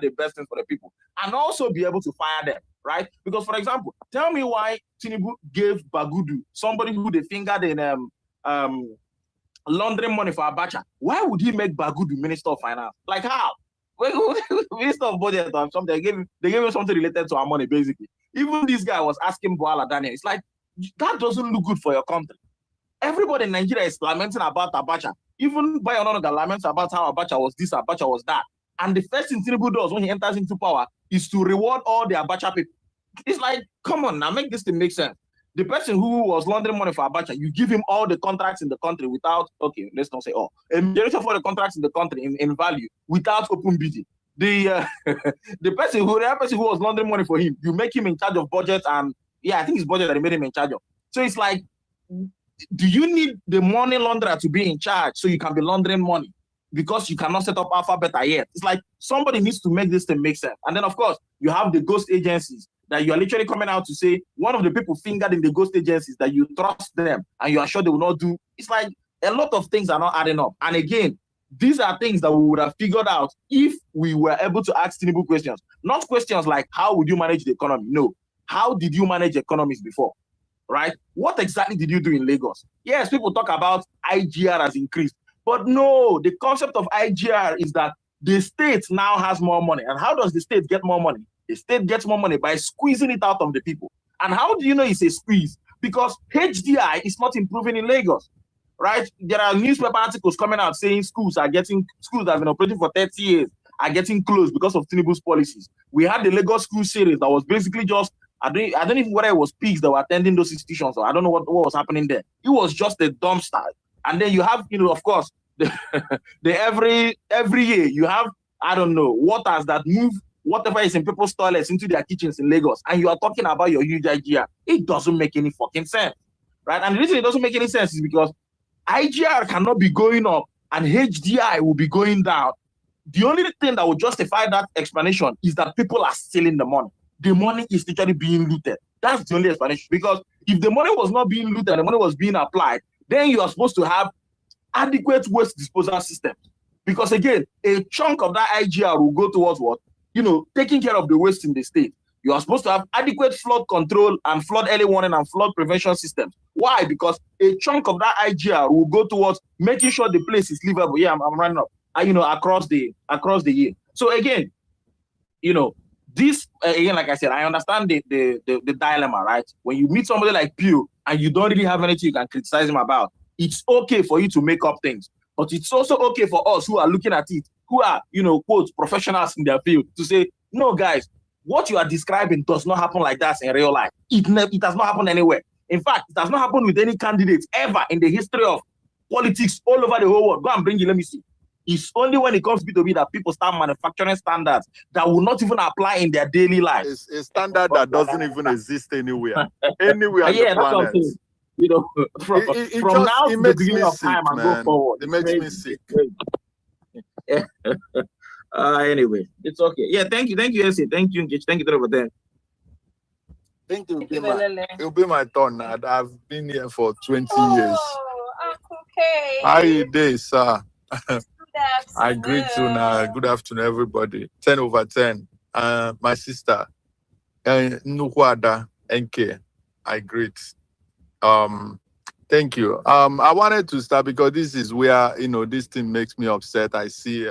the best things for the people and also be able to fire them, right? Because, for example, tell me why Tinubu gave Bagudu, somebody who they fingered in laundering money for Abacha. Why would he make Bagudu Minister of Finance? Like how? Minister of Budget or something. They gave him something related to our money, basically. Even this guy was asking Boala Daniel. It's like, that doesn't look good for your country. Everybody in Nigeria is lamenting about Abacha. Even Bayonono laments about how Abacha was this, Abacha was that. And the first thing Tinubu does when he enters into power is to reward all the Abacha people. It's like, come on now, make this thing make sense. The person who was laundering money for Abacha, you give him all the contracts in the country without, okay, let's not say all, a majority of all the contracts in the country in value without open bidding. The person who was laundering money for him, you make him in charge of budget, and yeah, I think it's budget that they made him in charge of. So it's like, do you need the money launderer to be in charge so you can be laundering money because you cannot set up Alphabet yet? It's like somebody needs to make this thing make sense. And then, of course, you have the ghost agencies that you are literally coming out to say one of the people fingered in the ghost agencies that you trust them and you are sure they will not do. It's like a lot of things are not adding up. And again, these are things that we would have figured out if we were able to ask Tinubu questions. Not questions like, how would you manage the economy? No. How did you manage economies before? Right? What exactly did you do in Lagos? Yes, people talk about IGR has increased. But no, the concept of IGR is that the state now has more money. And how does the state get more money? The state gets more money by squeezing it out of the people. And how do you know it's a squeeze? Because HDI is not improving in Lagos, right? There are newspaper articles coming out saying schools that have been operating for 30 years are getting closed because of Tinubu's policies. We had the Lagos school series that was basically just, I don't even know whether it was pigs that were attending those institutions, or I don't know what was happening there. It was just a dumpster. And then you have, of course, every year you have, I don't know, waters that move whatever is in people's toilets into their kitchens in Lagos, and you are talking about your huge IGR. It doesn't make any fucking sense, right? And the reason it doesn't make any sense is because IGR cannot be going up and HDI will be going down. The only thing that will justify that explanation is that people are stealing the money. The money is literally being looted. That's the only explanation. Because if the money was not being looted and the money was being applied, then you are supposed to have adequate waste disposal systems. Because again, a chunk of that IGR will go towards what? Taking care of the waste in the state. You are supposed to have adequate flood control and flood early warning and flood prevention systems. Why? Because a chunk of that IGR will go towards making sure the place is livable. Yeah, I'm running up. Across the year. So again, this again, like I said, I understand the dilemma, right? When you meet somebody like Pio and you don't really have anything you can criticize him about, it's okay for you to make up things, but it's also okay for us who are looking at it, who are, quote, professionals in their field, to say, no, guys, what you are describing does not happen like that in real life. It has not happened anywhere. In fact, it has not happened with any candidates ever in the history of politics all over the whole world. Go and bring it, let me see. It's only when it comes to B2B that people start manufacturing standards that will not even apply in their daily life. It's a standard that doesn't even exist anywhere. Anywhere on the planet. From now to the beginning of time and go forward. It makes me sick. Anyway, it's okay. Yeah, thank you, Essie. Thank you, Njich. Thank you, over there. It'll be my turn now. I've been here for 20 years. Uncle K. How are you doing, sir? I greet you now. Good afternoon, everybody. 10 over 10. My sister, Nukwada NK, I greet. Thank you. I wanted to start because this is where, this thing makes me upset. I see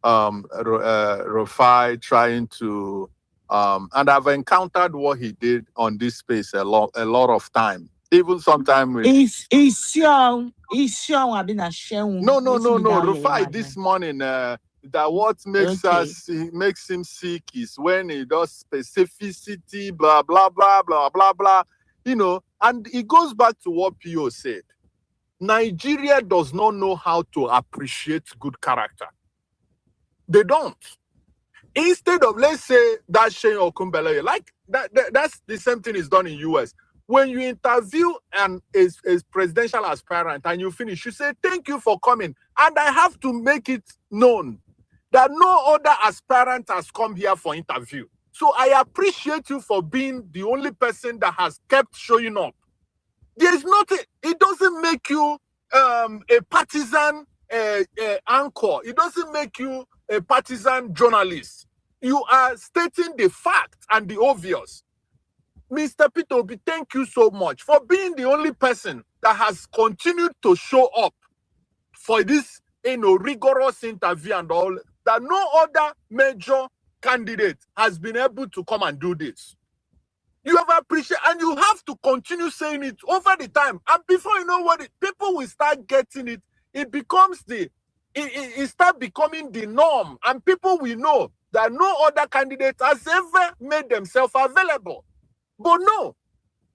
Rufai trying to, and I've encountered what he did on this space a lot of time. Even sometime with... No. Rufai, this morning, that what makes him sick is when he does specificity, blah, blah, blah, blah, blah, blah. And it goes back to what Pio said. Nigeria does not know how to appreciate good character. They don't. Instead of, let's say, that Shane Okumbele, like that's the same thing is done in US. When you interview a presidential aspirant and you finish, you say, thank you for coming. And I have to make it known that no other aspirant has come here for interview. So I appreciate you for being the only person that has kept showing up. There is nothing, it doesn't make you a partisan anchor. It doesn't make you a partisan journalist. You are stating the fact and the obvious. Mr. Peter Obi, thank you so much for being the only person that has continued to show up for this, rigorous interview and all, that no other major candidate has been able to come and do this. You have appreciated, and you have to continue saying it over the time. And before you know what, people will start getting it. It becomes it start becoming the norm, and people will know that no other candidate has ever made themselves available. But no,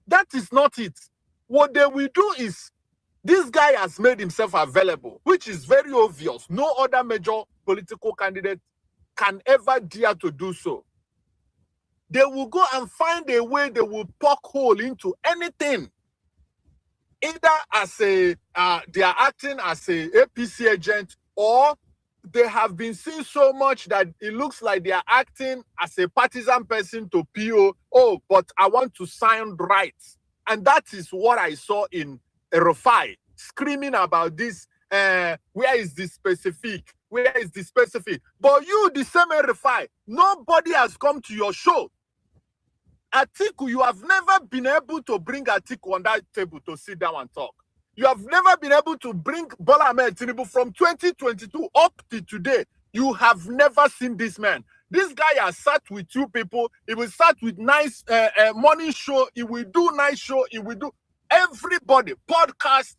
that is not it. What they will do is, this guy has made himself available, which is very obvious. No other major political candidate can ever dare to do so. They will go and find a way they will poke hole into anything. Either as they are acting as a APC agent, or they have been seen so much that it looks like they are acting as a partisan person to PO. Oh, but I want to sound right. And that is what I saw in Rufai, screaming about this. Where is the specific? Where is the specific? But you, the same Rufai, nobody has come to your show. Atiku, you have never been able to bring Atiku on that table to sit down and talk. You have never been able to bring Bola Ahmed Tinubu from 2022 up to today. You have never seen this man. This guy has sat with two people. He will sat with nice morning show. He will do nice show. He will do everybody, podcast,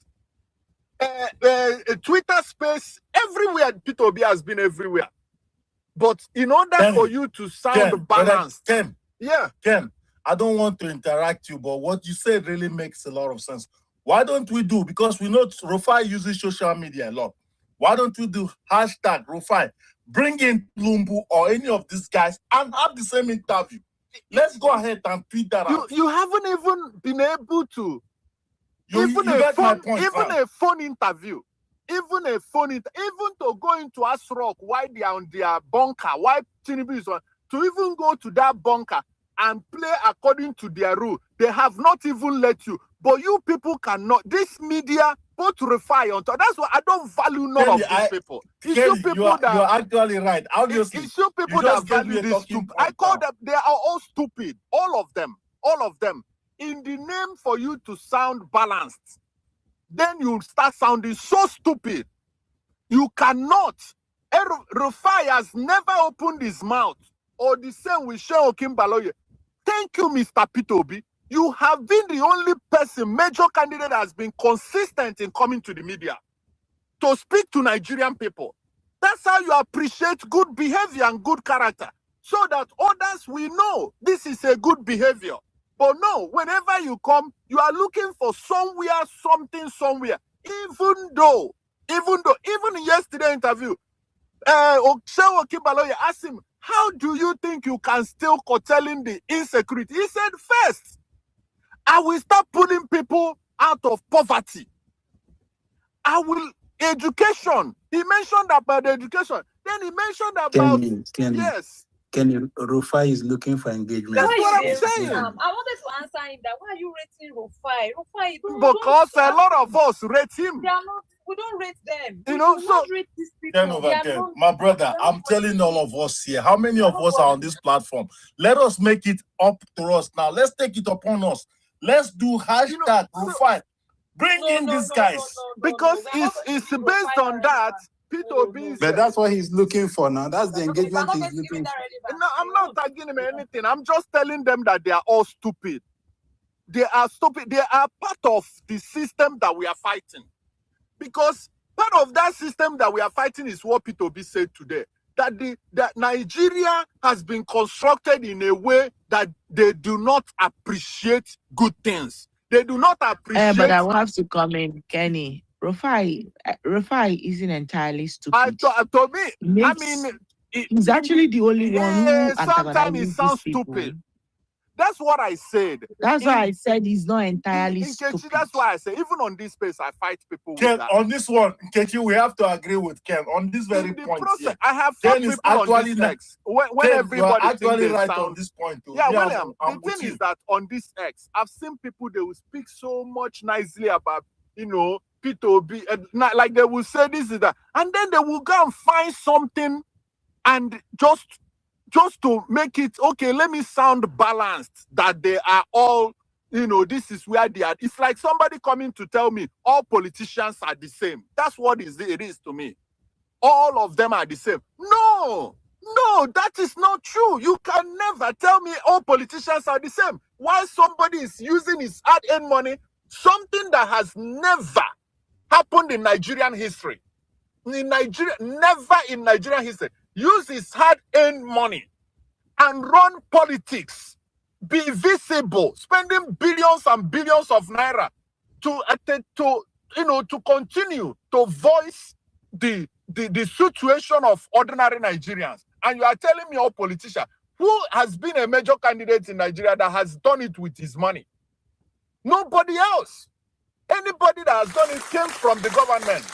Twitter space, everywhere. Peter Obi has been everywhere. But in order for you to sound balanced, Ken, yeah. I don't want to interact you, but what you said really makes a lot of sense. Why don't we do, because we know Rufai uses social media a lot, why don't we do hashtag Rufai, bring in Lumbu or any of these guys and have the same interview? Let's go ahead and tweet that out. You haven't even been able to, You get my point, a phone interview, even to go into Asrock while they are on their bunker, while Tinubu is on, to even go to that bunker and play according to their rule. They have not even let you. But you people cannot. This media put Rufai on top. That's why I don't value none of these people. It's you people you're actually right. Obviously, it's you people that value this stupid. I call them, they are all stupid. All of them. All of them. In the name for you to sound balanced, then you start sounding so stupid. You cannot. Rufai has never opened his mouth. Or the same with Sheikh Okimbaloye. Thank you, Mr. Peter Obi. You have been the only person, major candidate, that has been consistent in coming to the media to speak to Nigerian people. That's how you appreciate good behavior and good character, so that others will know this is a good behavior. But no, whenever you come, you are looking for somewhere. Even in yesterday's interview, Sheikh Okimbaloye asked him, how do you think you can still curtailing the insecurity? He said, first, I will start pulling people out of poverty. Education. He mentioned about education. Then he mentioned about, yes. Rufai is looking for engagement. That's what I'm saying. I wanted to answer him that, why are you rating Rufai? Because a lot of us rate him. They are not. We don't rate them. You know, so rate these people. 10 over 10. My brother, I'm telling all of us here, how many of us are on this platform? Let us make it up to us now. Let's take it upon us. Let's do hashtag Rufai. Bring in these guys. Because it's based on that. Peter Obi. But that's what he's looking for now. That's the engagement he's looking for. No, I'm not tagging him anything. I'm just telling them that they are all stupid. They are stupid. They are part of the system that we are fighting. Because part of that system that we are fighting is what Peter Obi said today. That Nigeria has been constructed in a way that they do not appreciate good things. They do not appreciate. But I will have to come in, Kenny. Rufai isn't entirely stupid. To me, I mean, he's actually the only one who sometimes it sounds stupid. That's what I said. That's why I said he's not entirely stupid. That's why I say, even on this space, I fight people Ken, with that. on this one, Nkechi, we have to agree with Ken on this very point. Here. I have fought people on this X. When everybody actually thinks right sound, on this point. Too. Yeah, William, the thing is that on this X, I've seen people, they will speak so much nicely about, Peter Obi, like they will say this is that, and then they will go and find something and just just to make it, okay, let me sound balanced, that they are all, this is where they are. It's like somebody coming to tell me all politicians are the same. That's what it is to me. All of them are the same. No, that is not true. You can never tell me all politicians are the same. Why somebody is using his hard-earned money, something that has never happened in Nigerian history. Never in Nigerian history. Use his hard-earned money and run politics, be visible, spending billions and billions of naira to continue to voice the situation of ordinary Nigerians. And you are telling me, all politicians, who has been a major candidate in Nigeria that has done it with his money? Nobody else. Anybody that has done it came from the government.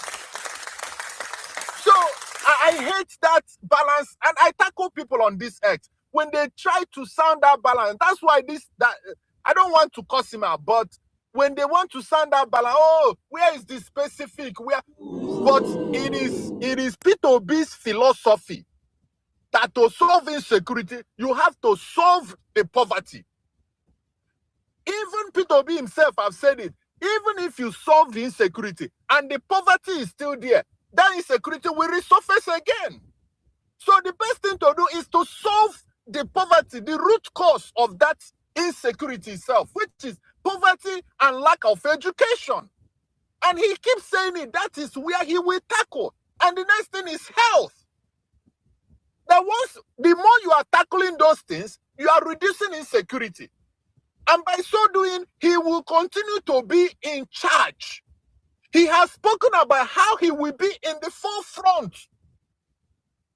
So I hate that balance, and I tackle people on this earth when they try to sound that balance. That's why I don't want to cuss him out, but when they want to sound that balance, oh, where is the specific? But it is Peter Obi's philosophy that to solve insecurity, you have to solve the poverty. Even Peter Obi himself have said it. Even if you solve the insecurity and the poverty is still there, that insecurity will resurface again. So the best thing to do is to solve the poverty, the root cause of that insecurity itself, which is poverty and lack of education. And he keeps saying it. That is where he will tackle. And the next thing is health. That the more you are tackling those things, you are reducing insecurity. And by so doing, he will continue to be in charge. He has spoken about how he will be in the forefront.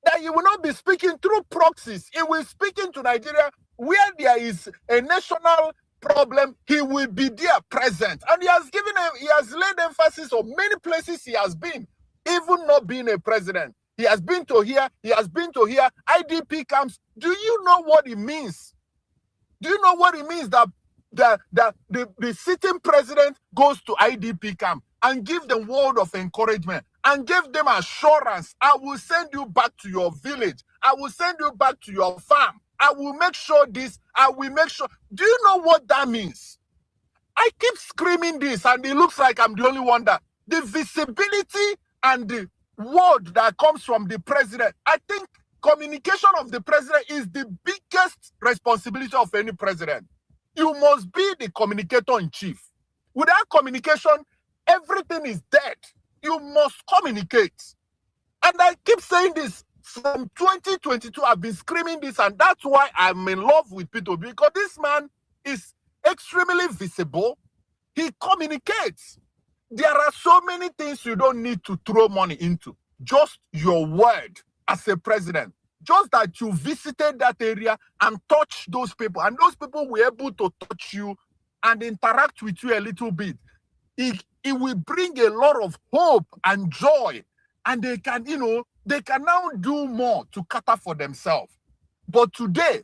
That he will not be speaking through proxies. He will speak into Nigeria where there is a national problem. He will be there present. And he has laid emphasis on many places he has been, even not being a president. He has been to here. He has been to here. IDP camps. Do you know what it means? Do you know what it means that the sitting president goes to IDP camp and give them word of encouragement and give them assurance? I will send you back to your village. I will send you back to your farm. I will make sure this. I will make sure. Do you know what that means? I keep screaming this, and it looks like I'm the only one that the visibility and the word that comes from the president. I think communication of the president is the biggest responsibility of any president. You must be the communicator in chief. Without communication, everything is dead. You must communicate. And I keep saying this from 2022. I've been screaming this, and that's why I'm in love with Peter, because this man is extremely visible. He communicates. There are so many things you don't need to throw money into. Just your word as a president. Just that you visited that area and touched those people, and those people were able to touch you and interact with you a little bit. It will bring a lot of hope and joy, and they can now do more to cater for themselves. But today,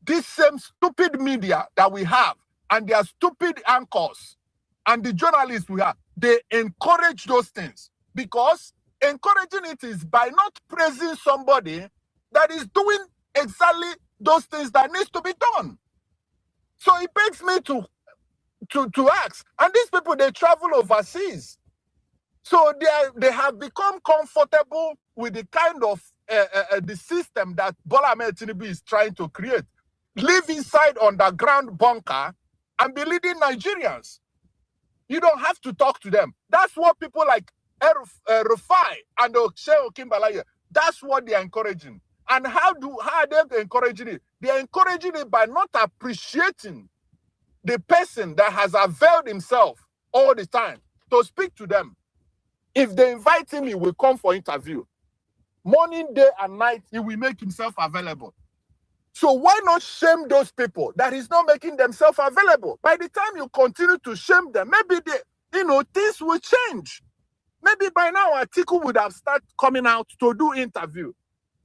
this same stupid media that we have, and their stupid anchors, and the journalists we have, they encourage those things, because encouraging it is by not praising somebody that is doing exactly those things that needs to be done. So it begs me to ask, and these people, they travel overseas, so they have become comfortable with the kind of the system that Bola Ahmed Tinubu is trying to create. Live inside underground bunker and be leading Nigerians. You don't have to talk to them. That's what people like Rufai and Sheikh Kimbalaya, that's what they're encouraging. And how are they encouraging it? They're encouraging it by not appreciating the person that has availed himself all the time to speak to them. If they invite him, he will come for interview. Morning, day, and night, he will make himself available. So why not shame those people that is not making themselves available? By the time you continue to shame them, maybe things will change. Maybe by now, Atiku would have started coming out to do interview.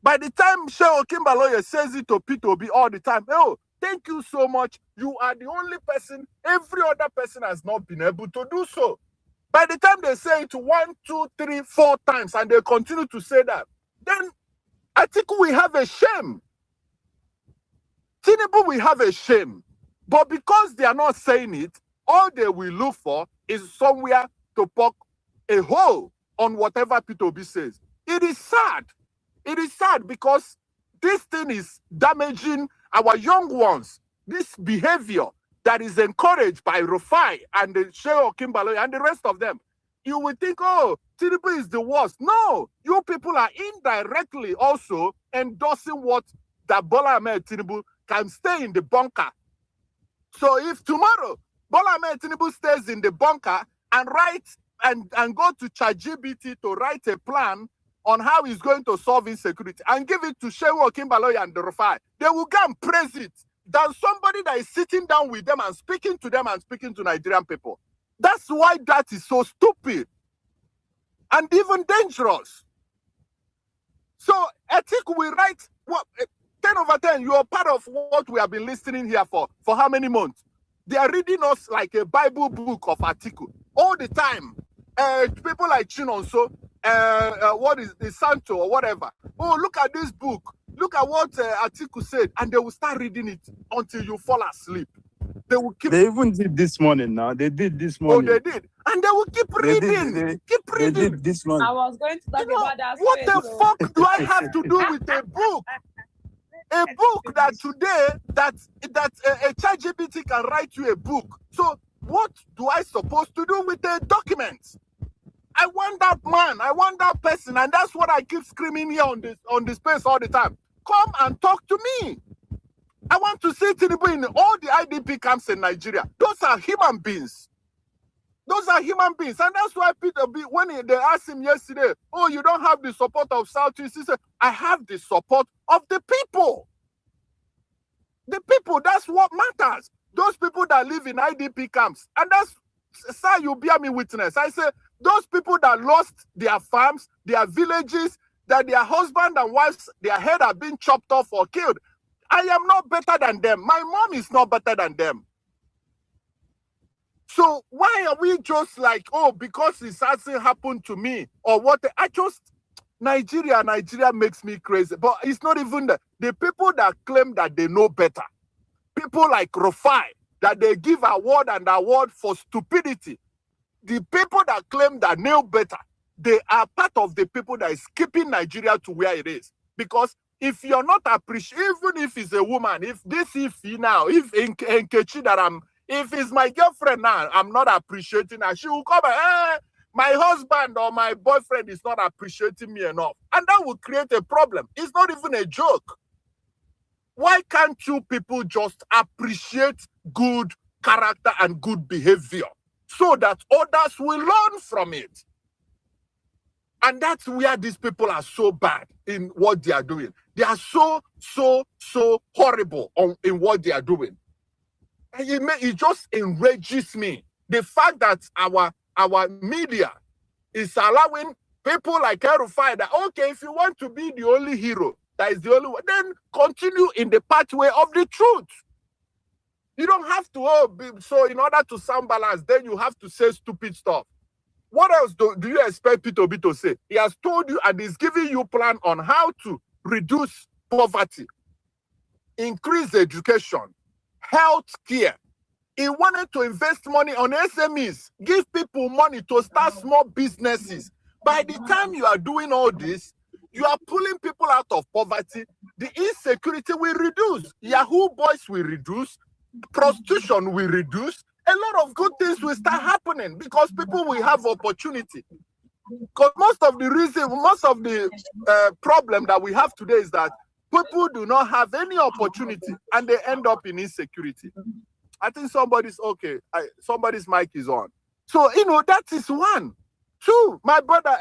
By the time Sheikh Kimbaloye says it to Peter Obi all the time, oh, thank you so much. You are the only person. Every other person has not been able to do so. By the time they say it 1, 2, 3, 4 times, and they continue to say that, then Atiku will have a shame. Tinubu will have a shame. But because they are not saying it, all they will look for is somewhere to poke a hole on whatever P2B says. It is sad. It is sad because this thing is damaging our young ones. This behavior that is encouraged by Rufai and the Sheikh Kimbalo and the rest of them. You will think, oh, Tinubu is the worst. No, you people are indirectly also endorsing what that Bola Ahmed Tinubu can stay in the bunker. So if tomorrow Bola Ahmed Tinubu stays in the bunker and writes and go to ChatGPT to write a plan on how he's going to solve insecurity and give it to Shehu Kimbaloy and the Rufai, they will go and praise it than somebody that is sitting down with them and speaking to them and speaking to Nigerian people. That's why that is so stupid and even dangerous. So Atiku will write what 10 over 10. You are part of what we have been listening here for how many months? They are reading us like a Bible book of Atiku all the time. People like Chinonso, what is the Santo or whatever. Oh, look at this book. Look at what Atiku said, and they will start reading it until you fall asleep. They will keep. They even did this morning now. They did this morning. Oh, they did, and they will keep reading. Keep reading. They did this morning. I was going to talk about that. What the fuck do I have to do with a book? A book that today that a ChatGPT can write you a book. So what do I supposed to do with a document? I want that man, I want that person, and that's what I keep screaming here on this space all the time. Come and talk to me. I want to see Tinubu in all the IDP camps in Nigeria. Those are human beings. Those are human beings. And that's why Peter B, when they asked him yesterday, oh, you don't have the support of Southeast, he said, I have the support of the people. The people, that's what matters. Those people that live in IDP camps. And that's, sir, you bear me witness. I say, those people that lost their farms, their villages, that their husband and wives, their head are being chopped off or killed. I am not better than them. My mom is not better than them. So why are we just like, oh, because it hasn't happened to me or what? Nigeria makes me crazy. But it's not even the people that claim that they know better. People like Rufai, that they give award for stupidity. The people that claim that know better, they are part of the people that is keeping Nigeria to where it is. Because if you're not appreciating, even if it's a woman, if Nkechi that if it's my girlfriend now, I'm not appreciating her, she will come and, my husband or my boyfriend is not appreciating me enough. And that will create a problem. It's not even a joke. Why can't you people just appreciate good character and good behavior so that others will learn from it? And that's where these people are so bad in what they are doing. They are so horrible in what they are doing. And it just enrages me. The fact that our media is allowing people like Rufai that, okay, if you want to be the only hero, that is the only one, then continue in the pathway of the truth. You don't have to, so in order to sound balanced, then you have to say stupid stuff. What else do you expect P2B to say? He has told you and he's giving you a plan on how to reduce poverty, increase education, health care. He wanted to invest money on SMEs, give people money to start small businesses. By the time you are doing all this, you are pulling people out of poverty. The insecurity will reduce. Yahoo boys will reduce. Prostitution will reduce. A lot of good things will start happening because people will have opportunity. Because most of the problem that we have today is that people do not have any opportunity and they end up in insecurity. I think somebody's okay. Somebody's mic is on. So, that is one. Two, my brother,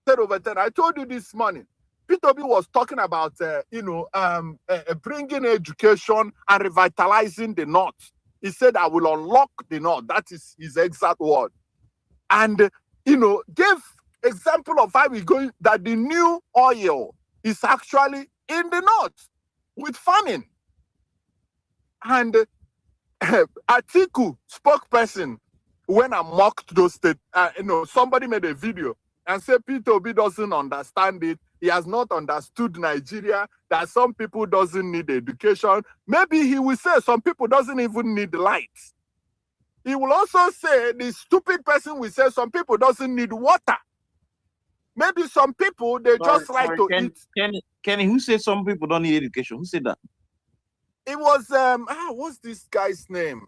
10 over 10. I told you this morning. P2B was talking about, bringing education and revitalizing the North. He said, I will unlock the North. That is his exact word. And, gave example of how we're going, that the new oil is actually in the North with famine. And Atiku spokesperson, when I mocked those states, somebody made a video and said P2B doesn't understand it. he has not understood Nigeria, that some people doesn't need education. Maybe he will say some people doesn't even need light. He will also say the stupid person will say some people doesn't need water. Maybe some people, they just like to eat. Kenny, who said some people don't need education? Who said that? It was, what's this guy's name?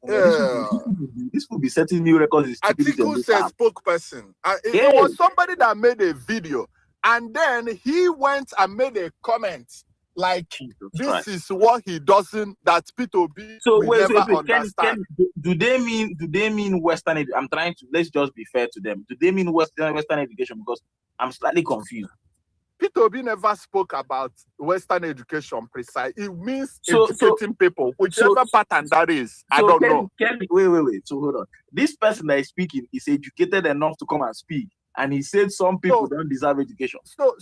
This will be setting new records. Atiku said spokesperson. It was somebody that made a video, and then he went and made a comment like, this is what he doesn't, that P2B will never understand. Do they mean Western? I'm trying to, let's just be fair to them. Do they mean Western education? Because I'm slightly confused. P2B never spoke about Western education precise. It means educating people, whichever pattern that is. I don't know. Wait. So hold on. This person that is speaking is educated enough to come and speak, and he said some people don't deserve education. So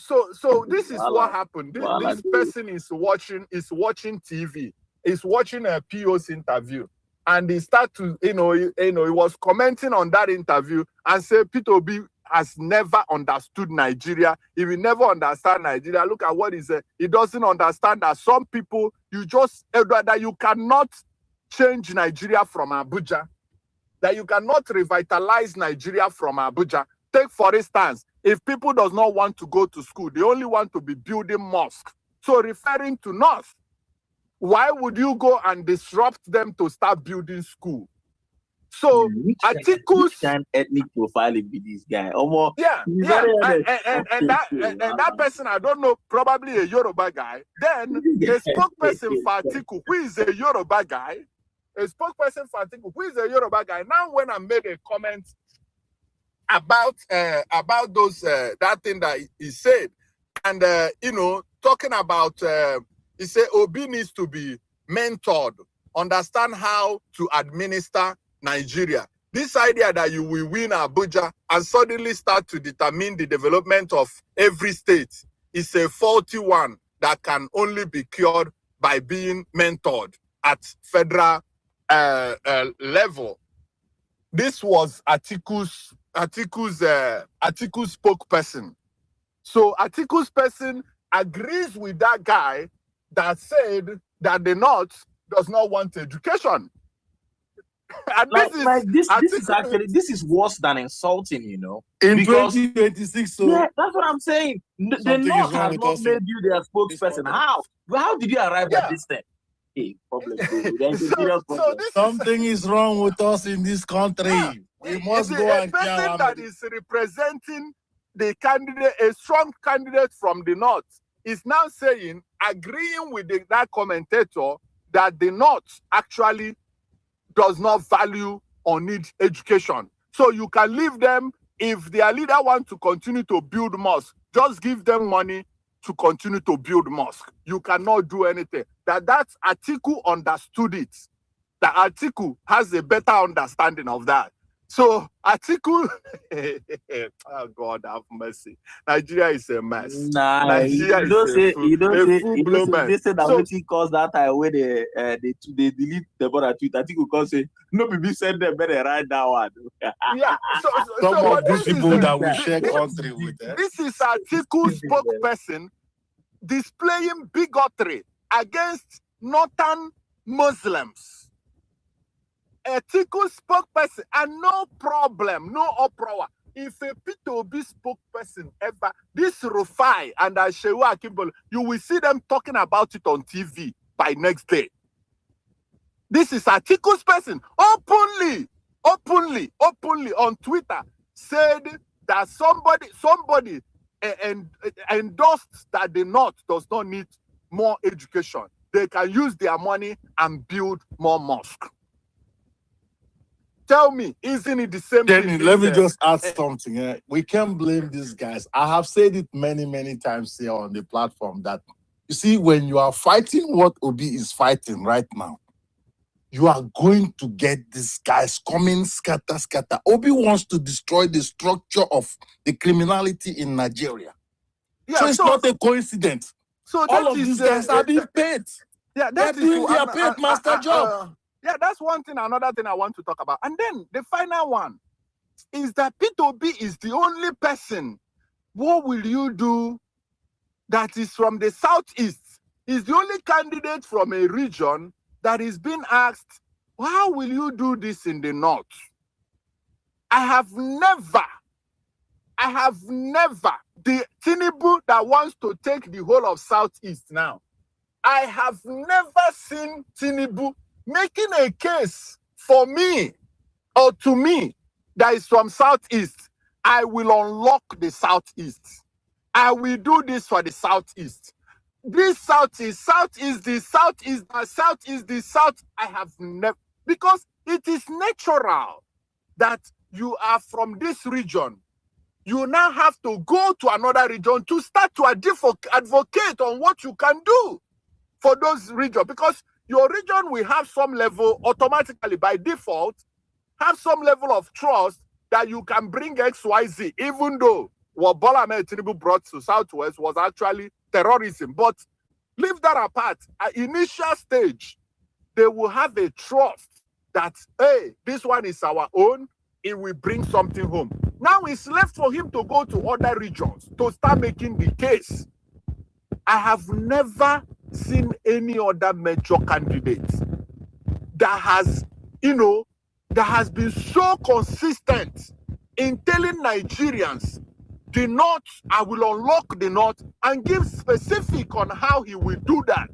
this is what happened. This person is watching TV. Is watching a PO's interview, and he start to he was commenting on that interview and said P2B has never understood Nigeria. He will never understand Nigeria. Look at what he said. He doesn't understand that some people, that you cannot change Nigeria from Abuja. That you cannot revitalize Nigeria from Abuja. Take, for instance, if people does not want to go to school, they only want to be building mosques. So referring to North, why would you go and disrupt them to start building school? So Atiku's ethnic profile be this guy. And that person, I don't know, probably a Yoruba guy. Then the spokesperson for Atiku, who is a Yoruba guy, now when I made a comment about those that thing that he said, and talking about he said Obi needs to be mentored, understand how to administer Nigeria. This idea that you will win Abuja and suddenly start to determine the development of every state is a faulty one that can only be cured by being mentored at federal level. This was Atiku's spokesperson. So Atiku's person agrees with that guy that said that the North does not want education. And this is worse than insulting, In 2026, so yeah, that's what I'm saying. The North has not made you their spokesperson. How did you arrive at this thing? Hey, something is wrong with us in this country. Yeah. We must go and person that is representing the candidate, a strong candidate from the North, is now saying, agreeing with that commentator, that the North actually does not value or need education. So you can leave them. If their leader wants to continue to build mosque, just give them money to continue to build mosque. You cannot do anything. That's Atiku understood it. That Atiku has a better understanding of that. So Atiku, oh God have mercy. Nigeria is a mess. Nigeria full-blown mess. They said that when he calls that time when they delete the border tweet, Atiku can say, no people send them better right now. Yeah. Some of these people that we share country with. This is Atiku's spokesperson displaying bigotry against northern Muslims. Atiku spokesperson, and no problem, no uproar. If a P2B spokesperson ever, this Rufai and Shewa Akimbolo, you will see them talking about it on TV by next day. This is Atiku's person openly on Twitter said that somebody endorsed that the North does not need more education. They can use their money and build more mosques. Tell me, isn't it the same thing? Let me just add something. We can't blame these guys. I have said it many times here on the platform that, you see, when you are fighting what Obi is fighting right now, you are going to get these guys coming scatter. Obi wants to destroy the structure of the criminality in Nigeria. Yeah, so it's not a coincidence. So all of these guys are being paid. Yeah, they're doing their paid master job. Yeah, that's one thing. Another thing I want to talk about. And then the final one is that P2B is the only person what will you do that is from the southeast? He's the only candidate from a region that is being asked, how will you do this in the north? I have never, the Tinubu that wants to take the whole of southeast now, I have never seen Tinubu making a case for me or to me that is from southeast. I will unlock the southeast. I will do this for the southeast. This southeast, the southeast, the south. I have never, because it is natural that you are from this region. You now have to go to another region to start to advocate on what you can do for those regions, because your region will have some level automatically by default, have some level of trust that you can bring XYZ, even though what Bola Ahmed Tinubu brought to Southwest was actually terrorism. But leave that apart. At initial stage, they will have a trust that, hey, this one is our own, it will bring something home. Now it's left for him to go to other regions to start making the case. I have never seen any other major candidate that has, that has been so consistent in telling Nigerians, the North, I will unlock the North, and give specific on how he will do that.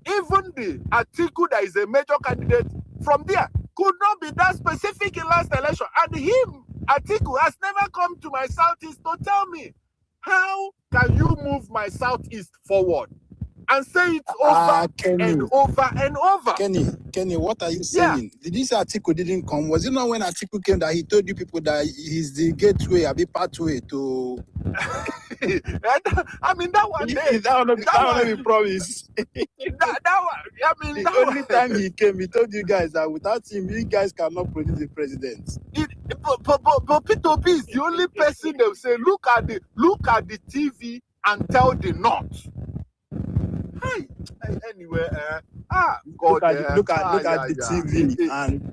Even the Atiku that is a major candidate from there could not be that specific in last election. And him, Atiku, has never come to my southeast to tell me, how can you move my southeast forward? And say it over and over and over. Kenny, what are you saying? Did this Atiku didn't come? Was it not when Atiku came that he told you people that he's the gateway, a big pathway to? I mean, that one day. that one we promise. that one, I mean, the only time he came, he told you guys that without him, you guys cannot produce the president. But Peter Obi is the only person they will say, look at the TV and tell the North. Hey, anyway, God, look at the TV, and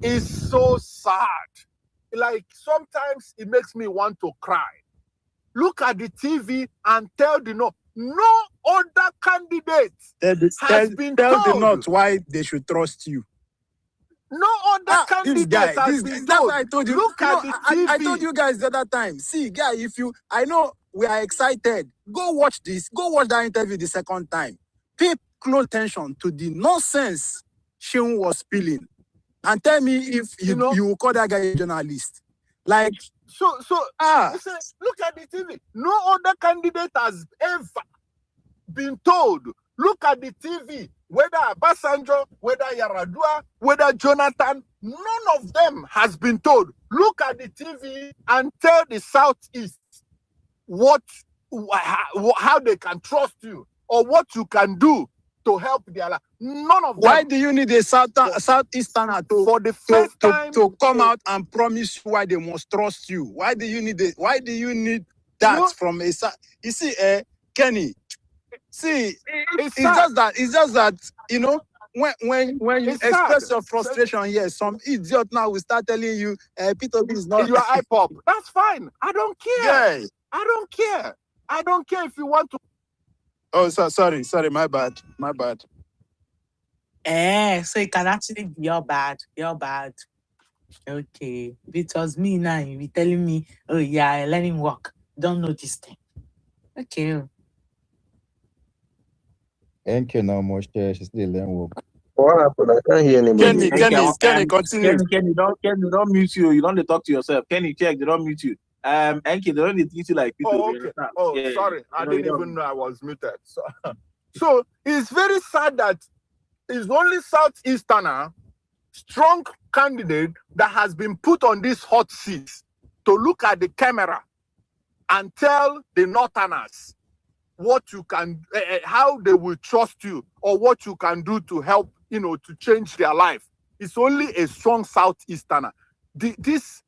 it's so sad. Like sometimes it makes me want to cry. Look at the TV and tell the North. No other candidate has been told. Tell the North why they should trust you. No other candidate has been told. That's why I told you. Look at the TV. I told you guys the other time. See, guy, I know we are excited. Go watch this. Go watch that interview the second time. Pay close attention to the nonsense Sheung was spilling, and tell me if you will call that guy a journalist. Like listen, look at the TV. No other candidate has ever been told. Look at the TV. Whether Abasanjo, whether Yaradua, whether Jonathan, none of them has been told. Look at the TV and tell the Southeast how they can trust you or what you can do to help their life. None of them. Why do you need a Southeasterner to come out and promise you why they must trust you? Why do you need that from a? You see, Kenny. See, it's just that when you express your frustration, yes, some idiot now will start telling you, Peter B is not. You are hip-hop. That's fine. I don't care. Yeah. I don't care. I don't care if you want to. Oh, sorry, my bad. So it can actually be your bad. Okay. It was me now. You be telling me, oh yeah, let him walk. Don't know this thing. Okay. NK no more share. She still let work. What happened? I can't hear anymore. Kenny, continue. Kenny, don't mute you. You don't talk to yourself. Kenny, check. They don't mute you. NK, they don't need you like people. Oh, okay. Oh, sorry. I didn't even know I was muted. So it's very sad that it's only Southeasterner, strong candidate that has been put on this hot seat to look at the camera and tell the Northerners what you can, how they will trust you, or what you can do to help, to change their life. It's only a strong Southeasterner. It's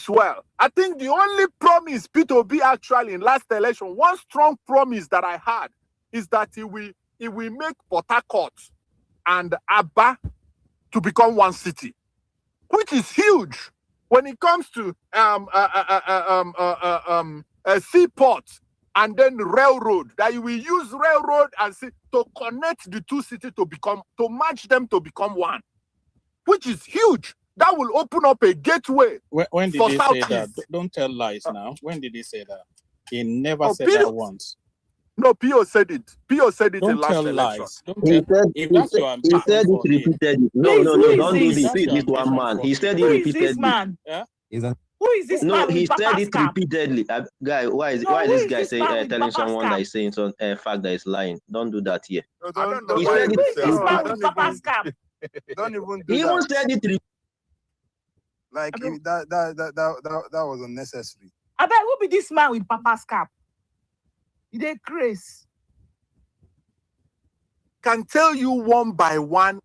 well. I think the only promise Peter Obi actually in last election, one strong promise that I had is that he will make Port Harcourt and Aba to become one city. which is huge when it comes to seaport and then railroad. That you will use railroad and sea to connect the two cities to match them to become one, which is huge. That will open up a gateway. When did for he say that? Southeast. Don't tell lies now. When did he say that? He never Oh, said P.O. that once. No, P.O. said it. P.O. said it in Don't last tell election. lies. Don't He tell. said If he that's said, your he ambition said it for him, repeatedly. No, Please, no, who no, is don't do this? this. that's See your this one ambition man. for He him. said Who it is this repeatedly. man? Yeah? Is that Who is this No, man he with said Papa's it cap? repeatedly. Guy, why No, is who this is guy this man with telling Papa's someone that cap? is saying some fact that is lying? Don't do that here. No, I don't know He why said he it. Who is said this no, man that. with Papa's cap? don't even do He even that. said it. Like I don't- that was unnecessary. I bet who be this man with Papa's cap? He dey craze. Can tell you one by one.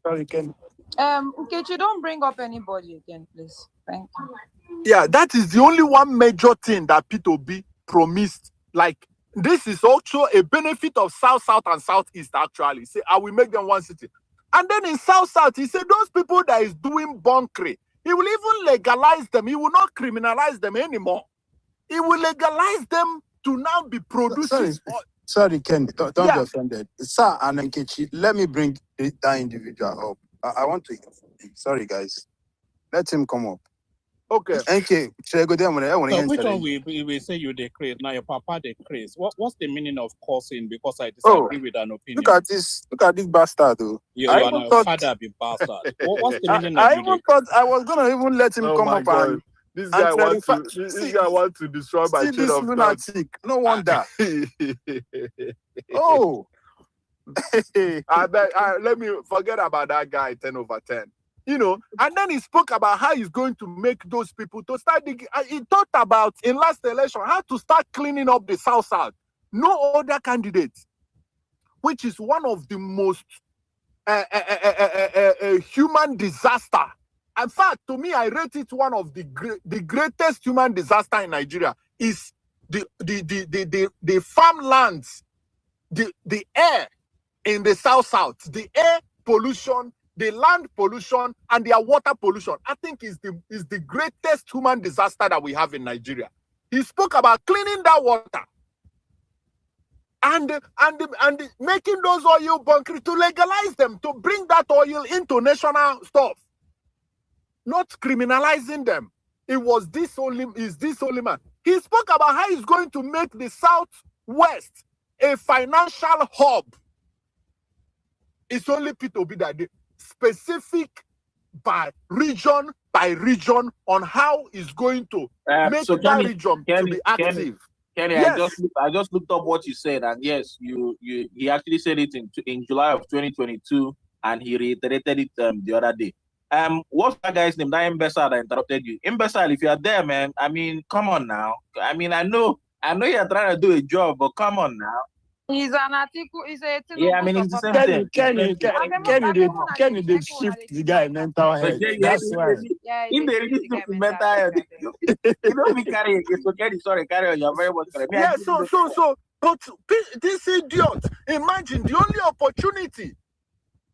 Sorry, Ken. Ukechi, don't bring up anybody again, please. Thank you. Yeah, that is the only one major thing that P2B promised. Like, this is also a benefit of South, South, and Southeast, actually. Say, I will make them one city. And then in South, South, he said those people that is doing bunkering, he will even legalize them. He will not criminalize them anymore. He will legalize them to now be producing. Sorry, Ken. Don't Yeah. be offended. Sir and Nkechi, let me bring that individual up. I want to. Sorry, guys. Let him come up. Okay. NK, should I go there? I want to So which answer one it. we say you decrease? Now your papa decrease. What's the meaning of cursing? Because I Oh, disagree with an opinion. Look at this bastard, though. You I are even now thought- father be bastard. What's the meaning I of you even thought I was gonna even let him Oh come my up God. and This guy wants to. clarify. This guy wants to destroy my See chain this of thought. lunatic. No wonder. Oh. I bet. Let me forget about that guy. 10/10. You know, and then he spoke about how he's going to make those people to start. He talked about in last election how to start cleaning up the South South. No other candidate, which is one of the most human disaster. In fact, to me, I rate it one of the greatest human disaster in Nigeria is the farmlands, the air in the South, the air pollution, the land pollution, and their water pollution. I think is the greatest human disaster that we have in Nigeria. He spoke about cleaning that water and making those oil bunkers to legalize them, to bring that oil into national stuff, not criminalizing them. It was this only man. He spoke about how he's going to make the Southwest a financial hub. It's only P2B that did specific by region on how it's going to make so that Kenny, region to Kenny, be active. Kenny, Yes. I just looked up what you said, and yes, he actually said it in July of 2022, and he reiterated it the other day. What's that guy's name? That imbecile that interrupted you. Imbecile, if you are there, man, I mean, come on now. I mean, I know you're trying to do a job, but come on now. He's an article. He's a Tinubu Yeah, I mean, it's the same supporter. thing. Kenny did shift the guy mental health. That's why. Yeah, If they really the guy to mental health, you don't be carrying it. So carry on. You're very much correct. Yeah, but this idiot, imagine the only opportunity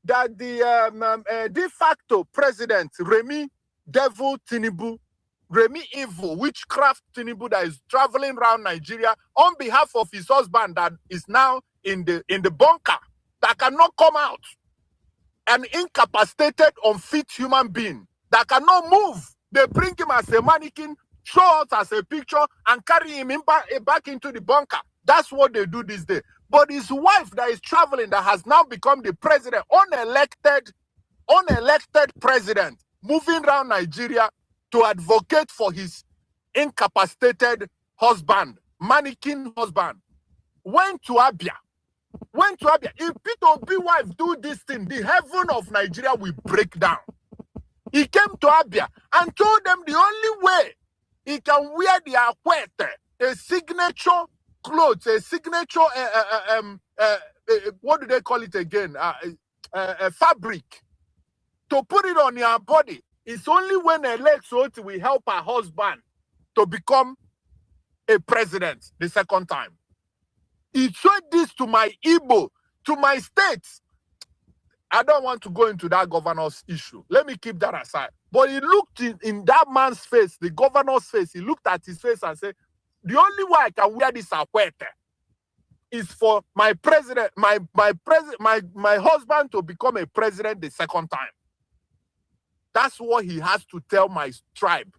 that the de facto president, Remy Devil Tinubu, Remy Evil, witchcraft Tinubu, that is traveling around Nigeria on behalf of his husband that is now in the bunker, that cannot come out, an incapacitated, unfit human being that cannot move. They bring him as a mannequin, show us as a picture, and carry him back into the bunker. That's what they do this day. But his wife that is traveling, that has now become the president, unelected president, moving around Nigeria to advocate for his incapacitated husband, mannequin husband, went to Abia. If P2B wife do this thing, the heaven of Nigeria will break down. He came to Abia and told them the only way he can wear the akwete, a signature clothes, a signature, what do they call it again? Fabric, to put it on your body. It's only when Alexot will help her husband to become a president the second time. He showed this to my Igbo, to my states. I don't want to go into that governor's issue. Let me keep that aside. But he looked in that man's face, the governor's face. He looked at his face and said, the only way I can wear this akwete is for my president, my husband to become a president the second time. That's what he has to tell my tribe.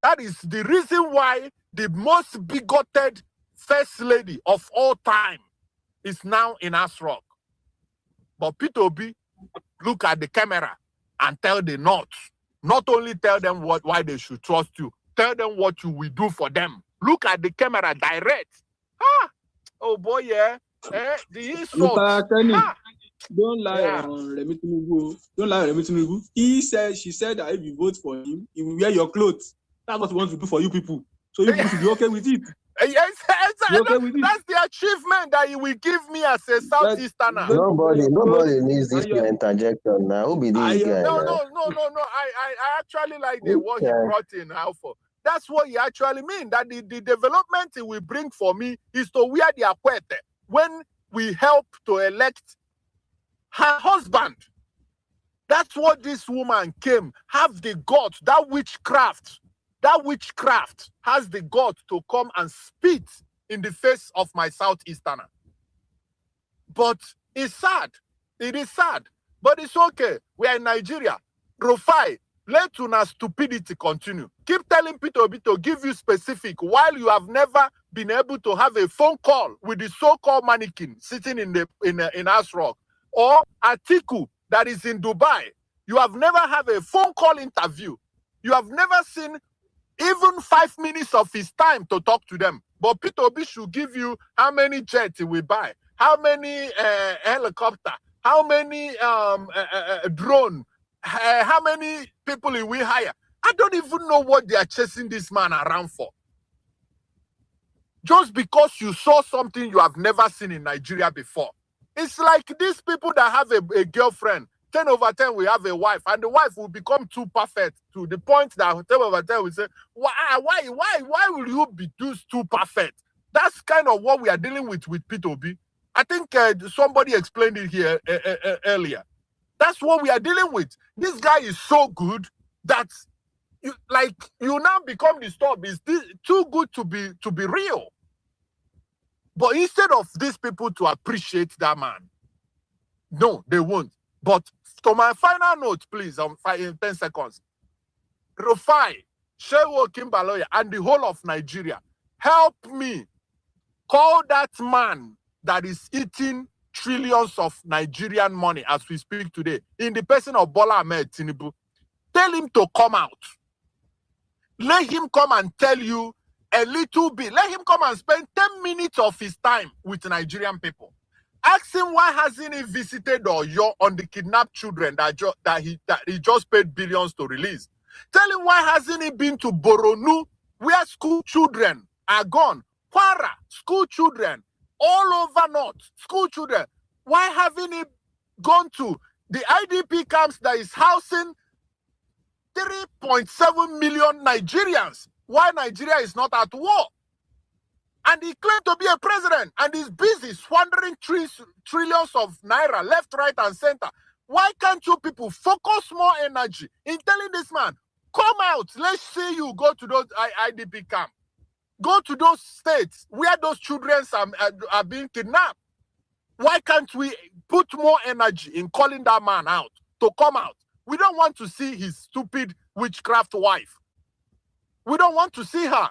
That is the reason why the most bigoted first lady of all time is now in Asrock. But Peter Obi look at the camera and tell the North. Not only tell them why they should trust you, tell them what you will do for them. Look at the camera direct. Ah, oh boy, yeah. The insult. Don't lie Yeah. on Remi Tinubu. Don't lie on Remi Tinubu. She said that if you vote for him, he will wear your clothes. That's what he wants to do for you people. So you people should be okay with it. Yes, Be okay with it. that's the achievement that he will give me as a Southeasterner. Nobody needs this to interjection now. Who be this guy? No. now? I actually like the what he brought in Alpha. That's what he actually mean. That the development he will bring for me is to wear the akwete when we help to elect her husband. That's what this woman came. Have the guts, that witchcraft has the guts to come and spit in the face of my Southeasterner. But it's sad. It is sad. But it's okay. We are in Nigeria. Rufai, let una stupidity continue. Keep telling Peter Obi to give you specific while you have never been able to have a phone call with the so-called mannequin sitting in Asrock or Atiku that is in Dubai. You have never had a phone call interview. You have never seen even 5 minutes of his time to talk to them. But Peter Obi should give you how many jets he will buy, how many helicopter, how many drone, how many people he will hire. I don't even know what they are chasing this man around for. Just because you saw something you have never seen in Nigeria before. It's like these people that have a girlfriend. 10 over 10 we have a wife, and the wife will become too perfect to the point that 10 over 10 will say, why will you be too perfect? That's kind of what we are dealing with Peter Obi. I think somebody explained it here earlier. That's what we are dealing with. This guy is so good that you now become disturbed. Is this too good to be real? But instead of these people to appreciate that man, no, they won't. But to my final note, please, in 10 seconds. Rufai, Shehu Kimbaloya, and the whole of Nigeria, help me call that man that is eating trillions of Nigerian money as we speak today in the person of Bola Ahmed Tinubu. Tell him to come out. Let him come and tell you a little bit. Let him come and spend 10 minutes of his time with Nigerian people. Ask him why hasn't he visited Oyo on the kidnapped children that he just paid billions to release. Tell him why hasn't he been to Boronu, where school children are gone. Kwara, school children, all over North, school children. Why haven't he gone to the IDP camps that is housing 3.7 million Nigerians? Why Nigeria is not at war? And he claimed to be a president, and he's busy squandering trillions of naira left, right, and center. Why can't you people focus more energy in telling this man, come out, let's see you go to those IDP camps. Go to those states where those children are being kidnapped. Why can't we put more energy in calling that man out to come out? We don't want to see his stupid witchcraft wife. We don't want to see her.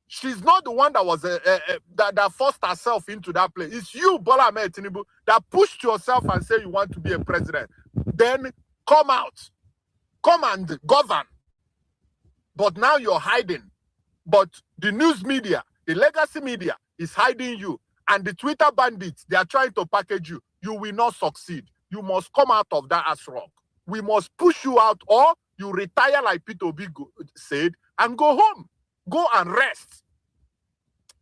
She's not the one that was that forced herself into that place. It's you, Bola Ahmed Tinubu, that pushed yourself and said you want to be a president. Then come out, come and govern. But now you're hiding. But the news media, the legacy media, is hiding you. And the Twitter bandits, they are trying to package you. You will not succeed. You must come out of that ass rock. We must push you out, or you retire like Peter Obi said and go home. Go and rest.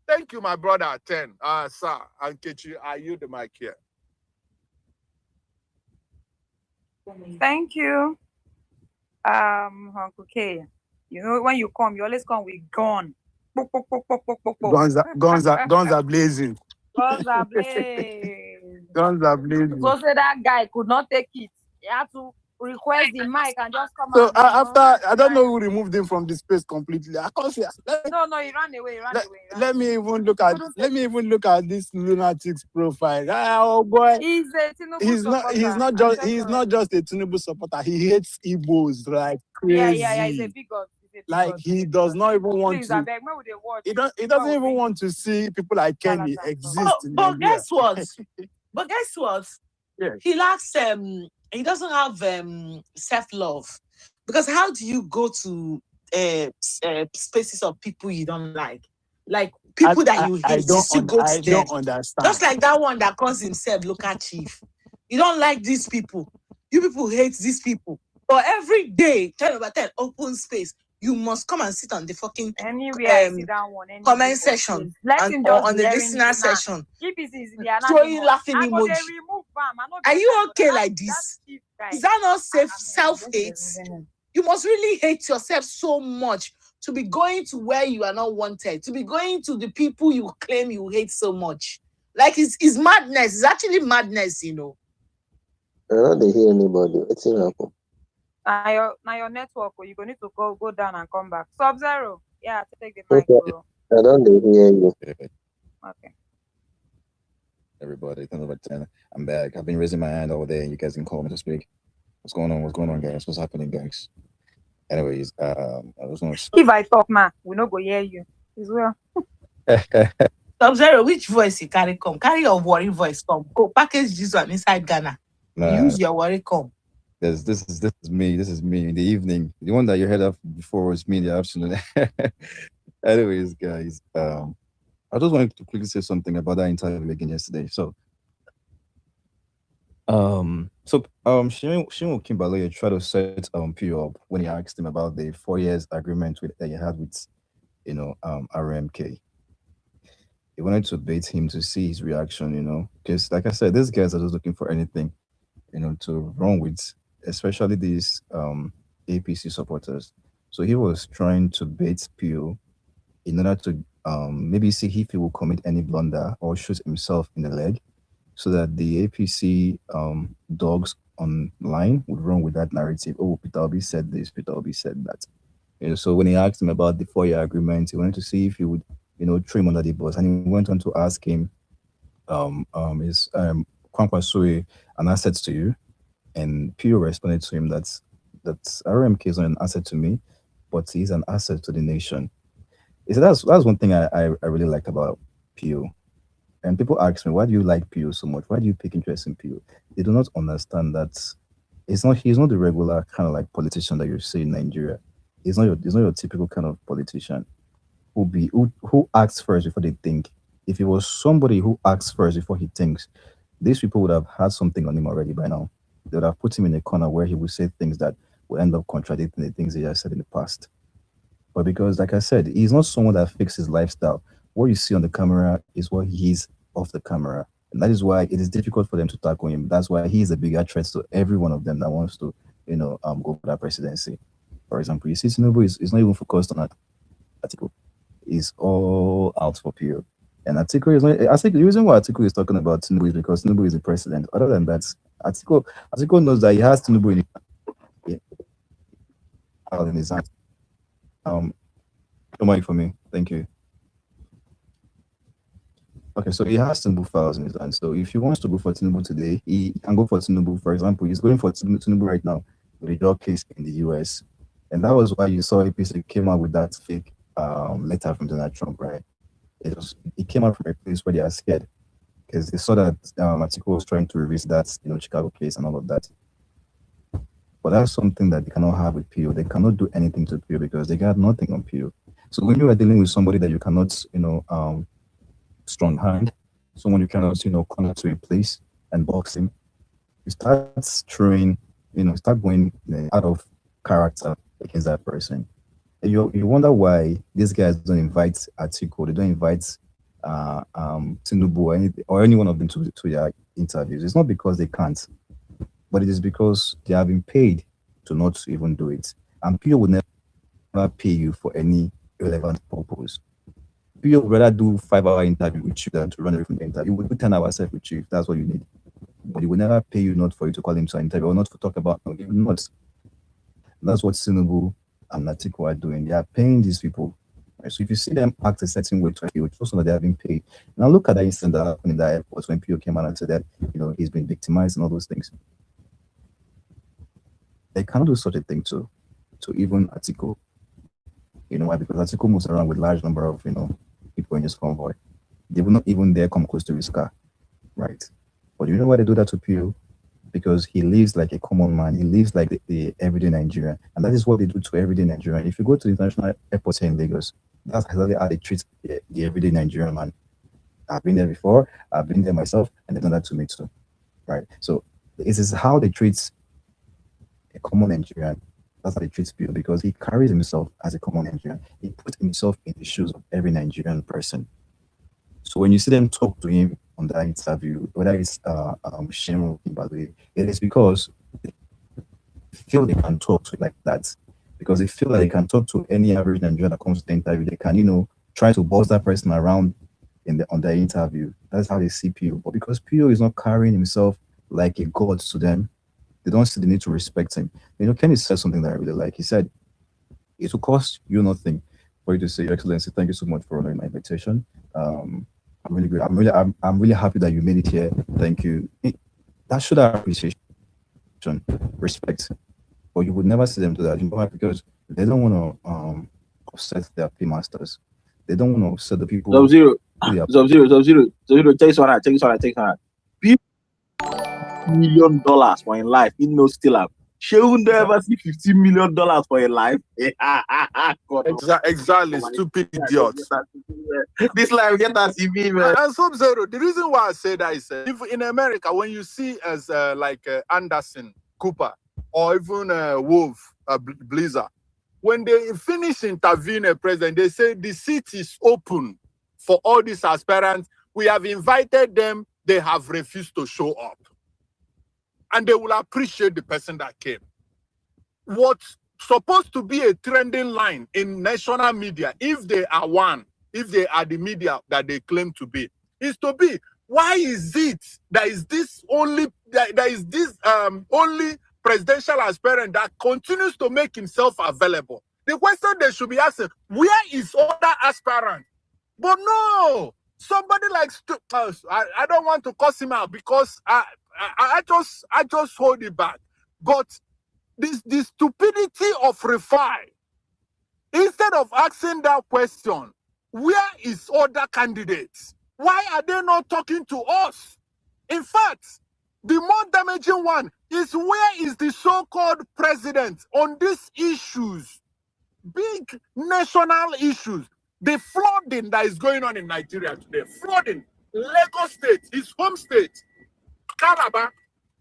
Thank you, my brother. 10. Sir, and Kechi, I yield the mic here. Thank you, Uncle K. You know, when you come, you always come with gun. Guns are blazing. Guns are blazing. Guns are blazing. So say that guy could not take it. He had to request the mic and just come So out. after, I don't know who removed him from the space completely. I can't see. No, he ran away. Let me even look at this lunatic's profile. Oh boy, He's a Tinubu he's supporter. not just a Tinubu supporter. He hates Igbos like crazy. Yeah. He's a bigot. Like he does not even want Please, to. I beg, where would they watch? He doesn't even want to see people like Kenny exist. in But Nigeria. guess what? Yeah. He lacks he doesn't have self-love. Because how do you go to spaces of people you don't like? Like people that you hate, you still go to them. don't understand. Just like that one that calls himself local chief. You don't like these people. You people hate these people. But every day, 10/10, open space, you must come and sit on the fucking anywhere. Sit down one comment section or on the listener section. If it is throwing laughing emoji. Are you okay like this? Is that not self-hate? You must really hate yourself so much to be going to where you are not wanted, to be going to the people you claim you hate so much. Like it's madness. It's actually madness, you know. I don't hear anybody. What's happen? Now your network, you're going to go down and come back. Sub-Zero. Yeah, take the mic. I don't hear you. Okay. Everybody, 10/10. I'm back. I've been raising my hand all day. You guys can call me to speak. What's going on, guys? What's happening, guys? Anyways, I was going to... If I talk, man, we not go hear you as well. Sub-Zero, which voice you carry come? Carry your worry voice come. Go package this one inside Ghana. Use your worry come. This is me. This is me in the evening. The one that you heard of before was me in the afternoon. Anyways, guys, I just wanted to quickly say something about that interview again yesterday. So Shimo Kimbaloye tried to set Pio up when he asked him about the 4 years agreement that he had with RMK. He wanted to bait him to see his reaction, because like I said, these guys are just looking for anything, to run with, especially these APC supporters. So he was trying to bait Pio in order to maybe see if he will commit any blunder or shoot himself in the leg, so that the APC dogs online would run with that narrative. Oh, Peter Obi said this, Peter Obi said that. So when he asked him about the 4-year agreement, he wanted to see if he would, throw him under the bus. And he went on to ask him, is Kwankwa an asset to you? And Pio responded to him that RMK is not an asset to me, but he's an asset to the nation. He said that's one thing I really like about Pio. And people ask me, why do you like Pio so much? Why do you take interest in Pio? They do not understand that he's not the regular kind of like politician that you see in Nigeria. He's not your typical kind of politician who acts first before they think. If he was somebody who acts first before he thinks, these people would have had something on him already by now. They would have put him in a corner where he would say things that will end up contradicting the things he has said in the past. But because, like I said, he's not someone that fixes his lifestyle. What you see on the camera is what he is off the camera. And that is why it is difficult for them to tackle him. That's why he is a bigger threat to every one of them that wants to, go for that presidency. For example, you see Tinubu is not even focused on that Atiku. He's all out for Pio. And Atiku is not, I think the reason why Atiku is talking about Tinubu is because Tinubu is the president. Other than that, Atiku knows that he has Tinubu in his hand. No mic for me. Thank you. Okay, so he has Tinubu files in his hand. So if he wants to go for Tinubu today, he can go for Tinubu. For example, he's going for Tinubu right now with a drug case in the US. And that was why you saw APC came out with that fake letter from Donald Trump, right? It came out from a place where they are scared because they saw that Atiku was trying to reverse that Chicago case and all of that. But that's something that they cannot have with Pio. They cannot do anything to Pio because they got nothing on Pio. So when you are dealing with somebody that you cannot, strong hand, someone you cannot, corner to a place and box him, you start throwing, start going out of character against that person. And you wonder why these guys don't invite Atiku, they don't invite Tinubu or any one of them to their interviews. It's not because they can't, but it is because they have been paid to not even do it. And Pio would never pay you for any relevant purpose. Pio would rather do 5-hour interview with you than to run away from the interview. You would do 10 hours with you if that's what you need. but he will never pay you not for you to call him to an interview or not to talk about. No, he will not. That's what Tinubu and Atiku are doing. They are paying these people. Right? So if you see them act a certain way to you, it's also that they have been paid. Now look at that incident that happened in the airport when PO came out and said that he's been victimized and all those things. They cannot do such a thing to even Atiku. You know why? Because Atiku moves around with large number of people in his convoy. They will not even dare come close to his car, right? But you know why they do that to PO? Because he lives like a common man. He lives like the everyday Nigerian. And that is what they do to everyday Nigerian. If you go to the international airport here in Lagos, that's exactly how they treat the everyday Nigerian man. I've been there before. I've been there myself, and they've done that to me too, right? So this is how they treat a common Nigerian. That's how they treat people, because he carries himself as a common Nigerian. He puts himself in the shoes of every Nigerian person. So when you see them talk to him on that interview, whether it's Shemo, by the way, it is because they feel they can talk to it like that. Because they feel like they can talk to any average Nigerian that comes to the interview. They can, try to boss that person around on their interview. That's how they see PO. But because PO is not carrying himself like a god to them, they don't see the need to respect him. Kenny said something that I really like. He said, it will cost you nothing for you to say, Your Excellency, thank you so much for honoring my invitation. I'm really good. I'm really happy that you made it here. Thank you. That should have appreciation, respect. But you would never see them do that. Because they don't want to upset their paymasters. They don't want to upset the people. Sub-Zero. Take this one out. $50 million for in life. He knows still up. She will never see $15 million for your life. Exactly, stupid idiots. This life get that CV, man. And Sub-Zero, the reason why I say that is if in America, when you see as Anderson, Cooper, or even Wolf, Blizzard, when they finish interviewing a president, they say the seat is open for all these aspirants. We have invited them. They have refused to show up. And they will appreciate the person that came. What's supposed to be a trending line in national media, if they are the media that they claim to be, is to be, why is it that is this only presidential aspirant that continues to make himself available? The question they should be asking, where is other aspirant? But no, somebody like I don't want to cuss him out because I just hold it back. But the stupidity of Rifai, instead of asking that question, where is other candidates? Why are they not talking to us? In fact, the more damaging one is, where is the so-called president on these issues? Big national issues. The flooding that is going on in Nigeria today. Flooding. Lagos State, his home state. Calabar,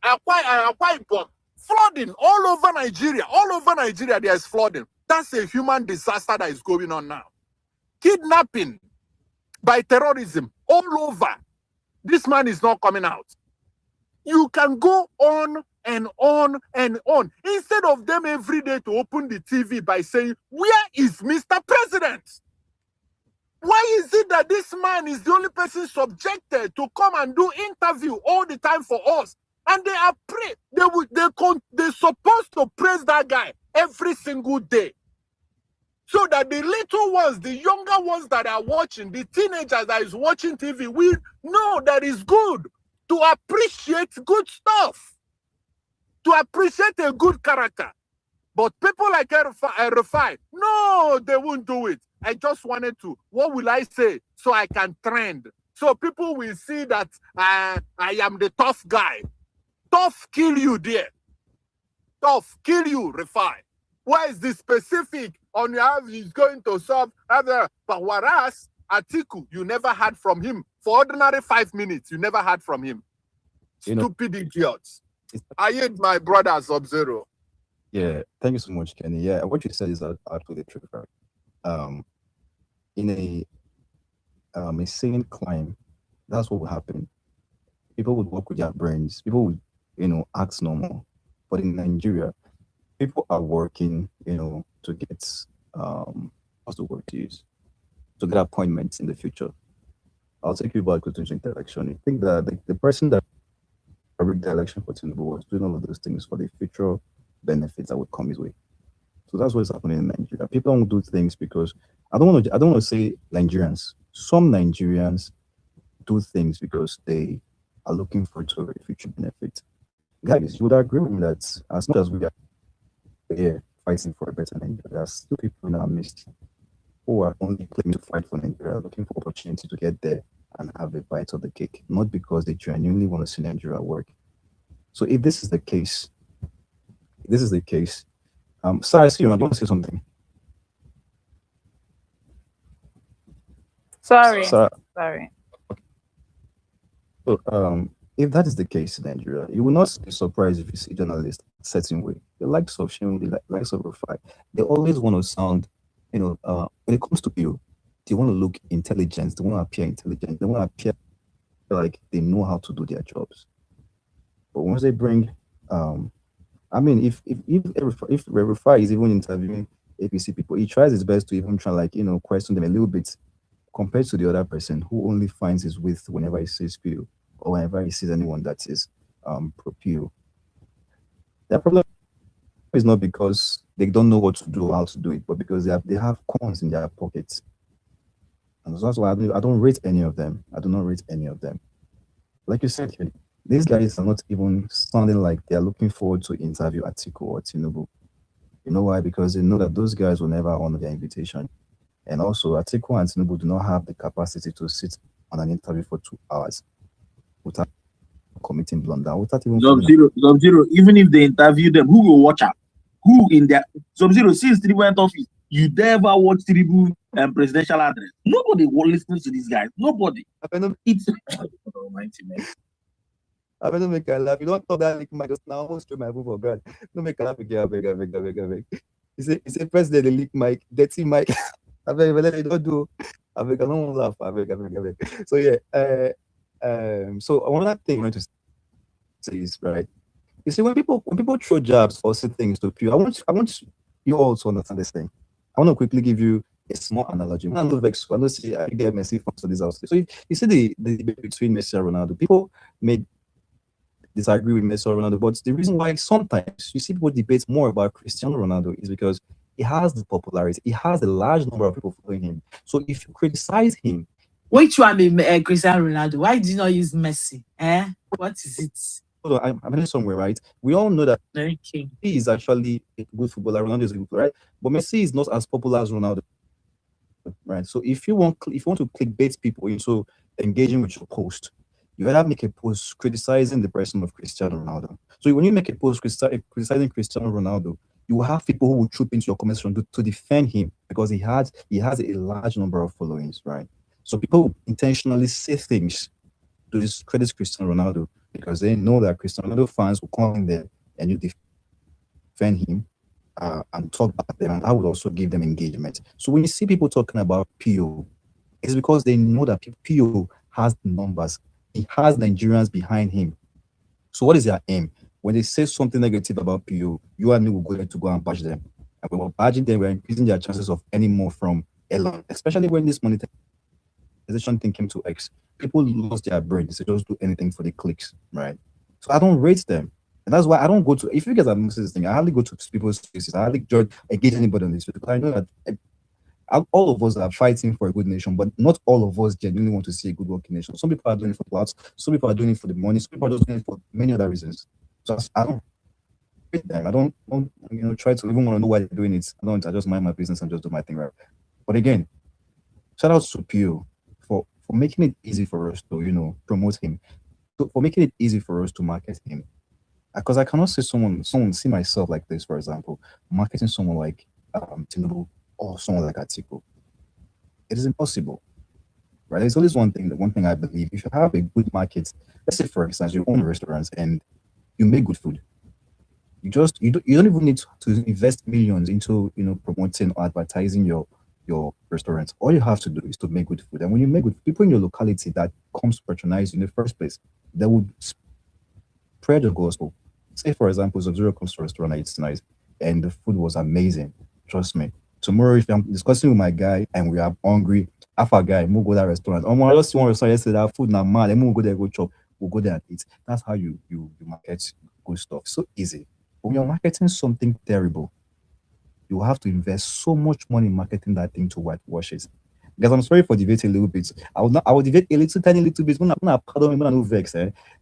Akwa Ibom. Flooding all over Nigeria. All over Nigeria, there is flooding. That's a human disaster that is going on now. Kidnapping by terrorism all over. This man is not coming out. You can go on and on and on. Instead of them every day to open the TV by saying, where is Mr. President? Why is it that this man is the only person subjected to come and do interview all the time for us? And they are they're supposed to praise that guy every single day. So that the little ones, the younger ones that are watching, the teenagers that is watching TV, we know that is good to appreciate good stuff, to appreciate a good character. But people like Rufai, no, they won't do it. I just wanted to, what will I say so I can trend? So people will see that I am the tough guy. Tough kill you there. Tough kill you, Rufai. Where is the specific on how he's going to solve other? But whereas Atiku, you never heard from him. For ordinary 5 minutes, you never heard from him. Stupid idiots. I hate my brother Sub-Zero. Yeah, thank you so much, Kenny. Yeah, what you said is absolutely true. Right? In a sane climb, that's what will happen. People would work with their brains. People would, act normal. But in Nigeria, people are working, to get what's the word to use? To get appointments in the future. I'll take you back to the interaction. I think that the person that rigged the election for Tinubu, was doing all of those things for the future benefits that would come his way. So that's what's happening in Nigeria. People don't do things because I don't want to say Nigerians. Some Nigerians do things because they are looking for to a future benefit. Guys, you would agree with me that as much as we are here fighting for a better Nigeria, there are still people in our midst who are only claiming to fight for Nigeria, looking for opportunity to get there and have a bite of the cake, not because they genuinely want to see Nigeria work. So if this is the case, sir, I see you. I want to say something. Sorry. Sir, Sorry. so, if that is the case in Nigeria, you will not be surprised if you see journalists certain way. The likes of Shimon, the likes of Rufai, they always want to sound, when it comes to you, they want to look intelligent, they want to appear intelligent, they want to appear like they know how to do their jobs. But once they bring, if Rufai is even interviewing APC people, he tries his best to even try question them a little bit compared to the other person who only finds his width whenever he sees PO or whenever he sees anyone that is pro PO. Their problem is not because they don't know what to do or how to do it, but because they have coins in their pockets. And that's why I don't rate any of them. I do not rate any of them. Like you said, these guys are not even sounding like they're looking forward to interview Atiku or Tinubu. You know why? Because they know that those guys will never honor their invitation. And also, Atiku and Tinubu do not have the capacity to sit on an interview for 2 hours without committing blunder, without even... Sub-Zero, even if they interview them, who will watch out? Who in their... Sub-Zero, since Tinubu went office, you never watch Tinubu presidential address. Nobody will listen to these guys. Nobody. It's... Almighty, man. I better make a laugh. You don't talk that like my just now. Almost through my move for God. Don't make a laugh again. I beg. He said, president, the leak mic, dirty mic. I beg, don't do. I beg, I don't laugh. I beg. So yeah. So another thing I want to say is right. You see, when people throw jabs or say things to you, I want you all to understand this thing. I want to quickly give you a small analogy. I don't see I get Messi from this house. So if you see the debate between Messi and Ronaldo, people may disagree with Messi or Ronaldo, but the reason why sometimes you see people debate more about Cristiano Ronaldo is because he has the popularity, he has a large number of people following him. So if you criticize him, which one be Cristiano Ronaldo? Why did you not use Messi? What is it? Hold on, I'm in somewhere, right? We all know that Okay. he is actually a good footballer. Ronaldo is a good player, right? But Messi is not as popular as Ronaldo, right? So if you want to clickbait people into engaging with your post, you either make a post criticizing the person of Cristiano Ronaldo. So when you make a post criticizing Cristiano Ronaldo, you will have people who will troop into your comment section to defend him because he has a large number of followings, right? So people intentionally say things to discredit Cristiano Ronaldo because they know that Cristiano Ronaldo fans will come in there and you defend him and talk about them, and that would also give them engagement. So when you see people talking about PO, it's because they know that PO has the numbers. He has Nigerians behind him. So what is their aim? When they say something negative about PO, you and me will go there to go and bash them. And when we're bashing them, we're increasing their chances of earning more from Elon, especially when this monetization thing came to X. People lost their brains. They just do anything for the clicks, right? So I don't rate them. And that's why I don't go to, if you guys are missing this thing, I hardly go to people's spaces. I hardly engage anybody on this because I know that all of us are fighting for a good nation, but not all of us genuinely want to see a good working nation. Some people are doing it for clouds, some people are doing it for the money, some people are just doing it for many other reasons. So I don't rate them. I don't try to even want to know why they're doing it. I just mind my business and just do my thing right. But again, shout out to Pio for making it easy for us to promote him, for making it easy for us to market him. Because I cannot see someone see myself like this, for example, marketing someone like Tinubu or someone like Atiku. It is impossible, right? There's always one thing I believe. If you have a good market, let's say for instance, you own restaurants and you make good food, you don't even need to invest millions into promoting or advertising your restaurant. All you have to do is to make good food, and when you make good, people in your locality that comes to patronize you in the first place, they would spread the gospel. Say for example, Sub-Zero comes to a restaurant it's nice and the food was amazing. Trust me. Tomorrow, if I'm discussing with my guy and we are hungry, half a guy, we'll go to that restaurant. I just see one restaurant yesterday, that food now man, and we'll go there go chop. We'll go there and eat. That's how you market good stuff. So easy. But when you're marketing something terrible, you have to invest so much money in marketing that thing to whitewash it. Because I'm sorry for debating a little bit. I will debate a little tiny little bit. When I pardon me, when I no vex.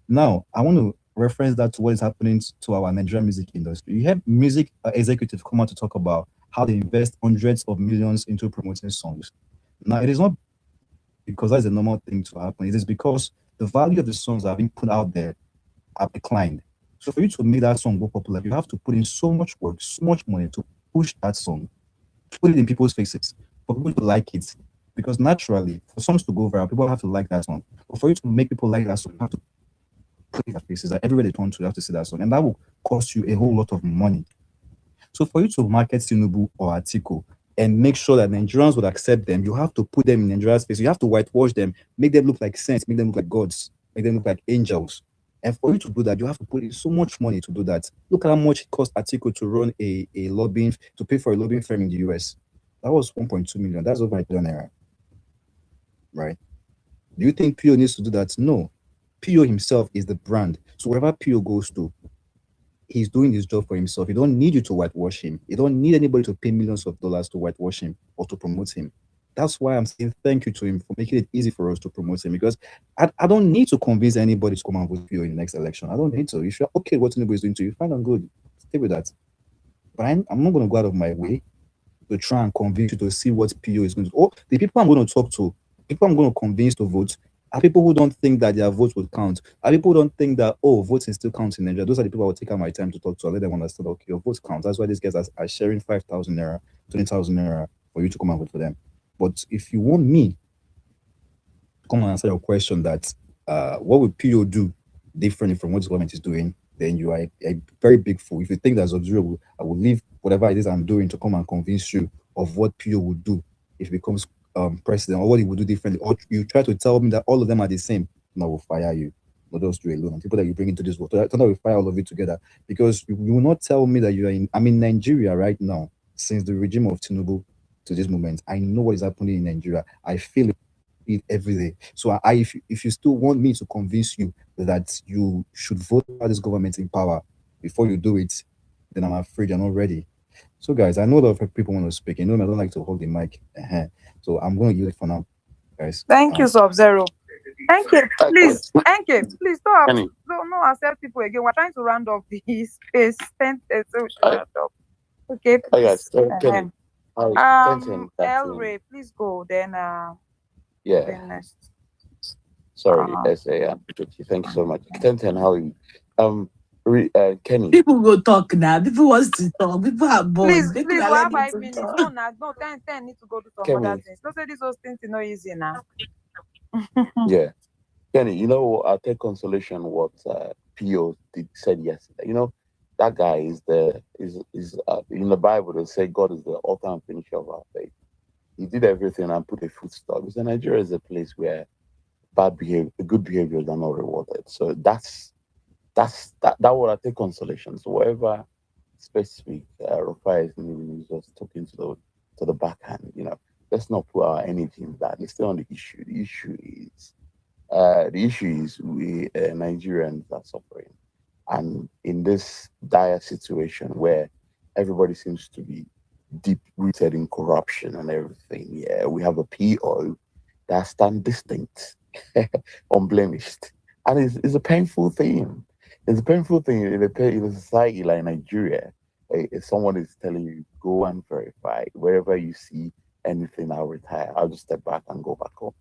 Now I want to reference that to what is happening to our Nigerian music industry. You have music executives come out to talk about how they invest hundreds of millions into promoting songs. Now it is not because that's a normal thing to happen. It is because the value of the songs that are being put out there have declined. So for you to make that song go popular, you have to put in so much work, so much money to push that song, put it in people's faces, for people to like it. Because naturally, for songs to go viral, people have to like that song. But for you to make people like that song, you have to put it in their faces. Like everywhere they turn to, you have to see that song. And that will cost you a whole lot of money. So for you to market Tinubu or Atiku and make sure that Nigerians would accept them, you have to put them in Nigeria's face. You have to whitewash them, make them look like saints, make them look like gods, make them look like angels. And for you to do that, you have to put in so much money to do that. Look at how much it cost Atiku to run a lobbying, to pay for a lobbying firm in the US. That was 1.2 million. That's over $1 billion, right? Do you think PO needs to do that? No. PO himself is the brand. So wherever PO goes to, he's doing his job for himself. He don't need you to whitewash him. You don't need anybody to pay millions of dollars to whitewash him or to promote him. That's why I'm saying thank you to him for making it easy for us to promote him, because I don't need to convince anybody to come and vote for you in the next election. I don't need to. If you're okay with what Tinubu is doing to you, fine and good. Stay with that. But I'm not going to go out of my way to try and convince you to see what PO is going to do. Or the people I'm going to talk to, people I'm going to convince to vote, are people who don't think that their vote will count. Are people who don't think that, oh, voting still counts in Nigeria. Those are the people I will take out my time to talk to. I let them understand, okay, your vote counts. That's why these guys are sharing 5,000 naira, 20,000 naira for you to come and vote for them. But if you want me to come and answer your question that what would PO do differently from what the government is doing, then you are a very big fool. If you think that's observable, I will leave whatever it is I'm doing to come and convince you of what PO would do if he becomes president, or what he would do differently. Or you try to tell me that all of them are the same, and I will fire you. Not just you alone. And people that you bring into this world, I will fire all of you together, because you will not tell me that you are in. I'm in Nigeria right now since the regime of Tinubu to this moment. I know what is happening in Nigeria. I feel it every day. So if you still want me to convince you that you should vote for this government in power before you do it, then I'm afraid you're not ready. So guys, I know a lot of people want to speak. You know, I don't like to hold the mic. So I'm going to use it for now, guys. Thank you, Sub-Zero. Thank you. Please, thank you. Please don't accept people again. We're trying to round up the space. Okay, please. El Ray, please go. Then then next. Sorry, SA. Thank you so much. Tenten, how are you? Kenny. People go talk now. People wants to talk. People are bored. Please, we have 5 minutes. No, 10 need to go to some other things. Don't say this whole thing is not easy now. Yeah. Kenny, you know, I'll take consolation what Pio said yesterday. You know, that guy is in the Bible, they say God is the author and finisher of our faith. He did everything and put a foot stop. So Nigeria is a place where good behaviors are not rewarded. So that would I take consolation. So whatever specific Rufai is just talking to the backhand, you know, let's not put our energy in that. Let's stay on the issue. The issue is we Nigerians are suffering, and in this dire situation where everybody seems to be deep rooted in corruption and everything, yeah, we have a PO that stands distinct, unblemished, and it's a painful thing. It's a painful thing in a society like Nigeria. If someone is telling you go and verify wherever you see anything, I'll retire. I'll just step back and go back home.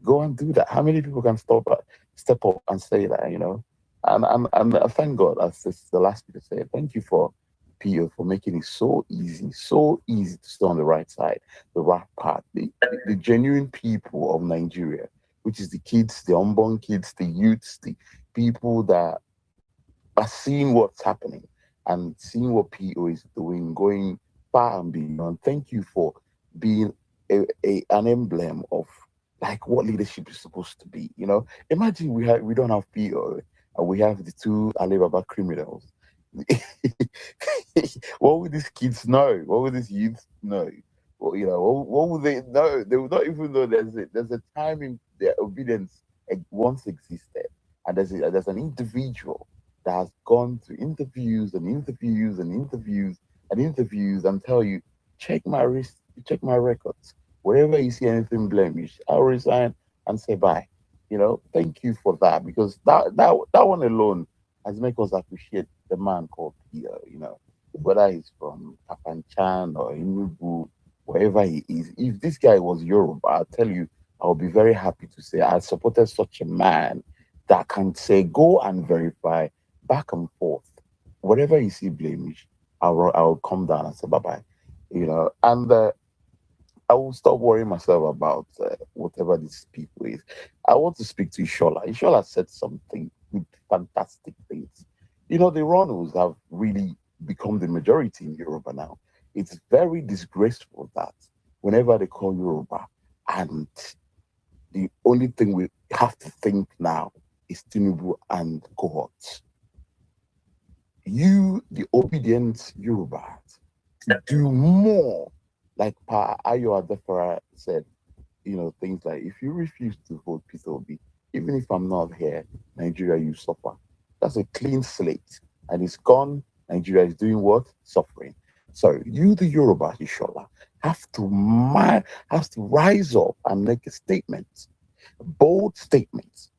Go and do that. How many people can step up and say that? You know, and thank God. That's the last bit to say. Thank you for PO for making it so easy to stay on the right side, the right path. The genuine people of Nigeria, which is the kids, the unborn kids, the youths, the people that are seeing what's happening and seeing what PO is doing, going far and beyond. Thank you for being an emblem of like what leadership is supposed to be. You know, imagine we don't have PO and we have the two Alibaba criminals. What would these kids know? What would these youths know? Well, you know, what would they know? They would not even know there's a time in their obedience once existed. And there's an individual that has gone through interviews and interviews and interviews and interviews and tell you, check my check my records. Wherever you see anything blemish, I'll resign and say bye. Thank you for that, because that one alone has made us appreciate the man called Peter. Whether he's from Kafanchan or Inugu, wherever he is. If this guy was Yoruba, I'll tell you, I'll be very happy to say I supported such a man that can say, go and verify back and forth. Whatever you see blemish, I'll come down and say bye bye. And I will stop worrying myself about whatever these people is. I want to speak to Ishola. Ishola said something with fantastic things. The Ronalds have really become the majority in Yoruba now. It's very disgraceful that whenever they call Yoruba, and the only thing we have to think now is Tinubu and cohorts. You, the obedient Yorubas, to do more, like Pa Ayo Adefara said, things like, if you refuse to vote Peter Obi, even if I'm not here, Nigeria, you suffer. That's a clean slate. And it's gone. Nigeria is doing what? Suffering. So you, the Yoruba, Ishola, have to rise up and make a statement. A bold statement.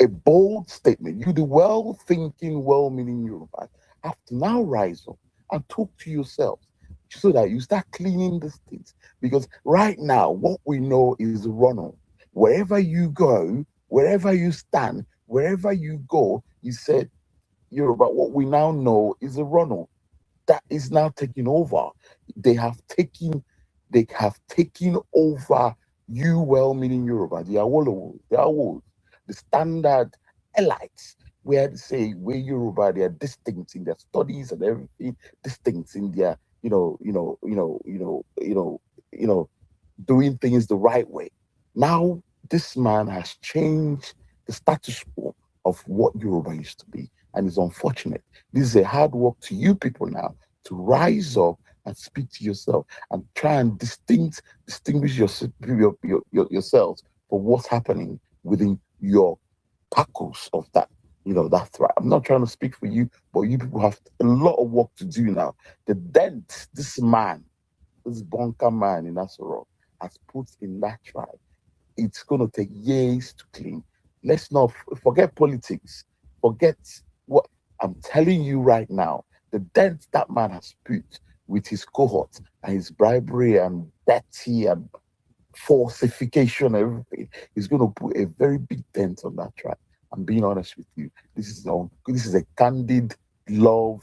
A bold statement. You, the well-thinking, well-meaning Yoruba, have to now rise up and talk to yourselves so that you start cleaning the states. Because right now, what we know is runoff. Wherever you go, wherever you stand, wherever you go, you said, Yoruba, what we now know is a runoff that is now taking over. They have taken over you, well-meaning Yoruba, the Awol, the standard elites, where they say we're Yoruba, they are distinct in their studies and everything, distinct in their, doing things the right way. Now, this man has changed the status quo of what Yoruba used to be, and it's unfortunate. This is a hard work to you people now to rise up and speak to yourself and try and distinguish yourselves for what's happening within your tackles of that. That's right. I'm not trying to speak for you, but you people have a lot of work to do now. The dent this bunker man in Asoro has put in that tribe, it's going to take years to clean. Let's not forget politics. Forget what I'm telling you right now. The dent that man has put with his cohort and his bribery and dirty and falsification and everything is going to put a very big dent on that tribe. I'm being honest with you. This is a candid love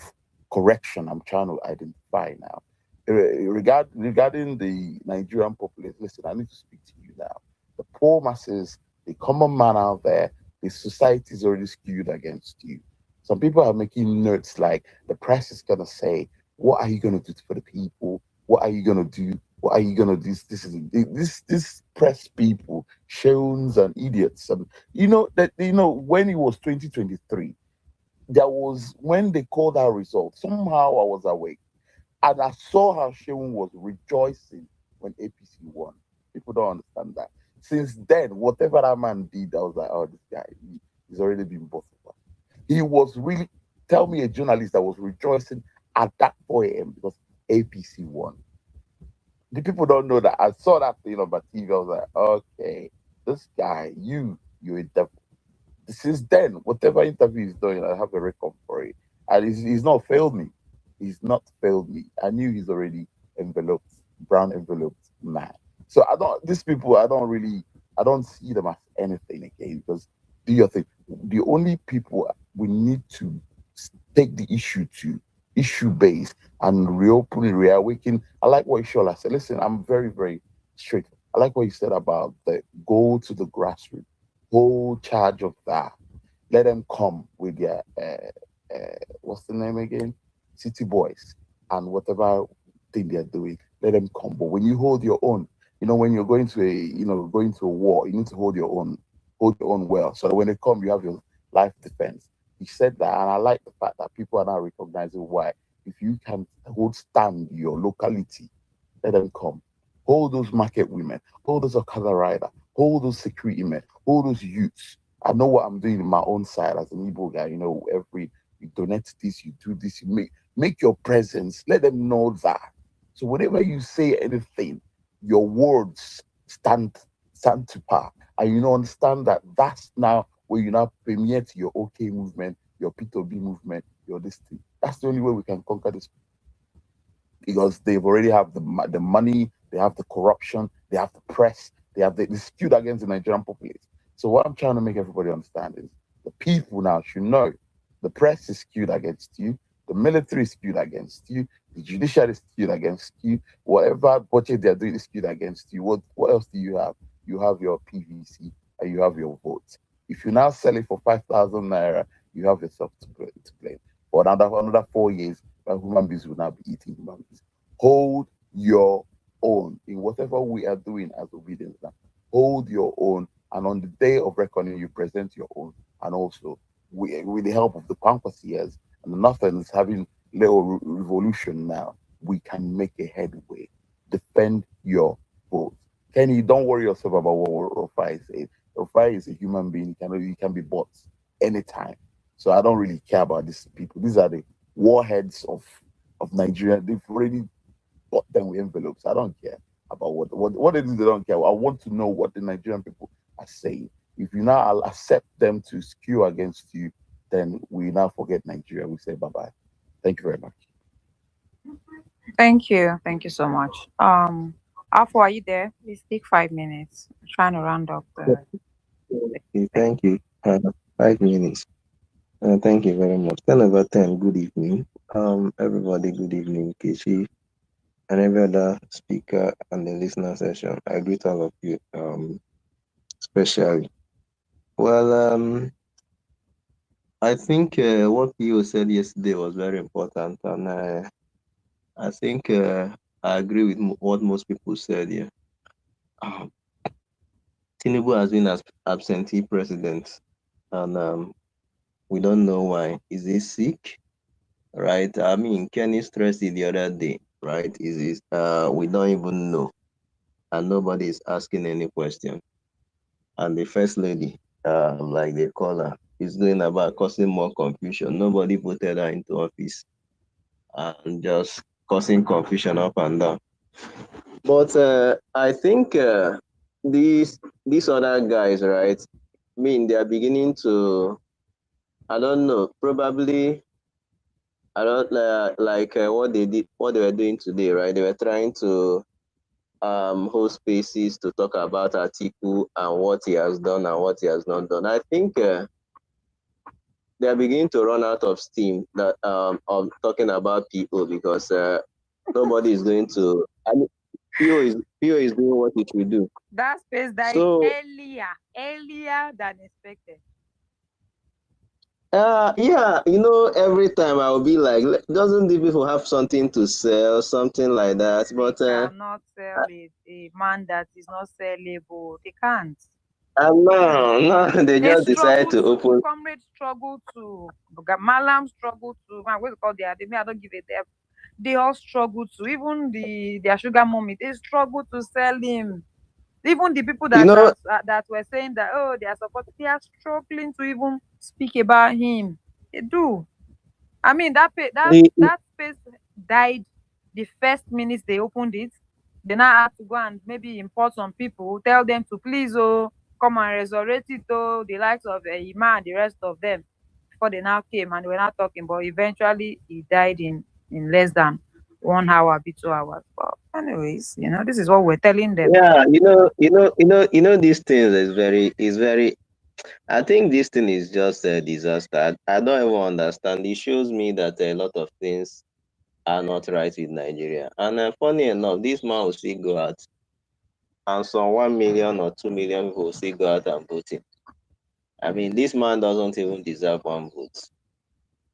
correction I'm trying to identify now. Regarding the Nigerian population, listen, I need to speak to you now. The poor masses, the common man out there, the society is already skewed against you. Some people are making notes like the press is gonna say, "What are you gonna do for the people? What are you gonna do? What are you gonna do?" This press people, shawns and idiots. And when it was 2023, there was when they called our results. Somehow I was awake. And I saw how Sheun was rejoicing when APC won. People don't understand that. Since then, whatever that man did, I was like, oh, this guy, he's already been both of us. He was really, tell me a journalist that was rejoicing at that 4 a.m. because APC won. The people don't know that. I saw that thing on my TV. I was like, okay, this guy, you're a devil. Since then, whatever interview he's doing, I have a record for it. And he's not failed me. He's not failed me. I knew he's already brown enveloped man. So these people, I don't see them as anything again, because do your thing. The only people we need to take the issue to issue base and reawaken. I like what Ishola said. Listen, I'm very, very straight. I like what you said about the go to the grassroots, hold charge of that. Let them come with their what's the name again? City boys and whatever thing they're doing, let them come. But when you hold your own, when you're going to a war, you need to hold your own well. So that when they come, you have your life defense. He said that, and I like the fact that people are now recognizing why. If you can stand your locality, let them come. Hold those market women, hold those Okada rider, hold those security men, hold those youths, I know what I'm doing in my own side as an Igbo guy. You know, you donate this, you do this, you make your presence. Let them know that. So whenever you say anything, your words stand to power, and you know understand that that's now where you now permeate your OK movement, your P2B movement, your this thing. That's the only way we can conquer this, because they've already have the money, they have the corruption, they have the press, they're skewed against the Nigerian populace. So what I'm trying to make everybody understand is the people now should know the press is skewed against you, the military is skewed against you, the judiciary is skewed against you, whatever budget they're doing is skewed against you. What else do you have? You have your PVC and you have your votes. If you now sell it for 5,000 naira, you have yourself to blame. For another 4 years, human beings will now be eating human beings. Hold your own in whatever we are doing as obedience now. Hold your own, and on the day of reckoning, you present your own. And also, with the help of the Pampasiers and the Nothings having little revolution now, we can make a headway. Defend your vote. Kenny, don't worry yourself about what Rufai says. Rufai is a human being. He can be bought anytime. So I don't really care about these people. These are the warheads of Nigeria. They've already bought them with envelopes. I don't care about what it is. They don't care. I want to know what the Nigerian people are saying. If you now accept them to skew against you, then we now forget Nigeria. We say bye-bye. Thank you very much. Thank you. Thank you so much. Alpha, are you there? Please take 5 minutes. I'm trying to round up the. Thank you. 5 minutes. Thank you very much. 10 over 10. Good evening. Everybody, good evening. Kishi and every other speaker and the listener session. I greet all of you, especially. Well, I think what you said yesterday was very important, and I think I agree with what most people said here. Tinubu has been as absentee president, and we don't know why. Is he sick? Right? I mean, Kenny stressed it the other day, right? We don't even know, and nobody is asking any question. And the first lady, like they call her, is going about causing more confusion. Nobody voted her into office, and just causing confusion up and down. But I think these other guys, right? I mean, they are beginning to, I don't know, probably, I don't like what they were doing today, right? They were trying to hold spaces to talk about Atiku and what he has done and what he has not done. I think they are beginning to run out of steam that of talking about people, because nobody is going to. I mean, PO is doing what it will do. That space died earlier than expected. Yeah, every time I'll be like, doesn't the people have something to sell, something like that? But they cannot sell a man that is not sellable. They can't. No, they just decide to open. Comrades struggle to, Malam struggle to, man, what's it called there? I don't give a damn. They all struggle to, even their sugar mommy, they struggle to sell him. Even the people that that were saying that, oh, they are supporting, they are struggling to even speak about him. They do. I mean, that space died the first minute they opened it. They now have to go and maybe import some people, tell them to please, come and resurrect it, the likes of Ima and the rest of them, before they now came and we're not talking. But eventually, he died in less than 1 hour, 2 hours. But anyways, this is what we're telling them. Yeah, these things is very. I think this thing is just a disaster. I don't even understand. It shows me that a lot of things are not right with Nigeria. And funny enough, this man will still go out, and some 1 million or 2 million people will still go out and vote him. I mean, this man doesn't even deserve one vote.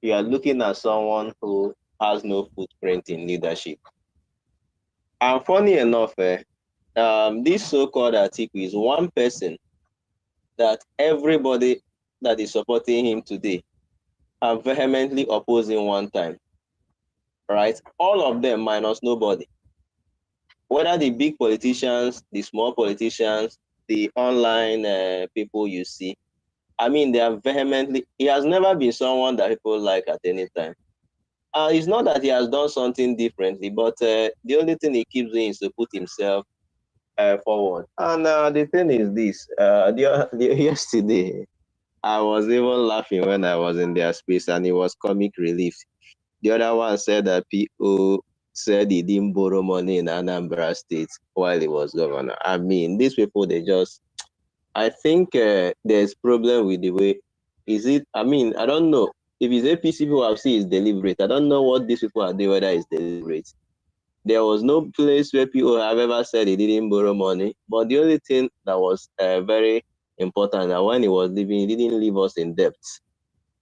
You are looking at someone who has no footprint in leadership. And funny enough, this so-called Atiku is one person that everybody that is supporting him today are vehemently opposing one time. Right? All of them minus nobody. Whether the big politicians, the small politicians, the online people you see, I mean, they are vehemently. He has never been someone that people like at any time. It's not that he has done something differently, but the only thing he keeps doing is to put himself forward. And the thing is this: yesterday, I was even laughing when I was in their space, and it was comic relief. The other one said that PO said he didn't borrow money in Anambra State while he was governor. I mean, these people, they just, I think there's problem with the way, is it, I mean, I don't know. If it's APC people I've seen is deliberate. I don't know what these people are doing, whether it's deliberate. There was no place where people have ever said he didn't borrow money. But the only thing that was very important, that when he was leaving, he didn't leave us in debt.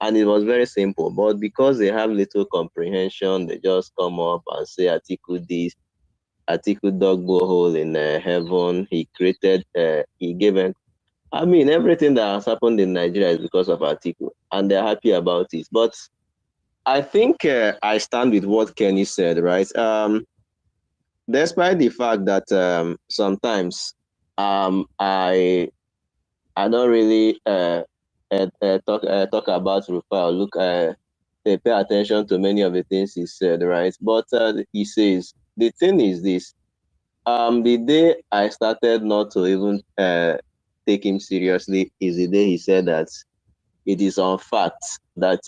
And it was very simple. But because they have little comprehension, they just come up and say Atiku this, Atiku dug borehole in heaven. He created, he gave him. I mean, everything that has happened in Nigeria is because of Atiku, and they're happy about it. But I think I stand with what Kenny said, right? Despite the fact that sometimes I don't really talk about Rufai or look pay attention to many of the things he said, right? But he says the thing is this: the day I started not to even take him seriously is the day he said that it is on fact that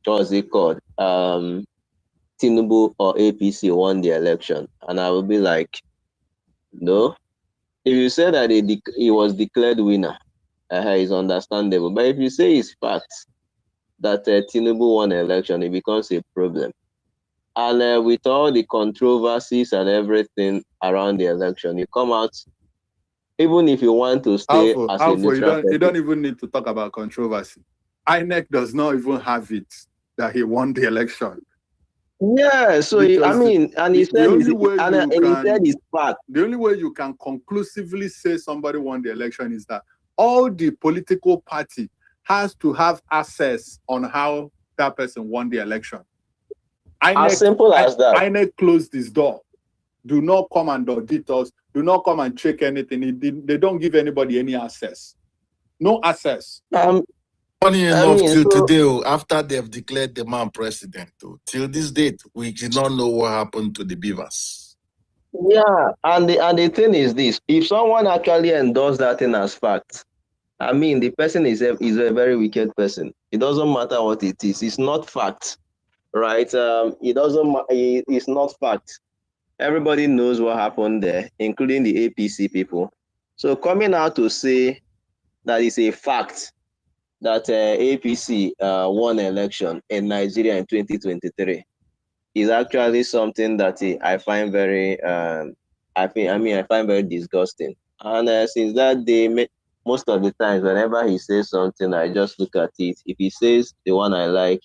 what was it called? Tinubu or APC won the election, and I will be like, no. If you say that he was declared winner, it's understandable. But if you say it's fact that Tinubu won the election, it becomes a problem. And with all the controversies and everything around the election, you come out, even if you want to stay as a neutral you don't even need to talk about controversy. INEC does not even have it that he won the election. Yeah, so he said it's fact. The only way you can conclusively say somebody won the election is that all the political party has to have access on how that person won the election. As simple as that. INEC closed this door. Do not come and audit us. Do not come and check anything. They don't give anybody any access. No access. Funny enough, till today, after they've declared the man president, till this date, we did not know what happened to the beavers. Yeah, and the thing is this: if someone actually endorsed that thing as fact, I mean, the person is a very wicked person. It doesn't matter what it is; it's not fact, right? It's not fact. Everybody knows what happened there, including the APC people. So coming out to say that it's a fact that APC won election in Nigeria in 2023 is actually something that I find very, I find very disgusting. And since that day, most of the times, whenever he says something, I just look at it. If he says the one I like,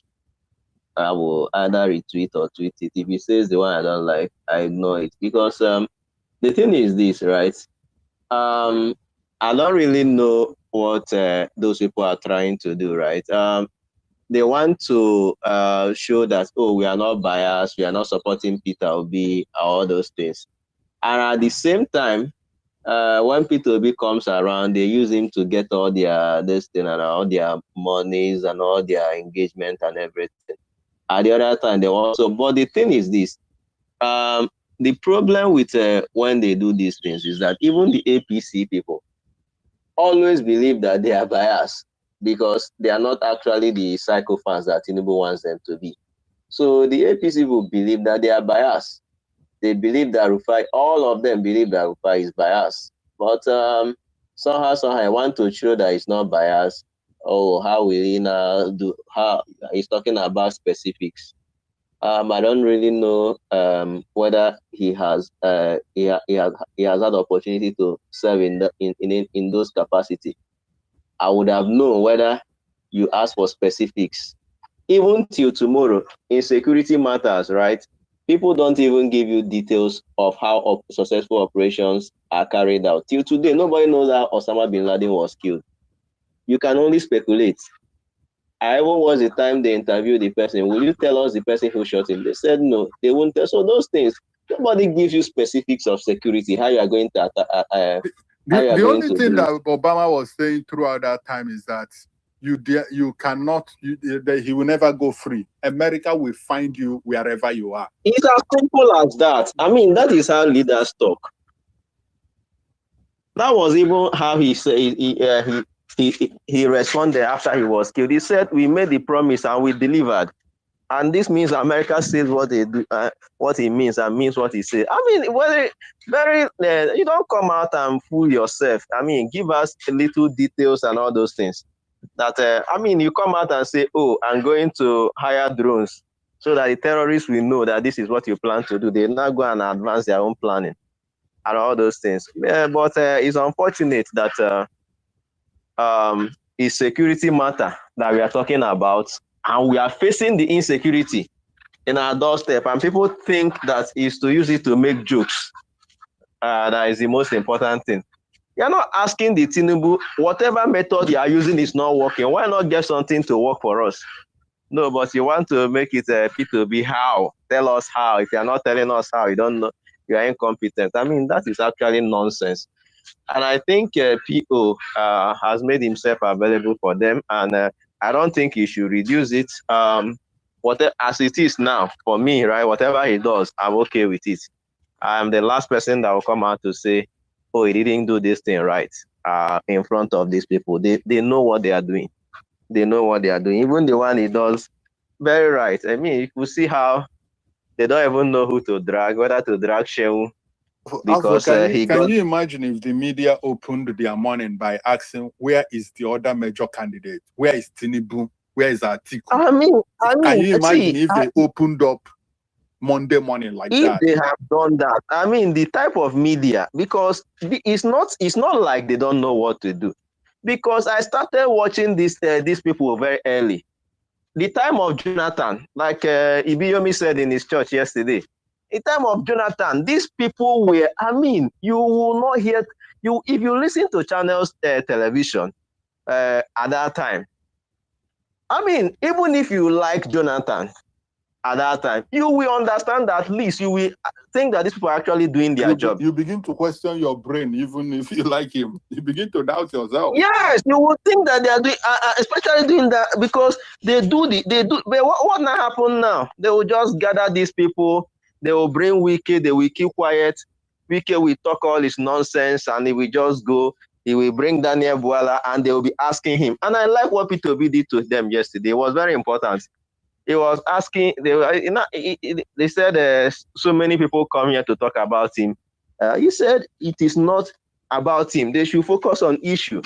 I will either retweet or tweet it. If he says the one I don't like, I ignore it. Because the thing is this, right? I don't really know what those people are trying to do, right? They want to show that, oh, we are not biased, we are not supporting Peter Obi, all those things. And at the same time, when Peter Obi comes around, they use him to get all their this thing and all their monies and all their engagement and everything. At the other time, they also, but the thing is this, the problem with when they do these things is that even the APC people always believe that they are biased because they are not actually the psychophants that Tinubu wants them to be. So the APC people believe that they are biased. They believe that Rufai, all of them believe that Rufai is biased. But somehow I want to show that it's not biased. Oh, how will he now do? How he's talking about specifics. I don't really know whether he has had opportunity to serve in those capacity. I would have known whether you ask for specifics. Even till tomorrow, in security matters, right? People don't even give you details of how successful operations are carried out. Till today, nobody knows how Osama bin Laden was killed. You can only speculate. I even was the time they interviewed the person. Will you tell us the person who shot him? They said no. They won't tell. So those things, nobody gives you specifics of security. How you are going to the only thing that Obama was saying throughout that time is that you cannot. He will never go free. America will find you wherever you are. It's as simple as that. I mean, that is how leaders talk. That was even how he said he responded after he was killed. He said, "We made the promise and we delivered." And this means America says what they do, what it means, and means what he says. I mean, you don't come out and fool yourself. I mean, give us little details and all those things. That I mean, you come out and say, "Oh, I'm going to hire drones," so that the terrorists will know that this is what you plan to do. They now go and advance their own planning and all those things. But it's unfortunate that it's security matter that we are talking about, and we are facing the insecurity in our doorstep, and people think that is to use it to make jokes. That is the most important thing. You're not asking the Tinubu, whatever method you are using is not working. Why not get something to work for us? No, but you want to make it P2B. How? Tell us how. If you're not telling us how, you don't know, you are incompetent. I mean, that is actually nonsense. And I think PO has made himself available for them, and I don't think he should reduce it. Whatever as it is now, for me, right? Whatever he does, I'm okay with it. I'm the last person that will come out to say, "Oh, he didn't do this thing right," in front of these people. They know what they are doing. They know what they are doing. Even the one he does very right. I mean, you see how they don't even know who to drag, whether to drag Shehu, because can you imagine if the media opened their morning by asking, "Where is the other major candidate? Where is Tinubu? Where is Atiku?" I mean, can you imagine if they opened up Monday morning like if that? They have done that. I mean, the type of media, because it's not like they don't know what to do. Because I started watching these people very early. The time of Jonathan, like Ibiyomi said in his church yesterday, the time of Jonathan, these people were, I mean, you will not hear, if you listen to channels television at that time, I mean, even if you like Jonathan at that time, you will understand that at least you will think that these people are actually doing their job. You begin to question your brain, even if you like him. You begin to doubt yourself. Yes, you would think that they are doing, especially doing that because they do. But what now happen now? They will just gather these people. They will bring Wiki. They will keep quiet. Wiki will talk all his nonsense, and he will just go. He will bring Daniel Buala, and they will be asking him. And I like what P2B did to them yesterday. It was very important. He was asking. They said so many people come here to talk about him. He said it is not about him. They should focus on issue.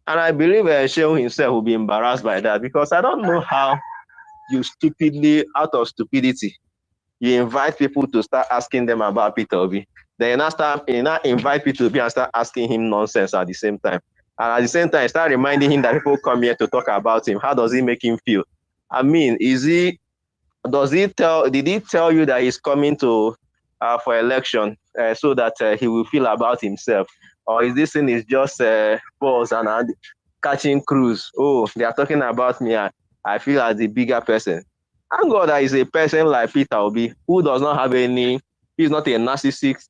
And I believe Shehu himself will be embarrassed by that, because I don't know how you stupidly, out of stupidity, you invite people to start asking them about Peter Obi. Then you now invite P2B and start asking him nonsense at the same time. And at the same time, start reminding him that people come here to talk about him. How does it make him feel? I mean, did he tell you that he's coming to for election so that he will feel about himself? Or is this thing is just balls and catching cruise? Oh, they are talking about me. I feel as the bigger person. Thank God that is a person like Peter Obi who does not have he's not a narcissist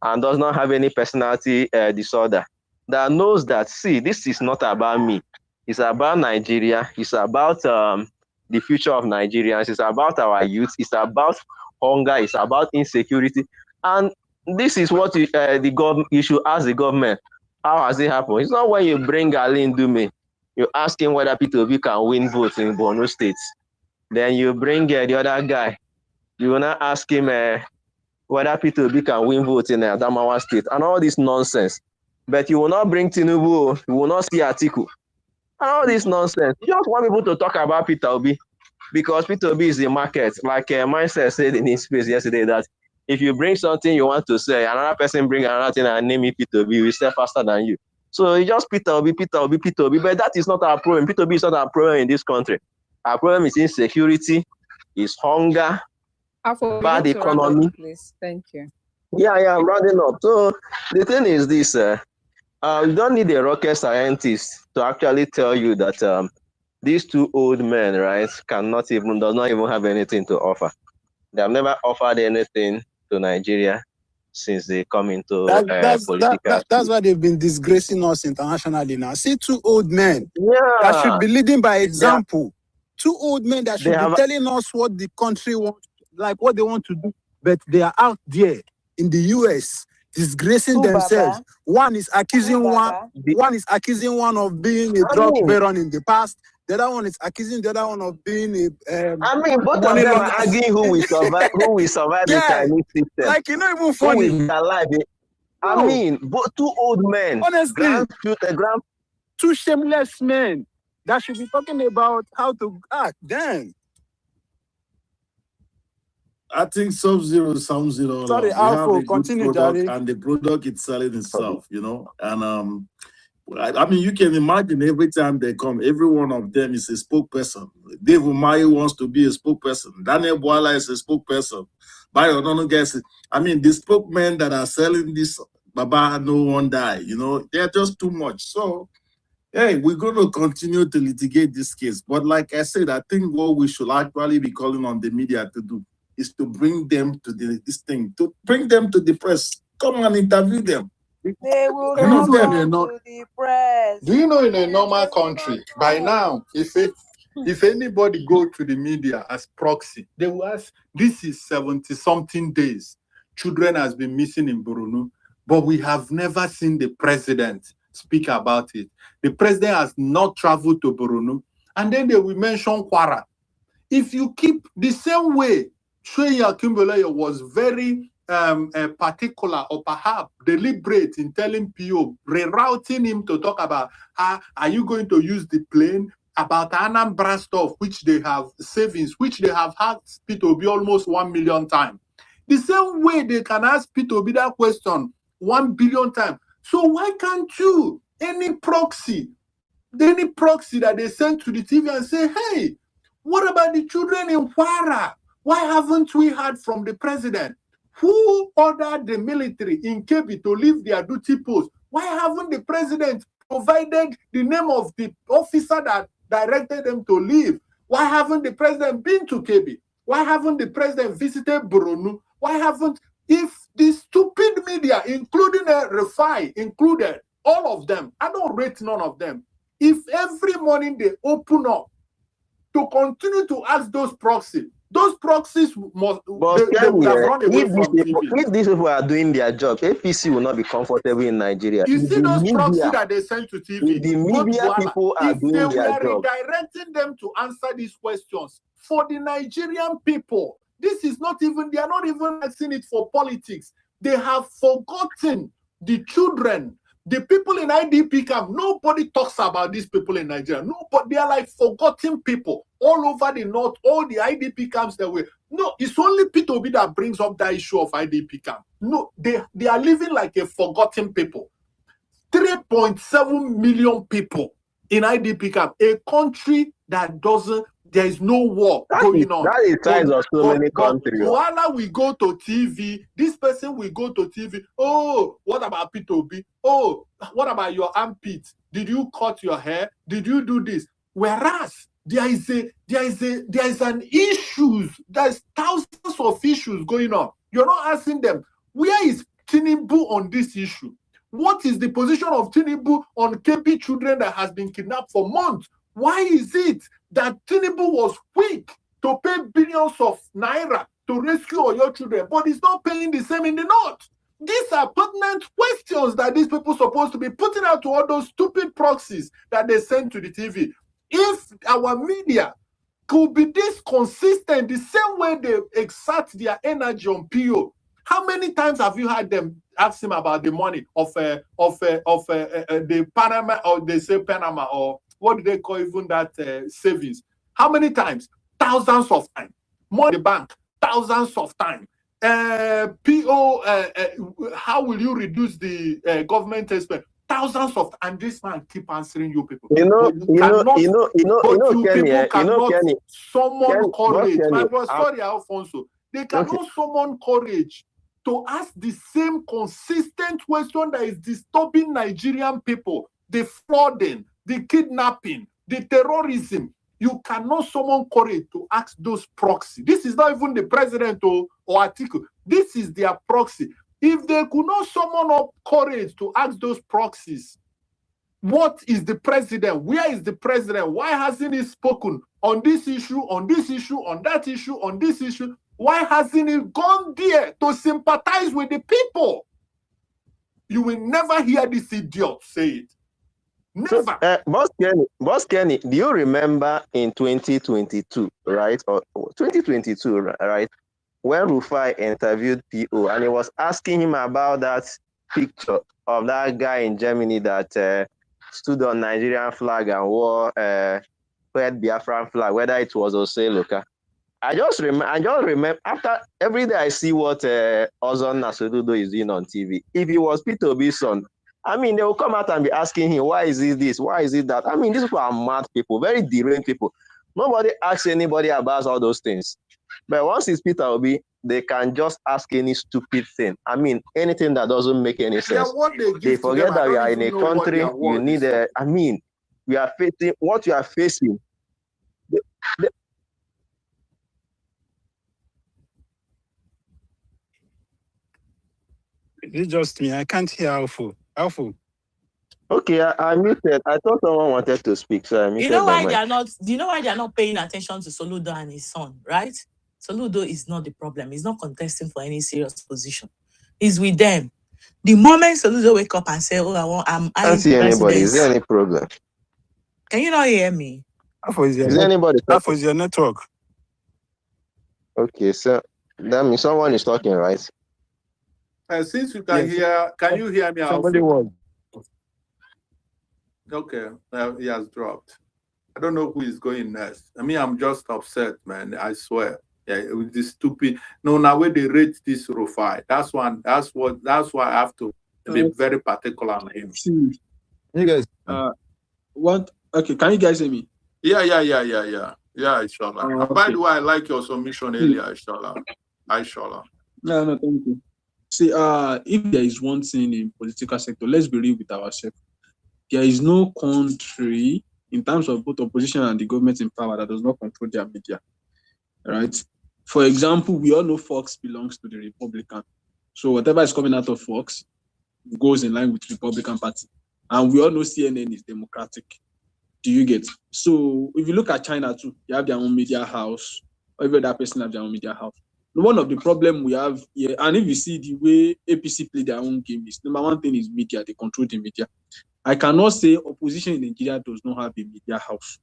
and does not have any personality disorder. That knows that, see, this is not about me. It's about Nigeria. It's about the future of Nigerians. It's about our youth. It's about hunger. It's about insecurity. And this is what you should ask the government. How has it happened? It's not when you bring Alin Dume, you ask him whether P2B can win votes in Borno State. Then you bring the other guy. You will not ask him whether P2B can win votes in Adamawa State and all this nonsense. But you will not bring Tinubu. You will not see Atiku. And all this nonsense. You just want people to talk about Peter Obi because Peter Obi is the market. Like Mindset said in his space yesterday that if you bring something you want to say, another person bring another thing and name it Peter Obi, we sell faster than you. So it's just Peter Obi. But that is not our problem. Peter Obi is not our problem in this country. Our problem is insecurity, is hunger, bad economy. Up, please. Thank you. Yeah, I'm rounding up. So the thing is this. You don't need a rocket scientist to actually tell you that these two old men, right, does not even have anything to offer. They have never offered anything to Nigeria. since they come into That's why they've been disgracing us internationally now. See, two old men that should be leading by example. Two old men that should be telling us what the country wants, like what they want to do, but they are out there in the US disgracing themselves. One is accusing one is accusing one of being a drug baron in the past. The other one is accusing the other one of being a. Both of them are arguing who will survive the Chinese system. Like, you know, even funny. Who will be alive? Both two old men. Honestly, two shameless men that should be talking about how to act. Damn. I think Sub-Zero sounds it all. Sorry, Alpha, continue, product, and the product it's selling itself, you know. And I mean, you can imagine every time they come, every one of them is a spokesperson. Dave Umahi wants to be a spokesperson. Daniel Boala is a spokesperson. Bayo Nono gets it. I mean, the spokesmen that are selling this Baba No One Die, you know, they're just too much. So, hey, we're going to continue to litigate this case. But like I said, I think what we should actually be calling on the media to do is to bring them to to bring them to the press. Come and interview them. They will not come to the press. Do you know in a normal country, by now, if anybody go to the media as proxy, they will ask, this is 70-something days. Children has been missing in Borno, but we have never seen the president speak about it. The president has not traveled to Borno. And then they will mention Kwara. If you keep the same way, Shwenya Akimbeleyo was very particular or perhaps deliberate in telling PO, rerouting him to talk about are you going to use the plane, about Anambra stuff, which they have savings, which they have asked P2B almost 1 million times. The same way they can ask P2B that question 1 billion times. So why can't you, any proxy that they send to the TV and say, hey, what about the children in Kwara? Why haven't we heard from the president? Who ordered the military in Kebbi to leave their duty post? Why haven't the president provided the name of the officer that directed them to leave? Why haven't the president been to Kebbi? Why haven't the president visited Borno? Why haven't, if the stupid media, including Refai, included, all of them, I don't rate none of them. If every morning they open up to continue to ask those proxies must. If these people are doing their job, APC will not be comfortable in Nigeria. You see those proxies that they send to TV. The media people are doing their job. If they were redirecting them to answer these questions for the Nigerian people, this is not even. They are not even asking it for politics. They have forgotten the children. The people in IDP camp, nobody talks about these people in Nigeria. Nobody, they are like forgotten people all over the north, all the IDP camps that were. No, it's only P2B that brings up that issue of IDP camp. No, they are living like a forgotten people. 3.7 million people in IDP camp, a country that doesn't, there is no war going on. That is the size of so many countries. While we go to TV, this person will go to TV. Oh, what about P2B? Oh, what about your armpits? Did you cut your hair? Did you do this? Whereas there is an issue. There's thousands of issues going on. You're not asking them, where is Tinubu on this issue? What is the position of Tinubu on KP children that has been kidnapped for months? Why is it that Tinubu was quick to pay billions of naira to rescue all your children, but he's not paying the same in the north? These are pertinent questions that these people are supposed to be putting out to all those stupid proxies that they send to the TV. If our media could be this consistent, the same way they exert their energy on PO, how many times have you had them ask him about the money of the Panama, or they say Panama, or what do they call even that savings? How many times? Thousands of times. More in the bank, thousands of times. PO, how will you reduce the government expense? Thousands of, and this man keep answering you people. Summon courage. My brother, sorry, Alfonso. They cannot summon courage to ask the same consistent question that is disturbing Nigerian people: the flooding, the kidnapping, the terrorism. You cannot summon courage to ask those proxy. This is not even the president or Atiku. This is their proxy. If they could not summon up courage to ask those proxies, what is the president? Where is the president? Why hasn't he spoken on this issue, on this issue, on that issue, on this issue? Why hasn't he gone there to sympathize with the people? You will never hear this idiot say it. Never. So, Boss Kenny, do you remember in 2022, right? Or 2022, right? When Rufai interviewed PO and he was asking him about that picture of that guy in Germany that stood on Nigerian flag and wore red Biafran flag, whether it was Oseloka. I just remember after every day I see what Ozon Nasududo is doing on TV. If it was Peter Obi's son, I mean, they will come out and be asking him, why is it this? Why is it that? I mean, these people are mad people, very deranged people. Nobody asks anybody about all those things. But once it's Peter Obi, they can just ask any stupid thing. I mean, anything that doesn't make any sense. They forget that we are in a country, you need I mean, we are facing, what you are facing. It's just me. I can't hear Alpha. Okay, I muted. I thought someone wanted to speak, so I muted. You know why they are not? Do you know why they are not paying attention to Soludo and his son? Right? Soludo is not the problem. He's not contesting for any serious position. He's with them. The moment Soludo wake up and say, "Oh, I can't see anybody. Is there any problem? Can you not hear me? Is there anybody? That was your network. Okay, so that means someone is talking, right? Since you can hear, can you hear me? Somebody was. Okay, he has dropped. I don't know who is going next. I mean, I'm just upset, man. I swear. Yeah, with this stupid. No, now where they rate this Rufai. That's why I have to be very particular on him. You guys. What? Okay, can you guys hear me? Yeah, inshallah. Okay. By the way, I like your submission earlier, inshallah. No, thank you. See, if there is one thing in political sector, let's be real with ourselves. There is no country in terms of both opposition and the government in power that does not control their media, right? For example, we all know Fox belongs to the Republican. So whatever is coming out of Fox goes in line with the Republican Party. And we all know CNN is Democratic. Do you get? So if you look at China too, you have their own media house. Every other person have their own media house. One of the problems we have here, and if you see the way APC play their own game, is number one thing is media. They control the media. I cannot say opposition in Nigeria does not have a media house.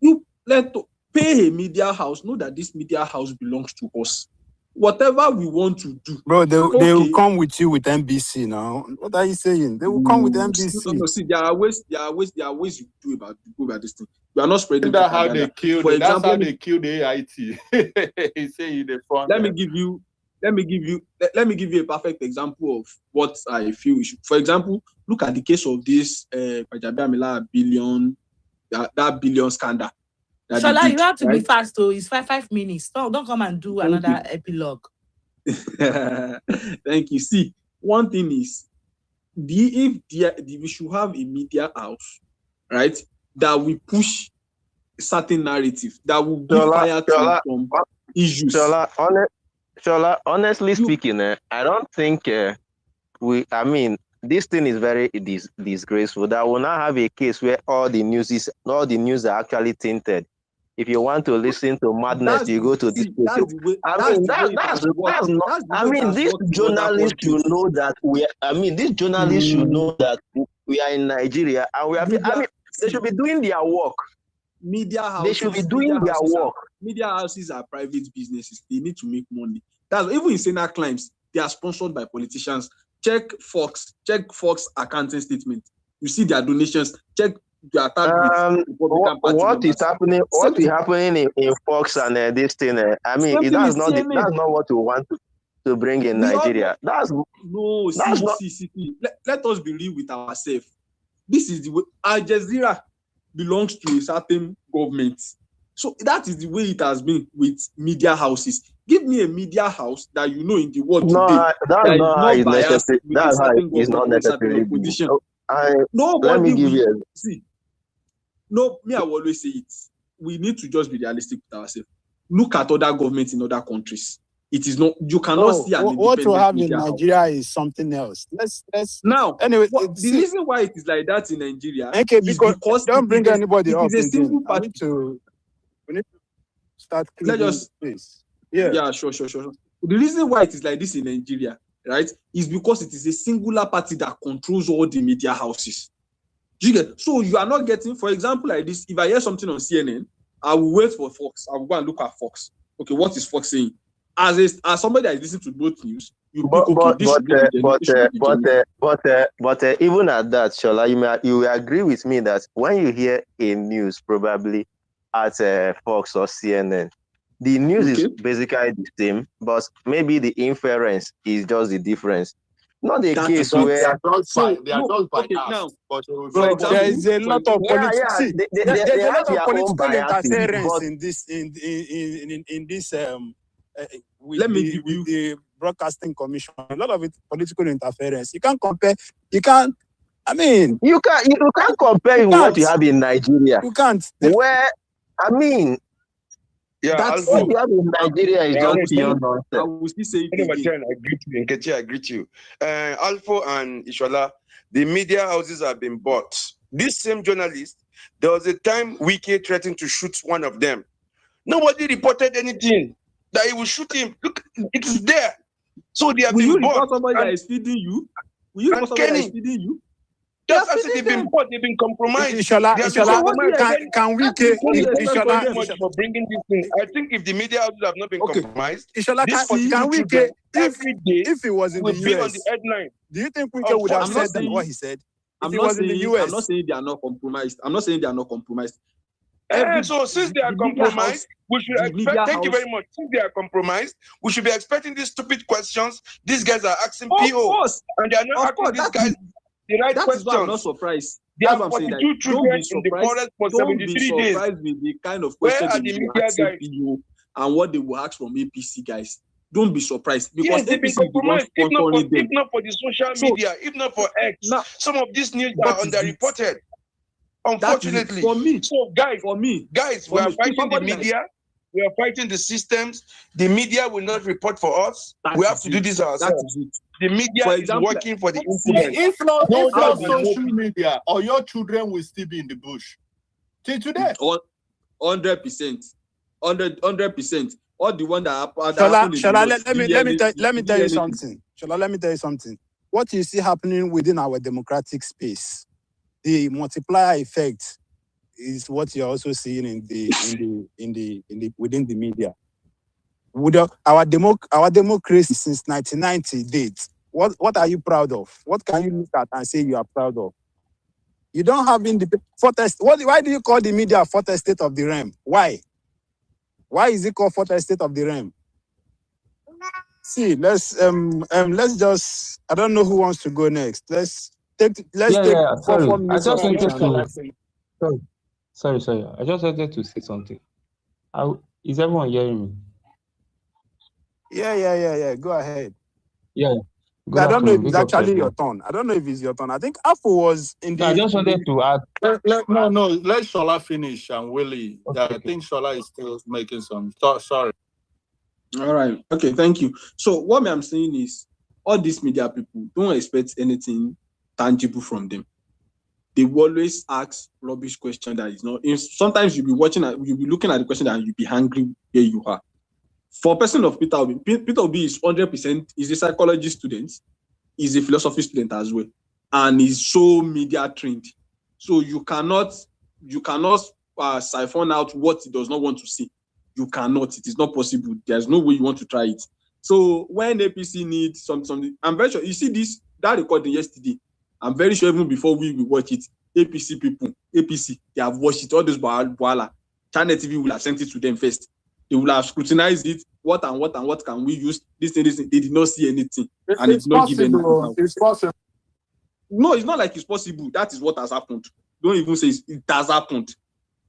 You let pay a media house, know that this media house belongs to us. Whatever we want to do. Bro, they will come with you with NBC now. What are you saying? They will come with NBC. No, see, there are ways you do about this thing. You are not spreading. That's how they killed. That's how they killed the AIT. He say in the front. Let me give you a perfect example of what I feel. For example, look at the case of this Pajabiamila billion, that billion scandal. Shola, you have to be fast, though. It's 5 minutes. No, don't come and do another epilogue. Thank you. See, one thing is, we should have a media house, right? That we push certain narrative that will give fire to some issues. Shola, honestly speaking, I don't think I mean, this thing is very disgraceful. That will not have a case where all the news are actually tainted. If you want to listen to madness, you go to this place. These journalists should know that we are in Nigeria and we are. They should be doing their work. Media houses. They should be doing their work. Media houses are private businesses. They need to make money. That's even in Senate claims. They are sponsored by politicians. Check Fox accounting statement. You see their donations. Check their what is happening in Fox and this thing. That's not what we want to bring in Nigeria. Let us be real with ourselves. This is the way Al Jazeera belongs to a certain government. So that is the way it has been with media houses. Give me a media house that you know in the world today. That's not necessarily. Let me give you. I will always say it. We need to just be realistic with ourselves. Look at other governments in other countries. it is not. You cannot see an what you independent have in media house. Nigeria is something else. Let's Now, anyway. the reason why it is like that in Nigeria Okay, is because because don't bring anybody it up is a single again. party. We need to start Let clearing us space. Yeah. sure. The reason why it is like this in Nigeria, right, is because it is a singular party that controls all the media houses. Do you get? So you are not getting, for example, like this. If I hear something on CNN, I will wait for Fox. I will go and look at Fox. Okay, what is Fox saying? As somebody that is listening to both news, you pick but even at that, Shola, you will agree with me that when you hear a news, probably at Fox or CNN, the news is basically the same, but maybe the inference is just the difference. Not the case where they are just biased. But for example, there is a lot of political. There's a lot of political interference in this with the broadcasting commission. A lot of it political interference. You can't compare. You can't. I mean, you can't compare what you have in Nigeria. You can't. Where I mean. Yeah, that's what you have in Nigeria is just beyond nonsense. I will still say it again. I greet you, Nkechi, I greet you. Alpha and Ishola, the media houses have been bought. This same journalist, there was a time Wike threatened to shoot one of them. Nobody reported anything that he will shoot him. Look, it is there. So they have been bought. Somebody that is feeding you? Will you report somebody that is feeding you? Just as they've been bought, they've been compromised. Ishola, can we get Ishola for bringing this thing? I think if the media houses have not been compromised, Ishola, can we get every day if it was in the US on the headline? Do you think Wike would have said what he said? I'm not saying they are not compromised. I'm not saying they are not compromised. So since they are compromised, we should expect. Thank you very much. Since they are compromised, we should be expecting these stupid questions. These guys are asking PO, and they are not asking these guys the right questions. I'm not surprised. They have 42 children in the forest for 73 days. Don't be surprised with the kind of questions they will ask PO and what they will ask from APC guys. Don't be surprised because they've been compromised. If not for the social media, if not for X, some of these news are underreported. Unfortunately, for me, guys, we are fighting the media. We are fighting the systems. The media will not report for us. We have to do this ourselves. The media is working for the influence. If not social media, or your children will still be in the bush till today. 100%, 100%. All the one that let me tell you something. Shola, let me tell you something. What you see happening within our democratic space, the multiplier effect is what you're also seeing within the media. With our democracy since 1990 date, what are you proud of? What can you look at and say you are proud of? You don't have why do you call the media fourth estate of the realm? Why? Why is it called fourth estate of the realm? See, let's just, I don't know who wants to go next. Let's take 4 minutes. Sorry. I just wanted to say something. Is everyone hearing me? Yeah. Go ahead. Yeah. I don't know if it's actually your turn. I don't know if it's your turn. I think Afo was in the. I just wanted to add. No. Let Shola finish and Willie. Okay. I think Shola is still making some. Sorry. All right. Okay. Thank you. So what I'm saying is, all these media people don't expect anything tangible from them. They will always ask rubbish question that is not. Sometimes you'll be looking at the question and you'll be angry where you are. For a person of Peter Obi is 100%. He's a psychology student. He's a philosophy student as well, and he's so media trained. So you cannot siphon out what he does not want to see. You cannot. It is not possible. There's no way you want to try it. So when APC needs something, I'm very sure you see that recording yesterday. I'm very sure even before we watch it, APC, they have watched it. All those Boala, Channel TV will have sent it to them first. They will have scrutinized it. What can we use? This thing. They did not see anything. And it's not given. It's possible. No, it's not like it's possible. That is what has happened. Don't even say it has happened.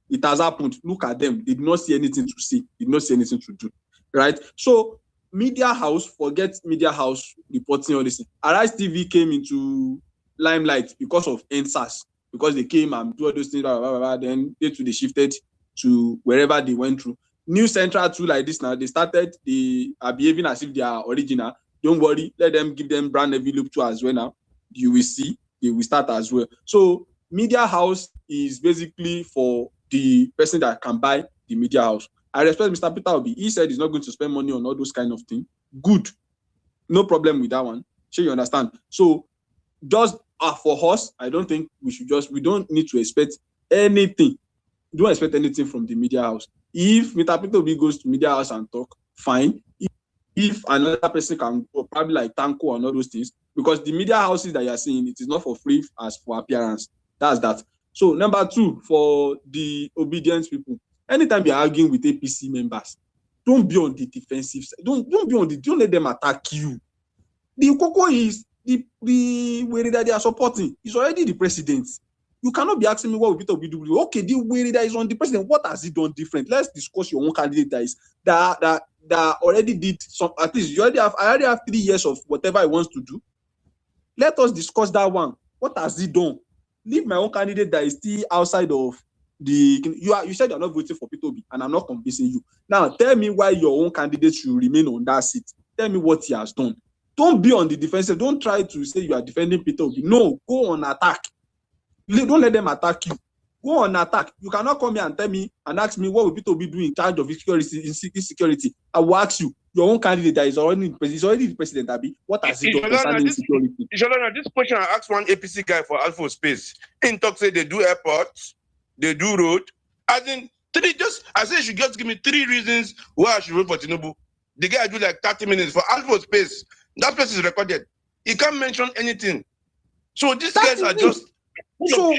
It has happened. Look at them. They did not see anything to see. Did not see anything to do. Right? So, media house, forget media house reporting all this. Arise TV came into limelight because of NSAS. Because they came and do all those things, blah, blah, blah, blah. Then they shifted to wherever they went through. New Central too like this now. They are behaving as if they are original. Don't worry, let them give them brand envelope too as well now. You will see, they will start as well. So media house is basically for the person that can buy the media house. I respect Mr. Peter Obi. He said he's not going to spend money on all those kind of things. Good. No problem with that one. Sure, you understand. So just for us, I don't think we don't need to expect anything. Don't expect anything from the media house. If Mr. Peter Obi goes to media house and talk, fine. If another person can go, probably like Tanko and all those things, because the media houses that you are seeing, it is not for free as for appearance. That's that. So number two, for the obedience people, anytime you're arguing with APC members, don't be on the defensive side. Don't let them attack you. The Koko is the way that they are supporting is already the president. You cannot be asking me what Peter Obi do. Okay, the way that is on the president, what has he done different? Let's discuss your own candidate that already did some. At least I already have 3 years of whatever he wants to do. Let us discuss that one. What has he done? Leave my own candidate that is still outside of the. You said you're not voting for Peter Obi, and I'm not convincing you. Now tell me why your own candidate should remain on that seat. Tell me what he has done. Don't be on the defensive. Don't try to say you are defending Peter Obi. No, go on attack. Don't let them attack you. Go on attack. You cannot come here and tell me and ask me what will Peter Obi do in charge of insecurity. I will ask you, your own candidate that is already the president, Abi, what has he done concerning insecurity? This question I asked one APC guy for Alpha Space. In talk say they do airports, they do road. I say you should just give me 3 reasons why I should vote for Tinubu. The guy do like 30 minutes for Alpha Space. That place is recorded. He can't mention anything. So these guys are just. So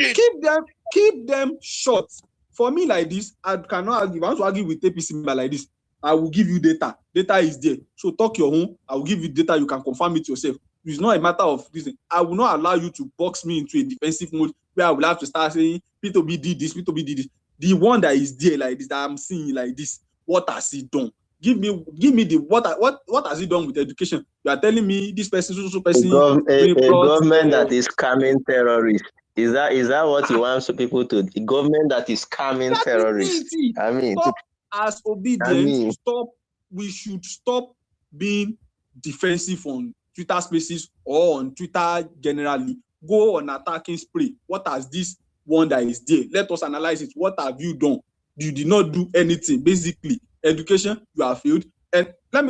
keep them short. For me, like this, I cannot argue. If I want to argue with APC member like this, I will give you data. Data is there. So talk your own. I will give you data. You can confirm it yourself. It's not a matter of reason. I will not allow you to box me into a defensive mode where I will have to start saying, Peter Obi did this, Peter Obi did this. The one that is there like this, that I'm seeing like this, what has he done? Give me the what has he done with education? You are telling me this person, so person, a government that is scamming terrorists. Is that what you want people to? The government that is scamming terrorists. I mean, stop as obedient. Stop. We should stop being defensive on Twitter Spaces or on Twitter generally. Go on attacking spree. What has this one that is there? Let us analyze it. What have you done? You did not do anything. Basically, education, you have failed. And let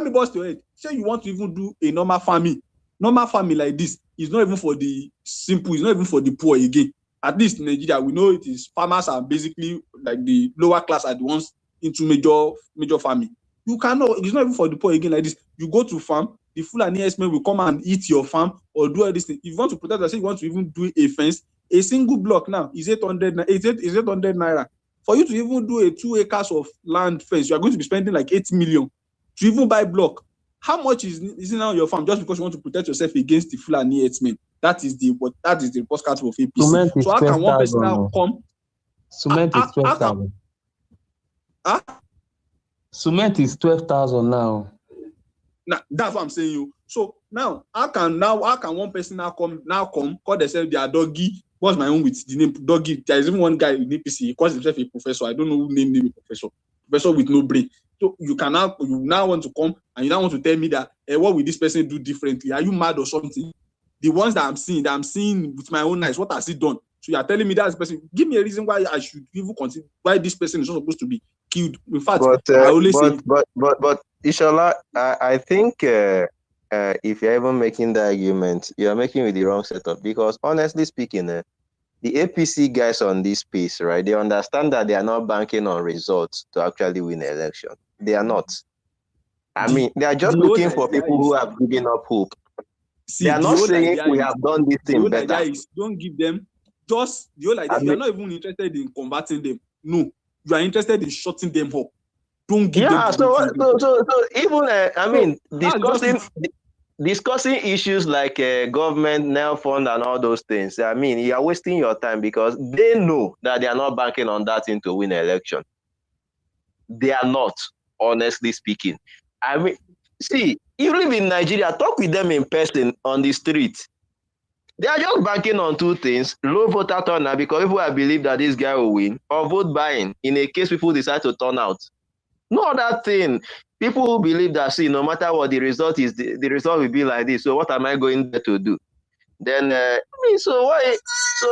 me bust your head. Say you want to even do a normal farming like this. It's not even for the simple, it's not even for the poor again. At least in Nigeria, we know it is farmers are basically like the lower class are the ones into major farming. You cannot, it's not even for the poor again like this. You go to farm, the Fulani herdsmen will come and eat your farm or do all this thing. If you want to protect yourself, you want to even do a fence, a single block now is 800 naira. For you to even do a 2 acres of land fence, you are going to be spending like 8 million to even buy block. How much is it now on your farm just because you want to protect yourself against the Fulani herdsmen? That is the postcard of APC. So how can one person now come? Cement is 12,000. Cement is 12,000 now. That's what I'm saying. You. So now how can one person now come call themselves their doggy? What's my own with the name doggy? There is even one guy in APC. He calls himself a professor. I don't know who named him a professor. Professor with no brain. So you now want to come and you now want to tell me that what will this person do differently? Are you mad or something? The ones that I'm seeing with my own eyes, what has he done? So you are telling me that's the person. Give me a reason why I should even consider why this person is not supposed to be killed. In fact, I always say. But Ishola, I think if you're even making the argument, you're making with the wrong setup. Because honestly speaking, the APC guys on this piece, right? They understand that they are not banking on results to actually win the election. They are not. I mean, they are just looking for people who have given up hope. They are not saying we have done this thing better. Don't give them just the whole idea. You are not even interested in converting them. No, you are interested in shutting them up. Don't give them. So even discussing issues like government, NEL fund, and all those things. I mean, you are wasting your time because they know that they are not banking on that thing to win an election. They are not, honestly speaking. I mean, see, you live in Nigeria, talk with them in person on the street. They are just banking on 2 things: low voter turnout because people believe that this guy will win, or vote buying in a case people decide to turn out. No other thing. People who believe that, see, no matter what the result is, the result will be like this. So what am I going there to do? Then, so why? So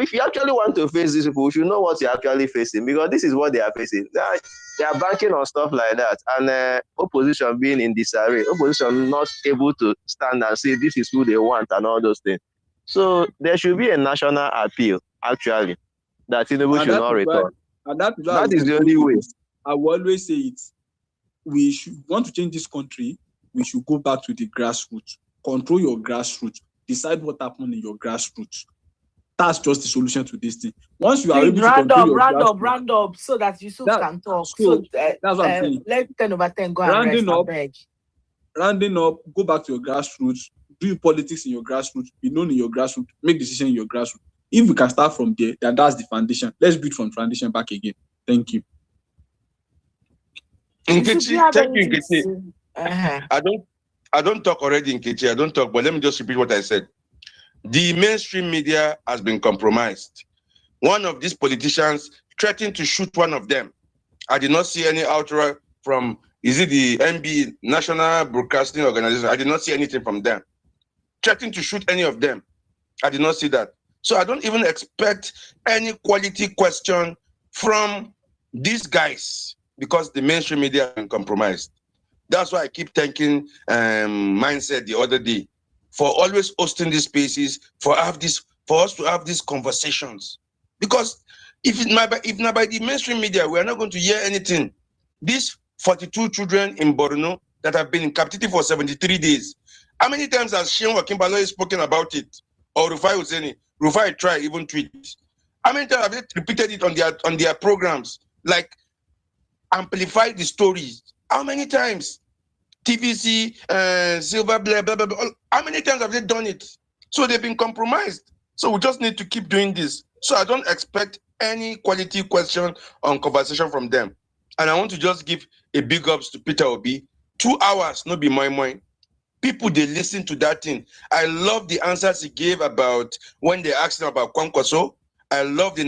if you actually want to face these people, you should know what you're actually facing, because this is what they are facing. They are banking on stuff like that, and opposition being in disarray, opposition not able to stand and say this is who they want and all those things. So there should be a national appeal, actually, that Tinubu should not return. And that is the only way. I will always say it. We should want to change this country. We should go back to the grassroots. Control your grassroots. Decide what happened in your grassroots. That's just the solution to this thing. Once you are able to control your grassroots, round up, so that Yusuf can talk. So that's what I'm saying. Let 10/10 go and rest. Rounding up, go back to your grassroots. Do politics in your grassroots. Be known in your grassroots. Make decisions in your grassroots. If we can start from there, then that's the foundation. Let's build from foundation back again. Thank you. Nkechi, thank you, Nkechi. I don't talk already, Nkechi. I don't talk, but let me just repeat what I said. The mainstream media has been compromised. One of these politicians threatened to shoot one of them. I did not see any outright from, is it the NB, National Broadcasting Organization? I did not see anything from them. Threatening to shoot any of them. I did not see that. So I don't even expect any quality question from these guys, because the mainstream media have been compromised. That's why I keep thanking Mindset the other day for always hosting these spaces, for us to have these conversations. Because if not by the mainstream media, we are not going to hear anything. These 42 children in Borno that have been in captivity for 73 days. How many times has Sheon Wakimbalo spoken about it? Or Rufai Husseini? Rufai tried, even tweet. How many times have they repeated it on their programs? Like, amplify the stories. How many times? TVC, Silver, blah, blah, blah, blah. How many times have they done it? So they've been compromised. So we just need to keep doing this. So I don't expect any quality question on conversation from them. And I want to just give a big ups to Peter Obi. 2 hours, no be my. People, they listen to that thing. I love the answers he gave about when they asked him about Kwankwaso. I love the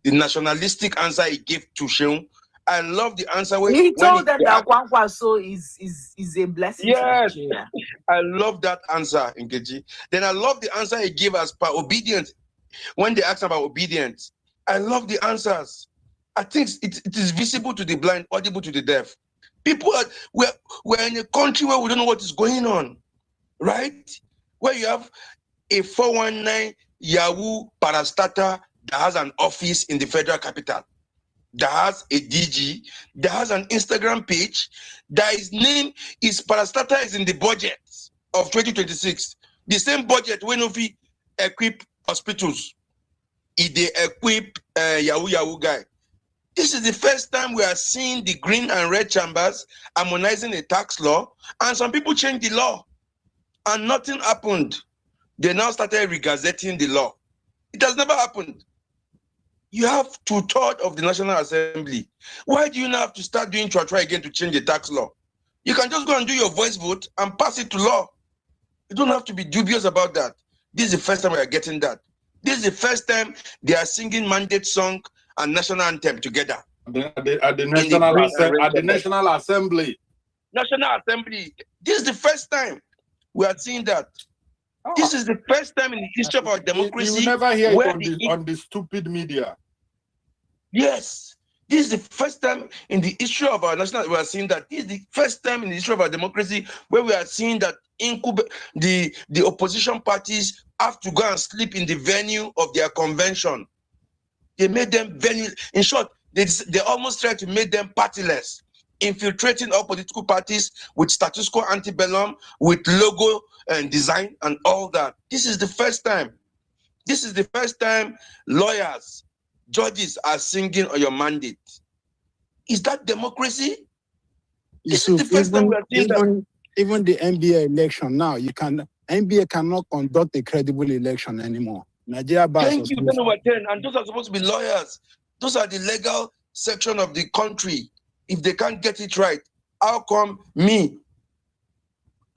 nationalistic answer he gave to Sheon. I love the answer when he told them that Kwankwaso is a blessing. Yes, to Nigeria. I love that answer, Nkechi. Then I love the answer he gave as per obedience. When they asked about obedience, I love the answers. I think it is visible to the blind, audible to the deaf. People we're in a country where we don't know what is going on, right? Where you have a 419 Yahoo parastatal that has an office in the federal capital, that has a DG, that has an Instagram page, that his name is parastatal is in the budget of 2026. The same budget when we equip hospitals, if they equip Yahoo guy. This is the first time we are seeing the green and red chambers harmonizing a tax law, and some people changed the law, and nothing happened. They now started regazetting the law. It has never happened. You have 2/3 of the National Assembly. Why do you now have to start doing try again to change the tax law? You can just go and do your voice vote and pass it to law. You don't have to be dubious about that. This is the first time we are getting that. This is the first time they are singing mandate song and national anthem together. At the National Assembly. National Assembly. This is the first time we are seeing that. Oh. This is the first time in the history of our democracy. You will never hear it on the stupid media. Yes. This is the first time in the history of our national, we are seeing that. This is the first time in the history of our democracy where we are seeing that the opposition parties have to go and sleep in the venue of their convention. They made them venue. In short, they almost tried to make them partyless, infiltrating all political parties with status quo antebellum, with logo and design and all that. This is the first time. This is the first time lawyers, judges are singing on your mandate. Is that democracy? This is the first time we are seeing that. Even the NBA election now, NBA cannot conduct a credible election anymore. Nigeria bars. Thank you, 10/10, and those are supposed to be lawyers. Those are the legal section of the country. If they can't get it right, how come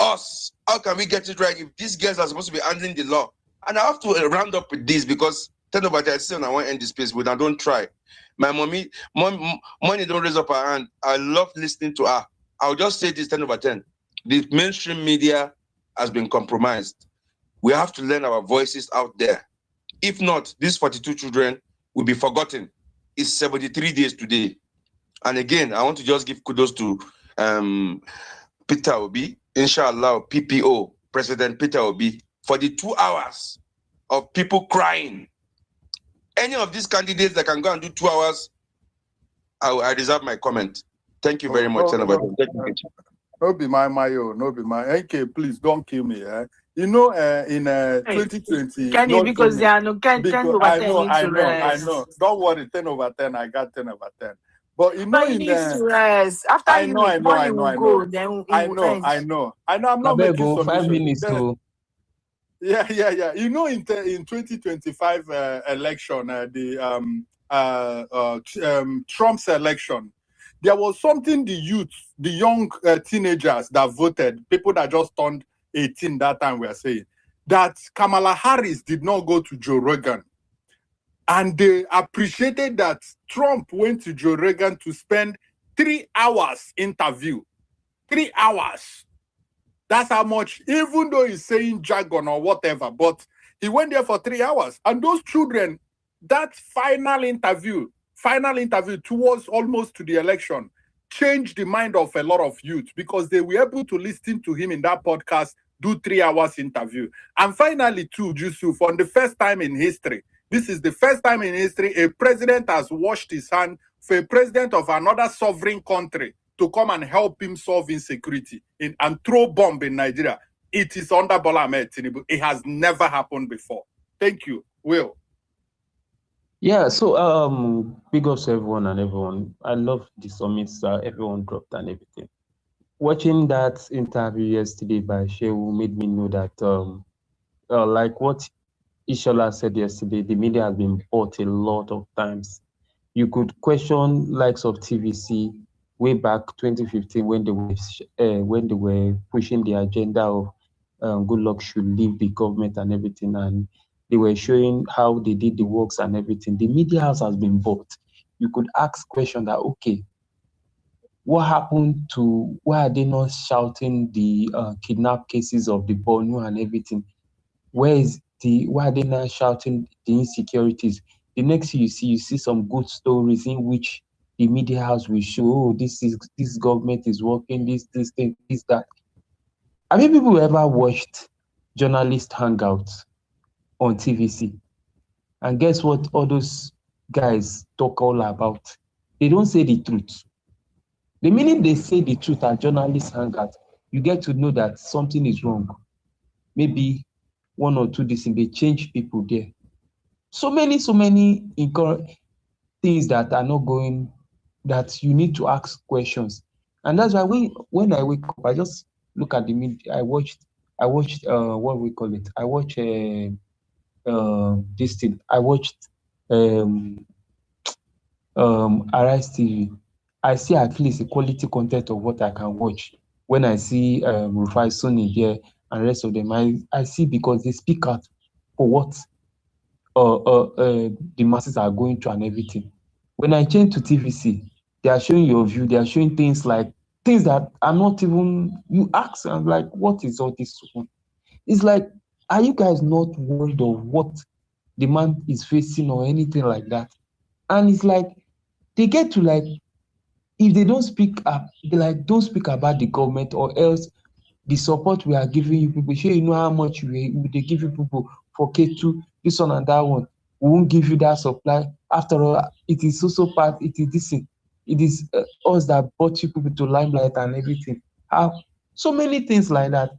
how can we get it right if these guys are supposed to be handling the law? And I have to round up with this because 10 over 10, I say, I want to end this place, but I don't try. My money don't raise up her hand. I love listening to her. I'll just say this 10 over 10. The mainstream media has been compromised. We have to learn our voices out there. If not, these 42 children will be forgotten. It's 73 days today. And again, I want to just give kudos to Peter Obi, inshallah, PPO, President Peter Obi, for the 2 hours of people crying. Any of these candidates that can go and do 2 hours, I reserve my comment. Thank you very much. No be my Mayo, no be my AK, please don't kill me. You know, in 2020, Can you, because there are no 10 over 10 I need to rest. know. Don't worry, 10 over 10, I got 10 over 10. But you know, But you need to rest. After I you know, make money will go, then it will end. I know. I'm not Abeg making go 5 submission. minutes to Yeah. You know, in 2025 election, Trump's election, there was something the youth, the young teenagers that voted, people that just turned 18 that time, were saying that Kamala Harris did not go to Joe Rogan. And they appreciated that Trump went to Joe Rogan to spend 3 hours interview. 3 hours. That's how much, even though he's saying jargon or whatever, but he went there for 3 hours. And those children, that final interview towards almost to the election, changed the mind of a lot of youth because they were able to listen to him in that podcast, do 3 hours interview. And finally, too, Yusuf, for the first time in history, this is the first time in history a president has washed his hand for a president of another sovereign country to come and help him solve insecurity and throw bomb in Nigeria. It is under Bola Ahmed Tinubu. It has never happened before. Thank you, Will. Yeah, so big ups to everyone and everyone. I love the summits everyone dropped and everything. Watching that interview yesterday by Shehu made me know that like what Ishola said yesterday, the media has been bought a lot of times. You could question likes of TVC way back 2015 when they were pushing the agenda of Goodluck should leave the government and everything, and they were showing how they did the works and everything. The media house has been bought. You could ask question that, okay, what happened to, why are they not shouting the kidnap cases of the Borno and everything? Why are they not shouting the insecurities? The next thing you see some good stories in which the media house will show, oh, this government is working, this thing, this, that. Have you people ever watched journalist hangouts on TVC? And guess what all those guys talk all about? They don't say the truth. The minute they say the truth at journalist hangout, you get to know that something is wrong. Maybe one or two things, they change people there. So many things that are not going, that you need to ask questions. And that's why when I wake up, I just look at the media. I watched what we call it. I watched this thing. I watched Arise TV. I see at least a quality content of what I can watch. When I see Rufai Sony here and the rest of them, I see because they speak out for what the masses are going through and everything. When I change to TVC, they are showing your view. They are showing things that are not even, you ask, and like, what is all this? It's like, are you guys not worried of what the man is facing or anything like that? And it's like, they get to like, if they don't speak up, they like, don't speak about the government, or else the support we are giving you people, sure, you know how much they give you people for K2, this one and that one. We won't give you that supply. After all, it is also part, it is this thing. It is us that brought you people to limelight and everything. How so many things like that.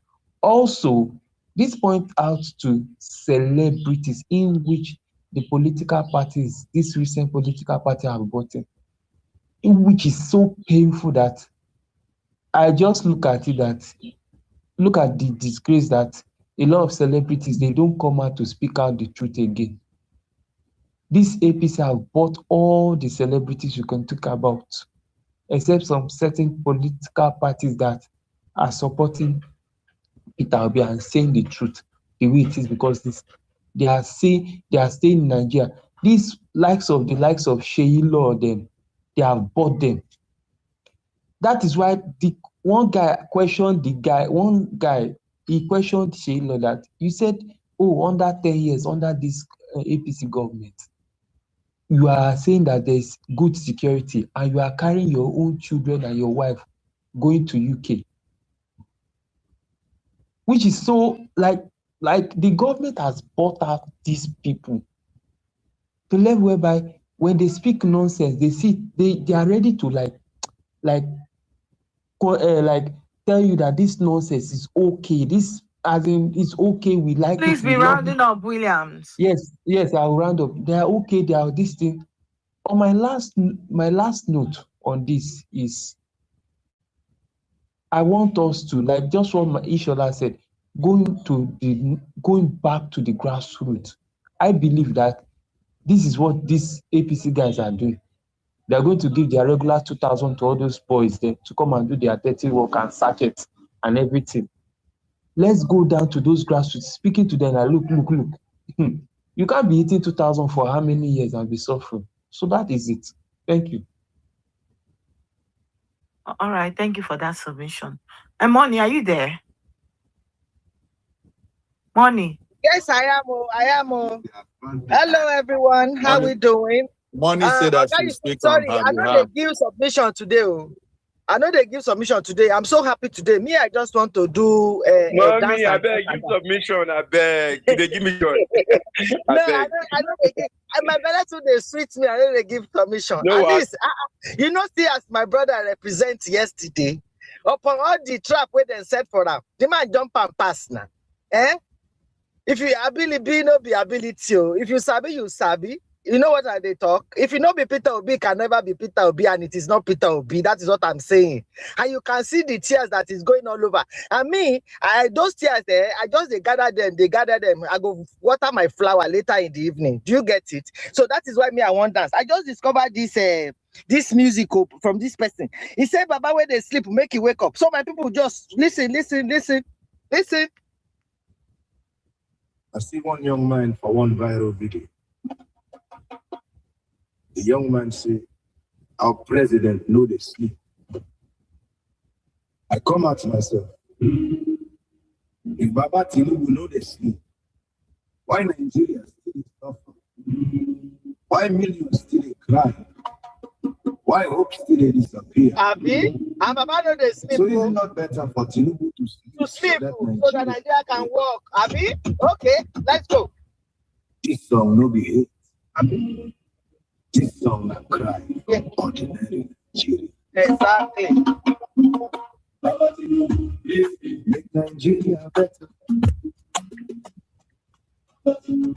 Also, this point out to celebrities in which the political parties, this recent political party have gotten, in which is so painful that I just look at it that, look at the disgrace that a lot of celebrities, they don't come out to speak out the truth again. This APC have bought all the celebrities you can talk about, except some certain political parties that are supporting Peter Obi and saying the truth the way it is, because they are staying in Nigeria. These likes of Sheyi Law, them, they have bought them. That is why the one guy questioned he questioned Sheyi Law that you said, oh, under 10 years, under this APC government, you are saying that there's good security and you are carrying your own children and your wife going to UK. Which is so like the government has bought out these people to level whereby when they speak nonsense, they are ready to tell you that this nonsense is okay. This as in it's okay. We like Please it. be rounding up, Williams. Yes, I'll round up. They are okay. They are this thing. On my last note on this is I want us to, like just what Ishola said, going back to the grassroots. I believe that this is what these APC guys are doing. They are going to give their regular 2,000 to all those boys there to come and do their dirty work and sachets and everything. Let's go down to those grassroots, speaking to them and look. You can't be eating 2,000 for how many years and be suffering. So that is it. Thank you. All right, thank you for that submission. And Money, are you there? Money. Yes, I am. Hello, everyone. How we doing? Money said that she speak sorry, on her I know behalf. they give submission today. I'm so happy today. Me, I just want to do Mommy, I beg, give submission. I beg. They give me joy. No, I know they give. My brother too, they sweet me. I know they give submission. No, At least, see, as my brother represent yesterday, upon all the trap where they set for them, the man jump and pass now. If you ability, no be ability. If you sabi, you sabi. You know what they talk? If you know be Peter Obi, can never be Peter Obi, and it is not Peter Obi. That is what I'm saying. And you can see the tears that is going all over. And me, those tears there, they gather them. I go water my flower later in the evening. Do you get it? So that is why me, I want dance. I just discovered this music from this person. He said, Baba, when they sleep, make you wake up. So my people just listen. I see one young man for one viral video. The young man said, our president know they sleep. I come at myself. If Baba Tinubu know they sleep, why Nigeria still suffer? Why millions still cry? Why hope still disappear? Abi, and Baba know they sleep. So is it not better for Tinubu to sleep so that Nigeria can walk? Abi, okay, let's go. This song no be hate. Abi, this song na cry. Yeah. Ordinary Nigeria. Exactly. Make Nigeria better.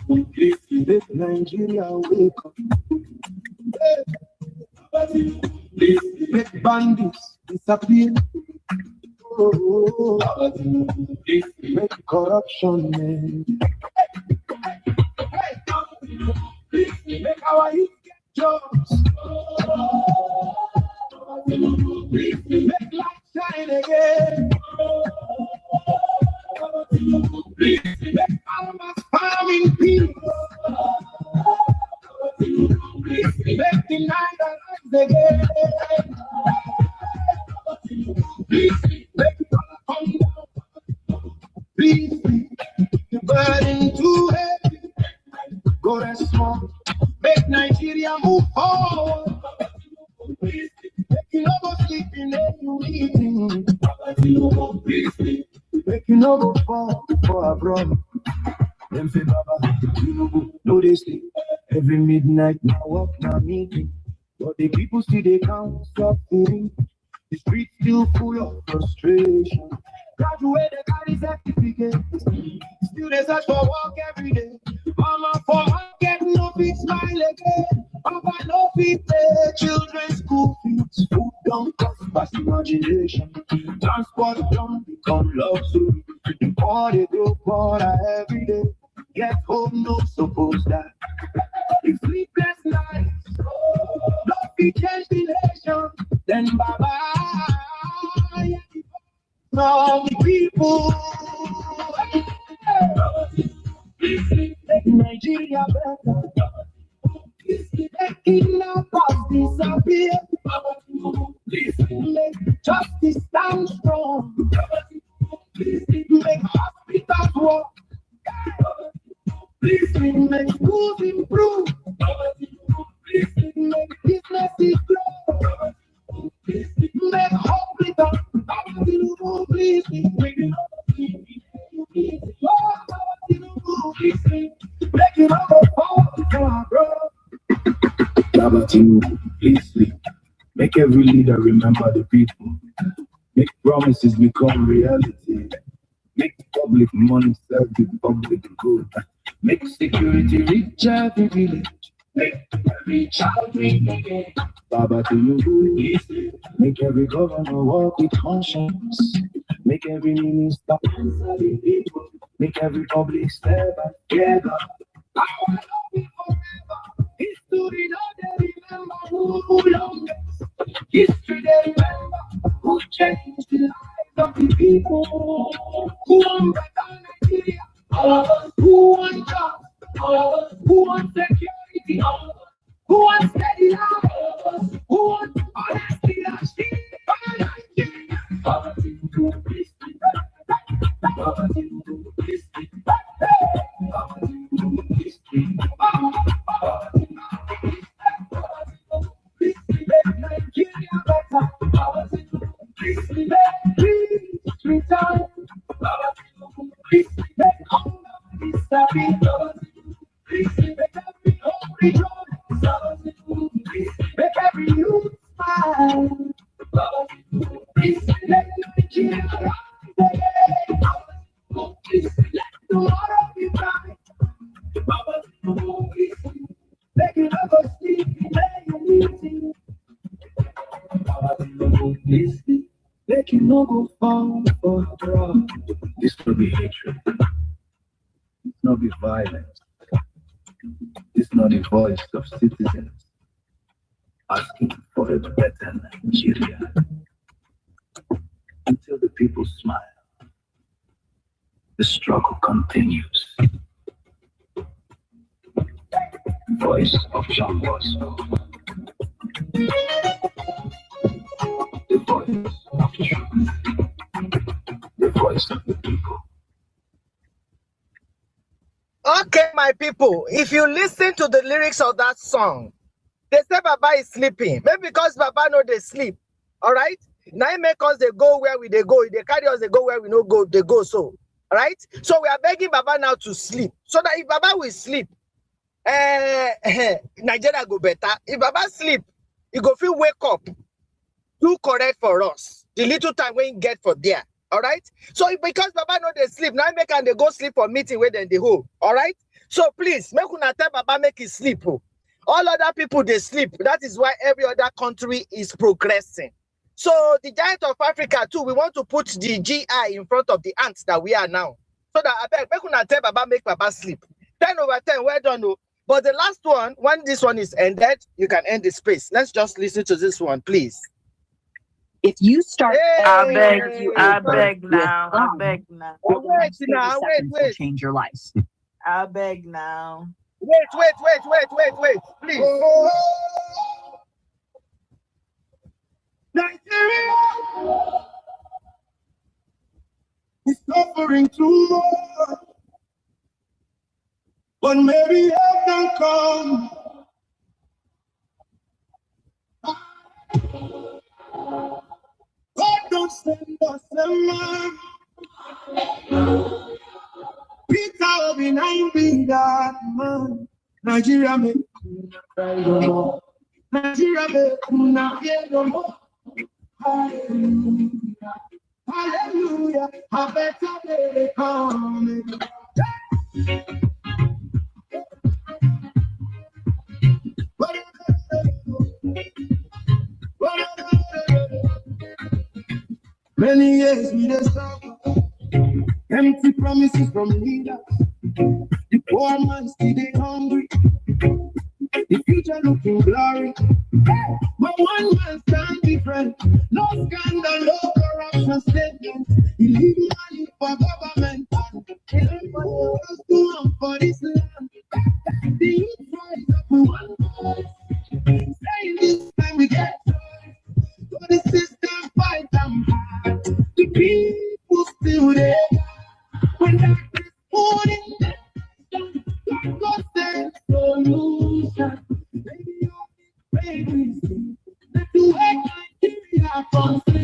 Make Nigeria wake up. Make bandits disappear. Make corruption end. Make our youth get jobs. Make light shine again. Make farmers farming peace. Make the night arise again. Make color come down. Please, the burden too heavy. Go rest small. Make Nigeria move forward. Make you no go sleep in any meeting. Make you no go fall for abroad. Them say Baba, Tinubu, no they sleep. Every midnight now walk now meeting. But the people still they can't stop feeling. The streets still full of frustration. Graduate the carry certificate. Still they search for work every day. Mama for get no fit smile again. Papa no fit pay children's school fees. Food don't cost past imagination. Transport don't become luxury. The poor they grow poorer every day. Get home no suppose that. If sleepless nights don't be change the nation, then Baba. Now the people make Kidnappers disappear. Make justice stand strong. Make hospitals work. Make schools improve. Make businesses grow. Make hope return. Please, make it all for bro. Baba Tinubu, please sleep. Make every leader remember the people. Make promises become reality. Make public money serve the public good. Make security reach every village. Make every child dream again. Baba Tinubu, please sleep. Make every governor walk with conscience. Make every minister answer the people. Make every public servant together. I will love you forever. History don't they remember who longest. History they remember who changed the lives of the people. Who won better Nigeria? Who won jobs? Who won security? Who won steady life? Who won honesty? Baba Tinubu, please sleep. Baba Tinubu, please sleep. Baba Tinubu, please sleep. Baba Tinubu, please sleep. Nigeria better. Baba Tinubu, please sleep. Please return. Baba Tinubu, please sleep. Hunger disappear. Baba Tinubu, please sleep. Make every home rejoice. Baba Tinubu, please sleep. Make every youth smile. Baba Tinubu, please sleep. Let Nigeria rise again. Please let tomorrow be bright. Baba Tinubu, please sleep. Make it never sleep. Let you meeting. Baba Tinubu, please sleep. Make it no go fall for fraud. This will be hatred. It's not be violence. It's not the voice of citizens asking for a better Nigeria. Until the people smile, the struggle continues. Voice of John Bosco. The voice of truth. The voice of the people. Okay, my people, if you listen to the lyrics of that song, they say Baba is sleeping. Maybe because Baba know they sleep. All right? Now it make us they go where we they go. They carry us, they go where we no go, they go so. All right? So we are begging Baba now to sleep. So that if Baba will sleep, Nigeria go better. If Baba sleep, he go feel wake up. Do correct for us. The little time we get for there. All right. So because Baba know they sleep, now make and they go sleep for meeting where then they hold. All right. So please make una tell Baba make it sleep. Oh. All other people they sleep. That is why every other country is progressing. So the giant of Africa too, we want to put the GI in front of the ants that we are now. So that I beg make una tell Baba make Baba sleep. 10/10, well done. Oh. But the last one, when this one is ended, you can end the space. Let's just listen to this one, please. If you start, I beg now. Wait now, wait. Change your life. I beg now. Wait, please. Nigeria is suffering too much, but maybe help can come. God don't send us a man. Peter Obi nine be that man. Nigeria make cry no more. Nigeria make fear no more. Hallelujah, hallelujah. A better day coming. Many years we just suffer. Empty promises from leaders. The poor man still dey hungry. The future looking blurry. But one man stand different. No scandal, no corruption statements. He leave money for government. He leave money for this land. The youth rise up with one voice. Hallelujah.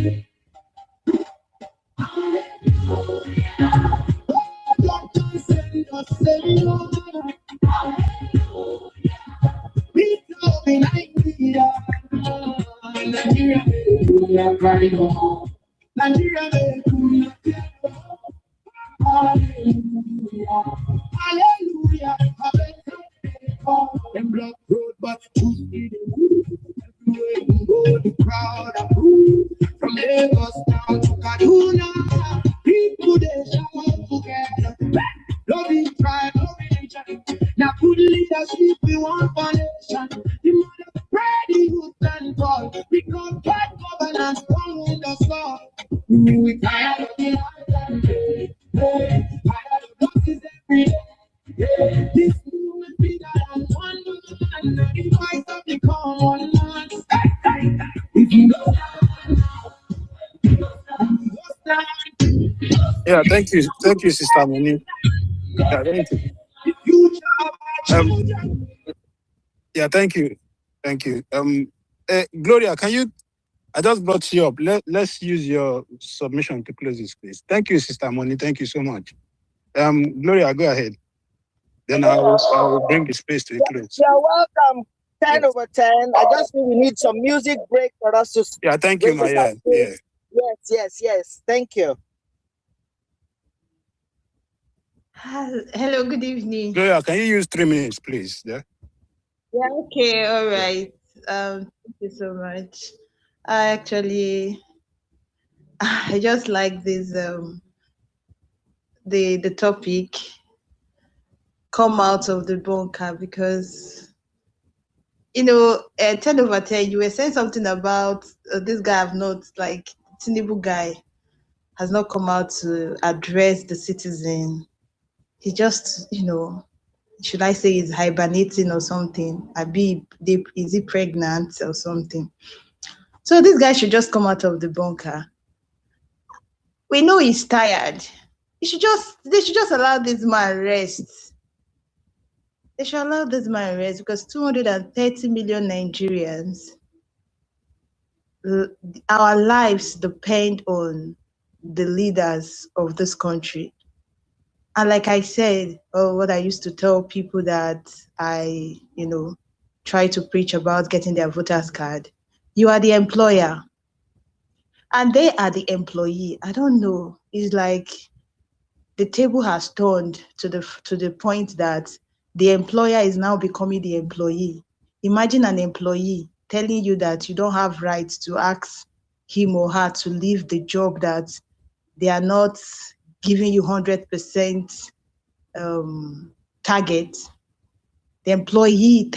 Them block road, but Tuesday everywhere we go, the crowd approve. From Lagos down to Kaduna, people they shout together. Loving tribe, loving religion. Now good leadership, we want for nation. The mother pray the youth and call. We come get governance, come with us all. We tired of the island, tired of losses every day. This movement bigger than one man. The voice of the common man. If you know Yeah, thank you, Sister Moni. Yeah, thank you. Yeah, thank you. Gloria, can you? I just brought you up. Let's use your submission to close this, please. Thank you, Sister Moni. Thank you so much. Gloria, go ahead. Then I will bring the space to a close. You're welcome. 10 over 10. I just think we need some music break for us to. Yeah, thank you, Maya. Yeah. Yes. Thank you. Hello, good evening. Gloria, can you use 3 minutes, please? Yeah. Yeah, okay, all right. Thank you so much. I just like this the topic, come out of the bunker, because 10 over 10, you were saying something about this guy have not, like Tinubu guy has not come out to address the citizen. He just, should I say he's hibernating or something? Is he pregnant or something? So this guy should just come out of the bunker. We know he's tired. They should just allow this man rest. They should allow this man rest, because 230 million Nigerians, our lives depend on the leaders of this country. And like I said, what I used to tell people that I, try to preach about getting their voter's card, you are the employer and they are the employee. I don't know. It's like the table has turned to the point that the employer is now becoming the employee. Imagine an employee telling you that you don't have rights to ask him or her to leave the job, that they are not giving you 100% target. The employee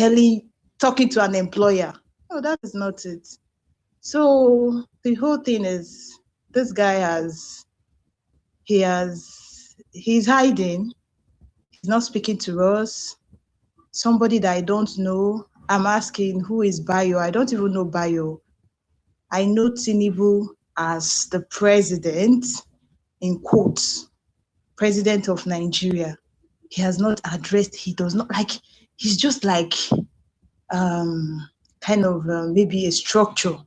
talking to an employer. No, that is not it. So the whole thing is, this guy he's hiding. He's not speaking to us. Somebody that I don't know. I'm asking, who is Bayo? I don't even know Bayo. I know Tinubu as the president, in quotes, president of Nigeria. He has not addressed, he does not, like, he's just like kind of maybe a structure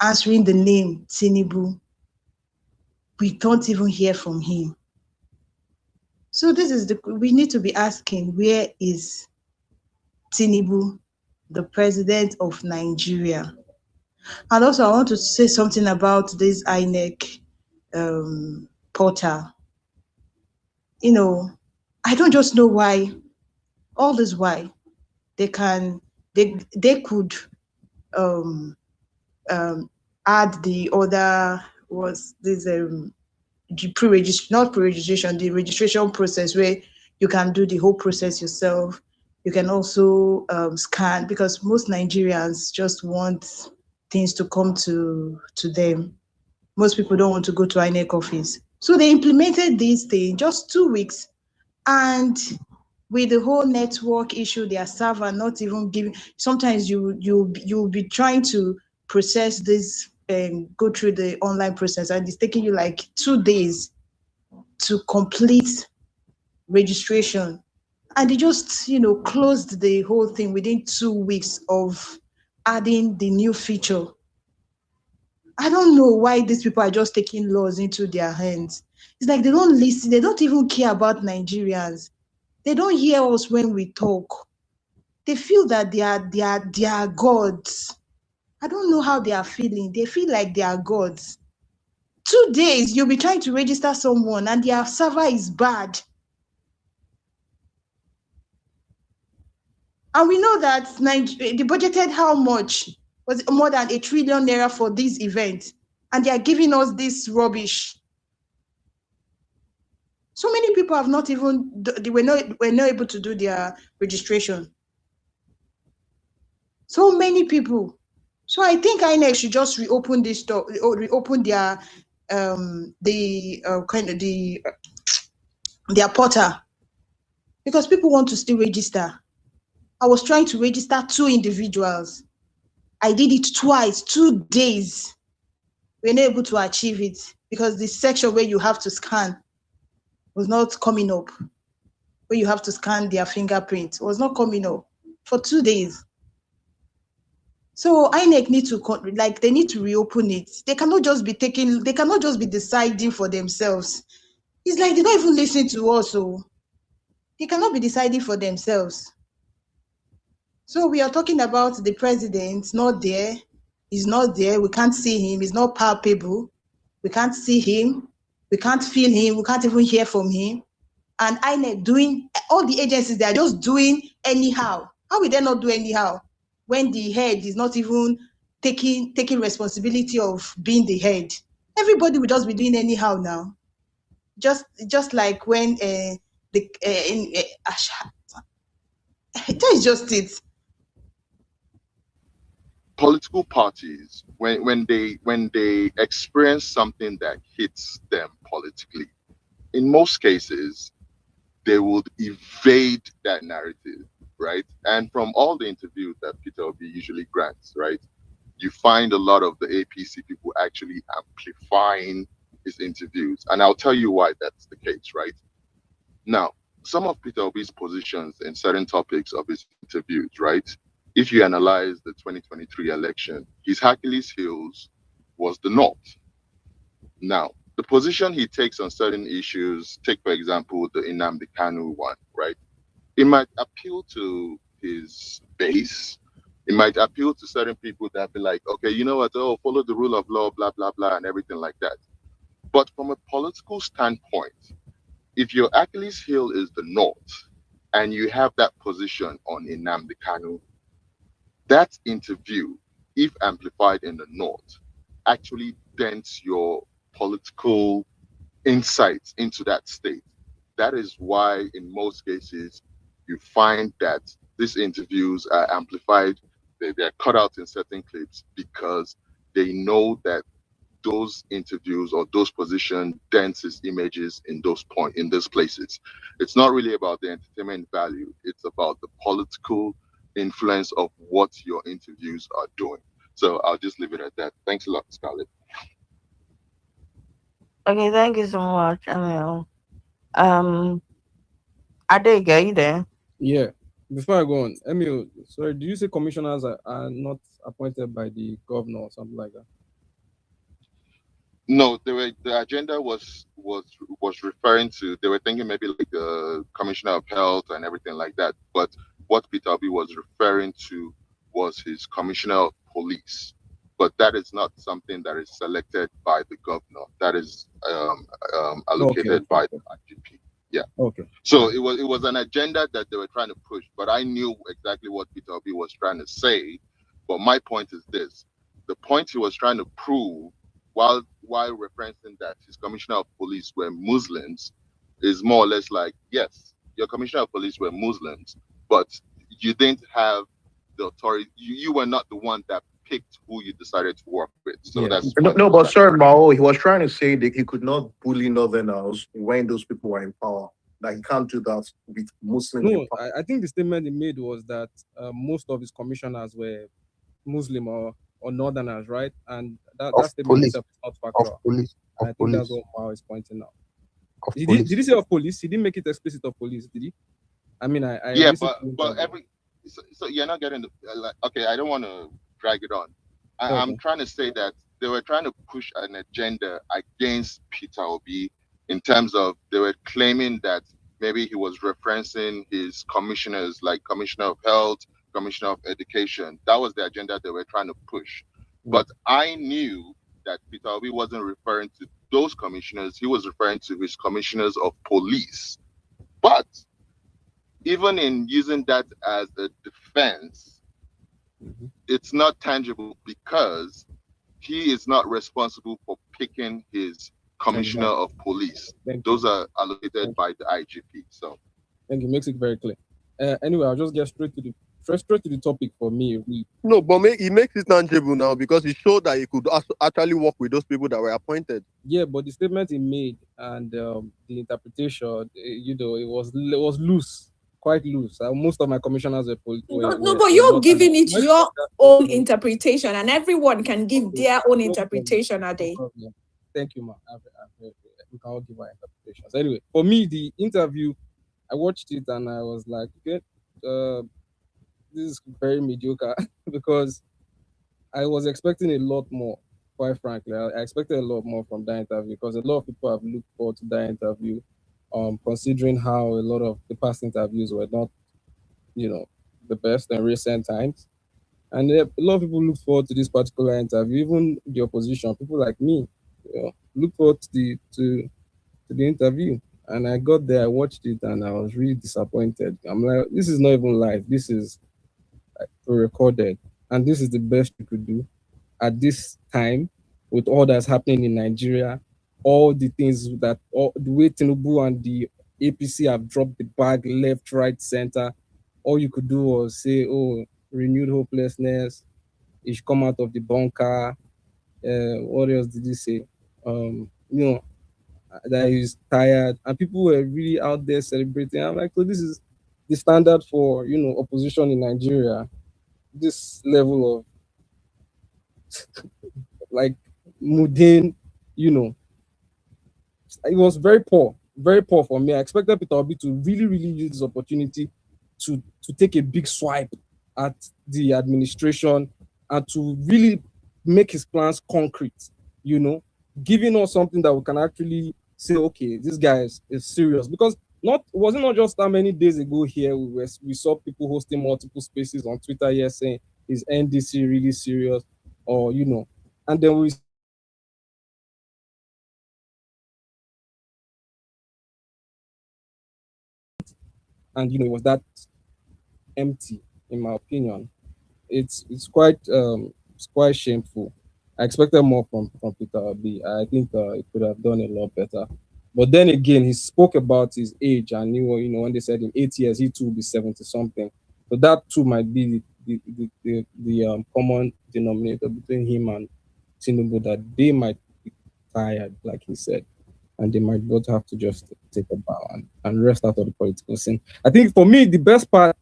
answering the name Tinubu. We don't even hear from him. So we need to be asking, where is Tinubu, the president of Nigeria? And also I want to say something about this INEC portal. I don't just know why, all this why they could add the other, was this not pre-registration, the registration process, where you can do the whole process yourself. You can also scan, because most Nigerians just want things to come to them. Most people don't want to go to INEC office. So they implemented this thing just 2 weeks, and with the whole network issue, their server not even giving. Sometimes you'll be trying to process this and go through the online process, and it's taking you like 2 days to complete registration. And they just, closed the whole thing within 2 weeks of adding the new feature. I don't know why these people are just taking laws into their hands. It's like they don't listen. They don't even care about Nigerians. They don't hear us when we talk. They feel that they are gods. I don't know how they are feeling. They feel like they are gods. 2 days, you'll be trying to register someone and their server is bad. And we know that they budgeted how much? Was it more than 1 trillion naira for this event? And they are giving us this rubbish. So many people have not even, they were not able to do their registration. So many people. So I think INEC should just reopen this store, reopen their their portal, because people want to still register. I was trying to register 2 individuals. I did it twice, 2 days. We were not able to achieve it because the section where you have to scan was not coming up. Where you have to scan their fingerprint was not coming up for 2 days. So INEC need to they need to reopen it. They cannot just be deciding for themselves. It's like they don't even listen to us. So they cannot be deciding for themselves. So we are talking about the president not there. He's not there. We can't see him. He's not palpable. We can't see him. We can't feel him. We can't even hear from him. And INEC doing, all the agencies, they are just doing anyhow. How will they not do anyhow when the head is not even taking responsibility of being the head? Everybody will just be doing anyhow now. Just like when that is just it. Political parties, when they experience something that hits them politically, in most cases, they would evade that narrative, right? And from all the interviews that Peter Obi usually grants, right, you find a lot of the APC people actually amplifying his interviews. And I'll tell you why that's the case, right? Now, some of Peter Obi's positions in certain topics of his interviews, right? If you analyze the 2023 election, his Achilles heels was the North. Now, the position he takes on certain issues, take for example the Nnamdi Kanu one, right? It might appeal to his base. It might appeal to certain people that be like, okay, you know what? Oh, follow the rule of law, blah blah blah, and everything like that. But from a political standpoint, if your Achilles heel is the North, and you have that position on Nnamdi Kanu, that interview, if amplified in the North, actually dents your political insights into that state. That is why, in most cases, you find that these interviews are amplified. They're cut out in certain clips because they know that those interviews or those positions dents his images in those places. It's not really about the entertainment value. It's about the political influence of what your interviews are doing. So I'll just leave it at that. Thanks a lot, Scarlett. Okay, thank you so much, Emil. Adege, are you there? Yeah. Before I go on, Emil, sorry, do you say commissioners are not appointed by the governor or something like that? No, the agenda was referring to, they were thinking maybe like the commissioner of health and everything like that. But what Peter Obi was referring to was his commissioner of police. But that is not something that is selected by the governor. That is allocated by the IGP. Yeah. Okay. So it was an agenda that they were trying to push, but I knew exactly what Peter Obi was trying to say. But my point is this: the point he was trying to prove, while referencing that his commissioner of police were Muslims, is more or less like, yes, your commissioner of police were Muslims, but you didn't have the authority. You were not the one that picked who you decided to work with. So that's No, but sorry, Mao, he was trying to say that he could not bully Northerners when those people were in power. That he can't do that with Muslims. No, I think the statement he made was that most of his commissioners were Muslim or Northerners, right? And that statement itself is not factual. I think that's what Mao is pointing out. Did he say of police? He didn't make it explicit of police, did he? I mean, yeah, but every so you're not getting the okay. I don't want to drag it on. I'm trying to say that they were trying to push an agenda against Peter Obi in terms of they were claiming that maybe he was referencing his commissioners, like Commissioner of Health, Commissioner of Education. That was the agenda they were trying to push. But I knew that Peter Obi wasn't referring to those commissioners. He was referring to his commissioners of police. But even in using that as a defense, it's not tangible because he is not responsible for picking his commissioner of police. Those are allocated by the IGP. So, thank you. Makes it very clear. Anyway, I'll just get straight to the topic for me. No, but he makes it tangible now because he showed that he could actually work with those people that were appointed. Yeah, but the statement he made and the interpretation, it was loose, quite loose. Most of my commissioners were no, but you're giving it your own interpretation, and everyone can give their own interpretation, are they? Thank you, ma. We can all give our interpretations. Anyway, for me, the interview, I watched it and I was like, okay, this is very mediocre because I was expecting a lot more. Quite frankly, I expected a lot more from that interview because a lot of people have looked forward to that interview, considering how a lot of the past interviews were not, the best in recent times. And a lot of people look forward to this particular interview, even the opposition, people like me, look forward to the interview. And I got there, I watched it, and I was really disappointed. I'm like, this is not even live. This is recorded, and this is the best you could do at this time with all that's happening in Nigeria, all the things the way Tinubu and the APC have dropped the bag left, right, center. All you could do was say, oh, renewed hopelessness, he should come out of the bunker. What else did he say? That he's tired, and people were really out there celebrating. I'm like, so this is the standard for opposition in Nigeria. This level of like mundane, it was very poor for me. I expected Peter Obi to really, really use this opportunity to take a big swipe at the administration and to really make his plans concrete, giving us something that we can actually say, okay, this guy is serious. Because wasn't not just that many days ago here we saw people hosting multiple spaces on Twitter here saying, is NDC really serious? Or, and then we and it was that empty, in my opinion. It's quite shameful. I expected more from Peter Obi. I think he could have done a lot better. But then again, he spoke about his age, and when they said in 8 years he too will be 70 something. So that too might be the common denominator between him and Tinubu, that they might be tired, like he said, and they might both have to just take a bow and rest out of the political scene. I think for me, the best part,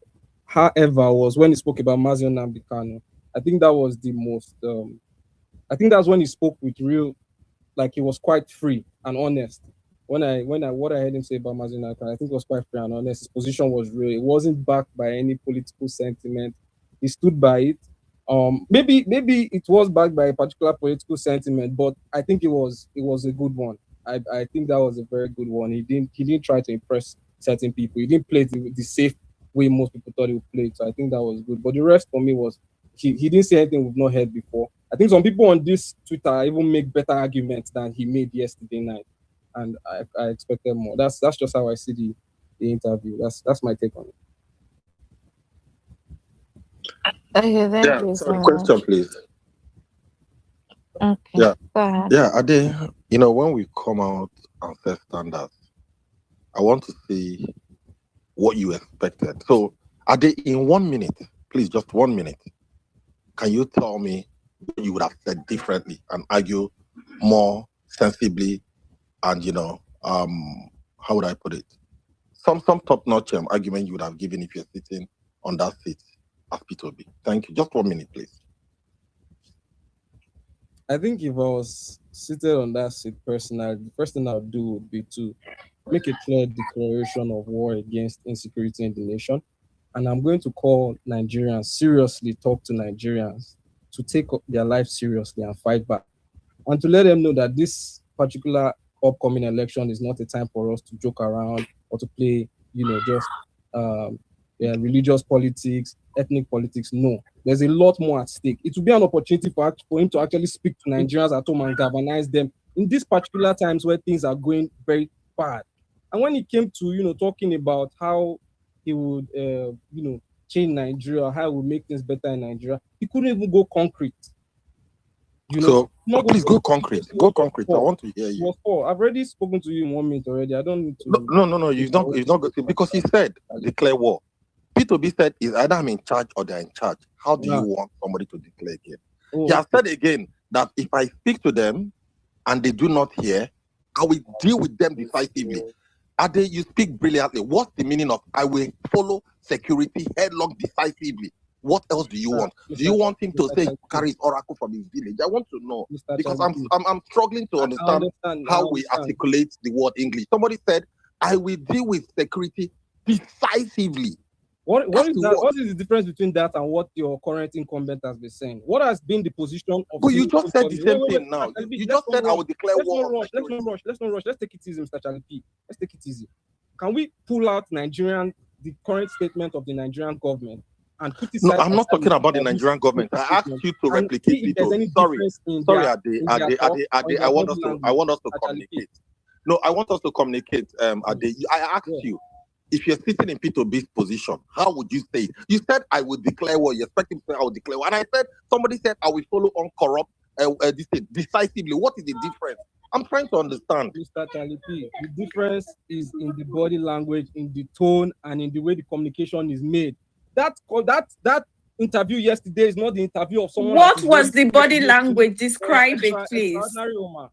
however, was when he spoke about Mazi Nnamdi Kanu. I think that was the most. I think that's when he spoke with real, like he was quite free and honest. What I heard him say about Mazi Nnamdi Kanu, I think it was quite free and honest. His position was real. It wasn't backed by any political sentiment. He stood by it. Maybe it was backed by a particular political sentiment, but I think it was a good one. I think that was a very good one. He didn't try to impress certain people. He didn't play the safe way most people thought he would play it. So I think that was good. But the rest for me was he didn't say anything we've not heard before. I think some people on this Twitter even make better arguments than he made yesterday night, and I expected more. That's just how I see the interview. That's my take on it. Okay, thank you so much. Question, please. Okay. Yeah. Go ahead. Yeah, are they, when we come out and set standards, I want to see what you expected. So are they in 1 minute, please, just 1 minute, can you tell me what you would have said differently and argue more sensibly and, how would I put it? Some top-notch argument you would have given if you're sitting on that seat as P2B. Thank you. Just 1 minute, please. I think if I was seated on that seat personally, the first thing I would do would be to make a clear declaration of war against insecurity in the nation. And I'm going to call Nigerians, seriously talk to Nigerians to take their life seriously and fight back. and to let them know that this particular upcoming election is not a time for us to joke around or to play, just religious politics, ethnic politics. No, there's a lot more at stake. It will be an opportunity for him to actually speak to Nigerians at home and galvanize them in these particular times where things are going very bad. And when it came to, talking about how he would, change Nigeria, how he would make things better in Nigeria, he couldn't even go concrete. So please go concrete. Go concrete. I want to hear you. I've already spoken to you in 1 minute already. I don't need to. No. You've not got to, because he said declare war. P2B said is either I'm in charge or they're in charge. How do you want somebody to declare again? He has said again that if I speak to them and they do not hear, I will deal with them decisively. Ade, you speak brilliantly. What's the meaning of I will follow security headlock decisively? What else do you want? Do you want him to say carry his oracle from his village? I want to know, because I'm struggling to understand how we articulate the word English. Somebody said, I will deal with security decisively. What is that? What is the difference between that and what your current incumbent has been saying? What has been the position of? But you just said the same thing now. You just said I will declare war. Let's not rush. Let's take it easy, Mr. Charlie P. Let's take it easy. Can we pull out the current statement of the Nigerian government and put it? No, I'm not talking about the Nigerian government. I asked you to replicate it. Sorry, Ade. I want us to communicate. No, I want us to communicate. Ade, I asked you, if you're sitting in P2B's position, how would you say it? You said, I would declare war. You expect him to say, I will declare war. And I said, somebody said, I will follow uncorrupt this thing decisively. What is the difference? I'm trying to understand. Mr. Charlie P, the difference is in the body language, in the tone, and in the way the communication is made. That interview yesterday is not the interview of someone. What was the body language? Describe it, please. Hold on.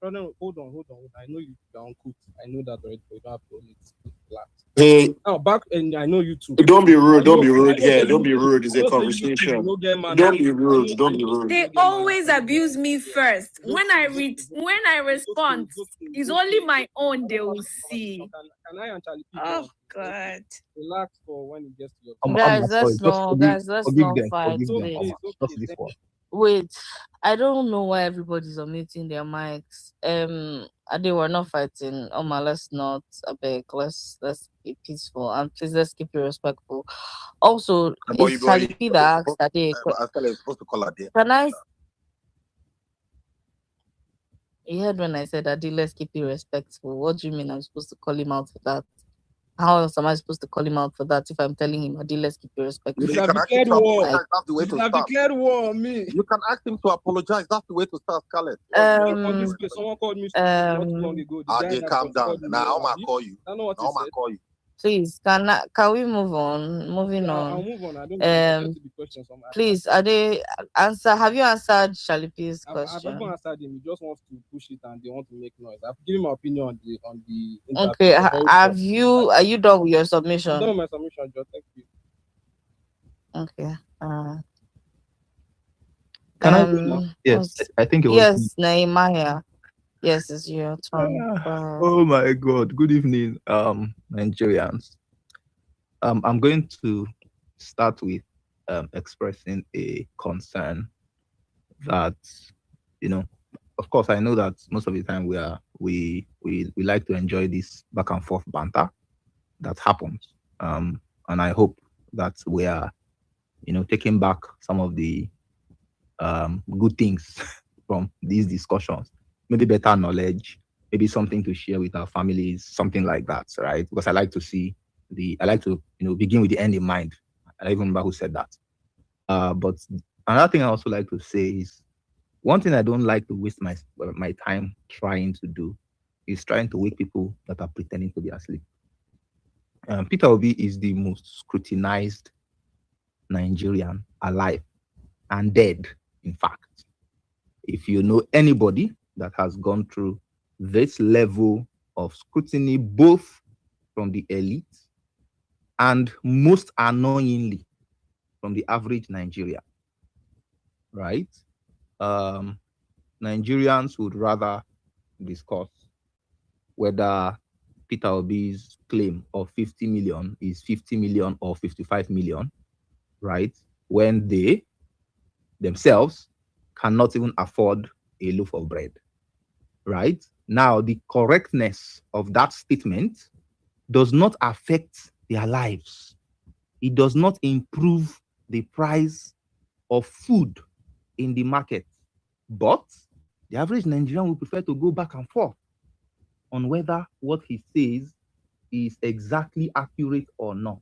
I know you are uncooked. I know that already, but you don't have to relax. Hey, now back, and I know you too. Don't be rude. Don't be rude. Yeah, don't be rude. It's a conversation. Don't be rude. Don't be rude. They always abuse me first. When I respond, it's only my own they will see. Can I and Charlie P? Oh God. Relax for when it gets to your guys, let's not fight this. Wait, I don't know why everybody's unmuting their mics. They were not fighting. Let's not beg. Let's be peaceful, and please let's keep it respectful. Also, it's Charlie P that asked that they supposed to call her there. Can I? You heard when I said that let's keep it respectful. What do you mean I'm supposed to call him out for that? How else am I supposed to call him out for that if I'm telling him, Adi, let's keep it respectful? You can declared war. That's the way to start. Declared war on me. You can ask him to apologize. That's the way to start, Scarlett. Someone called me not too long ago. Calm down. Now I'm gonna call you. Call you. Please, can we move on? Moving on. I'll move on. I don't the questions. Please, have you answered Charlie P's question? I've not answered him. He just wants to push it and they want to make noise. I've given my opinion on the okay. Are you done with your submission? I'm done with my submission, Joe. Thank you. Okay. Can I? Yes, I think it was. Yes, Nehemiah. Yes, it's your turn. Oh my God! Good evening, Nigerians. I'm going to start with expressing a concern that, of course, I know that most of the time we like to enjoy this back and forth banter that happens, and I hope that we are, taking back some of the good things from these discussions. Maybe better knowledge, maybe something to share with our families, something like that, right? Because I like to begin with the end in mind. I don't even remember who said that. But another thing I also like to say is, one thing I don't like to waste my time trying to do is trying to wake people that are pretending to be asleep. Peter Obi is the most scrutinized Nigerian alive and dead, in fact. If you know anybody that has gone through this level of scrutiny, both from the elite and most annoyingly from the average Nigerian, right? Nigerians would rather discuss whether Peter Obi's claim of 50 million is 50 million or 55 million, right? When they themselves cannot even afford a loaf of bread, right? Now, the correctness of that statement does not affect their lives. It does not improve the price of food in the market. But the average Nigerian will prefer to go back and forth on whether what he says is exactly accurate or not.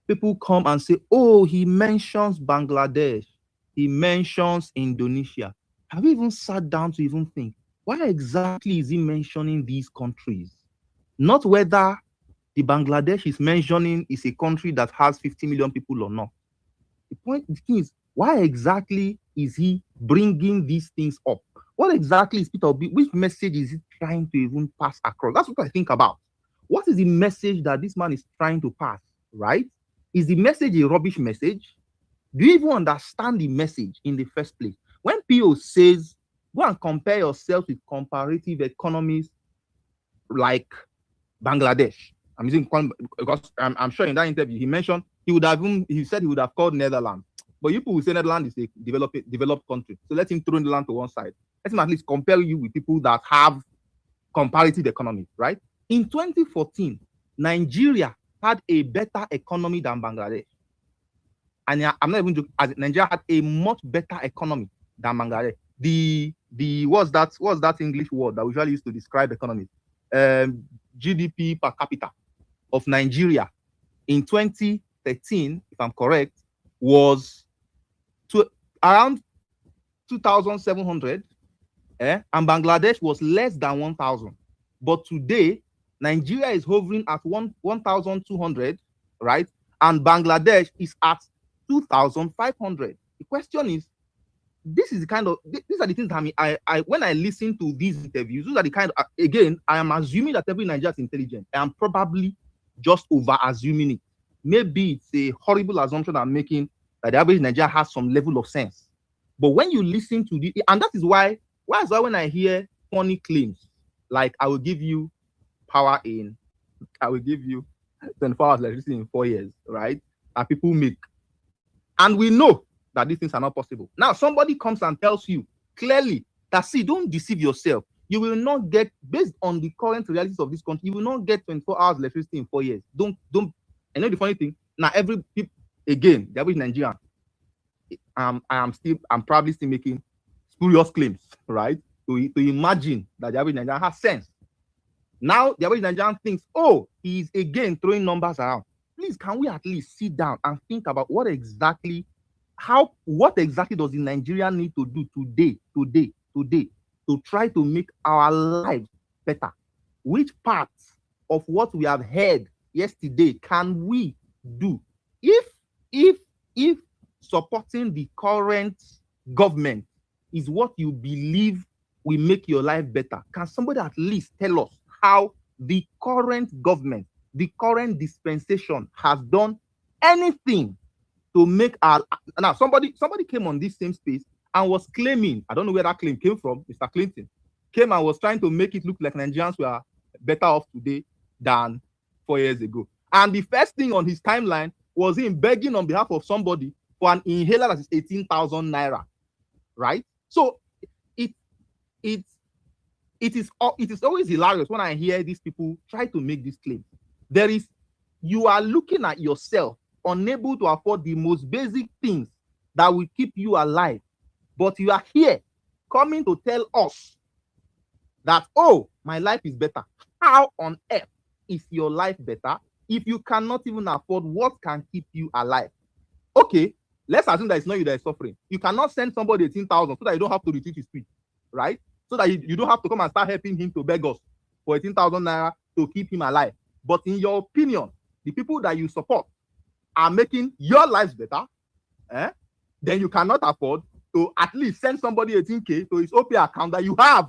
People come and say, oh, he mentions Bangladesh, he mentions Indonesia. Have you even sat down to even think, why exactly is he mentioning these countries? Not whether the Bangladesh he's mentioning is a country that has 50 million people or not. The thing is, why exactly is he bringing these things up? What exactly is Peter Obi, which message is he trying to even pass across? That's what I think about. What is the message that this man is trying to pass, right? Is the message a rubbish message? Do you even understand the message in the first place? When PO says, go and compare yourself with comparative economies like Bangladesh. I'm using because I'm sure in that interview he mentioned he said he would have called Netherlands. But you people will say Netherlands is a developed country. So let him throw Netherlands to one side. Let him at least compare you with people that have comparative economy, right? In 2014, Nigeria had a better economy than Bangladesh. And I'm not even joking, Nigeria had a much better economy than Bangladesh. What's that English word that we usually use to describe economies? GDP per capita of Nigeria in 2013, if I'm correct, was around 2,700, and Bangladesh was less than 1,000. But today, Nigeria is hovering at 1,200, right? And Bangladesh is at 2,500. The question is, these are the things I when I listen to these interviews, those are the kind of, again, I am assuming that every Nigerian is intelligent. I am probably just over assuming it. Maybe it's a horrible assumption I'm making that the average Nigerian has some level of sense. But when you listen to the, and that is why when I hear funny claims, like I will give you 24 hours electricity in 4 years, right? And people make. And we know that these things are not possible. Now, somebody comes and tells you clearly that, see, don't deceive yourself. You will not get, based on the current realities of this country, you will not get 24 hours electricity in 4 years. Don't. I know the funny thing. Now, again, the average Nigerian, I'm probably still making spurious claims, right? To imagine that the average Nigerian has sense. Now, the average Nigerian thinks, oh, he's again throwing numbers around. Please, can we at least sit down and think about what exactly does the Nigerian need to do today to try to make our lives better? Which parts of what we have heard yesterday can we do? If supporting the current government is what you believe will make your life better, can somebody at least tell us how the current government, the current dispensation has done anything to make our... Now, somebody came on this same space and was claiming, I don't know where that claim came from, Mr. Clinton, came and was trying to make it look like Nigerians were better off today than 4 years ago. And the first thing on his timeline was him begging on behalf of somebody for an inhaler that is 18,000 naira, right? So it is always hilarious when I hear these people try to make this claim. You are looking at yourself unable to afford the most basic things that will keep you alive, but you are here coming to tell us that, oh, my life is better. How on earth is your life better if you cannot even afford what can keep you alive? Okay, let's assume that it's not you that is suffering. You cannot send somebody 18,000 so that you don't have to retreat his speech, right? So that you don't have to come and start helping him to beg us for 18,000 naira to keep him alive. But in your opinion, the people that you support are making your lives better, then you cannot afford to at least send somebody 18K to his OP account that you have.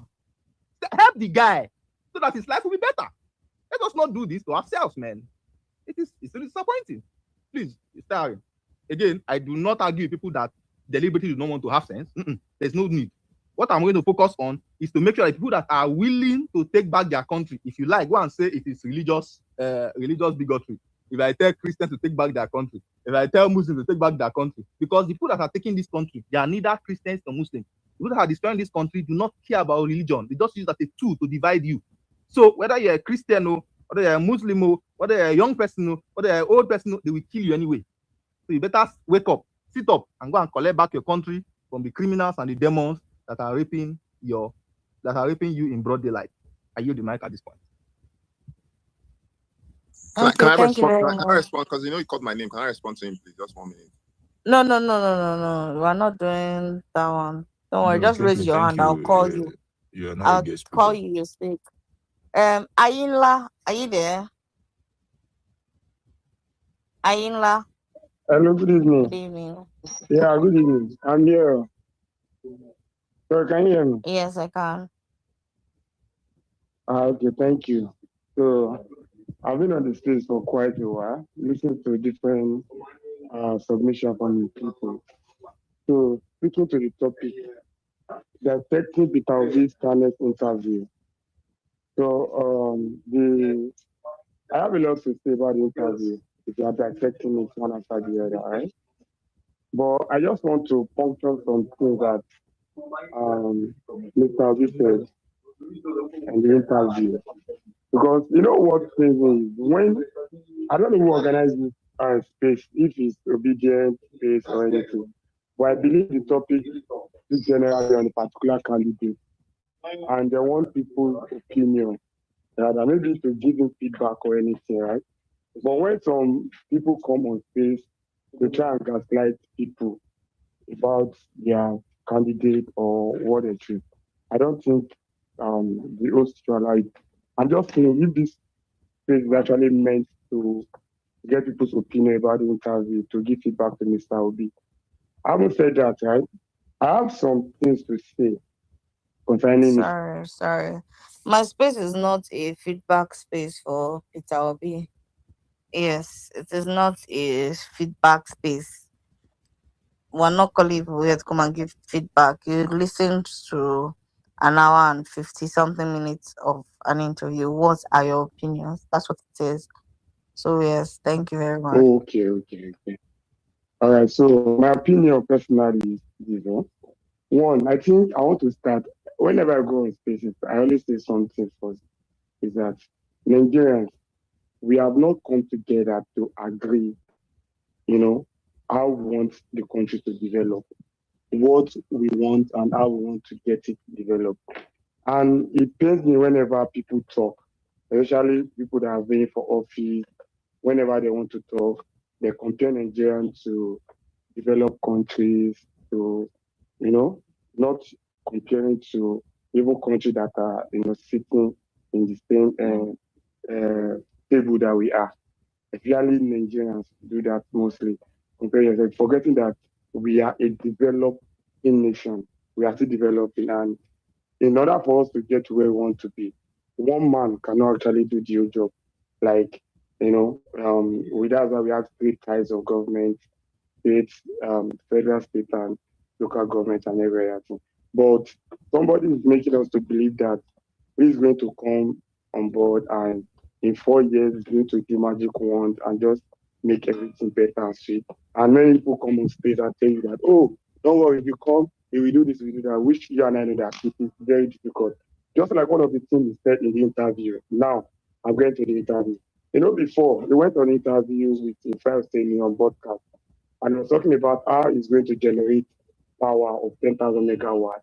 Help the guy so that his life will be better. Let us not do this to ourselves, man. It's really disappointing. Please, it's tiring. Again, I do not argue with people that deliberately do not want to have sense. There's no need. What I'm going to focus on is to make sure that people that are willing to take back their country, if you like, go and say it is religious bigotry. If I tell Christians to take back their country, if I tell Muslims to take back their country, because the people that are taking this country, they are neither Christians nor Muslims. people that are destroying this country do not care about religion. They just use it as a tool to divide you. So whether you're a Christian or whether you're a Muslim or whether you're a young person or whether you're an old person, they will kill you anyway. So you better wake up, sit up, and go and collect back your country from the criminals and the demons that are raping you in broad daylight. I yield the mic at this point. Can I respond? Can I respond? Because you called my name. Can I respond to him, please? Just 1 minute. No. We're not doing that one. Don't worry. No, Just raise your hand. I'll call you. You're not I'll a guest call speaker. you. You speak. Ayinla, are you there? Ayinla. Hello, good evening. Good evening. Yeah, good evening. I'm here. So can you hear me? Yes, I can. Okay, thank you. So I've been on the stage for quite a while, listening to different submissions from people. So speaking to the topic, the taking Peter Obi's Cannes interview. So I have a lot to say about the interview if you are dissecting it one after the other, right? But I just want to puncture some things that Mr. Obi said in the interview. Because you know what thing is, when I don't know who organized this space, if it's obedient space or anything, but I believe the topic is generally on a particular candidate, and they want people's opinion rather maybe to give him feedback or anything, right? But when some people come on space to try and gaslight people about their candidate or what they choose, I don't think the host should allow it. I'm just saying if this space is actually meant to get people's opinion about the interview, to give feedback to Mr. Obi. I haven't said that, right? I have some things to say concerning Mr. Sorry. My space is not a feedback space for Peter Obi. Yes, it is not a feedback space. We're not calling people here to come and give feedback. You listened to an hour and 50 something minutes of an interview. What are your opinions? That's what it is. So yes, thank you very much. Okay. All right, so my opinion personally is this one. One, I think I want to start, whenever I go in spaces, I always say something first, is that Nigerians, we have not come together to agree, how we want the country to develop, what we want and how we want to get it developed. And it pains me whenever people talk, especially people that are vying for office, whenever they want to talk, they compare Nigerians to developed countries, to, not comparing to even countries that are, sitting in the same table that we are. Especially Nigerians do that mostly. Forgetting that we are a developing nation. We are still developing, and in order for us to get to where we want to be, one man cannot actually do the whole job. Like, that's why we have three types of government: state, federal, state, and local government, and everything. But somebody is making us to believe that he's going to come on board and in 4 years he's going to do magic wand and just make everything better and sweet. And many people come on stage and tell you that, oh, don't worry, if you come, we will do this, we will do that. Which you and I know that it is very difficult. Just like one of the things he said in the interview. Now, I'm going to the interview. Before, he went on interview with Ifeanyi Staying on podcast, and he was talking about how he's going to generate power of 10,000 megawatts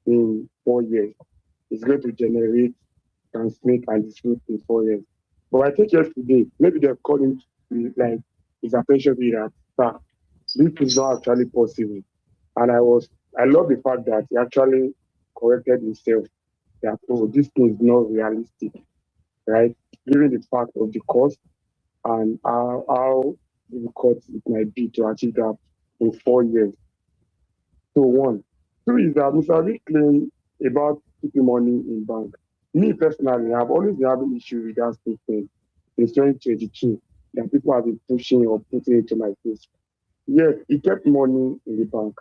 in 4 years. It's going to generate, transmit, and distribute in 4 years. But I think yesterday, maybe they're calling like his attention to that, sir, this is not actually possible. And I love the fact that he actually corrected himself that, oh, this thing is not realistic, right? Given the fact of the cost and how difficult it might be to achieve that in 4 years. So one. Two is that Mr. Abi claimed about keeping money in bank. Me personally, I've always been having issue with that statement since 2022 that people have been pushing or putting into my face. Yes, he kept money in the bank,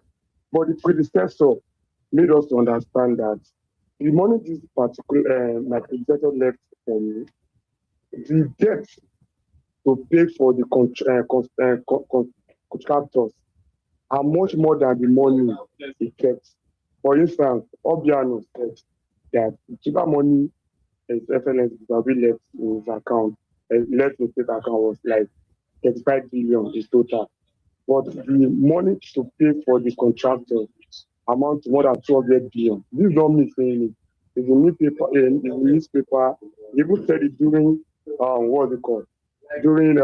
but the predecessor made us to understand that the money this particular my predecessor left for me, the debt to pay for the contractors are much more than the money he kept. For instance, Obiano said that the money his excellency Tinubu left in his account, left in state account was like 35 billion in total. But the money to pay for the contractors amount to more than 200 billion. This is not me saying it. It's a newspaper. He even said it during what's it called? During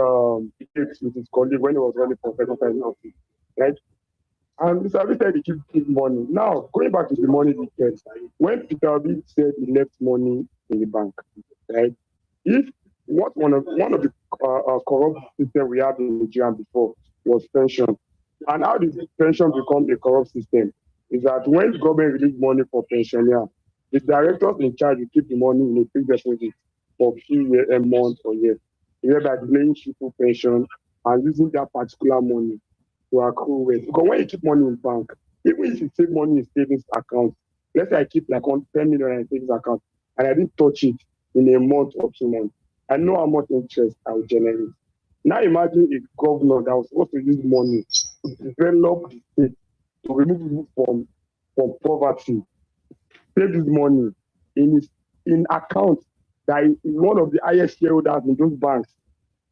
debates with his colleague when he was running for second time in office. Right? And Mr. Abi said he keep money. Now, going back to the money he gets, when Peter Abi said he left money in the bank, right? If one of the corrupt system we had in Nigeria before was pension, and how did pension become a corrupt system? Is that when the government release money for pensioner, the directors in charge will keep the money in a fixed deposit for a few years, a month or years, whereby delaying people pension and using that particular money to accrue wealth. Because when you keep money in bank, even if you save money in savings account, let's say I keep like 10 million in savings account and I didn't touch it in a month or 2 months, I know how much interest I will generate. Now imagine a governor that was supposed to use money to develop the state, to remove people from poverty, save this money in accounts that is one of the highest shareholders in those banks.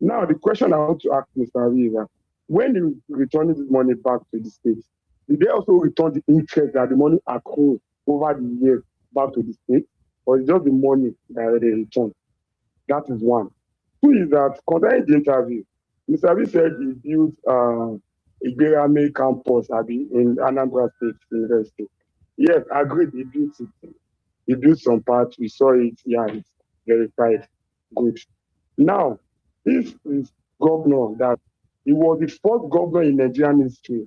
Now the question I want to ask Mr. Ari is that when you returning this money back to the state, did they also return the interest that the money accrued over the years back to the state, or is just the money that they return? That is one. Two is that concerning the interview, Mr. Abi said he built Iberame campus in Anambra State University. Yes, I agree, he built it. He built some parts, we saw it, yeah, it's verified. Good. Now, this is governor that he was the first governor in Nigerian history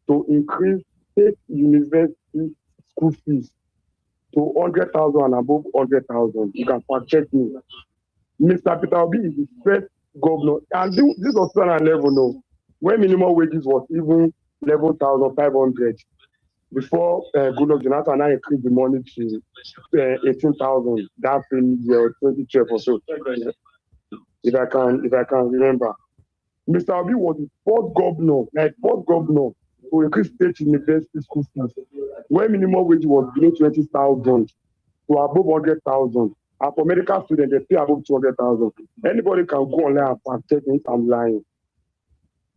to increase state university school fees to 100,000 and above 100,000. You can fact check me. Mr. Peter Obi is the first governor, and this was 2011, no, when minimum wages was even 11,500 before Goodluck Jonathan now increased the money to 18,000 that same year, 2012 or so, if I can remember. Mr. Obi was the first governor to increase state university school fees when minimum wage was below 20,000 to above 100,000. And for medical students, they pay above 200,000. Anybody can go online and fact check me, I'm lying.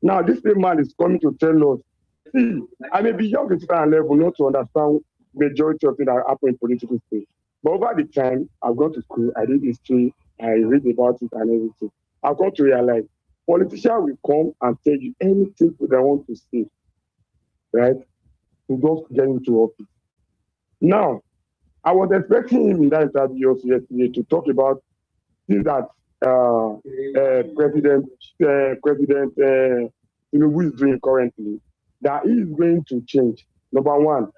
Now, this same man is coming to tell us, see, I may be young in 2011 not to understand majority of things that happen in political space. But over the time, I've gone to school, I did history, I read about it and everything. I've got to realize politicians will come and tell you anything they want to say, right? To just get into office. Now, I was expecting him in that interview yesterday to talk about things that President Tinubu is doing currently, that he is going to change. Number one,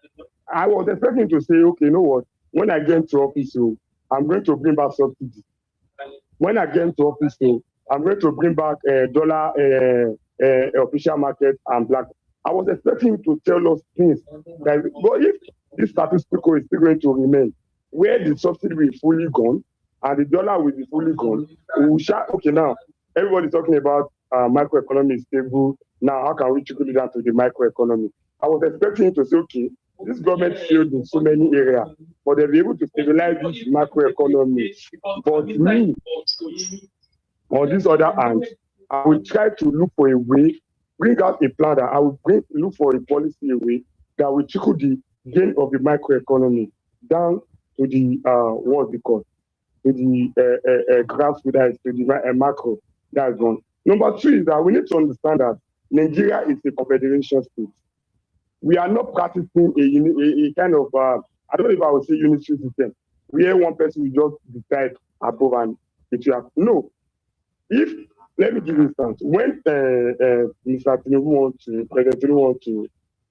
I was expecting to say, okay, you know what? When I get into office, I'm going to bring back subsidies. When I get into office, I'm going to bring back dollar official market and black. I was expecting him to tell us things. But if this status quo is still going to remain, where the subsidy will be fully gone and the dollar will be fully gone, okay, now everybody's talking about microeconomy is stable. Now, how can we trickle it down to the microeconomy? I was expecting him to say, okay, this government failed in so many areas, but they'll be able to stabilize this macroeconomy. But me, on this other hand, I will try to look for a way, bring out a plan that I will look for a policy way that will trickle the gain of the microeconomy down to the what's it called, to the grassroots, to the macro. That's one. Number two is that we need to understand that Nigeria is a confederation state. We are not practicing a kind of I don't know if I would say unitary system where one person will just decide above and it will have no. If let me give you instance, when Mr. President Tinubu wants to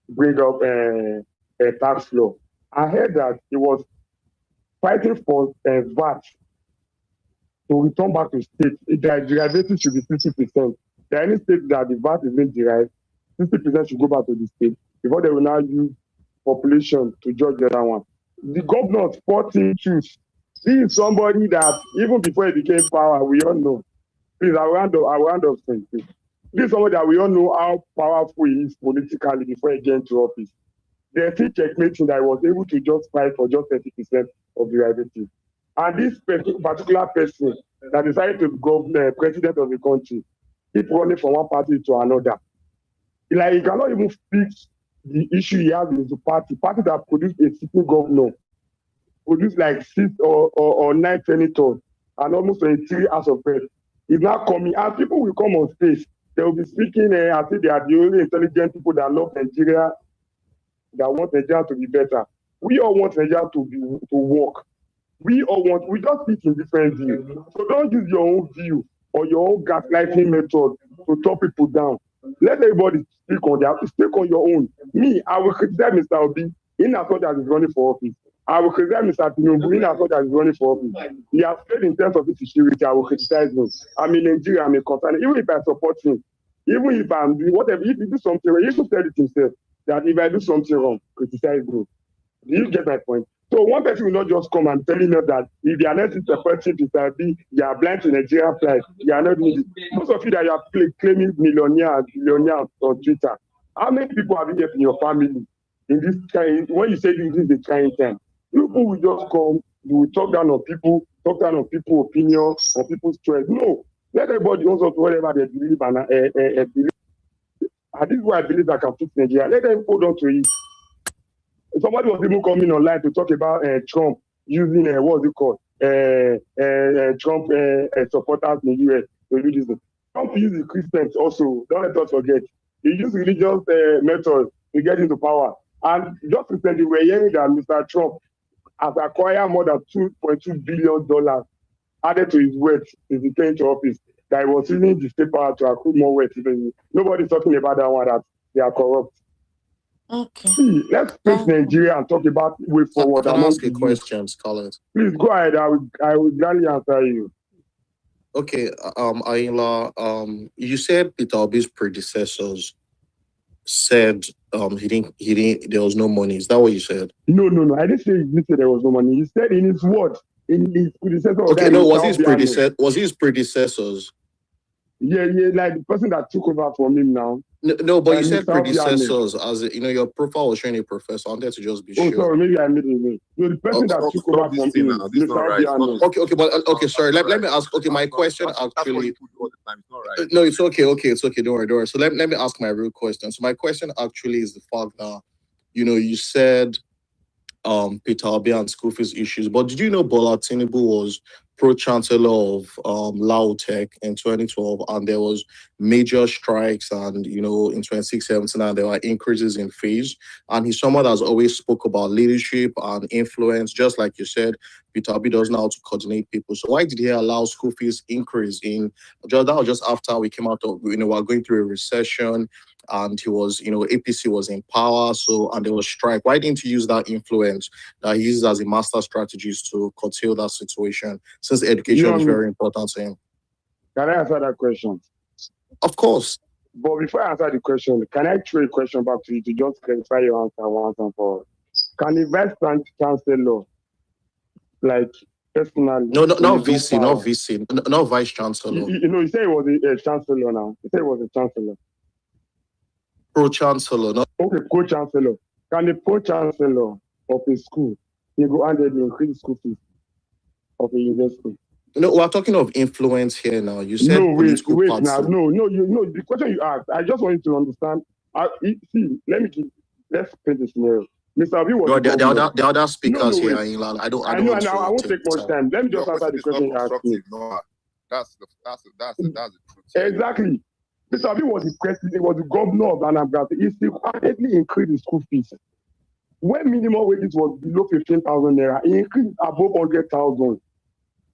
bring up a tax law, I heard that he was fighting for VAT to return back to state. The derivation should be 50%. There are any states that the VAT is being derived, 50% should go back to the state before they will now use population to judge the other one. The governor sporting choose. This is somebody that even before he became power, we all know. Please, I will round up saying this is somebody that we all know how powerful he is politically before he gets into office. They still checkmating that I was able to just fight for just 30% of the liability. And this particular person that decided to become president of the country keep running from one party to another. Like, he cannot even fix the issue he has with the party that produced a sitting governor, produced like 6 or 9 senators, and almost 23 hours of breath. He's not coming, and people will come on stage. They will be speaking as if they are the only intelligent people that love Nigeria, that want Nigeria to be better. We all want Nigeria to work. We just speak in different views. So don't use your own view or your own gaslighting method to talk people down. Let everybody speak on your own. Me, I will criticize Mr. Obi in as much as he's running for office. I will criticize Mr. Tinubu in as much as he's running for office. He has failed in terms of his security. I will criticize him. I'm in Nigeria, I'm a concern. Even if I support him, even if I'm doing whatever, if he do something wrong, he should tell it himself that if I do something wrong, criticize me. Do you get my point? So one person will not just come and telling us that if you are not supporting Mr. B, you are blind to Nigeria pride. You are not doing it. Most of you that you are claiming millionaires on Twitter, how many people have you get in your family in this kind? When you say this is the trying time, people will just come, you will talk down on people's opinion, on people's choice. No, let everybody also do whatever they believe and believe. And this is why I believe I can fix Nigeria. Let them hold on to it. Somebody was even coming online to talk about Trump using what's it called? Trump supporters in the US to do this. Trump uses Christians also. Don't let us forget. He used religious methods to get into power. And just recently, we're hearing that Mr. Trump has acquired more than $2.2 billion added to his wealth since he came to office. That he was using the state power to accrue more wealth. Nobody's talking about that one, that they are corrupt. Okay. See, let's face Nigeria and talk about way forward. Can I ask a question, Scarlett? Please go ahead. I will gladly answer you. Okay, Ayinla, you said Peter Obi's predecessors said he didn't there was no money. Is that what you said? No. I didn't say there was no money. He said in his words, in his predecessor. Okay, no, was his predecessors? Yeah, like the person that took over from him now. No, but you said predecessors, as your profile was showing a professor. I wanted to just be sure. Oh, sorry, maybe I made it wrong. No, the person that took over from him, Okay, sorry. Let me ask. Okay, my question actually. No, it's okay. Don't worry. So let me ask my real question. So my question actually is the fact that, you said Peter Obi and school fees issues, but did you know Bola Tinubu was pro-chancellor of Lautech in 2012, and there was major strikes, and in 2017 and there were increases in fees, and he's someone that's always spoke about leadership and influence, just like you said. Peter Obi doesn't know how to coordinate people. So why did he allow school fees increase that was just after we came out of, we were going through a recession, and he was, APC was in power, and there was strike. Why didn't he use that influence that he uses as a master strategist to curtail that situation, since education is very important to him? Can I answer that question? Of course. But before I answer the question, can I throw a question back to you to just clarify your answer once and for all? Can the vice chancellor, like personally? No, not VC, not vice chancellor. You say it was a chancellor now. You say it was a chancellor. Pro-chancellor, no? Okay, pro-chancellor. Can the pro-chancellor of a school single-handedly increase school fees of a university? No, we're talking of influence here now. You said political party. No. The question you asked, I just want you to understand. Let's paint the scenario. Mr. Obi was the other speakers here in England. I won't take much time. Let me just answer the question you asked me. That's the truth. Exactly. Mr. Obi was the president, he was the governor of Anambra. He single-handedly increased the school fees. When minimum wages was below 15,000 naira, he increased above 100,000.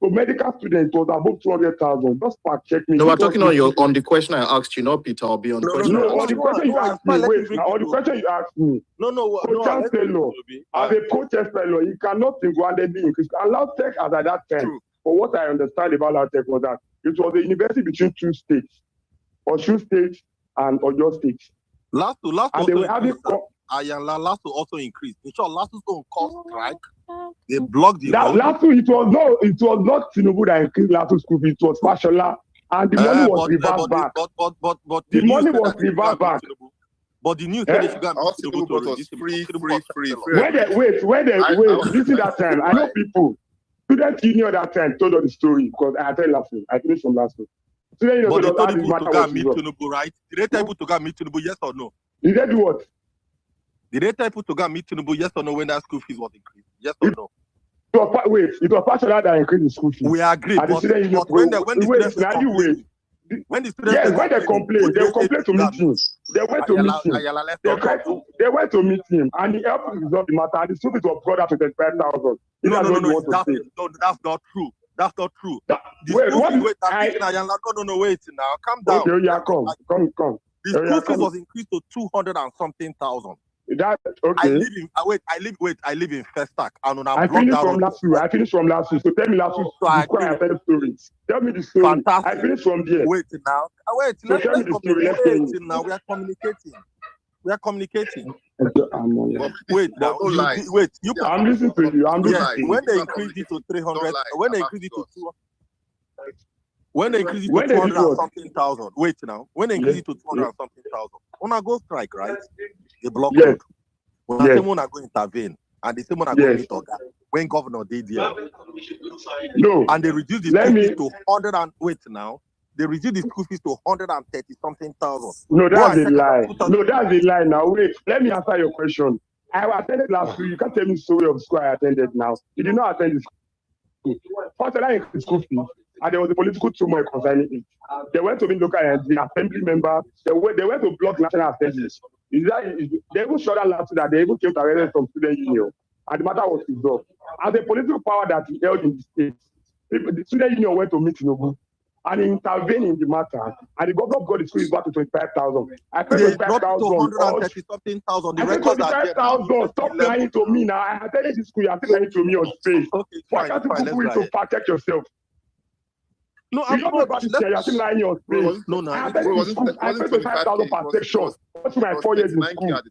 For medical students, it was above 200,000. Just check me. No, we're talking on the question I asked you, not Peter Obi. On the question you asked me. Wait, now on the question you asked me. Pro-chancellor, as a pro-chancellor, he cannot single-handedly increase. And Lautech, as at that time, for what I understand about Lautech was that it was a university between two states, Osun State and Oyo State. Last also increased. In short, last own cost strike. They blocked the road. It was not Tinubu that increased last school fees. It was Fashola, and the money was reversed back. But the money was reversed back. But the news said they should go and All meet Tinubu Tinubu bought to was register free, because Tinubu free, was free, chancellor. free. Listen that time. I know people. Student union that time told us the story because I tell last week. I finished from last week. Student union But they told us told how this people to matter go was and meet resolved. Tinubu, right? Did they tell people to go and meet Tinubu, yes or no? Did they do what? Did they tell people to go and meet Tinubu, yes or no, when that school fees was increased? Yes or no? It was partial that increased the school fees. We agree, And the but student union when the students were now you complaining, wait. when the students Yes, were when they complaining, complain, they complain to meet him. They went to meet him. Ayala, let's not talk. They went to meet him, and he helped him resolve the matter. And the school fees was brought up to 35,000. No, that's not true. That's not true. Wait now, calm down. Okay, yeah, come. The school fees was increased to 200 and something thousand. That okay. I live in Festac, and I finished from last week. So tell me last week. The story. Tell me the story. Fantastic. I finished from there. Wait now. Let's communicate now. We are communicating. Wait now. I'm listening to you. When they increased it to 300, when they increased it to 200. When they increase it to 200 and something thousand, wait now. When they increase it to 200 and something thousand, when I go strike, right? They block road. When I say when I go intervene, and they say when I go meet Oga, when governor did there. No. And they reduce the school fees to 100 and wait now. They reduce the school fees to 130 something thousand. No, that's a lie. No, that's a lie. Now wait, let me answer your question. I attended last week. You can't tell me the story of the school I attended now. You did not attend the school. First, I increased the school fees. And there was a political turmoil concerning it. They went to be local the assembly member. They went to block national assemblies. They even shut down last week that they even came to arrest some student union. And the matter was resolved. As a political power that he held in the state, the student union went to meet Tinubu and intervened in the matter. And the government got the school back to 25,000. I paid 25,000. 130 something thousand. I paid 25,000. Stop lying to me now. I attended this school. You are lying to me on space. Okay, why can't you Google it to fact check yourself? No, I'm not. You're still lying your space. No. I paid 25,000 per section. What's my 4 years in school?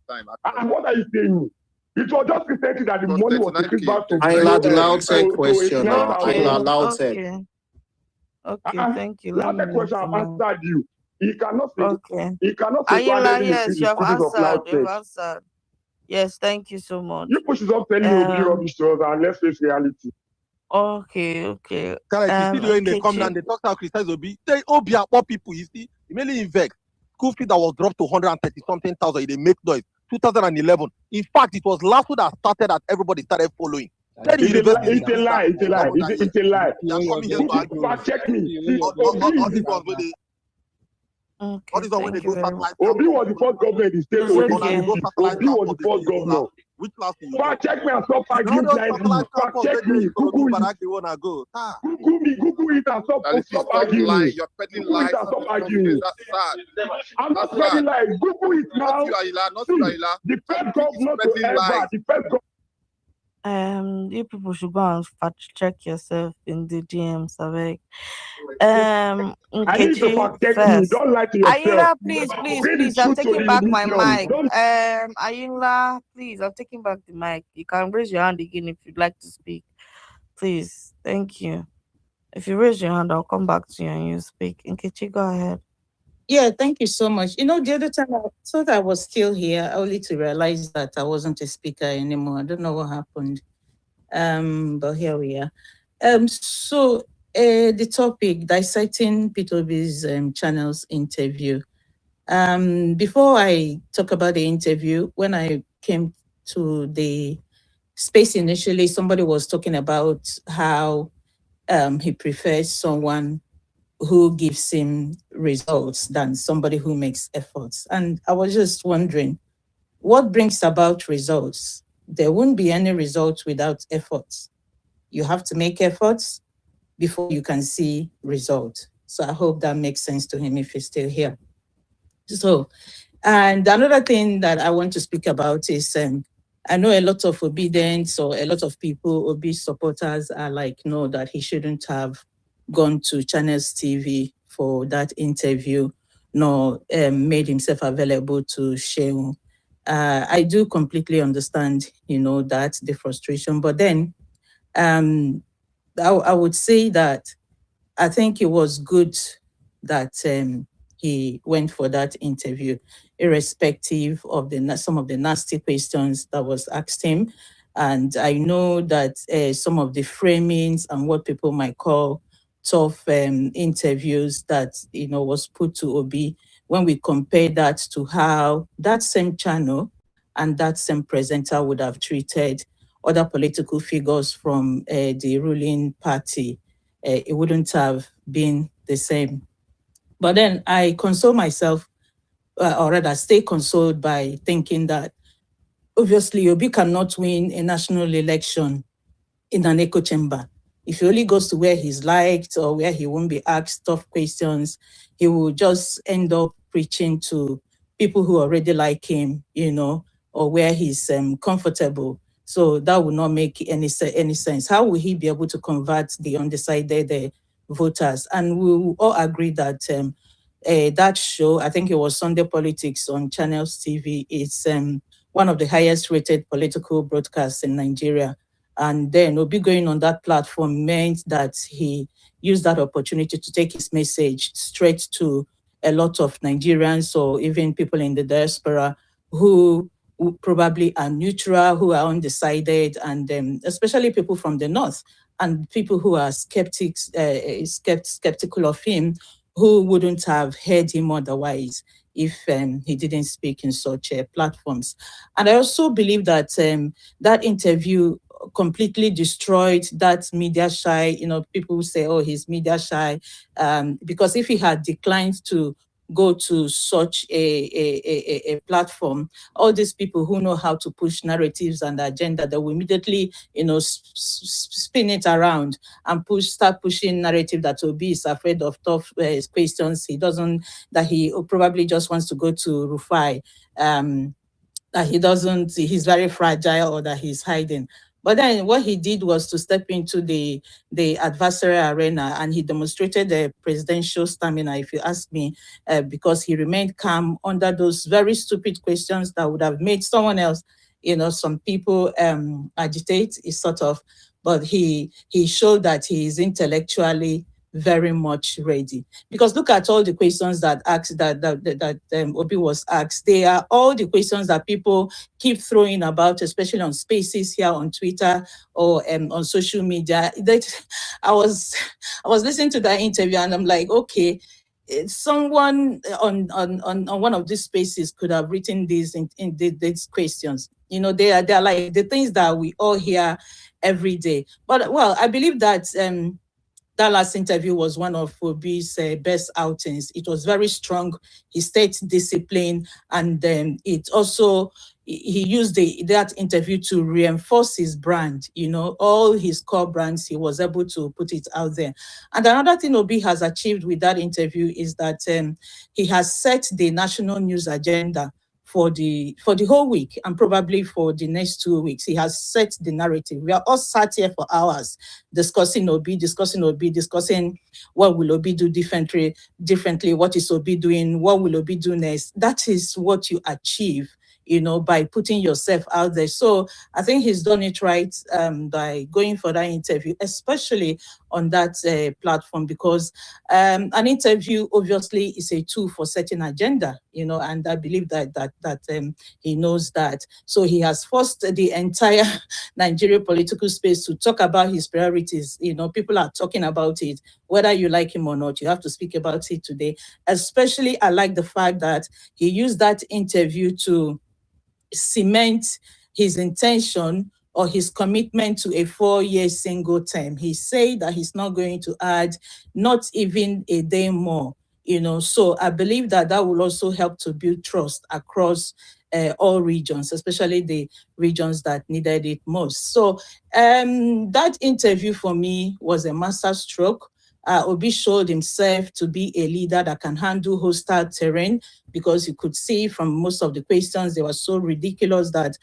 And what are you saying? It was just recently that the money was increased back to. I allowed the loud tech question. Okay, thank you. Loud tech question, I've answered you. He cannot say. Okay. He cannot say. Yes, you have answered. You've answered. Yes, thank you so much. You push it up telling me rubbish to us and let's face reality. Okay. You see when they come down, they talk how criticize Obi. They Obi are poor people, you see. You mainly invest. School fee that was dropped to 130 something thousand, they make noise. 2011. In fact, it was last that started that everybody started following. It's a lie. Fact check me. Obi was the first governor in the state. Obi was the first governor. Which last year? Fact check me and stop arguing blindly. Fact check me. Google it. Google it and stop arguing. You're peddling Google it and stop arguing. I'm not peddling lies. Google it now. The first governor to ever. The first governor. You people should go and fact check yourself in the DMs, Avec. I need to fact check me. Don't lie to yourself. Ayinla, please, I'm taking back my mic. Ayinla, please, I'm taking back the mic. You can raise your hand again if you'd like to speak. Please, thank you. If you raise your hand, I'll come back to you and you speak. Nkechi, go ahead. Yeah, thank you so much. The other time I thought I was still here, only to realize that I wasn't a speaker anymore. I don't know what happened. But here we are. So the topic, dissecting P2B's channels interview. Before I talk about the interview, when I came to the space initially, somebody was talking about how he prefers someone who gives him results than somebody who makes efforts. And I was just wondering, what brings about results? There won't be any results without efforts. You have to make efforts before you can see results. So I hope that makes sense to him if he's still here. So, and another thing that I want to speak about is, I know a lot of obedience or a lot of people, Obi supporters are like, no, that he shouldn't have gone to Channels TV for that interview, nor made himself available to Shehu. I do completely understand, that the frustration, but then I would say that I think it was good that he went for that interview, irrespective of some of the nasty questions that was asked him. And I know that some of the framings and what people might call tough interviews that was put to Obi, when we compare that to how that same channel and that same presenter would have treated other political figures from the ruling party, it wouldn't have been the same. But then I console myself, or rather stay consoled by thinking that obviously Obi cannot win a national election in an echo chamber. If he only goes to where he's liked or where he won't be asked tough questions, he will just end up preaching to people who already like him, or where he's comfortable. So that would not make any sense. How will he be able to convert the undecided voters? And we will all agree that that show, I think it was Sunday Politics on Channels TV, is one of the highest rated political broadcasts in Nigeria. And then Obi going on that platform meant that he used that opportunity to take his message straight to a lot of Nigerians or even people in the diaspora who probably are neutral, who are undecided, and especially people from the north and people who are skeptical of him, who wouldn't have heard him otherwise if he didn't speak in such platforms. And I also believe that that interview completely destroyed that media shy. People say, oh, he's media shy, because if he had declined to go to such a platform, all these people who know how to push narratives and agenda, they will immediately, spin it around and start pushing narrative that Obi is afraid of tough questions. That he probably just wants to go to Rufai, that he's very fragile, or that he's hiding. But then what he did was to step into the adversarial arena, and he demonstrated the presidential stamina, if you ask me, because he remained calm under those very stupid questions that would have made someone else, some people agitate, sort of. But he showed that he is intellectually very much ready. Because look at all the questions that Obi was asked. They are all the questions that people keep throwing about, especially on spaces here on Twitter or on social media. I was listening to that interview and I'm like, okay, someone on one of these spaces could have written these in these questions. They are like the things that we all hear every day. But well, I believe that that last interview was one of Obi's best outings. It was very strong. He stayed disciplined, and it also, he used that interview to reinforce his brand. All his core brands, he was able to put it out there. And another thing Obi has achieved with that interview is that he has set the national news agenda for the whole week, and probably for the next 2 weeks. He has set the narrative. We are all sat here for hours discussing Obi, discussing what will Obi do differently, what is Obi doing, what will Obi do next. That is what you achieve, by putting yourself out there. So I think he's done it right by going for that interview, especially on that platform, because an interview obviously is a tool for setting agenda, and I believe that he knows that. So he has forced the entire Nigerian political space to talk about his priorities. People are talking about it, whether you like him or not. You have to speak about it today. Especially, I like the fact that he used that interview to cement his intention or his commitment to a 4-year single term. He said that he's not going to add not even a day more. So I believe that will also help to build trust across all regions, especially the regions that needed it most. So that interview for me was a masterstroke. Obi showed himself to be a leader that can handle hostile terrain, because you could see from most of the questions, they were so ridiculous that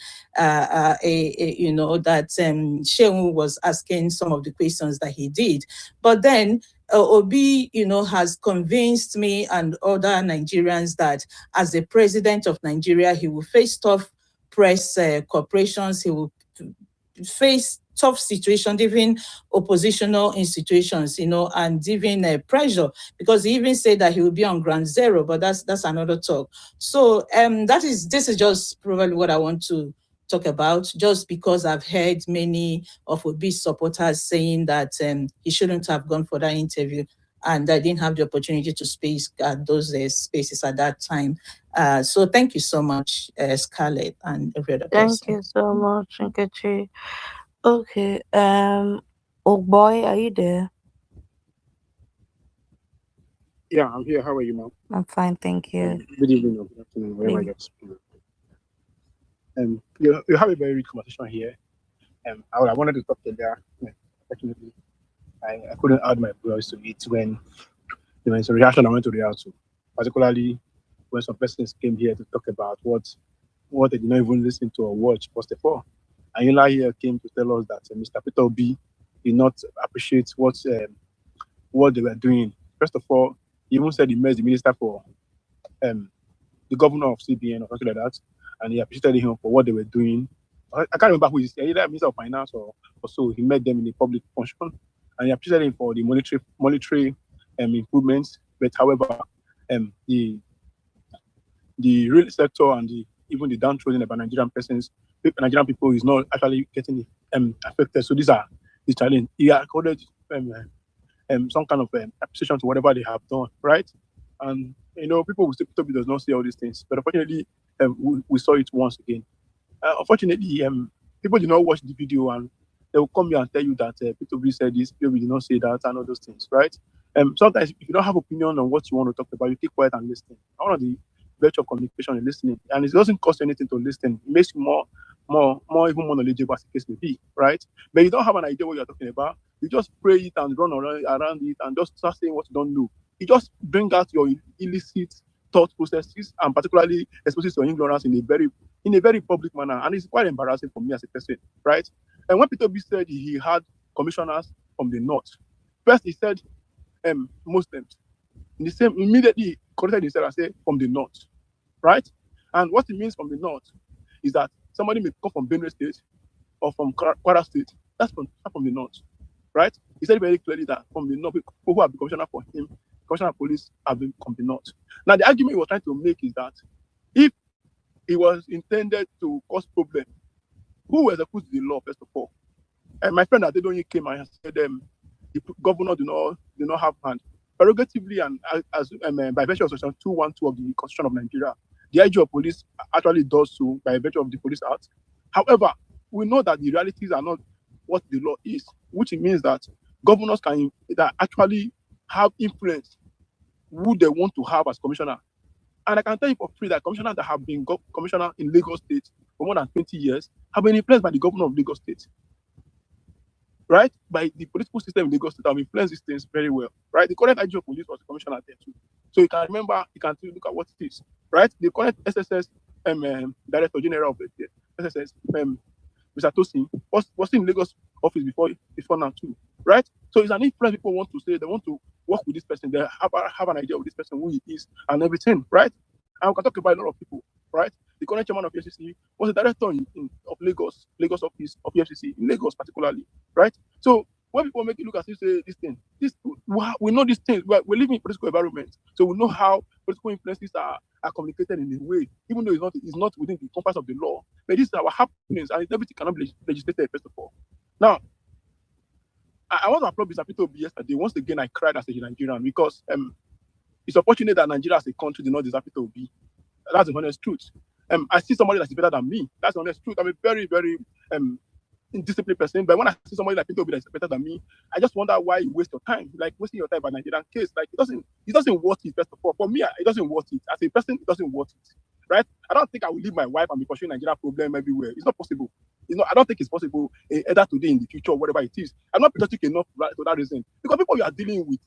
Shehu was asking some of the questions that he did. But then Obi, has convinced me and other Nigerians that as the president of Nigeria, he will face tough press corporations. He will face tough situation, even oppositional institutions, and even pressure, because he even said that he will be on ground zero, but that's another talk. So this is just probably what I want to talk about, just because I've heard many of Obi's supporters saying that he shouldn't have gone for that interview, and I didn't have the opportunity to speak at those spaces at that time. So thank you so much, Scarlett and every other person. Thank you so much, Nkechi. Okay, oh boy, are you there? Yeah, I'm here. How are you, ma'am? I'm fine, thank you. Good evening or good afternoon, wherever you're speaking. You have a very rich conversation here. I wanted to talk to there. Unfortunately, I couldn't add my voice to it when there was a reaction I went to react to, particularly when some persons came here to talk about what they did not even listen to or watch first of all. And Yula here came to tell us that Mr. Peter B did not appreciate what they were doing. First of all, he even said he met the minister for the governor of CBN or something like that, and he appreciated him for what they were doing. I can't remember who he said, either Minister of Finance or so. He met them in a public function, and he appreciated him for the monetary improvements. But however, the real sector and even the downtrodden about Nigerian people is not actually getting affected. So these are the challenge. He accorded some kind of appreciation to whatever they have done, right? And people will say Toby does not say all these things, but unfortunately, we saw it once again. Unfortunately, people do not watch the video, and they will come here and tell you that P2B said this, P2B did not say that, and all those things, right? Sometimes if you don't have opinion on what you want to talk about, you keep quiet and listen. One of the virtue of communication is listening, and it doesn't cost anything to listen. It makes you more knowledgeable as the case may be, right? But you don't have an idea what you're talking about. You just pray it and run around it and just start saying what you don't know. You just bring out your illicit thought processes and particularly exposes your ignorance in a very public manner, and it's quite embarrassing for me as a person, right? And when Peter B said he had commissioners from the north, first he said Muslims. In the same immediately corrected himself and said from the north, right? And what it means from the north is that somebody may come from Benue State or from Kwara State. That's from the north, right? He said very clearly that from the north, people who have been commissioner for him, commissioner of police, have been from the north. Now the argument he was trying to make is that if it was intended to cause problem, who executes the law first of all? And my friend Adedoyin came and said the governor do not have hand. Prerogatively and as by virtue of section 212 of the Constitution of Nigeria, the IG of police actually does so by virtue of the Police Act. However, we know that the realities are not what the law is, which means that governors that actually have influence who they want to have as commissioner. And I can tell you for free that commissioners that have been commissioner in Lagos State for more than 20 years have been influenced by the governor of Lagos State. Right? By the political system in Lagos State have influenced these things very well. Right? The current IG of police was the commissioner there too. So you can remember, you can look at what it is. Right? The current SSS Director General of the SSS, Mr. Tosin, was in Lagos office before now too. Right? So it's an influence people want to say, they want to work with this person, they have an idea of this person, who he is, and everything, right? And we can talk about a lot of people, right? The current chairman of FCC was the director of Lagos office of FCC in Lagos particularly, right? So when people make it look as if say we know these things. We live in a political environment, so we know how political influences are communicated in a way, even though it's not within the compass of the law. But this is our happenings, and everything cannot be legislated first of all. Now, I want to applaud Mr. Peter Obi yesterday. Once again, I cried as a Nigerian because it's unfortunate that Nigeria as a country did not deserve Peter Obi. That's the honest truth. I see somebody that's better than me. That's the honest truth. I'm a very, very indisciplined person. But when I see somebody like Peter Obi that's better than me, I just wonder why you waste your time. Like wasting your time by Nigerian case. Like it doesn't worth it, first of all. For me, it doesn't worth it. As a person, it doesn't worth it. Right? I don't think I will leave my wife and be pursuing Nigeria problem everywhere. It's not possible. I don't think it's possible either today, in the future, or whatever it is. I'm not patriotic enough for that reason. Because people you are dealing with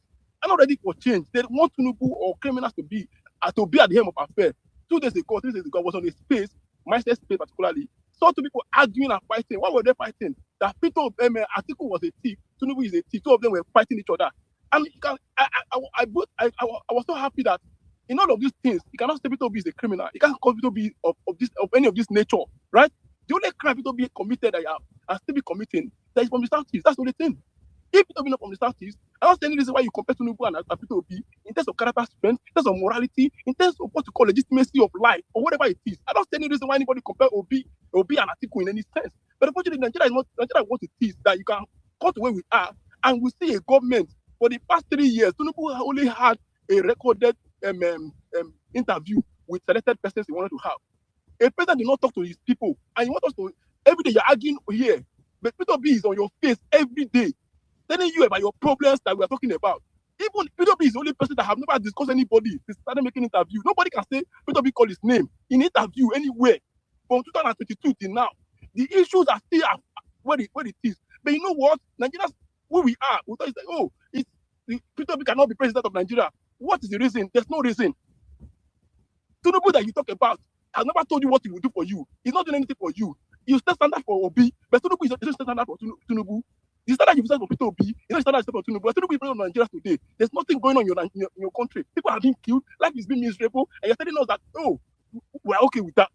are not ready for change. They want Tinubu or criminals to be at the helm of affairs. 2 days ago, 3 days ago, I was on a space, my space particularly, saw two people arguing and fighting. What were they fighting? That Peter Atiku was a thief, Tinubu is a thief. Two of them were fighting each other. And I was so happy that in all of these things, you cannot say Peter Obi is a criminal. You can't call Peter Obi of any of this nature, right? The only crime Peter Obi committed that I still be committing, that is from the Southeast. That's the only thing. If P2B not from the Southeast, I don't see any reason why you compare Tinubu and P2B in terms of character strength, in terms of morality, in terms of what you call legitimacy of life, or whatever it is. I don't see any reason why anybody compare Obi and Atiku in any sense. But unfortunately, Nigeria what it is that you can come to where we are, and we see a government for the past 3 years. Tinubu only had a recorded interview with selected persons he wanted to have. A president did not talk to his people, and you want us to every day you're arguing here, but P2B is on your face every day, telling you about your problems that we are talking about. Even P2B is the only person that have never discussed anybody. They started making interview. Nobody can say P2B call his name in interview anywhere from 2022 till now. The issues are still where it is. But you know what? Nigerians, who we are, we thought it's like, oh, P2B cannot be president of Nigeria. What is the reason? There's no reason. Tinubu that you talk about has never told you what he will do for you. He's not doing anything for you. You still stand up for Obi, but Tinubu is not stand up for Tinubu. The standard you stand for P2B, you know, stand up for Tinubu. But Tinubu is president of Nigeria today. There's nothing going on in your country. People are being killed. Life is being miserable, and you're telling us that, oh, we're okay with that.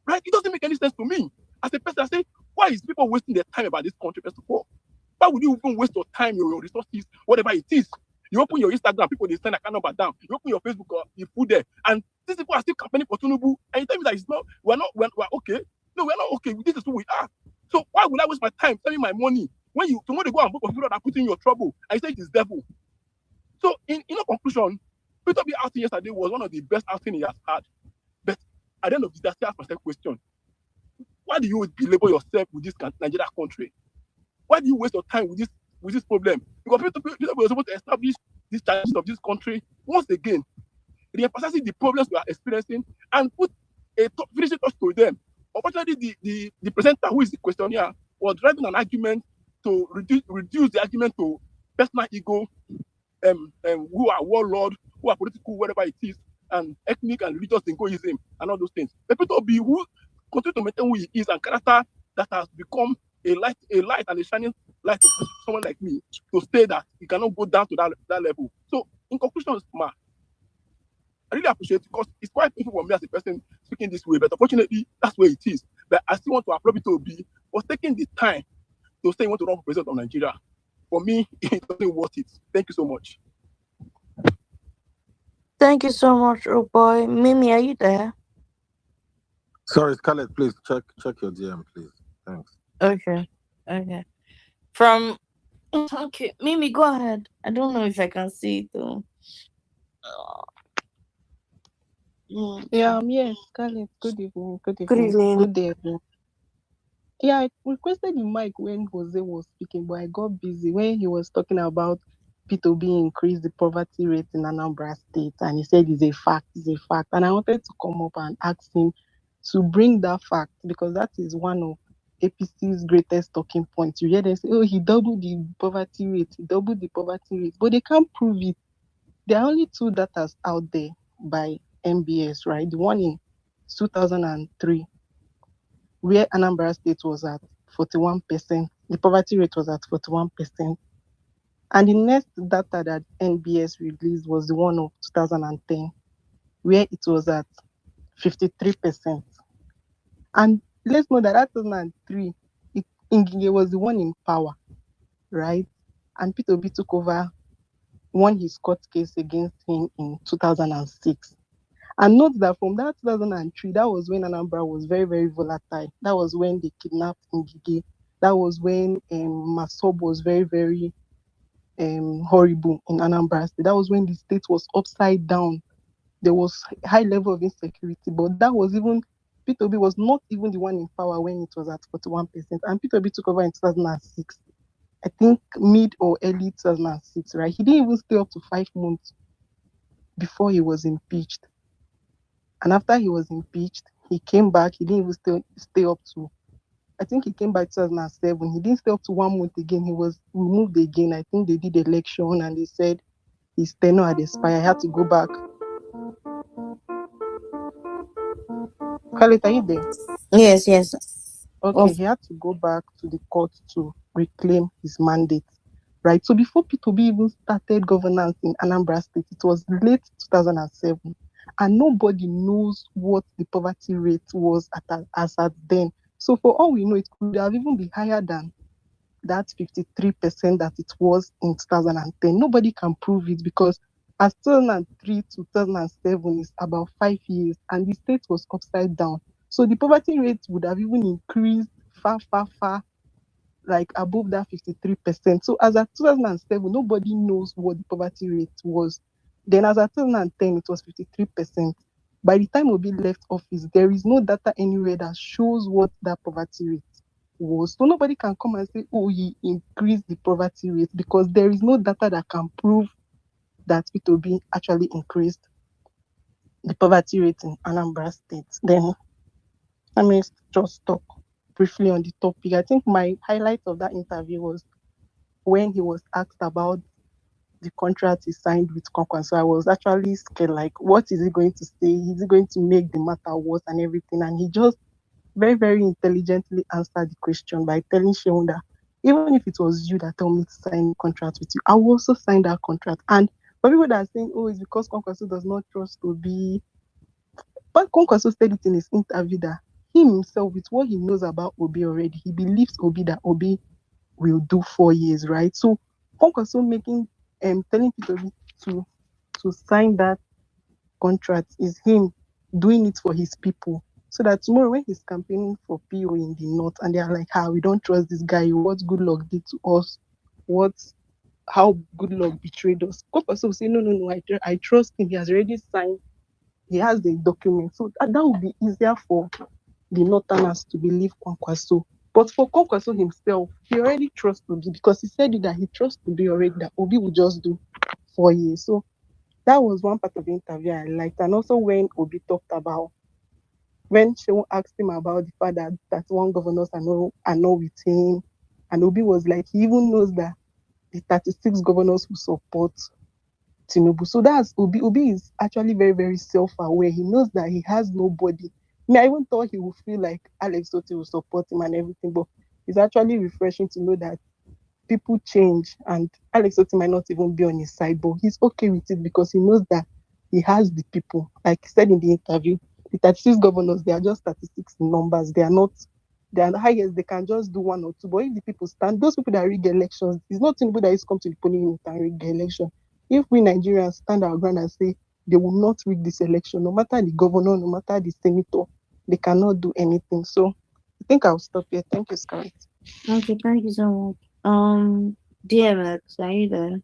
Right? It doesn't make any sense to me. As a person, I say, why is people wasting their time about this country, first of all? Why would you even waste your time, your resources, whatever it is? You open your Instagram, people they send account number down. You open your Facebook, you put there, and these people are still campaigning for Tinubu. And you tell me that it's not, we're okay. No, we're not okay. This is who we are. So why would I waste my time spending my money when you tomorrow they go and vote for people that are putting you in trouble and you say it is devil? So in conclusion, P2B outing yesterday was one of the best outing he has had. But at the end of the day, I still ask myself question: why do you belabor yourself with this Nigeria country? Why do you waste your time with this problem? Because people were supposed to establish these challenges of this country once again, re-emphasizing the problems we are experiencing and put a finishing touch to them. Unfortunately, the presenter, who is the questionnaire, was driving an argument to reduce the argument to personal ego, who are warlord, who are political, whatever it is, and ethnic and religious egoism and all those things. The people who continue to maintain who he is and character that has become a light and a shining light to someone like me to say that he cannot go down to that level. So, in conclusion, I really appreciate it because it's quite painful for me as a person speaking this way, but unfortunately, that's where it is. But I still want to applaud P2B for taking the time to say he want to run for president of Nigeria. For me, it doesn't worth it. Thank you so much. Thank you so much, oh boy. Mimi, are you there? Sorry, Scarlett, please check your DM, please. Thanks. Okay. From okay, Mimi, go ahead. I don't know if I can see it though. Yeah, I'm here. Scarlett, good evening. Good Good evening. evening. Good day, everyone. Yeah, I requested the mic when Jose was speaking, but I got busy when he was talking about P2B increase the poverty rate in Anambra State, and he said it's a fact. And I wanted to come up and ask him to bring that fact because that is one of APC's greatest talking points. You hear them say, oh, he doubled the poverty rate, but they can't prove it. There are only two data out there by MBS, right? The one in 2003, where Anambra State was at 41%. The poverty rate was at 41%. And the next data that NBS released was the one of 2010, where it was at 53%. And let's know that 2003, Ngige was the one in power, right? And P2B took over, won his court case against him in 2006. And note that from that 2003, that was when Anambra was very, very volatile. That was when they kidnapped Ngige. That was when Masob was very, very horrible in Anambra State. That was when the state was upside down. There was high level of insecurity, but that was even, P2B was not even the one in power when it was at 41%. And P2B took over in 2006. I think mid or early 2006, right? He didn't even stay up to 5 months before he was impeached. And after he was impeached, he came back. He didn't even stay up to, I think he came back 2007. He didn't stay up to 1 month again. He was removed again. I think they did election and they said his tenure had expired. I had to go back. Khaled, are you there? Yes. Okay, he had to go back to the court to reclaim his mandate, right? So before P2B even started governance in Anambra State, it was late 2007, and nobody knows what the poverty rate was as at then. So for all we know, it could have even been higher than that 53% that it was in 2010. Nobody can prove it because as 2003 to 2007 is about 5 years and the state was upside down. So the poverty rate would have even increased far, like above that 53%. So as at 2007, nobody knows what the poverty rate was. Then as at 2010, it was 53%. By the time Obi left office, there is no data anywhere that shows what that poverty rate was. So nobody can come and say, oh, he increased the poverty rate because there is no data that can prove that P2B actually increased the poverty rate in Anambra State. Then let me just talk briefly on the topic. I think my highlight of that interview was when he was asked about the contract he signed with Concon. So I was actually scared, like, what is he going to say? Is he going to make the matter worse and everything? And he just very, very intelligently answered the question by telling Sheon that even if it was you that told me to sign a contract with you, I will also sign that contract. And for people that are saying, oh, it's because Concon does not trust Obi, but Concon said it in his interview that he himself, with what he knows about Obi already, he believes Obi that Obi will do 4 years, right? So Concon making telling people to sign that contract is him doing it for his people. So that tomorrow when he's campaigning for PO in the north and they are like, we don't trust this guy, what good luck did to us, how good luck betrayed us. Concon will say, no, I trust him, he has already signed, he has the document. So that would be easier for the northerners to believe Kwankwaso. But for Kwankwaso himself, he already trusts Obi because he said that he trusts Obi already, that Obi will just do 4 years. So that was one part of the interview I liked. And also when Obi talked about, when Sheon asked him about the fact that one governors are not with him, and Obi was like, he even knows that the 36 governors who support Tinubu. So that's Obi. Obi is actually very, very self-aware. He knows that he has nobody. I even thought he would feel like Alex Otti will support him and everything, but it's actually refreshing to know that people change and Alex Otti might not even be on his side, but he's okay with it because he knows that he has the people. Like he said in the interview, the 36 governors, they are just 36 in numbers. They are the highest, they can just do 1 or 2. But if the people stand, those people that rig elections, it's not anybody that is come to the polling unit and rig the election. If we Nigerians stand our ground and say they will not rig this election, no matter the governor, no matter the senator, they cannot do anything. So I think I'll stop here. Thank you, Scarlett. Okay, thank you so much. DMX, are you there?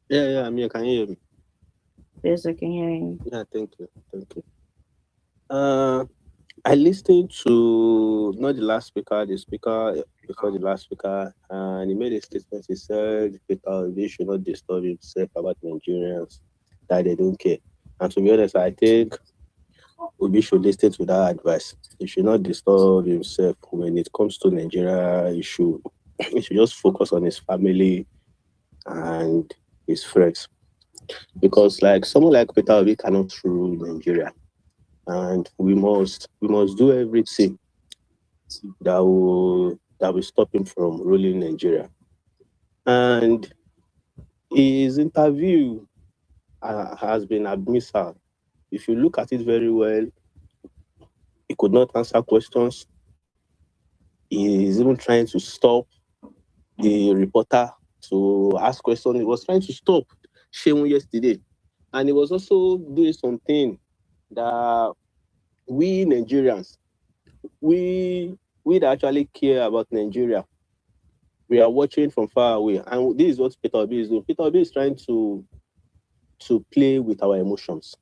Yeah, I'm here. Can you hear me? Yes, I can hear you. Yeah, thank you. I listened to not the last speaker, the speaker before the last speaker, and he made a statement. He said Peter Obi should not disturb himself about Nigerians, that they don't care. And to be honest, I think Obi should listen to that advice. He should not disturb himself when it comes to Nigeria issue. He should just focus on his family and his friends. Because like someone like Peter Obi cannot rule Nigeria. And we must do everything that will stop him from ruling Nigeria. And his interview has been abysmal. If you look at it very well, he could not answer questions. He is even trying to stop the reporter to ask questions. He was trying to stop Sheon yesterday. And he was also doing something that we Nigerians, we that actually care about Nigeria, we are watching from far away. And this is what Peter Obi is doing. Peter Obi is trying to play with our emotions.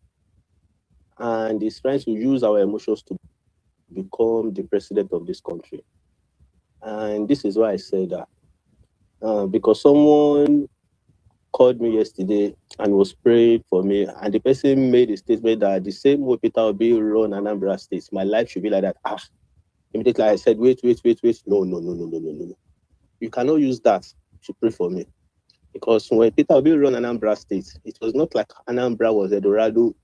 And he's trying to use our emotions to become the president of this country. And this is why I said that. Because someone called me yesterday and was praying for me, and the person made a statement that the same way Peter Obi run Anambra State, my life should be like that. Immediately I said, wait. No. You cannot use that to pray for me. Because when Peter Obi run Anambra State, it was not like Anambra was Eldorado.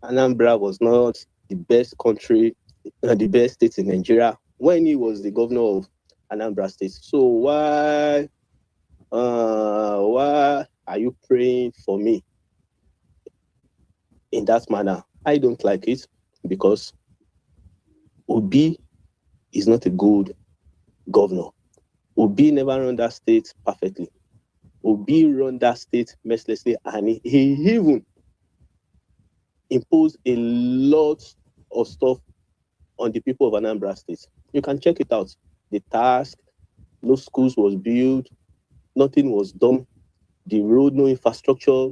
Anambra was not the best country, the best state in Nigeria when he was the governor of Anambra State. So why are you praying for me in that manner? I don't like it because Obi is not a good governor. Obi never run that state perfectly. Obi run that state mercilessly, and he even imposed a lot of stuff on the people of Anambra State. You can check it out. The task, no schools was built, nothing was done, the road, no infrastructure.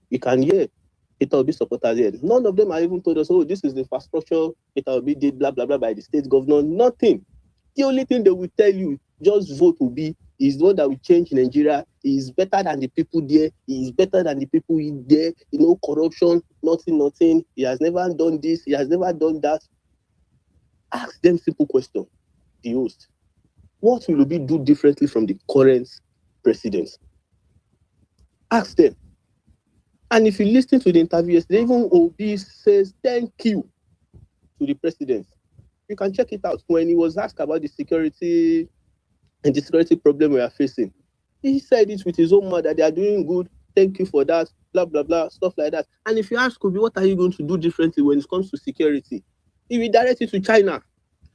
You can hear Peter Obi supporters here. None of them are even told us, oh, this is the infrastructure Peter Obi did, blah, blah, blah, by the state governor. Nothing. The only thing they will tell you, just vote Obi, is the one that will change Nigeria. He is better than the people there. He is better than the people there. You know, corruption, nothing. He has never done this. He has never done that. Ask them simple question. The host, what will Obi do differently from the current president? Ask them. And if you listen to the interview yesterday, even Obi says thank you to the president. You can check it out. When he was asked about the security and the security problem we are facing, he said it with his own mouth that they are doing good. Thank you for that, blah, blah, blah, stuff like that. And if you ask Obi, what are you going to do differently when it comes to security? He will direct it to China.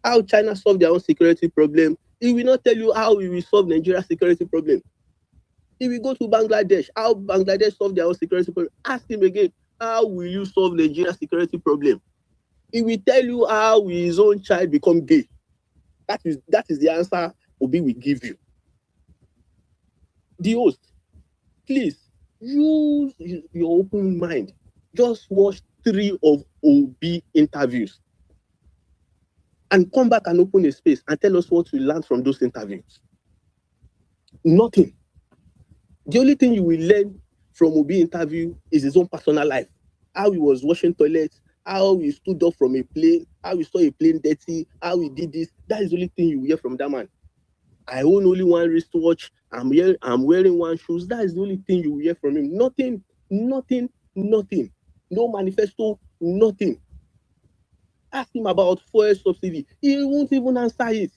How China solve their own security problem. He will not tell you how we will solve Nigeria's security problem. If we go to Bangladesh, how Bangladesh solve their own security problem, ask him again, how will you solve Nigeria's security problem? He will tell you how his own child become gay. That is the answer Obi will give you. The host, please use your open mind. Just watch 3 of Obi interviews and come back and open a space and tell us what you learned from those interviews. Nothing. The only thing you will learn from Obi interview is his own personal life. How he was washing toilets, how he stood up from a plane, how he saw a plane dirty, how he did this. That is the only thing you will hear from that man. I own only one wristwatch. I'm wearing one shoes. That is the only thing you will hear from him. Nothing. No manifesto, nothing. Ask him about fuel subsidy. He won't even answer it.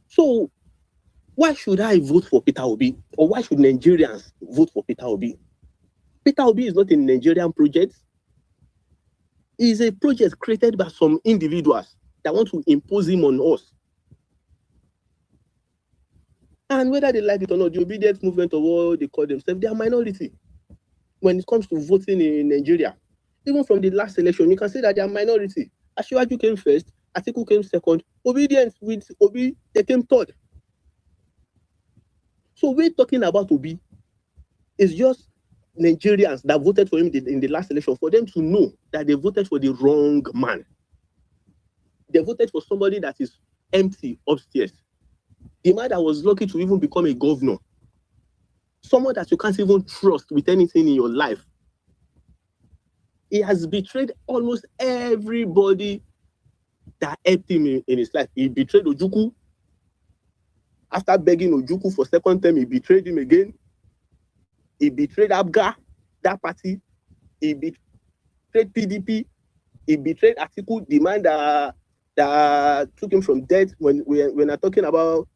So, why should I vote for Peter Obi? Or why should Nigerians vote for Peter Obi? Peter Obi is not a Nigerian project. It is a project created by some individuals that want to impose him on us. And whether they like it or not, the obedience movement or what they call themselves, they are minority. When it comes to voting in Nigeria, even from the last election, you can say that they are minority. Asiwaju came first, Atiku came second, obedience with Obi, they came third. So we're talking about Obi. It's just Nigerians that voted for him in the last election, for them to know that they voted for the wrong man. They voted for somebody that is empty upstairs. The man that was lucky to even become a governor. Someone that you can't even trust with anything in your life. He has betrayed almost everybody that helped him in his life. He betrayed Ojukwu. After begging Ojukwu for second time, he betrayed him again. He betrayed Abga, that party. He betrayed PDP. He betrayed Atiku, the man that took him from death when we're talking about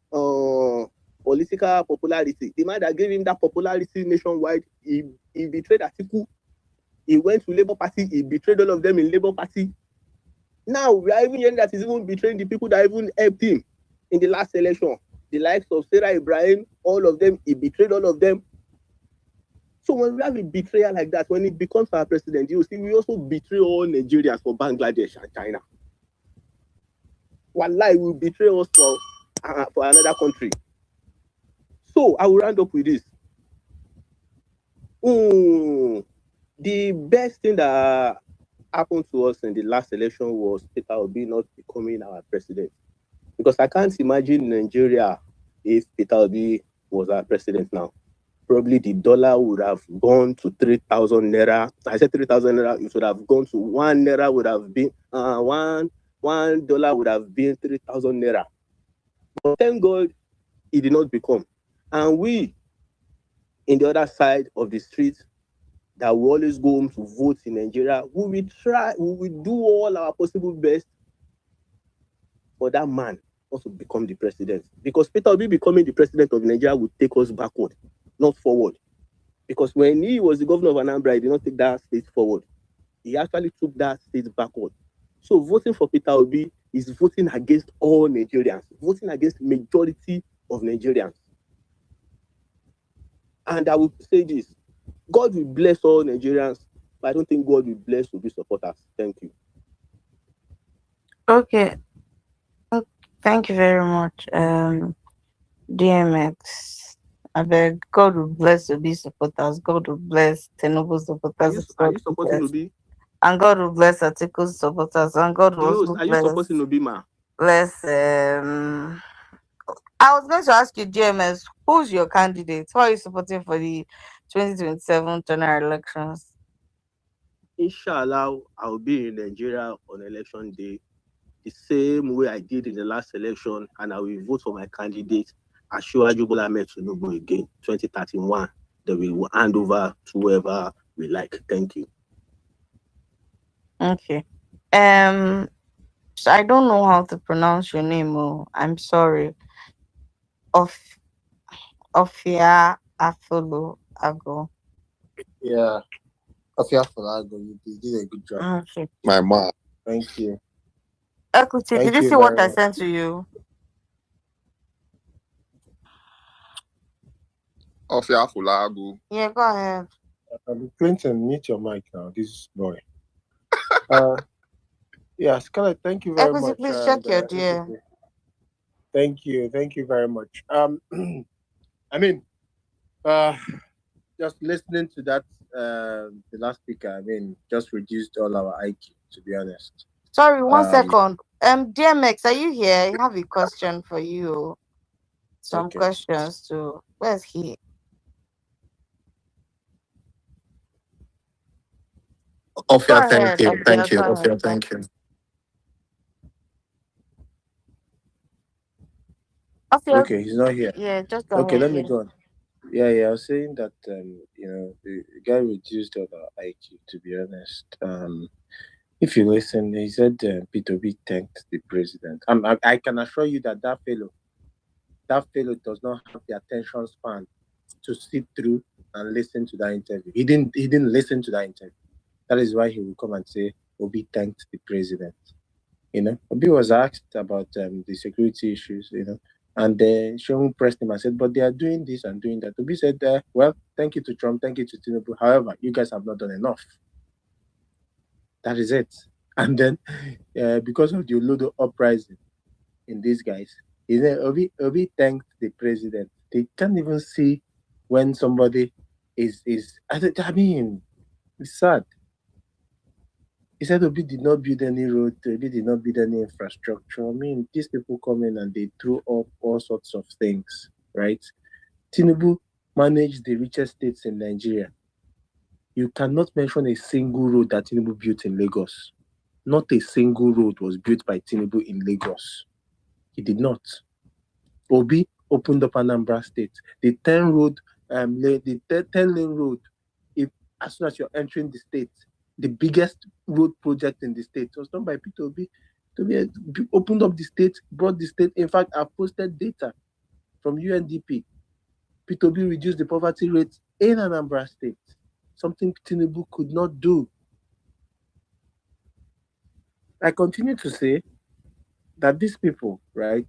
political popularity. The man that gave him that popularity nationwide, he betrayed Atiku. He went to Labour Party. He betrayed all of them in Labour Party. Now, we are even hearing that he's even betraying the people that even helped him in the last election. The likes of Sarah Ibrahim, all of them, he betrayed all of them. So when we have a betrayal like that, when it becomes our president, you see, we also betray all Nigerians for Bangladesh and China. Wallahi will betray us for another country. So I will round up with this. The best thing that happened to us in the last election was Peter Obi not becoming our president. Because I can't imagine Nigeria if Peter Obi was our president now. Probably the dollar would have gone to 3,000 naira. I said 3,000 naira, it would have gone to 1 naira would have been, $1 would have been 3,000 naira. But thank God it did not become. And we, in the other side of the street, that we always go home to vote in Nigeria, we will do all our possible best for that man also become the president. Because Peter Obi becoming the president of Nigeria would take us backward, not forward. Because when he was the governor of Anambra, he did not take that state forward. He actually took that state backward. So voting for Peter Obi is voting against all Nigerians, voting against majority of Nigerians. And I will say this, God will bless all Nigerians, but I don't think God will bless Obi supporters. Thank you. Okay. Thank you very much. DMX. I beg God will bless Obi supporters. God will bless Tinubu supporters. Are you supporting Obi? And God will bless Atiku's supporters. And God will also Are you supporting Obi, ma? bless I was going to ask you, GMS, who's your candidate? Who are you supporting for the 2027 general elections? Inshallah, I'll be in Nigeria on election day, the same way I did in the last election, and I will vote for my candidate, Asiwaju Bola Ahmed Tinubu again, 2031. Then we will hand over to whoever we like. Thank you. Okay. So I don't know how to pronounce your name. Oh, I'm sorry. Ofia Afolo Ago. Yeah. Ofia Falago, you did a good job. Okay. My mom. Thank you. Equity, did you see what I sent to you? Ofia Falago. Yeah, go ahead. Clinton, mute your mic now. This boy. Yeah, Scarlett, thank you very much. Please check your dear. Thank you very much. I mean, just listening to that, the last speaker, I mean, just reduced all our IQ, to be honest. Sorry, 1 second. DMX, are you here? I have a question for you. Some questions too. Where's he? Ofia, thank you. Thank you. Ofia, thank you. Okay, he's not here. Yeah, just go okay. ahead. Let me go on. Yeah, I was saying that the guy reduced all our IQ. To be honest, if you listen, he said P2B thanked the president. I can assure you that fellow does not have the attention span to sit through and listen to that interview. He didn't listen to that interview. That is why he will come and say Obi thanked the president. Obi was asked about the security issues, and Shehu pressed him and said, but they are doing this and doing that. Obi said, well, thank you to Trump, thank you to Tinubu. However, you guys have not done enough. That is it. And then, because of the Olodo uprising in these guys, Obi thanked the president. They can't even see when somebody is. I mean, it's sad. He said Obi did not build any road, Obi did not build any infrastructure. I mean, these people come in and they threw up all sorts of things, right? Tinubu managed the richest states in Nigeria. You cannot mention a single road that Tinubu built in Lagos. Not a single road was built by Tinubu in Lagos. He did not. Obi opened up Anambra State. The 10-lane road, as soon as you're entering the state, the biggest road project in the state was done by Peter Obi. Obi opened up the state, brought the state. In fact, I've posted data from UNDP. Peter Obi reduced the poverty rate in Anambra State, something Tinubu could not do. I continue to say that these people, right,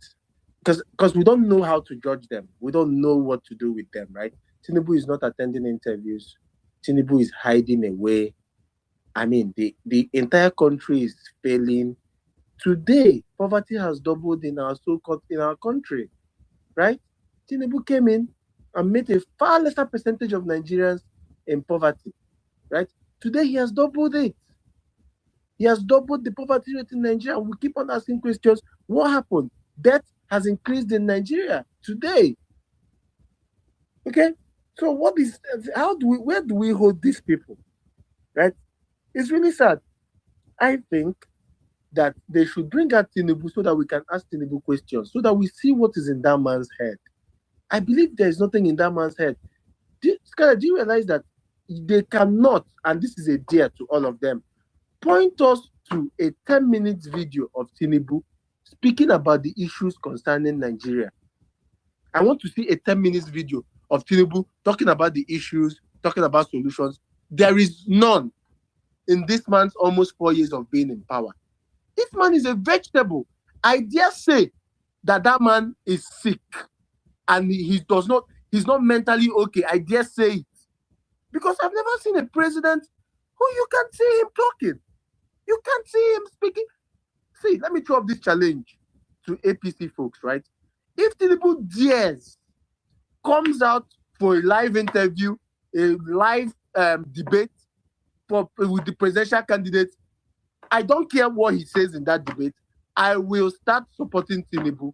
because we don't know how to judge them. We don't know what to do with them, right? Tinubu is not attending interviews. Tinubu is hiding away. I mean, the entire country is failing. Today, poverty has doubled in our country, right? Tinubu came in and made a far lesser percentage of Nigerians in poverty, right? Today, he has doubled it. He has doubled the poverty rate in Nigeria. We keep on asking questions. What happened? Debt has increased in Nigeria today. Okay? So where do we hold these people? Right? It's really sad. I think that they should bring out Tinubu so that we can ask Tinubu questions, so that we see what is in that man's head. I believe there is nothing in that man's head. Do you realize that they cannot, and this is a dare to all of them, point us to a 10-minute video of Tinubu speaking about the issues concerning Nigeria? I want to see a 10-minute video of Tinubu talking about the issues, talking about solutions. There is none in this man's almost 4 years of being in power. This man is a vegetable. I dare say that man is sick and he's not mentally okay. I dare say it. Because I've never seen a president who you can't see him talking. You can't see him speaking. See, let me throw up this challenge to APC folks, right? If Tinubu dares comes out for a live interview, a live debate with the presidential candidate, I don't care what he says in that debate. I will start supporting Tinubu.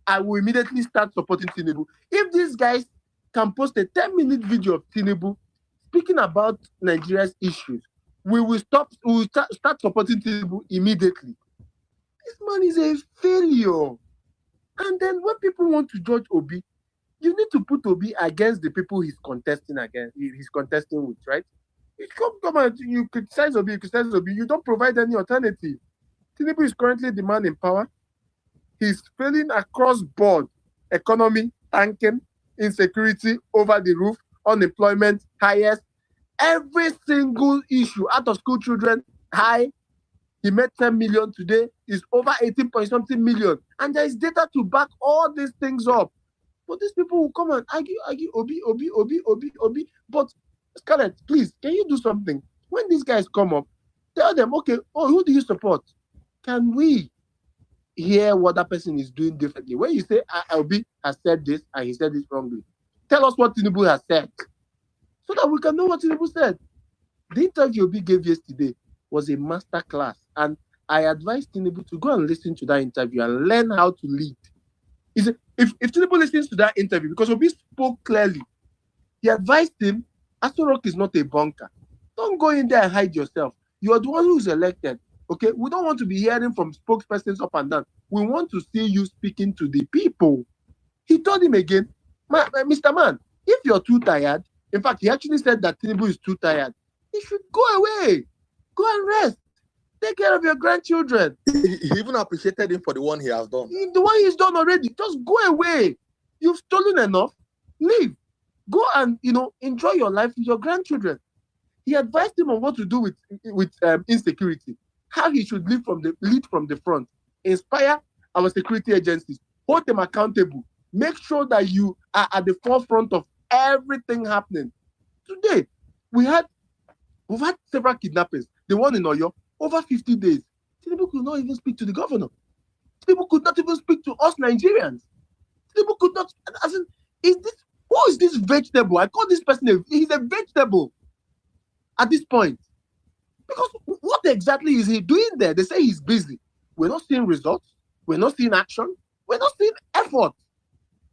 I will immediately start supporting Tinubu. If these guys can post a 10-minute video of Tinubu speaking about Nigeria's issues, we will start supporting Tinubu immediately. This man is a failure. And then when people want to judge Obi, you need to put Obi against the people he's contesting with, right? You come and you criticize Obi, you don't provide any alternative. Tinubu is currently the man in power. He's failing across board. Economy tanking, insecurity over the roof, unemployment highest. Every single issue, out of school children high. He made 10 million today. Is over 18-point-something million. And there is data to back all these things up. But these people will come and argue, Obi. But Scarlett, please, can you do something? When these guys come up, tell them, okay, who do you support? Can we hear what that person is doing differently? When you say Obi has said this and he said this wrongly, tell us what Tinubu has said so that we can know what Tinubu said. The interview Obi gave yesterday was a master class, and I advise Tinubu to go and listen to that interview and learn how to lead. If Tinubu listens to that interview, because Obi spoke clearly, he advised him, Aso Rock is not a bunker. Don't go in there and hide yourself. You are the one who's elected. Okay, we don't want to be hearing from spokespersons up and down. We want to see you speaking to the people. He told him again, Mr. Man, if you're too tired, in fact, he actually said that Tinubu is too tired. He should go away. Go and rest. Take care of your grandchildren. He even appreciated him for the one he has done. The one he's done already. Just go away. You've stolen enough. Leave. Go and enjoy your life with your grandchildren. He advised him on what to do with insecurity. How he should lead from the front. Inspire our security agencies. Hold them accountable. Make sure that you are at the forefront of everything happening. Today, we've had several kidnappings. The one in Oyo, over 50 days. Tinubu could not even speak to the governor. Tinubu could not even speak to us Nigerians. Tinubu could not. Who is this vegetable? I call this person he's a vegetable at this point. Because what exactly is he doing there? They say he's busy. We're not seeing results. We're not seeing action. We're not seeing effort.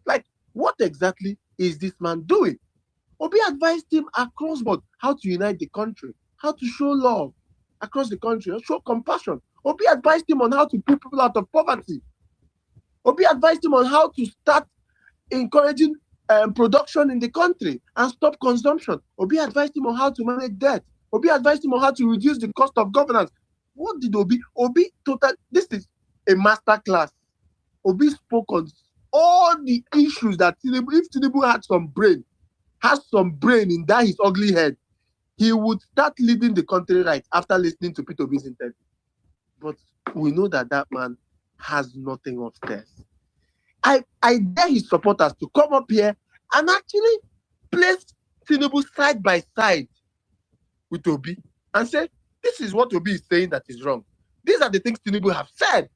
Like, what exactly is this man doing? Obi advised him across board how to unite the country, how to show love across the country, show compassion. Obi advised him on how to pull people out of poverty. Obi advised him on how to start encouraging production in the country and stop consumption. Obi advised him on how to manage debt. Obi advised him on how to reduce the cost of governance. What did Obi? This is a master class. Obi spoke on all the issues that if Tinubu had some brain in that his ugly head, he would start leading the country right after listening to Peter Obi's interview. But we know that man has nothing upstairs. I dare his supporters to come up here and actually place Tinubu side by side with Obi and say, this is what Obi is saying that is wrong. These are the things Tinubu have said.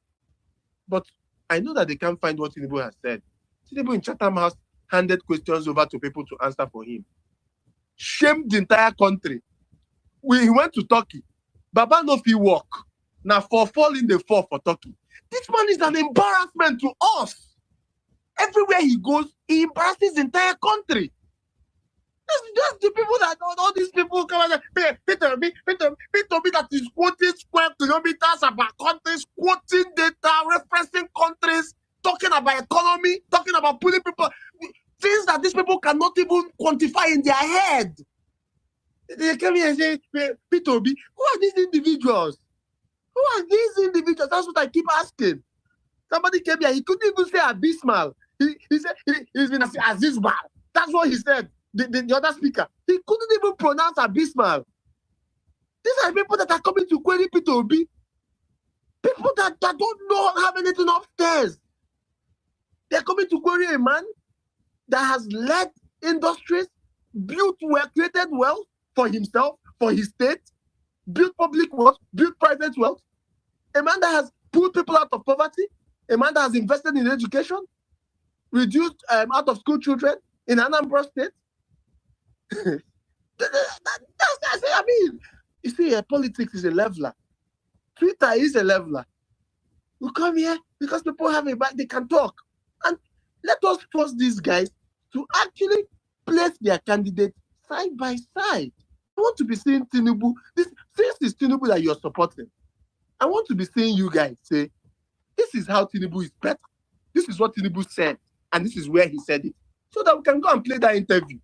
But I know that they can't find what Tinubu has said. Tinubu in Chatham House handed questions over to people to answer for him. Shamed the entire country. He went to Turkey. Baba no fit walk. Now for falling the fall for Turkey. This man is an embarrassment to us. Everywhere he goes, he embarrasses the entire country. That's the people that all these people come and say, Peter Obi that is quoting square kilometers about countries, quoting data, referencing countries, talking about economy, talking about pulling people, things that these people cannot even quantify in their head. They come here and say, Peter Obi, who are these individuals? Who are these individuals? That's what I keep asking. Somebody came here, he couldn't even say abysmal. He said he's been abysmal. That's what he said. The other speaker, he couldn't even pronounce abysmal. These are people that are coming to query Peter Obi. that don't know have anything upstairs. They're coming to query a man that has led industries, built wealth, created wealth for himself, for his state, built public wealth, built private wealth. A man that has pulled people out of poverty, a man that has invested in education, reduced out of school children in Anambra State. I mean, you see, politics is a leveler. Twitter is a leveler. We come here because people have a back, they can talk. And let us force these guys to actually place their candidates side by side. I want to be seeing Tinubu. Since it's Tinubu that you're supporting, I want to be seeing you guys say, this is how Tinubu is better. This is what Tinubu said, and this is where he said it. So that we can go and play that interview.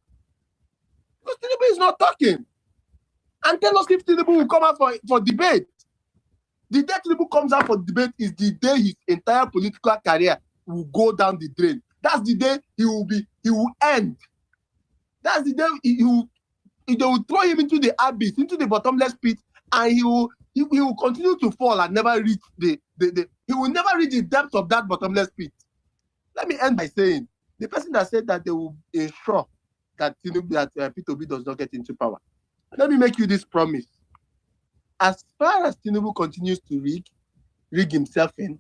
Because Tinubu is not talking. And tell us if Tinubu will come out for debate. The day Tinubu comes out for debate is the day his entire political career will go down the drain. That's the day he will end. That's the day they will throw him into the abyss, into the bottomless pit, and he will continue to fall and never reach he will never reach the depth of that bottomless pit. Let me end by saying, the person that said that they will ensure that P2B does not get into power. Let me make you this promise. As far as Tinubu continues to rig himself in,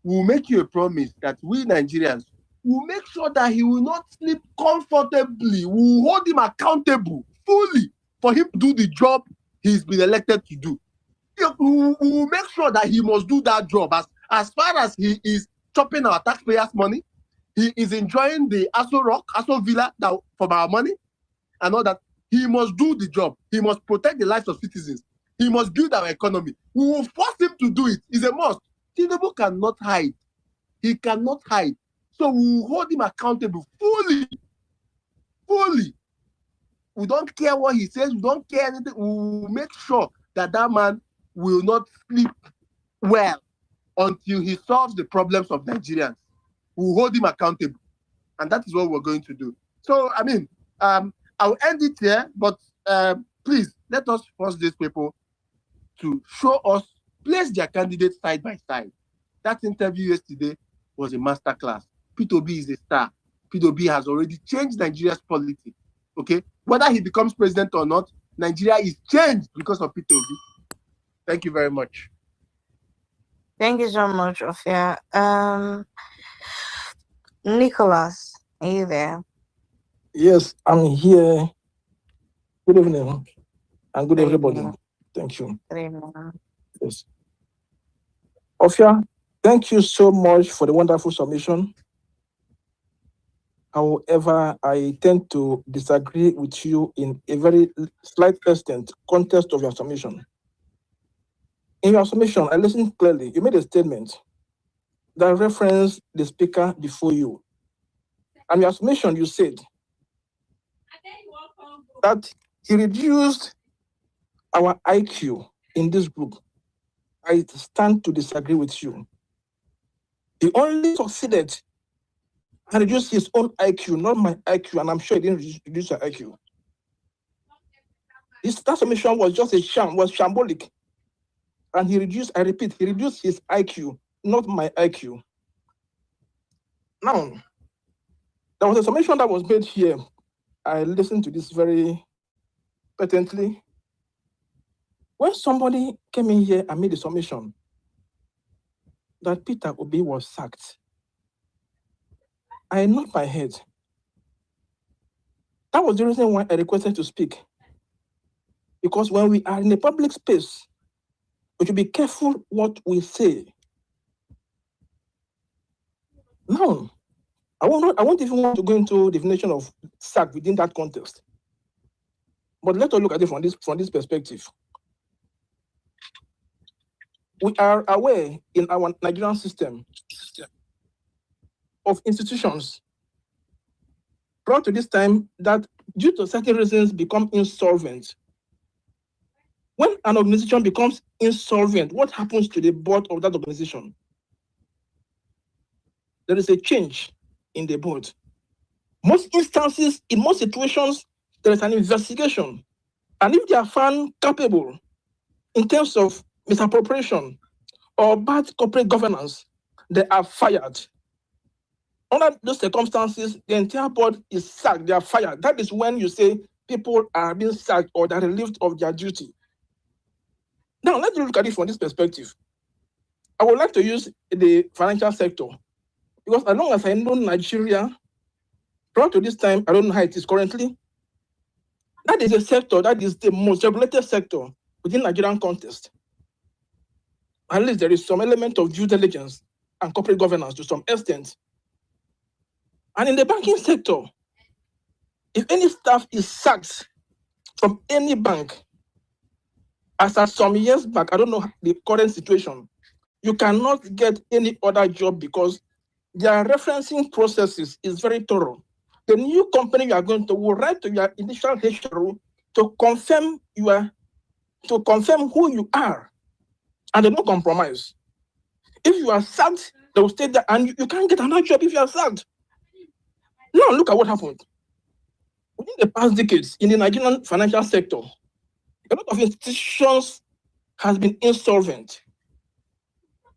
we'll make you a promise that we Nigerians will make sure that he will not sleep comfortably. We'll hold him accountable fully for him to do the job he's been elected to do. We will make sure that he must do that job. As far as he is chopping our taxpayers' money, he is enjoying the Aso Villa from our money, and all that. He must do the job. He must protect the lives of citizens. He must build our economy. We will force him to do it. It's a must. Tinubu cannot hide. He cannot hide. So we will hold him accountable fully. Fully. We don't care what he says. We don't care anything. We will make sure that man will not sleep well until he solves the problems of Nigerians. We will hold him accountable. And that is what we're going to do. So, I mean, I'll end it here, but please, let us force these people to show us, place their candidates side by side. That interview yesterday was a masterclass. P2B is a star. P2B has already changed Nigeria's politics. Okay? Whether he becomes president or not, Nigeria is changed because of P2B. Thank you very much. Thank you so much, Ophia. Nicholas, are you there? Yes, I'm here. Good evening, and good everybody. Thank you. Good evening. Yes. Ophia, thank you so much for the wonderful submission. However, I tend to disagree with you in a very slight extent, context of your submission. In your submission, I listened clearly. You made a statement that referenced the speaker before you. And your submission, you said that he reduced our IQ in this group. I stand to disagree with you. He only succeeded and reduced his own IQ, not my IQ, and I'm sure he didn't reduce your IQ. That submission was just a sham, was shambolic. And he reduced, I repeat, he reduced his IQ, not my IQ. Now, there was a submission that was made here. I listened to this very patently. When somebody came in here and made a submission that Peter Obi was sacked, I nodded my head. That was the reason why I requested to speak. Because when we are in a public space, we should be careful what we say. Now, I won't even want to go into definition of sack within that context. But let us look at it from this perspective. We are aware in our Nigerian system of institutions brought to this time that due to certain reasons become insolvent. When an organization becomes insolvent, what happens to the board of that organization? There is a change in the board. Most instances, in most situations, there is an investigation. And if they are found culpable in terms of misappropriation or bad corporate governance, they are fired. Under those circumstances, the entire board is sacked, they are fired. That is when you say people are being sacked or they are relieved of their duty. Now, let's look at it from this perspective. I would like to use the financial sector because as long as I know Nigeria, prior to this time, I don't know how it is currently. That is a sector that is the most regulated sector within Nigerian context. At least there is some element of due diligence and corporate governance to some extent. And in the banking sector, if any staff is sacked from any bank, as at some years back, I don't know the current situation, you cannot get any other job because their referencing processes is very thorough. The new company you are going to will write to your initial HR to confirm who you are, and they don't compromise. If you are sacked, they will stay there, and you can't get another job if you are sacked. Now look at what happened. Within the past decades, in the Nigerian financial sector, a lot of institutions has been insolvent.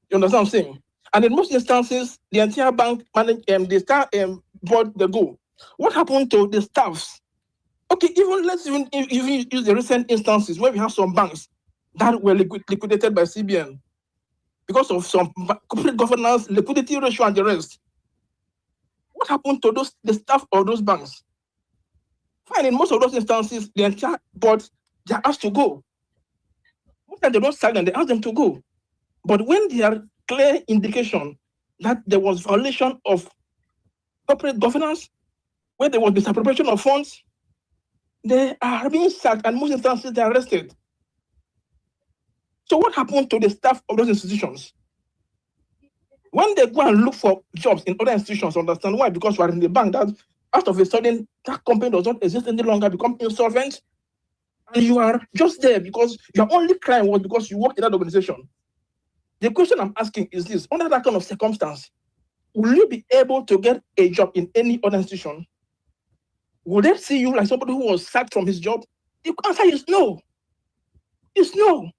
You understand what I'm saying? And in most instances, the entire bank board they go. What happened to the staffs? Okay, let's even use the recent instances where we have some banks that were liquidated by CBN because of some corporate governance, liquidity ratio, and the rest. What happened to the staff of those banks? Fine, in most of those instances, the entire board, they are asked to go. Most times they don't sack them, they ask them to go. But when there are clear indication that there was violation of corporate governance, where there was misappropriation of funds, they are being sacked, and most instances they are arrested. So what happened to the staff of those institutions? When they go and look for jobs in other institutions, understand why? Because you are in the bank, that out of a sudden that company does not exist any longer, become insolvent, and you are just there because your only crime was because you worked in that organization. The question I'm asking is this: under that kind of circumstance, will you be able to get a job in any other institution? Will they see you like somebody who was sacked from his job? The answer is no. It's no.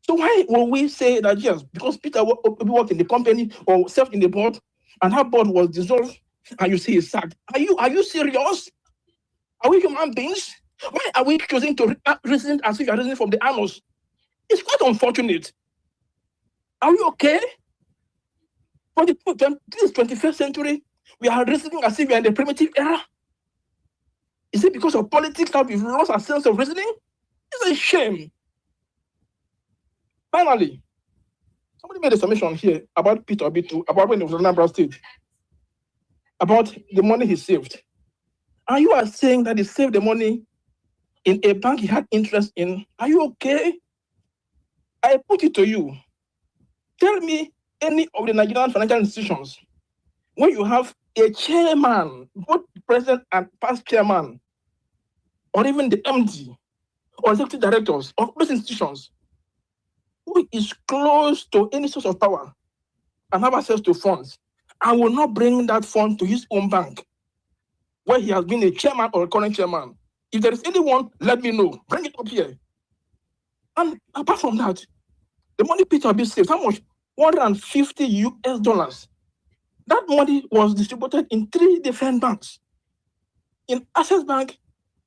So why will we say that yes, because Peter worked in the company or served in the board, and that board was dissolved, and you see he's sacked? Are you serious? Are we human beings? Why are we choosing to reason as if you are reasoning from the annals? It's quite unfortunate. Are we okay? For this 21st century, we are reasoning as if we are in the primitive era. Is it because of politics that we've lost our sense of reasoning? It's a shame. Finally, somebody made a submission here about Peter Obi2, about when he was in Anambra State, about the money he saved. And you are saying that he saved the money in a bank he had interest in. Are you okay? I put it to you. Tell me any of the Nigerian financial institutions where you have a chairman, both president and past chairman, or even the MD or executive directors of those institutions who is close to any source of power and have access to funds and will not bring that fund to his own bank where he has been a chairman or a current chairman. If there is anyone, let me know. Bring it up here. And apart from that, the money Peter Obi saved, how much? $150. That money was distributed in 3 different banks. In Access Bank,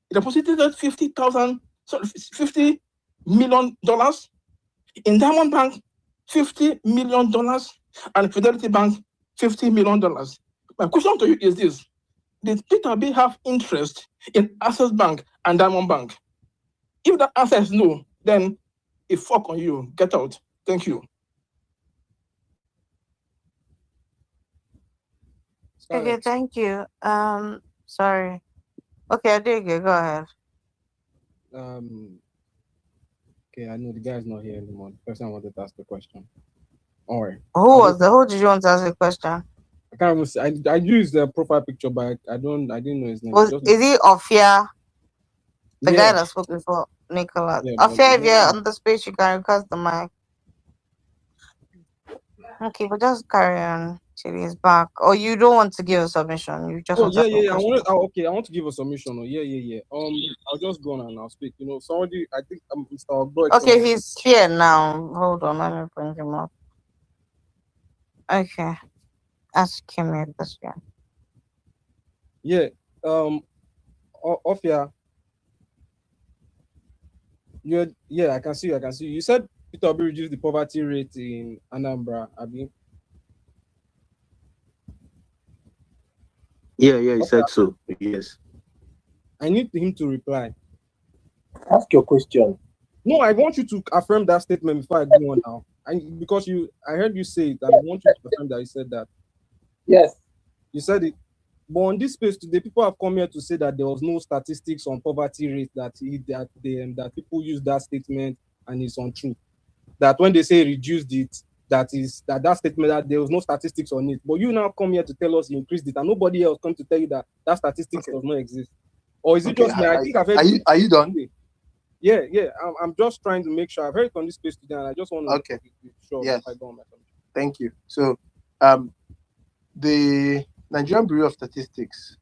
he deposited $50 million. In Diamond Bank, $50 million, and Fidelity Bank, $50 million. My question to you is this: did Peter Obi have interest in Access Bank and Diamond Bank? If the answer is no, then a fuck on you. Get out. Thank you. Okay, thank you. Sorry. Okay, I did go ahead. Okay, I know the guy's not here anymore. The person I wanted to ask the question. All right. Who did you want to ask the question? I can't remember. I used the profile picture, but I didn't know his name. Is he Ofia? The guy that spoke before, Nicholas. Yeah, Ofia, if you're on the space, you can request the mic. Okay, but just carry on till he's back. Or you don't want to give a submission. You just want to I want to give a submission. I'll just go on and I'll speak. Somebody, I think Mr. Ogbo. Okay, he's here now. Hold on, let me bring him up. Okay. Ask him a question. Yeah. Ofia, yeah, I can see you. You said Peter Obi reduced the poverty rate in Anambra, Abi. Yeah, he said so. Yes. I need him to reply. Ask your question. No, I want you to affirm that statement before I go on now. Because I heard you say it, and I want you to affirm that you said that. Yes. You said it. But on this space today, people have come here to say that there was no statistics on poverty rate, that people use that statement and it's untrue. That when they say reduced it, that statement, that there was no statistics on it. But you now come here to tell us you increased it, and nobody else come to tell you that statistics does not exist. Or is it just me? I think I've heard. Are you done? Yeah. I'm just trying to make sure. I've heard it on this space today, and I just want to be sure yes. if I go on my phone. Thank you. So, the Nigerian Bureau of Statistics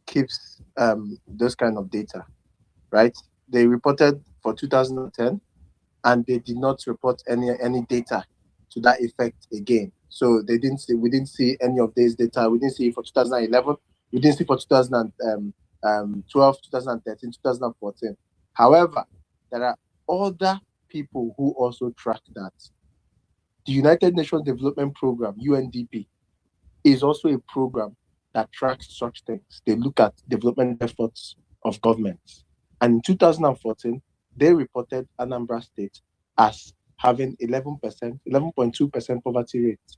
keeps those kind of data, right? They reported for 2010, and they did not report any data to that effect again. So we didn't see any of these data. We didn't see it for 2011. We didn't see for 2012, 2013, 2014. However, there are other people who also track that. The United Nations Development Program, UNDP, is also a program that tracks such things. They look at development efforts of governments. And in 2014, they reported Anambra State as having 11.2% poverty rate.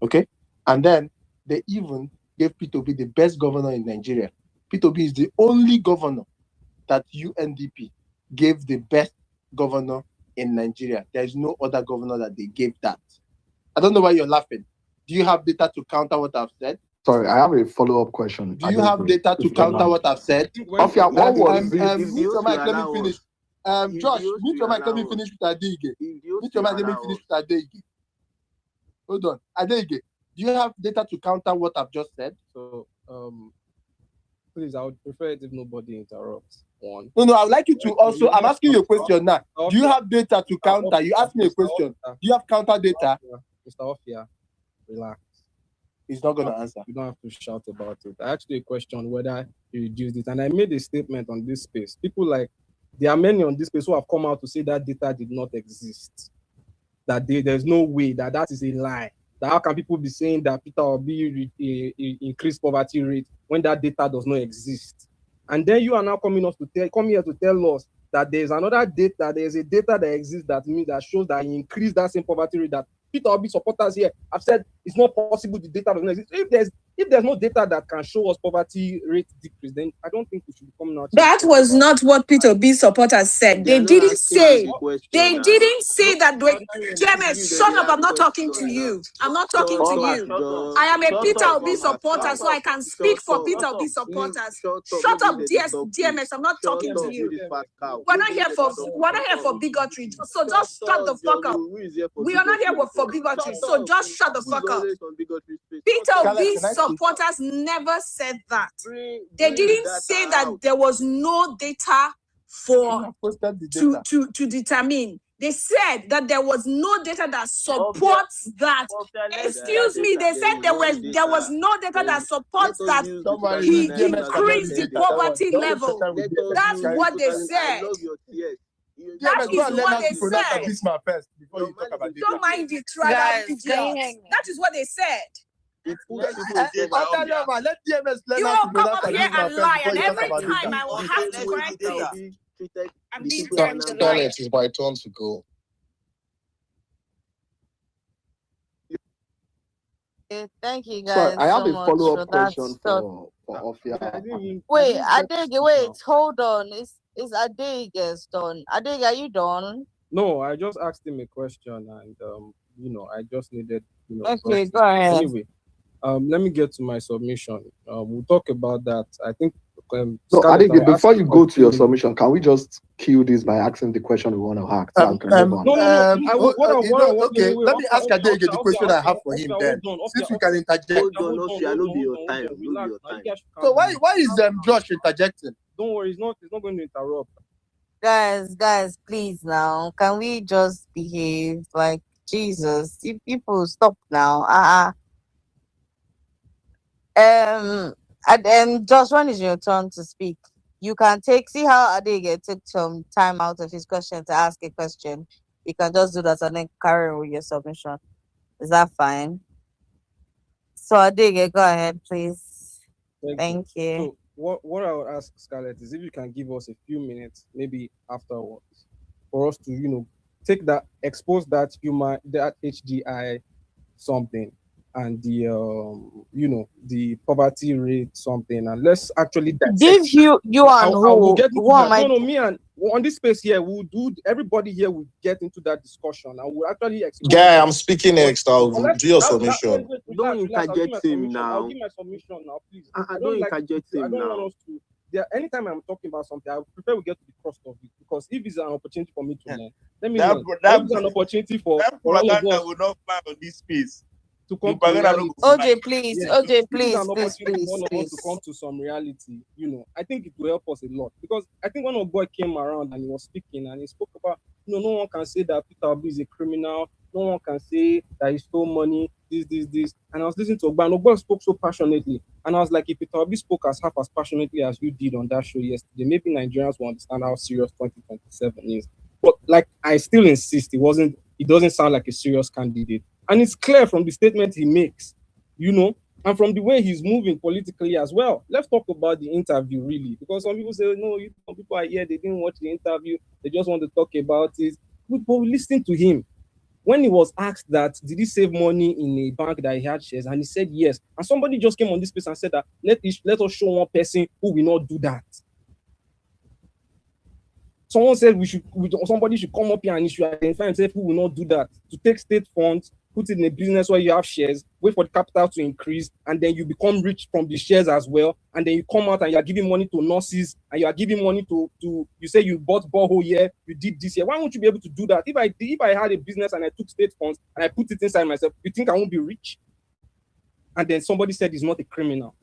Okay? And then they even gave P2B the best governor in Nigeria. P2B is the only governor that UNDP gave the best governor in Nigeria. There is no other governor that they gave that. I don't know why you're laughing. Do you have data to counter what I've said? Sorry, I have a follow-up question. Do you have data to counter what I've said? Ofia, what was mute your mic, let me finish. Josh, mute your mic, let me finish with Adeige. Mute your mic, let me finish with Adeige. Hold on. Adeige, do you have data to counter what I've just said? So, please, I would prefer it if nobody interrupts. One. No, I would like you to also, I'm asking you a question now. Do you have data to counter? You asked me a question. Do you have counter data? Mr. Ofia, relax. He's not going to answer. You don't have to shout about it. I asked you a question whether you reduced it, and I made a statement on this space. There are many on this space who have come out to say that data did not exist. That there's no way that is a lie. That how can people be saying that Peter Obi increased poverty rate when that data does not exist? And then you are now come here to tell us that there's another data, there's a data that exists that shows that he increased that same poverty rate. That Peter Obi supporters here have said it's not possible, the data doesn't exist. If there's no data that can show us poverty rate decrease, then I don't think we should be coming out. That was not what Peter B supporters said. They didn't say that. James, shut up. I'm not talking to you. I am a Peter Obi supporter, so I can speak for Peter Obi supporters. Shut up, DMS. I'm not talking to you. We're not here for bigotry. So just shut the fuck up. We are not here for bigotry. So just shut the fuck up. Peter Obi supporters never said that. They didn't say that there was no data to determine. They said that there was no data that supports that. Excuse me, they said there was no data that supports that he increased the poverty level. That's what they said. That is what they said. Don't mind it, right? That is what they said. You will come up here and lie, and every time I will have to correct it. I'm being Scarlett, it's my turn to go. Thank you, guys. Sorry, I have so a follow-up much question for Ofia. Wait, Adege, hold on. Is Adege's done? Adege, are you done? No, I just asked him a question, and I just needed Okay, go ahead. Anyway, let me get to my submission. We'll talk about that. I think. So, Adege, before you go to your submission, can we just kill this by asking the question we want to ask? Let me ask Adege the question I have for him then. Since we can interject. I know your time. So why is Josh interjecting? Don't worry, he's not going to interrupt. Guys, please now. Can we just behave? Like, Jesus, you people stop now. And then just when is your turn to speak? You can see how Adege took some time out of his question to ask a question. You can just do that and then carry on with your submission. Is that fine? So Adege, go ahead, please. Thank you. So what I would ask Scarlett is if you can give us a few minutes, maybe afterwards, for us to take that, expose that that HDI something and the the poverty rate something, and let's actually give you and who am I? No, me and on this space here, we'll do, everybody here will get into that discussion and we'll actually expose. Yeah, I'm speaking next. I'll do your submission. Don't interject him now. I'll give my submission now, please. I don't interject him now. I don't want us to. Anytime I'm talking about something, I prefer we get to the crust of it, because if it's an opportunity for me to learn, let me learn. If it's an opportunity for propaganda will not fly on this space. To come OJ, please, OJ, please, please, to come to some reality. I think it will help us a lot, because I think when Ogboy came around and he was speaking and he spoke about, no one can say that Peter Obi is a criminal. No one can say that he stole money. This. And I was listening to Ogboy, and Ogboy spoke so passionately, and I was like, if Peter Obi spoke half as passionately as you did on that show yesterday, maybe Nigerians will understand how serious 2027 is. But like, I still insist, it doesn't sound like a serious candidate. And it's clear from the statement he makes, and from the way he's moving politically as well. Let's talk about the interview, really, because some people say, no, some people are here, they didn't watch the interview, they just want to talk about it. But we listened to him. When he was asked that, did he save money in a bank that he had shares? And he said yes. And somebody just came on this space and said that, let us show one person who will not do that. Someone said somebody should come up here and he should identify himself who will not do that. To take state funds, put it in a business where you have shares, wait for the capital to increase, and then you become rich from the shares as well. And then you come out and you are giving money to nurses, and you are giving money to you say you bought borehole here, you did this here. Why won't you be able to do that? If I had a business and I took state funds and I put it inside myself, you think I won't be rich? And then somebody said he's not a criminal.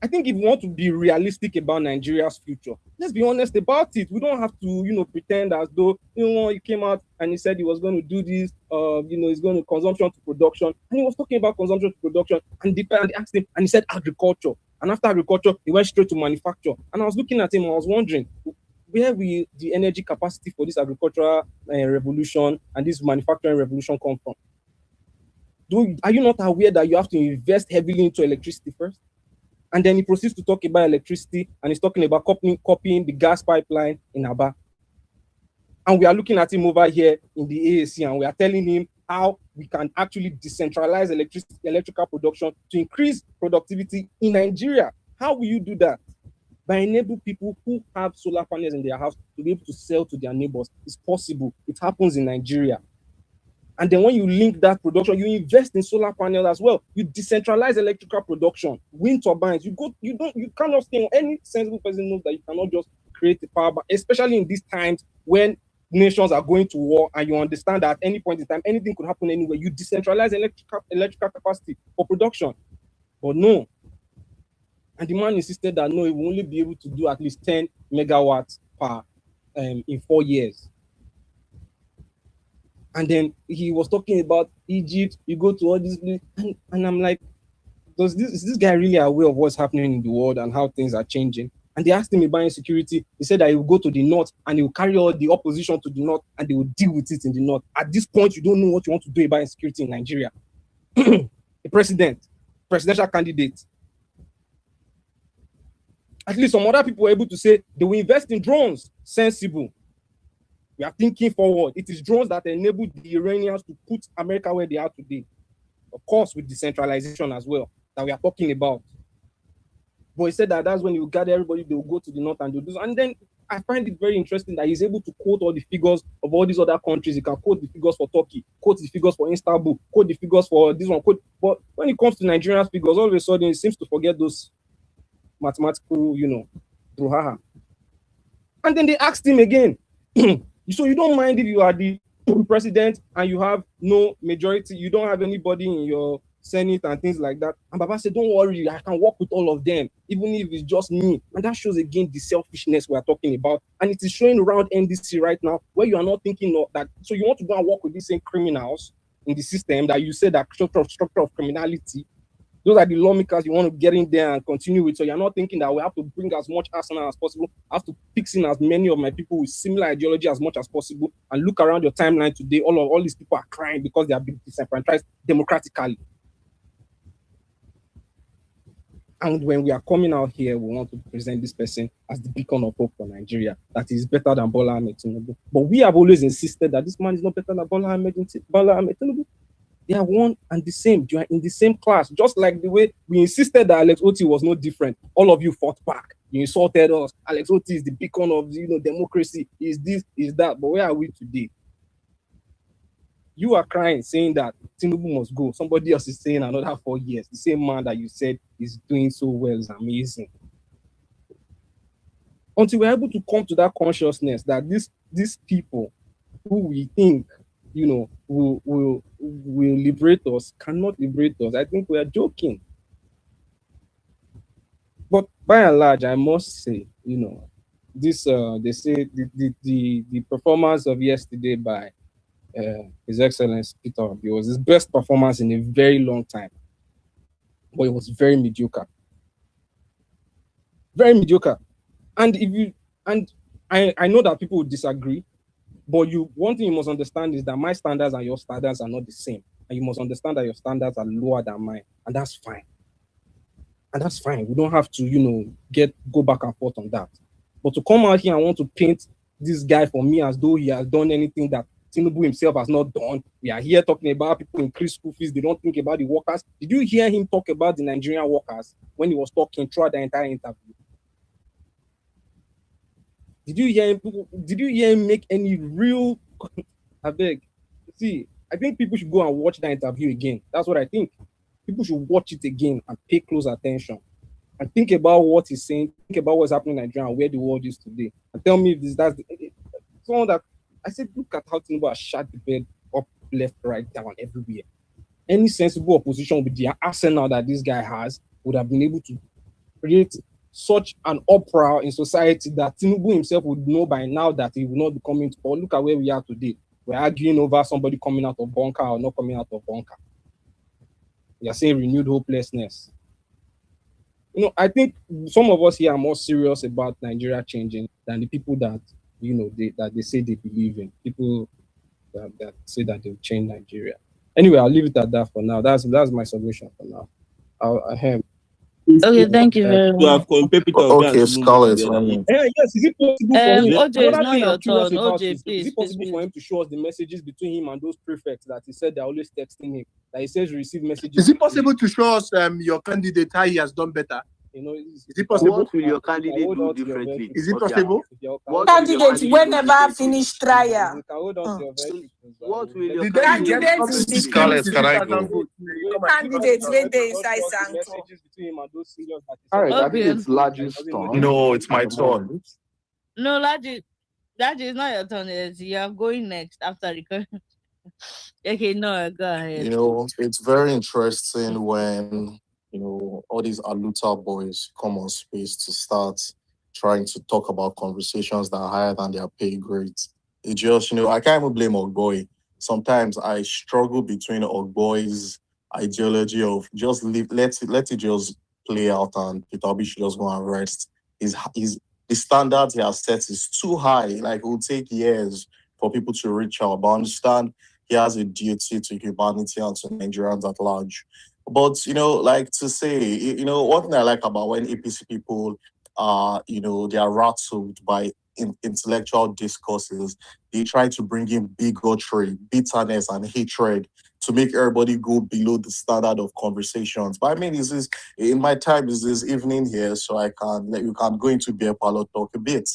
I think if we want to be realistic about Nigeria's future, let's be honest about it. We don't have to, pretend as though, he came out and he said he was going to do this, he's going to consumption to production. And he was talking about consumption to production, and they asked him, and he said agriculture. And after agriculture, he went straight to manufacture. And I was looking at him, and I was wondering, where will the energy capacity for this agricultural revolution and this manufacturing revolution come from? Are you not aware that you have to invest heavily into electricity first? And then he proceeds to talk about electricity, and he's talking about copying the gas pipeline in Aba. And we are looking at him over here in the AAC, and we are telling him how we can actually decentralize electrical production to increase productivity in Nigeria. How will you do that? By enabling people who have solar panels in their house to be able to sell to their neighbors. It's possible. It happens in Nigeria. And then when you link that production, you invest in solar panels as well. You decentralize electrical production, wind turbines. You cannot stay on. Any sensible person knows that you cannot just create the power, especially in these times when nations are going to war, and you understand that at any point in time, anything could happen anywhere. You decentralize electrical capacity for production. But no. And the man insisted that no, he will only be able to do at least 10 megawatts per in 4 years. And then he was talking about Egypt. You go to all these places, and I'm like, is this guy really aware of what's happening in the world and how things are changing? And they asked him about insecurity. He said that he will go to the north and he will carry all the opposition to the north, and they will deal with it in the north. At this point, you don't know what you want to do about insecurity in Nigeria. A presidential candidate. At least some other people were able to say they will invest in drones. Sensible. We are thinking forward. It is drones that enable the Iranians to put America where they are today. Of course, with decentralization as well, that we are talking about. But he said that that's when you gather everybody, they will go to the north and do this. And then I find it very interesting that he's able to quote all the figures of all these other countries. He can quote the figures for Turkey, quote the figures for Istanbul, quote the figures for this one, but when it comes to Nigerian figures, all of a sudden, he seems to forget those mathematical, brouhaha. And then they asked him again, so you don't mind if you are the president and you have no majority, you don't have anybody in your Senate and things like that. And Baba said, don't worry, I can work with all of them, even if it's just me. And that shows again the selfishness we are talking about. And it is showing around NDC right now, where you are not thinking of that. So you want to go and work with these same criminals in the system that you said that structure of criminality. Those are the lawmakers you want to get in there and continue with. So you're not thinking that we have to bring as much arsenal as possible. I have to fix in as many of my people with similar ideology as much as possible. And look around your timeline today, all these people are crying because they are being disenfranchised democratically. And when we are coming out here, we want to present this person as the beacon of hope for Nigeria, that is better than Bola Ahmed Tinubu. But we have always insisted that this man is not better than Bola Ahmed Tinubu. They are one and the same. You are in the same class. Just like the way we insisted that Alex Otti was no different. All of you fought back. You insulted us. Alex Otti is the beacon of democracy. Is this, is that. But where are we today? You are crying, saying that Tinubu must go. Somebody else is saying another 4 years. The same man that you said is doing so well is amazing. Until we're able to come to that consciousness that these people who we think will liberate us cannot liberate us, I think we are joking. But by and large, I must say, this they say the performance of yesterday by His Excellency Peter Obi was his best performance in a very long time, but it was very mediocre. Very mediocre. And I know that people would disagree, but one thing you must understand is that my standards and your standards are not the same. And you must understand that your standards are lower than mine. And that's fine. And that's fine. We don't have to, go back and forth on that. But to come out here and want to paint this guy for me as though he has done anything that Tinubu himself has not done. We are here talking about people increase school fees. They don't think about the workers. Did you hear him talk about the Nigerian workers when he was talking throughout the entire interview? Did you hear him make any real? I beg. See, I think people should go and watch that interview again. That's what I think. People should watch it again and pay close attention and think about what he's saying. Think about what's happening in Nigeria and where the world is today. And tell me if that's someone that I said. Look at how Tinubu has shot the bed up, left, right, down, everywhere. Any sensible opposition with the arsenal that this guy has would have been able to create such an uproar in society that Tinubu himself would know by now that he will not be coming to power. Look at where we are today. We're arguing over somebody coming out of bunker or not coming out of bunker. We are saying renewed hopelessness. I think some of us here are more serious about Nigeria changing than the people that, that they say they believe in. People that say that they'll change Nigeria. Anyway, I'll leave it at that for now. That's my submission for now. Okay, thank you very much. Okay, Scarlett. Yes, is it possible for him? OJ, it's not your turn. OJ, please. Is it possible for him to show us the messages between him and those prefects that he said they're always texting him? That he says receive messages. Is it possible to show us your candidate how he has done better? Is it possible? What will your candidate do differently? Is it possible? Candidates never finish trial. What will your candidates Scarlett, can I go? Candidates when they inside Santo. All right, I think it's Laju's turn. No, it's my turn. No, Laju, is not your turn. You're going next after recording. Okay, no, go ahead. It's very interesting when all these Aluta boys come on space to start trying to talk about conversations that are higher than their pay grades. It just, I can't even blame Ogboy. Sometimes I struggle between Ogboy's ideology of just let it just play out and Peter Obi should just go and rest. The standards he has set is too high. Like, it will take years for people to reach out. But I understand he has a duty to humanity and to Nigerians at large. But, like to say, one thing I like about when APC people are, they are rattled by intellectual discourses, they try to bring in bigotry, bitterness, and hatred to make everybody go below the standard of conversations. But I mean, in my time is this evening here, so I can go into beer parlor talk a bit.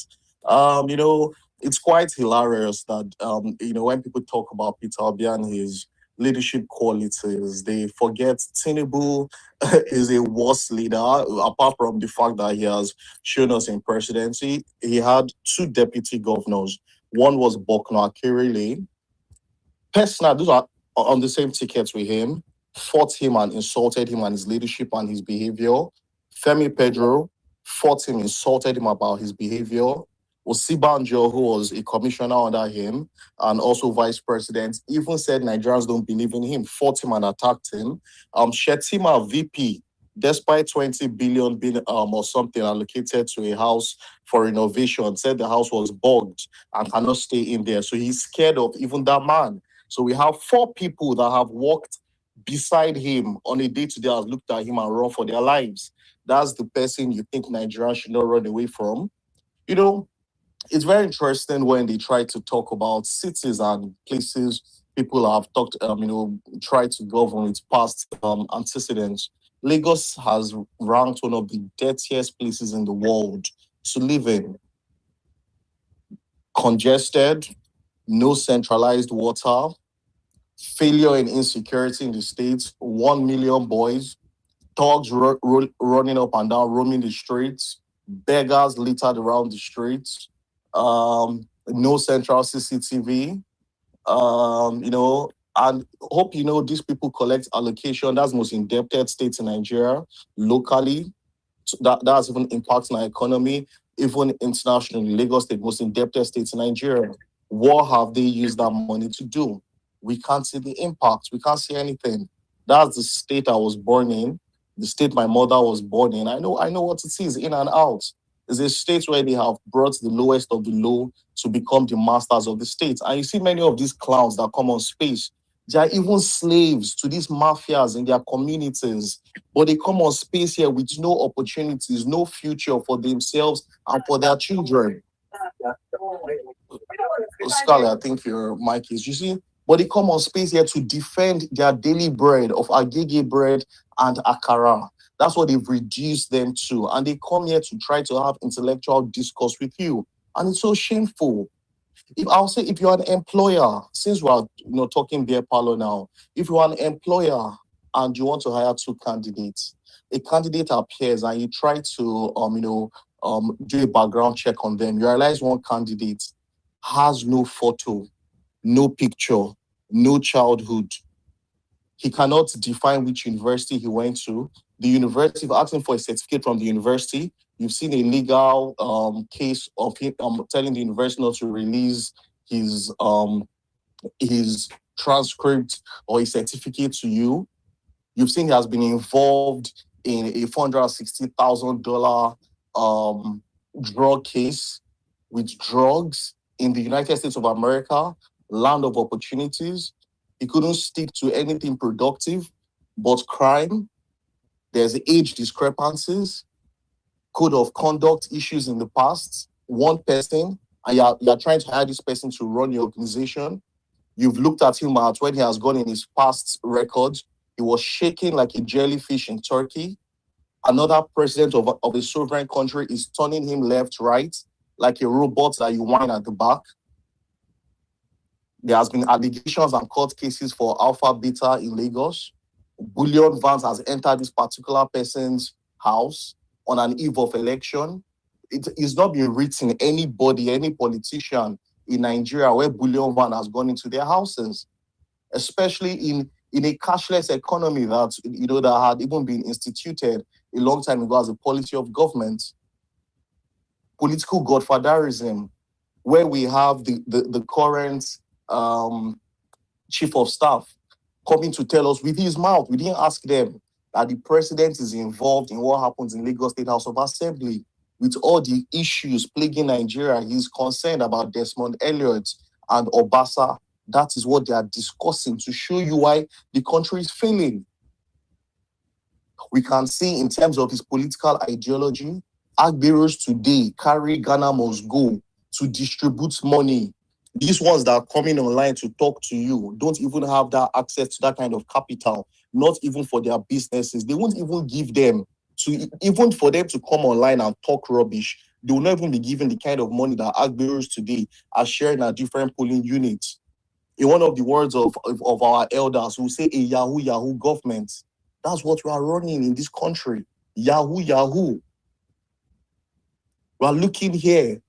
It's quite hilarious that when people talk about Peter Obi and his leadership qualities, they forget Tinubu is a worse leader. Apart from the fact that he has shown us in presidency, he had 2 deputy governors. One was Bokno Akerele. Personally, those are on the same tickets with him. fought him and insulted him and his leadership and his behavior. Femi Pedro fought him, insulted him about his behavior. Osibanjo, who was a commissioner under him and also vice president, even said Nigerians don't believe in him, fought him and attacked him. Shetima VP, despite 20 billion or something allocated to a house for renovation, said the house was bugged and cannot stay in there. So he's scared of even that man. So we have 4 people that have walked beside him on a day-to-day, has looked at him and run for their lives. That's the person you think Nigerians should not run away from. You know, it's very interesting when they try to talk about cities and places people have talked, tried to govern with past antecedents. Lagos has ranked one of the dirtiest places in the world to live in. Congested, no centralized water, failure and insecurity in the states, 1 million boys, thugs running up and down, roaming the streets, beggars littered around the streets, no central CCTV, and hope these people collect allocation. That's the most indebted state in Nigeria locally. So that's even impacting our economy, even internationally. Lagos State, most indebted state in Nigeria. What have they used that money to do? We can't see the impact. We can't see anything. That's the state I was born in, the state my mother was born in. I know what it is in and out. It's a state where they have brought the lowest of the low to become the masters of the state. And you see many of these clowns that come on space, they are even slaves to these mafias in their communities. But they come on space here with no opportunities, no future for themselves and for their children. Scarlett, I think your mic is, you see, but they come on space here to defend their daily bread of agege bread and akara. That's what they've reduced them to. And they come here to try to have intellectual discourse with you. And it's so shameful. If you're an employer, since we're talking beer parlor now, if you're an employer and you want to hire 2 candidates, a candidate appears and you try to do a background check on them, you realize one candidate has no photo, no picture, no childhood. He cannot define which university he went to. The university, asking for a certificate from the university. You've seen a legal case of him telling the university not to release his transcript or his certificate to you. You've seen he has been involved in a $460,000 drug case with drugs in the United States of America, land of opportunities. He couldn't stick to anything productive but crime. There's age discrepancies, code of conduct issues in the past. One person, and you're trying to hire this person to run your organization. You've looked at him at when he has gone in his past records. He was shaking like a jellyfish in Turkey. Another president of a sovereign country is turning him left, right, like a robot that you wind at the back. There has been allegations and court cases for Alpha Beta in Lagos. Bullion vans has entered this particular person's house on an eve of election. It is not been written anybody, any politician in Nigeria where bullion van has gone into their houses, especially in a cashless economy that that had even been instituted a long time ago as a policy of government. Political godfatherism, where we have the current chief of staff coming to tell us with his mouth, we didn't ask them, that the president is involved in what happens in Lagos State House of Assembly. With all the issues plaguing Nigeria, he's concerned about Desmond Elliott and Obasa. That is what they are discussing to show you why the country is failing. We can see in terms of his political ideology, Agberos today carry Ghana must go to distribute money. These ones that are coming online to talk to you don't even have that access to that kind of capital, not even for their businesses. They won't even give them even for them to come online and talk rubbish. They will not even be given the kind of money that Agberos today are sharing at different polling units. In one of the words of our elders, who say a Yahoo government. That's what we are running in this country. Yahoo. We are looking here.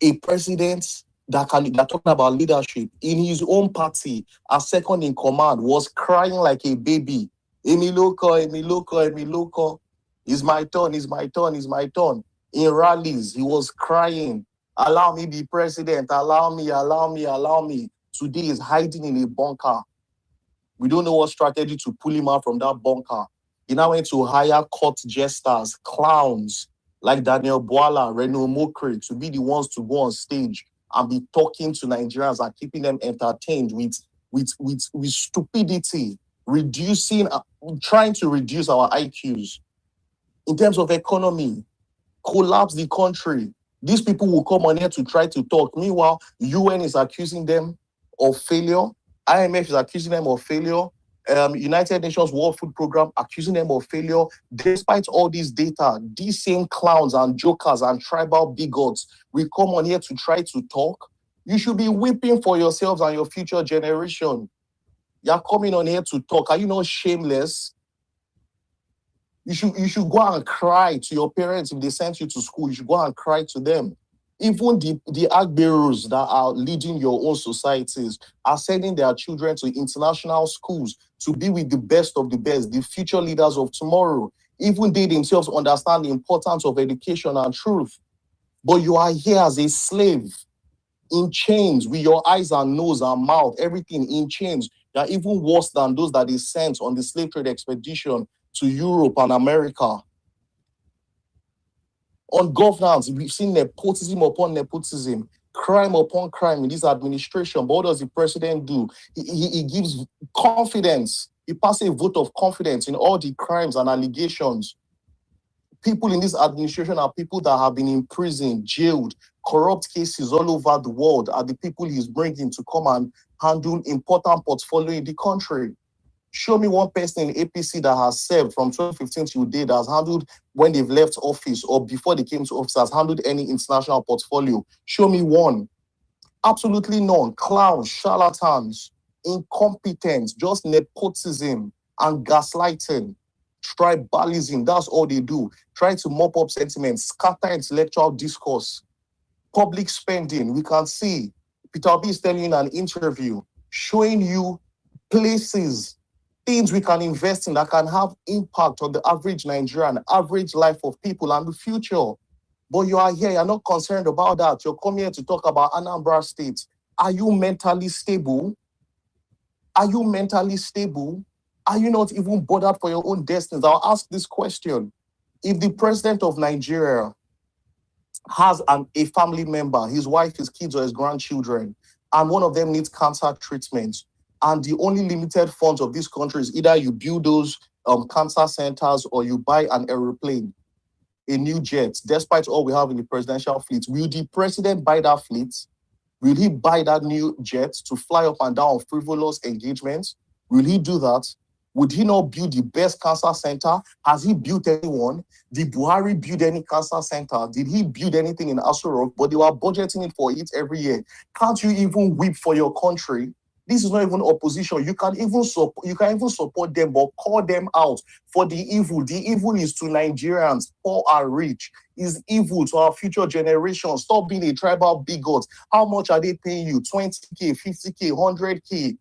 A president they're talking about leadership in his own party, as second in command, was crying like a baby. Emi Loko. It's my turn. In rallies, he was crying. Allow me be president. Allow me. Today he's hiding in a bunker. We don't know what strategy to pull him out from that bunker. He now went to hire court jesters, clowns like Daniel Bwala, Reno Mokri, to be the ones to go on stage and be talking to Nigerians and keeping them entertained with stupidity, trying to reduce our IQs. In terms of economy, collapse the country. These people will come on here to try to talk. Meanwhile, UN is accusing them of failure. IMF is accusing them of failure. United Nations World Food Program accusing them of failure. Despite all this data, these same clowns and jokers and tribal bigots will come on here to try to talk. You should be weeping for yourselves and your future generation. You're coming on here to talk. Are you not shameless? You should go and cry to your parents if they sent you to school. You should go and cry to them. Even the Agberos that are leading your own societies are sending their children to international schools to be with the best of the best, the future leaders of tomorrow. Even they themselves understand the importance of education and truth. But you are here as a slave, in chains, with your eyes and nose and mouth, everything in chains. They are even worse than those that they sent on the slave trade expedition to Europe and America. On governance, we've seen nepotism upon nepotism, crime upon crime in this administration. But what does the president do? He gives confidence. He passes a vote of confidence in all the crimes and allegations. People in this administration are people that have been imprisoned, jailed, corrupt cases all over the world are the people he's bringing to come and handle important portfolio in the country. Show me one person in APC that has served from 2015 till date, that has handled when they've left office or before they came to office, has handled any international portfolio. Show me one. Absolutely none. Clowns, charlatans, incompetence, just nepotism and gaslighting, tribalism. That's all they do. Try to mop up sentiments, scatter intellectual discourse, public spending. We can see Peter Obi is telling you in an interview, showing you places, things we can invest in that can have impact on the average Nigerian, average life of people and the future. But you are here, you're not concerned about that. You're coming here to talk about Anambra State. Are you mentally stable? Are you mentally stable? Are you not even bothered for your own destinies? I'll ask this question. If the president of Nigeria has a family member, his wife, his kids, or his grandchildren, and one of them needs cancer treatment, and the only limited funds of this country is either you build those cancer centers or you buy an aeroplane, a new jet, despite all we have in the presidential fleet, will the president buy that fleet? Will he buy that new jet to fly up and down on frivolous engagements? Will he do that? Would he not build the best cancer center? Has he built anyone? Did Buhari build any cancer center? Did he build anything in Aso Rock? But they were budgeting it for it every year. Can't you even weep for your country? This is not even opposition. You can even support them, but call them out for the evil. The evil is to Nigerians, poor and rich. Is evil to our future generations. Stop being a tribal bigot. How much are they paying you? 20K, 50K, 100K.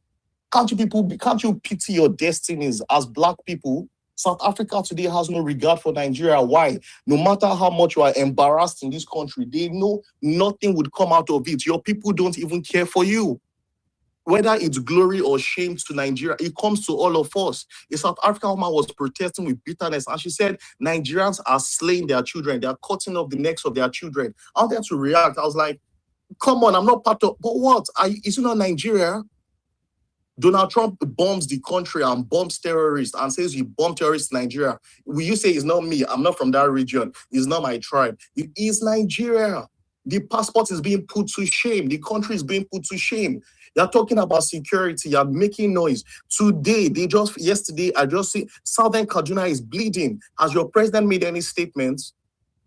Can't you pity your destinies as Black people? South Africa today has no regard for Nigeria. Why? No matter how much you are embarrassed in this country, they know nothing would come out of it. Your people don't even care for you. Whether it's glory or shame to Nigeria, it comes to all of us. A South African woman was protesting with bitterness, and she said, Nigerians are slaying their children. They are cutting off the necks of their children. I wanted to react. I was like, come on, I'm not part of, but what? Is it not Nigeria? Donald Trump bombs the country and bombs terrorists and says you bomb terrorists in Nigeria. Will you say it's not me? I'm not from that region. It's not my tribe. It is Nigeria. The passport is being put to shame. The country is being put to shame. You're talking about security. You're making noise. Today, yesterday, I just see Southern Kaduna is bleeding. Has your president made any statements?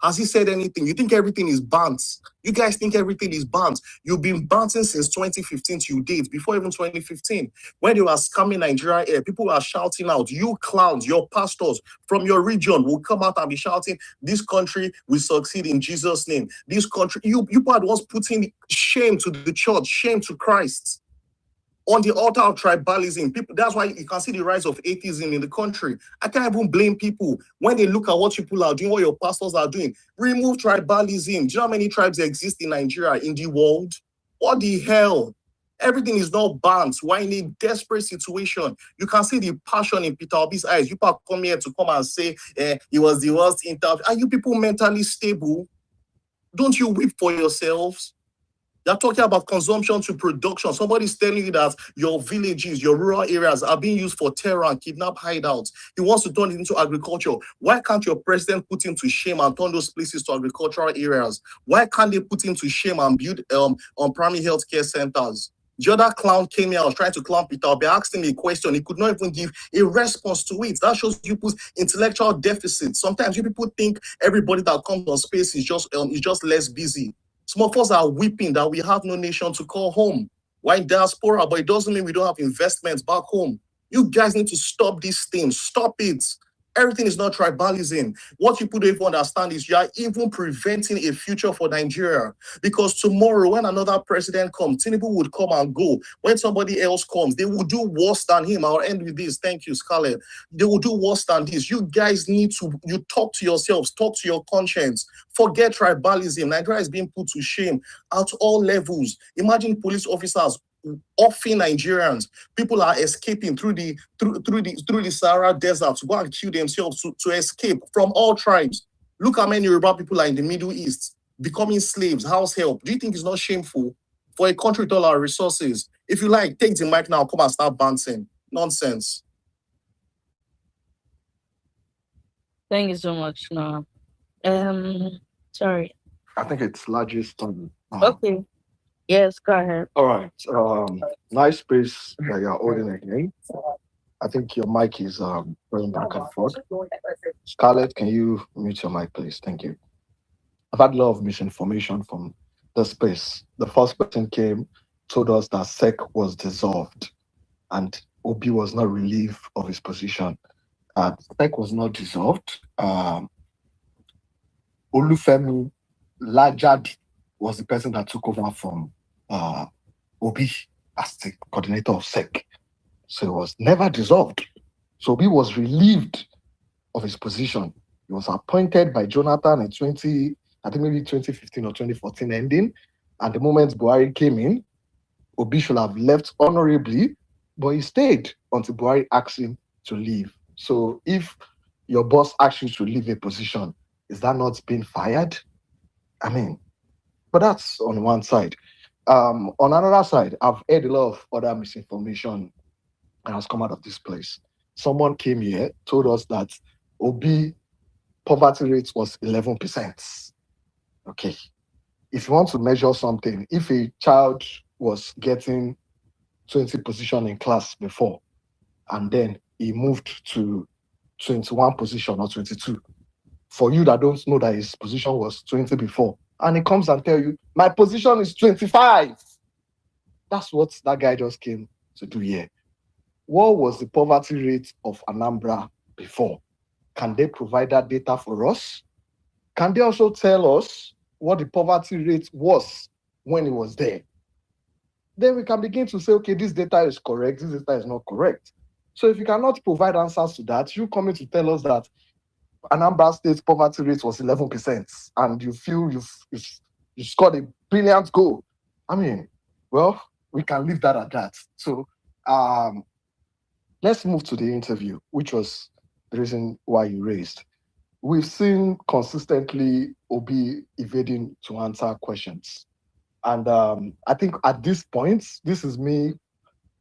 Has he said anything? You think everything is banned? You guys think everything is banned? You've been banting since 2015 to date, before even 2015. When they were scamming Nigeria Air, people were shouting out, you clowns, your pastors from your region will come out and be shouting, this country will succeed in Jesus' name. This country, you are the ones putting shame to the church, shame to Christ. On the altar of tribalism, people, that's why you can see the rise of atheism in the country. I can't even blame people when they look at what people are doing, what your pastors are doing. Remove tribalism. Do you know how many tribes exist in Nigeria, in the world? What the hell? Everything is not banned. We're in a desperate situation. You can see the passion in Peter Obi's eyes. You people come here to come and say he was the worst interview. Are you people mentally stable? Don't you weep for yourselves? You're talking about consumption to production. Somebody's telling you that your villages, your rural areas are being used for terror and kidnap hideouts. He wants to turn it into agriculture. Why can't your president put him to shame and turn those places to agricultural areas? Why can't they put him to shame and build on primary health care centers? The other clown came here, I was trying to clown Peter Obi. I asked him a question. He could not even give a response to it. That shows you people's intellectual deficit. Sometimes you people think everybody that comes on space is just less busy. Some of us are weeping that we have no nation to call home. We're in diaspora, but it doesn't mean we don't have investments back home. You guys need to stop this thing. Stop it. Everything is not tribalism. What you people don't even understand is you are even preventing a future for Nigeria. Because tomorrow, when another president comes, Tinubu would come and go. When somebody else comes, they will do worse than him. I'll end with this. Thank you, Scarlett. They will do worse than this. You guys need to, you talk to yourselves, talk to your conscience. Forget tribalism. Nigeria is being put to shame at all levels. Imagine police officers offing Nigerians. People are escaping through the Sahara Desert to go and kill themselves to escape from all tribes. Look how many Yoruba people are in the Middle East becoming slaves, house help. Do you think it's not shameful for a country with all our resources? If you like, take the mic now, come and start bouncing. Nonsense. Thank you so much. No. Sorry. I think it's largest on. Okay. Yes, go ahead. All right. Nice space that you're holding again. I think your mic is going back and forth. Scarlett, can you mute your mic, please? Thank you. I've had a lot of misinformation from the space. The first person came, told us that SEC was dissolved and Obi was not relieved of his position. SEC was not dissolved. Olufemi Lajad was the person that took over from Obi as the coordinator of SEC. So it was never dissolved. So Obi was relieved of his position. He was appointed by Jonathan in 2015 or 2014 ending. And the moment Buhari came in, Obi should have left honorably, but he stayed until Buhari asked him to leave. So if your boss asks you to leave a position, is that not being fired? I mean, but that's on one side. On another side, I've heard a lot of other misinformation that has come out of this place. Someone came here, told us that Obi poverty rate was 11%. Okay. If you want to measure something, if a child was getting 20 position in class before, and then he moved to 21 position or 22, for you that don't know that his position was 20 before, and he comes and tell you, my position is 25. That's what that guy just came to do here. What was the poverty rate of Anambra before? Can they provide that data for us? Can they also tell us what the poverty rate was when it was there? Then we can begin to say, okay, this data is correct, this data is not correct. So if you cannot provide answers to that, you coming to tell us that Anambra State's poverty rate was 11%, and you feel you've scored a brilliant goal. I mean, well, we can leave that at that. So let's move to the interview, which was the reason why you raised. We've seen consistently Obi evading to answer questions. And I think at this point, this is me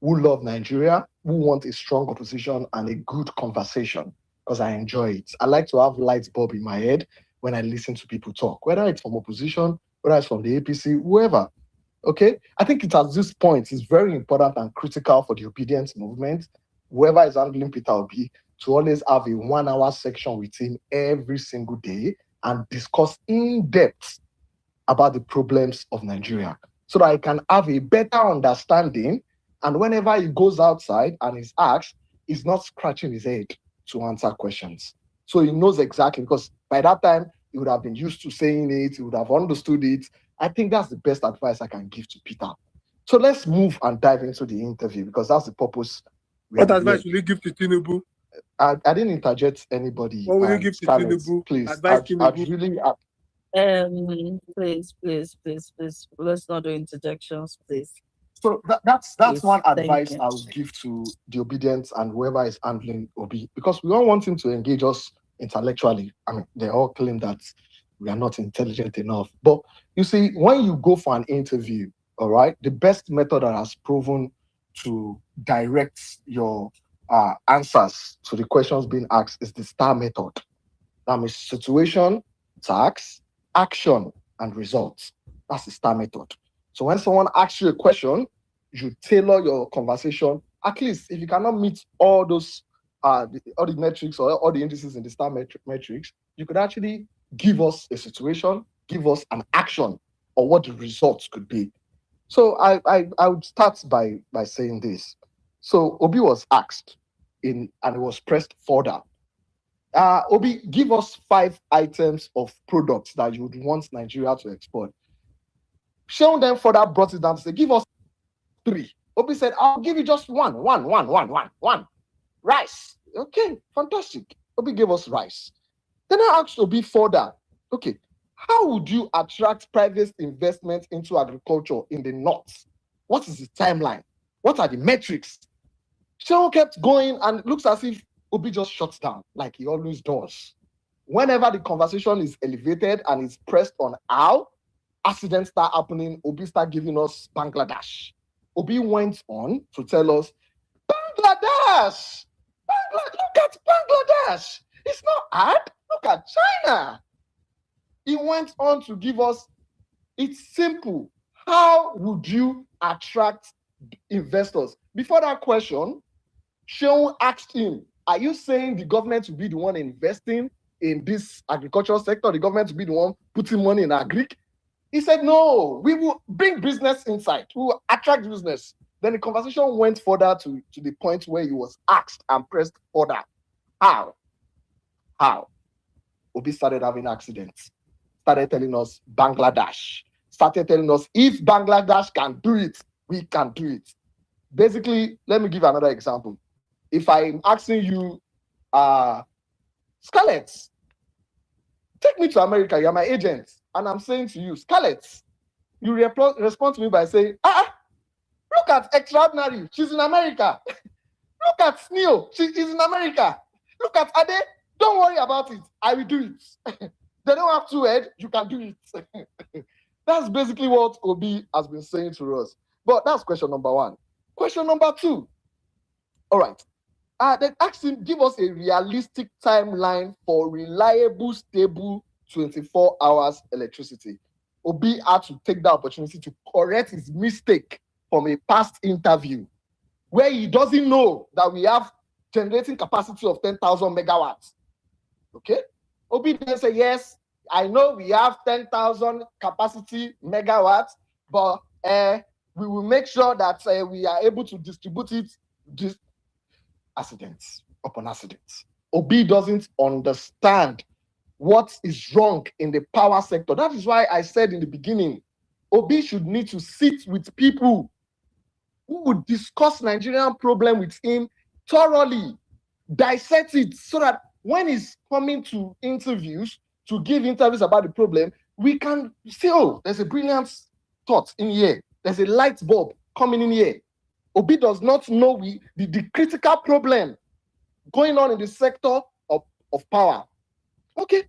who love Nigeria, who want a strong opposition and a good conversation, because I enjoy it. I like to have light bulb in my head when I listen to people talk, whether it's from opposition, whether it's from the APC, whoever. Okay? I think it at this point is very important and critical for the obedience movement, whoever is handling Peter Obi, to always have a 1 hour section with him every single day and discuss in depth about the problems of Nigeria so that he can have a better understanding. And whenever he goes outside and is asked, he's not scratching his head to answer questions. So he knows exactly, because by that time, he would have been used to saying it, he would have understood it. I think that's the best advice I can give to Peter. So let's move and dive into the interview, because that's the purpose. What advice will you give to Tinubu? I didn't interject anybody. What will you give to Tinubu? Please, Advise I'd Tinubu. really, Please, let's not do interjections, please. So that's Please, one thank advice you. I would give to the obedience and whoever is handling Obi, because we don't want him to engage us intellectually. I mean, they all claim that we are not intelligent enough. But you see, when you go for an interview, all right, the best method that has proven to direct your answers to the questions being asked is the STAR method. That means situation, task, action, and results. That's the STAR method. So when someone asks you a question, you tailor your conversation. At least if you cannot meet all those all the metrics or all the indices in the STAR metrics, you could actually give us a situation, give us an action, or what the results could be. So I would start by saying this. So Obi was asked and it was pressed further. Obi, give us 5 items of products that you would want Nigeria to export. Sean then further brought it down to say, give us 3. Obi said, I'll give you just one. Rice. Okay, fantastic. Obi gave us rice. Then I asked Obi further, okay, how would you attract private investment into agriculture in the north? What is the timeline? What are the metrics? Sean kept going, and it looks as if Obi just shuts down like he always does. Whenever the conversation is elevated and is pressed on how accidents start happening, Obi start giving us Bangladesh. Obi went on to tell us, Bangladesh! Look at Bangladesh! It's not hard. Look at China. He went on to give us, it's simple. How would you attract investors? Before that question, Sean asked him, are you saying the government will be the one investing in this agricultural sector? The government will be the one putting money in agri? He said, no, we will bring business inside. We will attract business. Then the conversation went further to the point where he was asked and pressed further. How? Obi started having accidents. Started telling us Bangladesh. Started telling us if Bangladesh can do it, we can do it. Basically, let me give another example. If I'm asking you, Scarlett, take me to America, you're my agent, and I'm saying to you, Scarlett, you respond to me by saying, look at Extraordinary, she's in America. Look at Sneo, she's in America. Look at Ade, don't worry about it, I will do it. They don't have 2 heads, you can do it. That's basically what Obi has been saying to us. But that's question number 1. Question number 2. All right. They asked him, give us a realistic timeline for reliable, stable 24 hours electricity. Obi had to take the opportunity to correct his mistake from a past interview where he doesn't know that we have generating capacity of 10,000 megawatts. Okay? Obi then said, yes, I know we have 10,000 capacity megawatts, but we will make sure that we are able to distribute it. Accidents upon accidents. Obi doesn't understand what is wrong in the power sector. That is why I said in the beginning, Obi should need to sit with people who would discuss Nigerian problem with him thoroughly, dissect it, so that when he's coming to interviews, to give interviews about the problem, we can say, oh, there's a brilliant thought in here. There's a light bulb coming in here. Obi does not know the critical problem going on in the sector of power. Okay.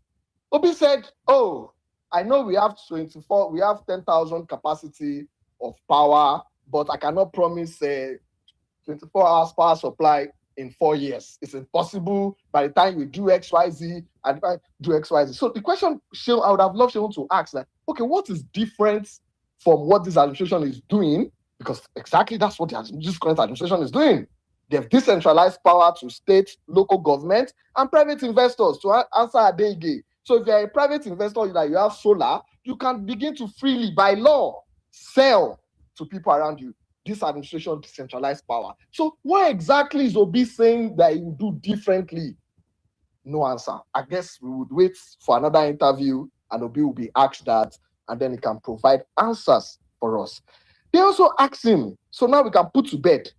Obi said, oh, I know we have 10,000 capacity of power, but I cannot promise 24 hours power supply in 4 years. It's impossible by the time you do XYZ and if I do XYZ. So the question I would have loved Seun to ask, like, okay, what is different from what this administration is doing? Because exactly that's what this current administration is doing. They've decentralized power to state, local government, and private investors. To answer Adege, So if you're a private investor that you have solar, you can begin to freely, by law, sell to people around you. This administration decentralized power. So what exactly is Obi saying that he will do differently? No answer. I guess we would wait for another interview and Obi will be asked that, and then he can provide answers for us. They also asked him, so now we can put to bed,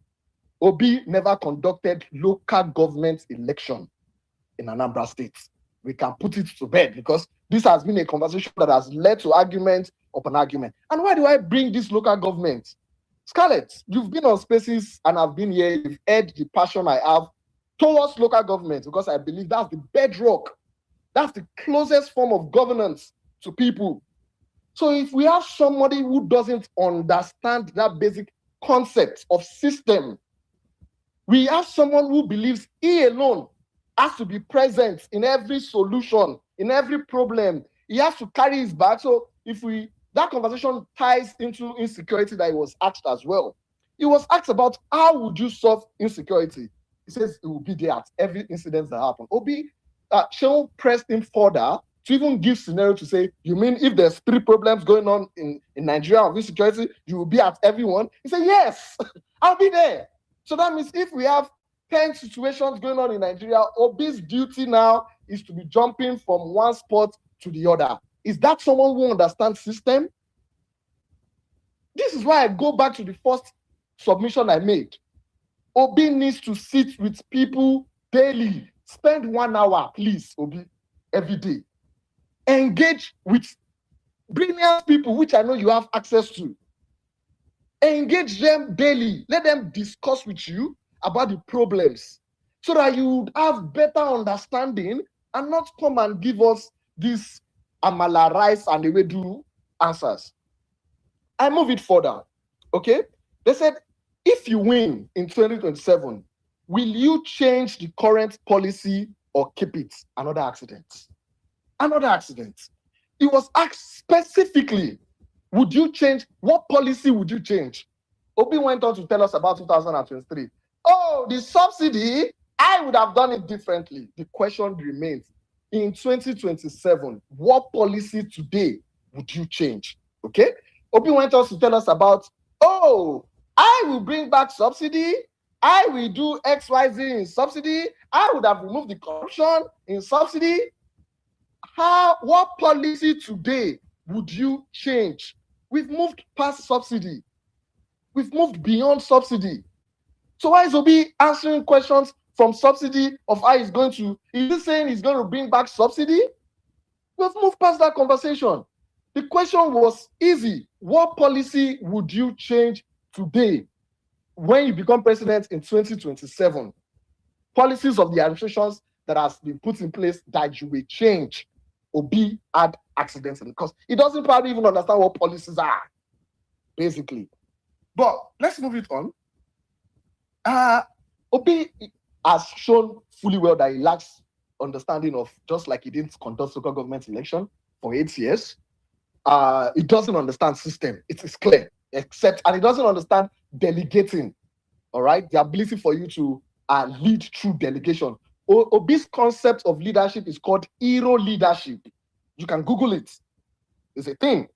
Obi never conducted local government election in Anambra State. We can put it to bed because this has been a conversation that has led to argument upon argument. And why do I bring this local government? Scarlett, you've been on Spaces and I've been here. You've heard the passion I have towards local government because I believe that's the bedrock. That's the closest form of governance to people. So if we have somebody who doesn't understand that basic concept of system, we have someone who believes he alone has to be present in every solution, in every problem. He has to carry his bag. So that conversation ties into insecurity that he was asked as well. He was asked about how would you solve insecurity? He says it will be there at every incident that happens. Obi, Shehu pressed him further to even give scenario to say, you mean if there's 3 problems going on in Nigeria of insecurity, you will be at everyone? He said, yes, I'll be there. So that means if we have 10 situations going on in Nigeria, Obi's duty now is to be jumping from one spot to the other. Is that someone who understands system? This is why I go back to the first submission I made. Obi needs to sit with people daily. Spend 1 hour, please, Obi, every day. Engage with brilliant people, which I know you have access to. Engage them daily. Let them discuss with you about the problems so that you would have better understanding and not come and give us this amala rice and ewedu answers. I move it further. Okay? They said, if you win in 2027, will you change the current policy or keep it? Another accident. Another accident. It was asked specifically, would you change? What policy would you change? Obi went on to tell us about 2023. Oh, the subsidy, I would have done it differently. The question remains, in 2027, what policy today would you change? Okay? Obi went on to tell us about, oh, I will bring back subsidy. I will do XYZ in subsidy. I would have removed the corruption in subsidy. What policy today would you change? We've moved past subsidy. We've moved beyond subsidy. So why is Obi answering questions from subsidy of how he's going to, is he saying he's going to bring back subsidy? We've moved past that conversation. The question was easy. What policy would you change today when you become president in 2027? Policies of the administrations that has been put in place that you will change. Obi had accidents because he doesn't probably even understand what policies are, basically. But let's move it on. Obi has shown fully well that he lacks understanding of, just like he didn't conduct local government election for 8 years. He doesn't understand system. It is clear, and he doesn't understand delegating. All right, the ability for you to lead through delegation. Obi's concept of leadership is called hero leadership. You can Google it. It's a thing.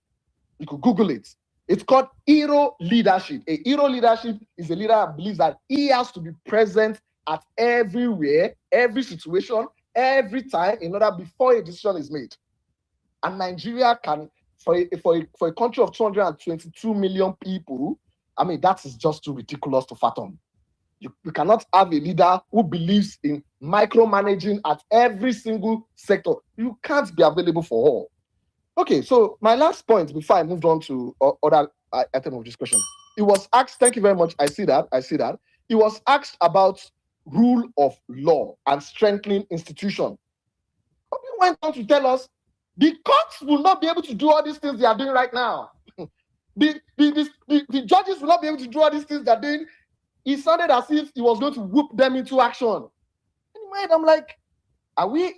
You could Google it. It's called hero leadership. A hero leadership is a leader that believes that he has to be present at everywhere, every situation, every time, in order before a decision is made. And Nigeria can, for a country of 222 million people, I mean, that is just too ridiculous to fathom. You cannot have a leader who believes in micromanaging at every single sector. You can't be available for all. Okay, so my last point before I moved on to other item of discussion. It was asked, thank you very much, I see that. It was asked about rule of law and strengthening institution. He went on to tell us the courts will not be able to do all these things they are doing right now. The judges will not be able to do all these things they're doing. It sounded as if he was going to whoop them into action. Anyway, I'm like,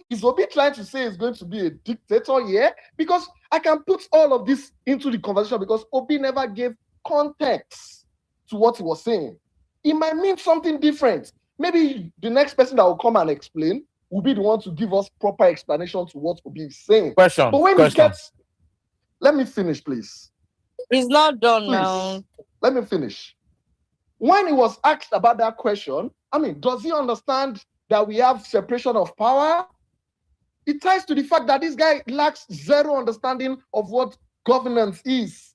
is Obi trying to say he's going to be a dictator here? Because I can put all of this into the conversation because Obi never gave context to what he was saying. It might mean something different. Maybe the next person that will come and explain will be the one to give us proper explanation to what Obi is saying. Question. But when he gets, let me finish, please. It's not done Please, now. let me finish. When he was asked about that question, I mean, does he understand that we have separation of power? It ties to the fact that this guy lacks zero understanding of what governance is,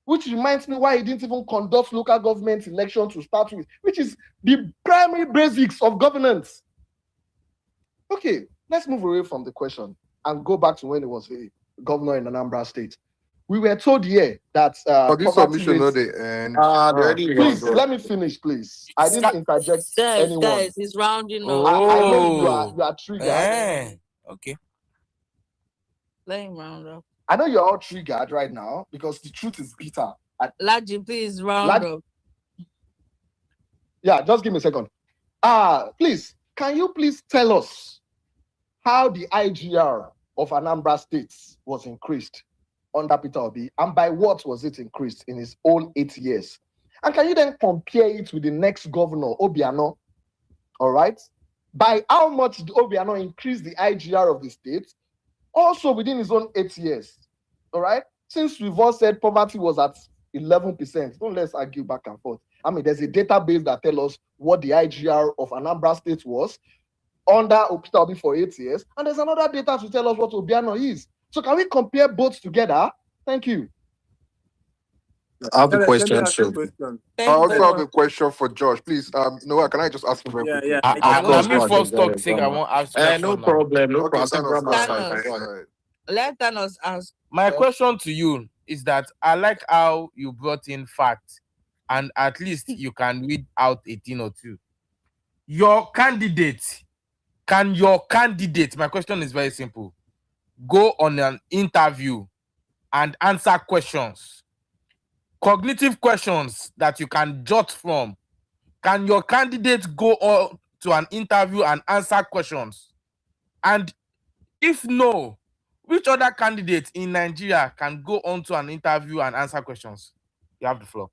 which reminds me why he didn't even conduct local government election to start with, which is the primary basics of governance. Okay, let's move away from the question and go back to when he was a governor in Anambra State. We were told here that this submission, no, they end. Please let me finish, please. I didn't interject anyone. Guys, he's rounding up. I know you are triggered. Okay. Let him round up. I know you're all triggered right now because the truth is bitter. Laji, please round up. Yeah, just give me a second. Please, can you please tell us how the IGR of Anambra State was increased under Peter Obi, and by what was it increased in his whole 8 years? And can you then compare it with the next governor, Obiano? All right? By how much did Obiano increase the IGR of the state, also within his own 8 years? All right? Since we've all said poverty was at 11%, don't let's argue back and forth. I mean, there's a database that tells us what the IGR of Anambra State was under Peter Obi for 8 years, and there's another data to tell us what Obiano is. So can we compare both together? Thank you. I have a question. I also have a question for Josh. Please, Noah, can I just ask him very quickly? Let me first talk. Say I won't ask. No problem. No problem. Let Thanos ask. My question to you is that I like how you brought in facts, and at least you can read out 18 or 2. Can your candidate, my question is very simple, go on an interview and answer questions, cognitive questions that you can jot from? Can your candidate go on to an interview and answer questions? And if no, which other candidate in Nigeria can go on to an interview and answer questions? You have the floor.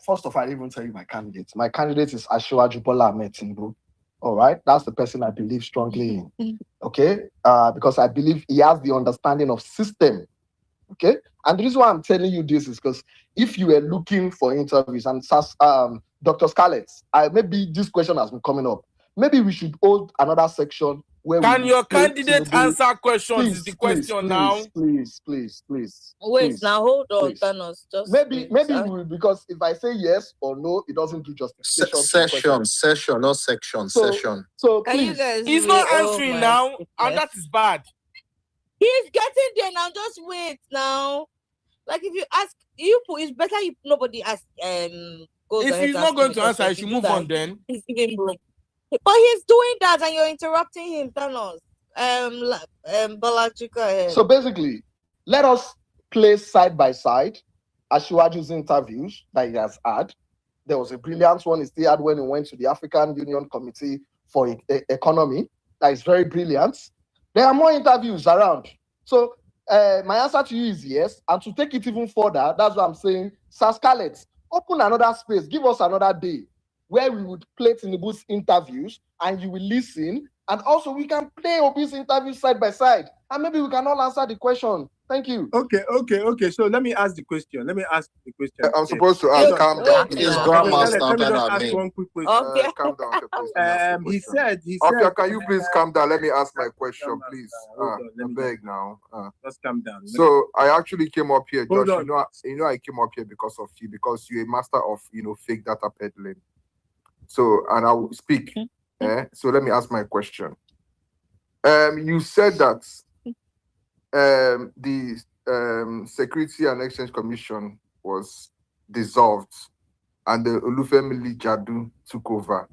First of all, I didn't even tell you my candidate. My candidate is Asiwaju Bola Ahmed Tinubu. All right, that's the person I believe strongly in. Okay, because I believe he has the understanding of system. Okay, and the reason why I'm telling you this is because if you were looking for interviews and Dr. Scarlett, maybe this question has been coming up. Maybe we should hold another section where can your candidate answer questions? Is the question now? Please. Wait, now hold on, Thanos. Just maybe we, because if I say yes or no, it doesn't do justification. Session, not section. Session. So can you guys? He's not answering now, and that is bad. He's getting there now. Just wait now. Like if you ask, it's better if nobody asks. If he's not going to answer, he should move on then. He's giving blow. But he's doing that, and you're interrupting him, Thanos. Balaji, go ahead. So basically, let us place side by side Asiwaju's interviews that he has had. There was a brilliant one he still had when he went to the African Union Committee for Economy. That is very brilliant. There are more interviews around. So my answer to you is yes. And to take it even further, that's what I'm saying. Sir Scarlett, open another space. Give us another day where we would play Tinubu's interviews and you will listen. And also we can play Obi's interviews side by side. And maybe we can all answer the question. Thank you. Okay. So let me ask the question. I'm supposed to ask. Calm down. His grandmaster. Let me just ask one quick question. Okay. Calm down. Please. He said. Ofia, can you please calm down? Let me ask my question, please. I beg now. Just calm down. So I actually came up here, Josh. You know, I came up here because of you, because you're a master of fake data peddling. So, and I will speak. So let me ask my question. You said that the Security and Exchange Commission was dissolved and the Olufemi Jadu took over.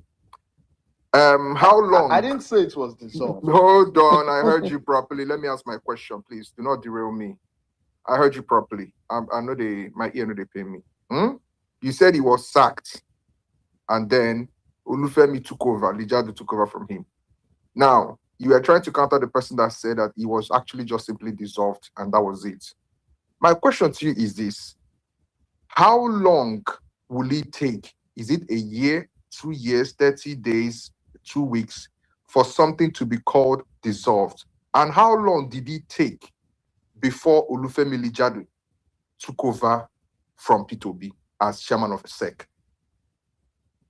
How long? I didn't say it was dissolved. Hold on, I heard you properly. Let me ask my question, please. Do not derail me. I heard you properly. I know my ear know they pay me. You said he was sacked, and then Olufemi took over. Lijadu took over from him. Now, you are trying to counter the person that said that he was actually just simply dissolved, and that was it. My question to you is this. How long will it take? Is it a year, 2 years, 30 days, 2 weeks for something to be called dissolved? And how long did it take before Olufemi Lijadu took over from P2B as chairman of SEC?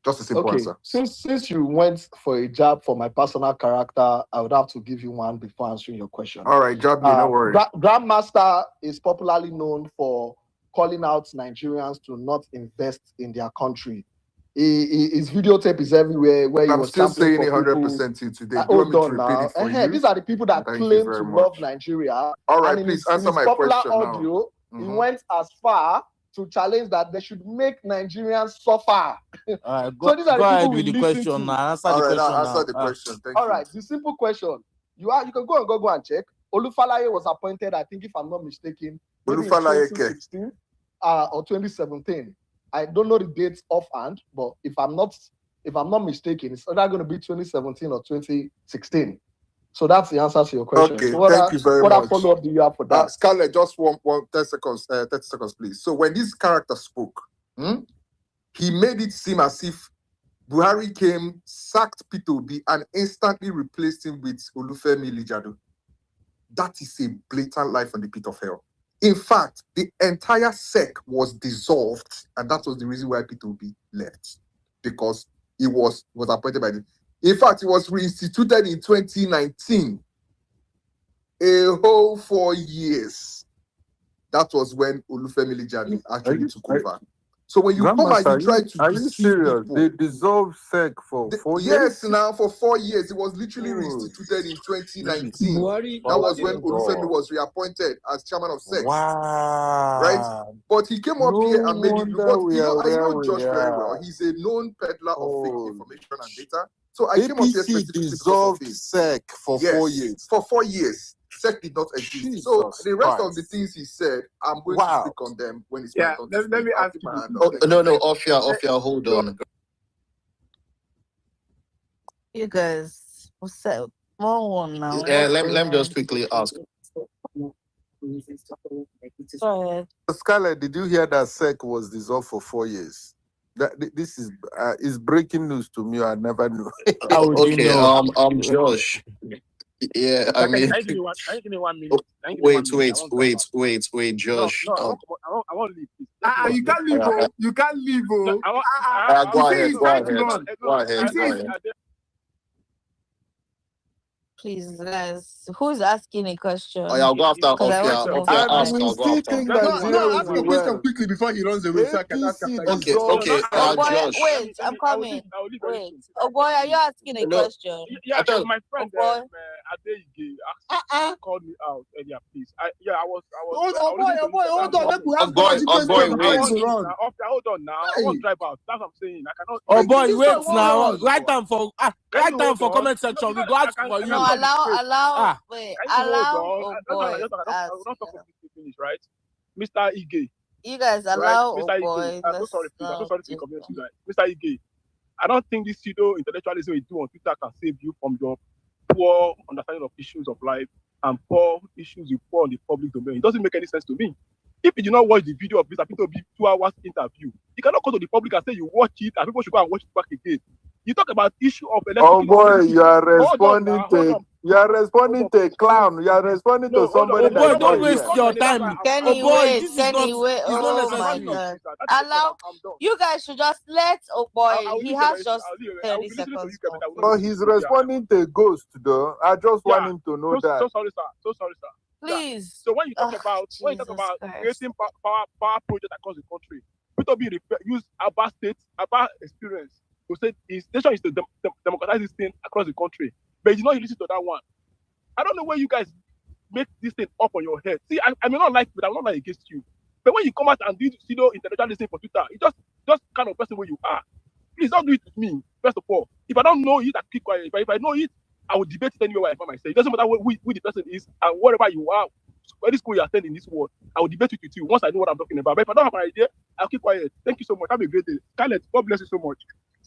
Just a simple answer. Since you went for a jab for my personal character, I would have to give you one before answering your question. All right, jab me, no worry. Grandmaster is popularly known for calling out Nigerians to not invest in their country. His videotape is everywhere where he I'm was still saying it 100% to you today. Do you want me to repeat it for you? These are the people that Thank you claim very to much. love Nigeria. All right, and please in answer his my popular question audio, now. he went as far to challenge that they should make Nigerians suffer. So these are the people we listen to. Answer the question I'll now. answer the question. Thank All you. right, the simple question. You can go on Google and check. Olufalaye was appointed, I think, if I'm not mistaken, maybe in 2016 or 2017. I don't know the dates offhand, but if I'm not mistaken, it's either going to be 2017 or 2016. So that's the answer to your question. Okay, so thank you very much. What follow-up do you have for that? Scarlett, just one 30 seconds, please. So when this character spoke, he made it seem as if Buhari came, sacked P2B, and instantly replaced him with Olufemi Lijadu. That is a blatant lie from the pit of hell. In fact, the entire SEC was dissolved, and that was the reason why P2B left, because he was appointed by the. In fact, it was reinstituted in 2019. A whole 4 years. That was when Olufemi Lijadu actually took over. So when you come and you try to are you serious? people, They dissolved SEC for 4 years? Yes, now for 4 years. It was literally reinstituted in 2019. That was when Olufemi was reappointed as chairman of SEC. Wow. Right? But he came up here and made it. But I know Josh very well. He's a known peddler of fake information and data. So I came up here specifically dissolved SEC for 4 years. For 4 years. SEC did not exist. Jesus so the rest Christ. of the things he said, I'm going to speak on them when it's my turn to speak. Let me ask you. Offia, hold on. You guys, what's up? One now. Yeah, let me just quickly ask. Go ahead. Scarlett, did you hear that SEC was dissolved for 4 years? This is breaking news to me. I never knew. Okay, Josh. Yeah, I mean. Can you give me 1 minute? Wait, Josh. No, I want to leave. You can't leave, bro. You can't leave, bro. Go ahead. Please, guys. Who's asking a question? I'll go after Offia. No, ask a question quickly before he runs away. So I can ask after you. Okay. Josh. Wait, I'm coming. Wait. Oh boy, are you asking a question? Yeah, my friend Adeige called me out earlier, please. I was. Hold on. Let me ask Hold on now. I won't drive out. That's what I'm saying. I cannot. Oh boy, wait now. Write down for comment section. We go ask for you. Allow. Wait, allow. Oh boy. I will not talk about this finish, right? Mr. Ige. You guys allow. Right? Oh boy. I'm so sorry to the community, guys. Mr. Ige, I don't think this pseudo intellectualism you do on Twitter can save you from your poor understanding of issues of life and poor issues you pour on the public domain. It doesn't make any sense to me. If you do not watch the video of Mr. P2B 2 hours interview, you cannot go to the public and say you watch it and people should go and watch it back again. You talk about issue of Oh boy, you are responding to clown. You are responding to somebody that don't waste your time. Kenny, wait. Oh my God. Allow. You guys should just let. Oh boy, he has just 30 seconds. But he's responding to Ghost, though. I just want him to know that. So sorry, sir. Please. So when you talk about creating power projects across the country, P2B use Abba experience to say his nation is to democratize this thing across the country. But you did not listen to that one. I don't know where you guys make this thing up on your head. See, I may not like it, but I'm not like against you. But when you come out and do intellectualism for Twitter, it's just kind of person where you are. Please don't do it with me, first of all. If I don't know it, I keep quiet. If I know it, I will debate it anywhere I find myself. It doesn't matter who the person is and wherever you are, any school you attend in this world, I will debate it with you once I know what I'm talking about. But if I don't have an idea, I'll keep quiet. Thank you so much. Have a great day. Scarlett, God bless you so much.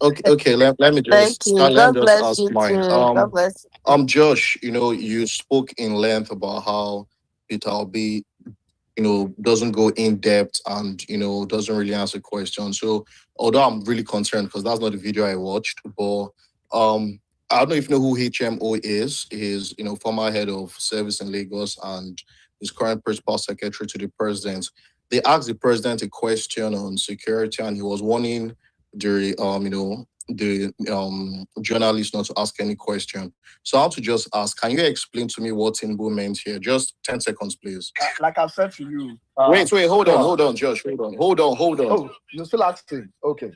Okay. Let me just ask mine. God bless you. Josh, you spoke in length about how Peter Obi, doesn't go in depth and doesn't really answer questions. So although I'm really concerned because that's not the video I watched, but I don't know if you know who HMO is. He's, former head of service in Lagos and his current principal secretary to the president. They asked the president a question on security, and he was warning the journalists not to ask any question. So I want to just ask, can you explain to me what Tinubu meant here? Just 10 seconds, please. Like I said to you. Wait, hold on, Josh. Hold on. Oh, you're still asking. Okay.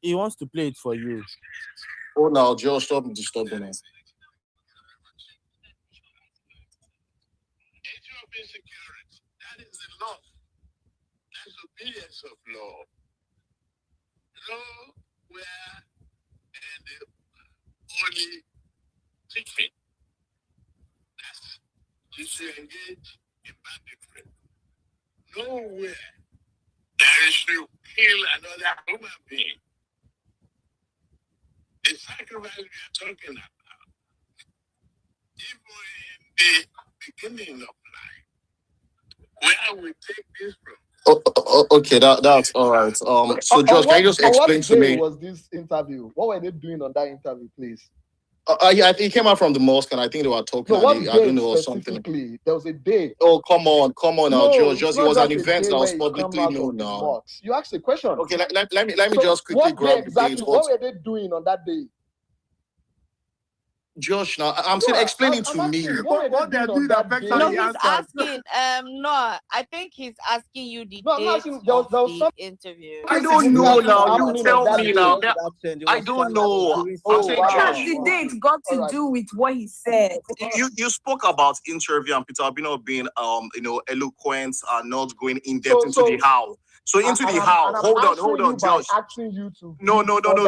He wants to play it for you. Oh, now, Josh, stop disturbing us. That is the law. That's obedience of law. Law where the only teaching is to engage in banditry. Nowhere there is to kill another human being. The sacrifice we are talking about, even in the beginning of life, where we take this from. Okay, that's all right. So Josh, can you just explain to me? What was this interview? What were they doing on that interview, please? I think he came out from the mosque, and I think they were talking. No, what I don't know, or something. There was a day. Oh, come on now, Josh. It was an event that was publicly publicly known now. You asked a question. Okay, let me just quickly grab the date. What were they doing on that day? Josh, now I'm still explaining to me. What they're doing affects how No, he he's answers. asking. No, I think he's asking you the No, date there was of some the interview. I don't know now. You tell me now. I don't know. I'm saying, Josh. The date got to do with what he said. You spoke about interview and Peter Obi not being eloquent and not going in depth into the how. So into the how. Hold on, Josh. Asking you to No,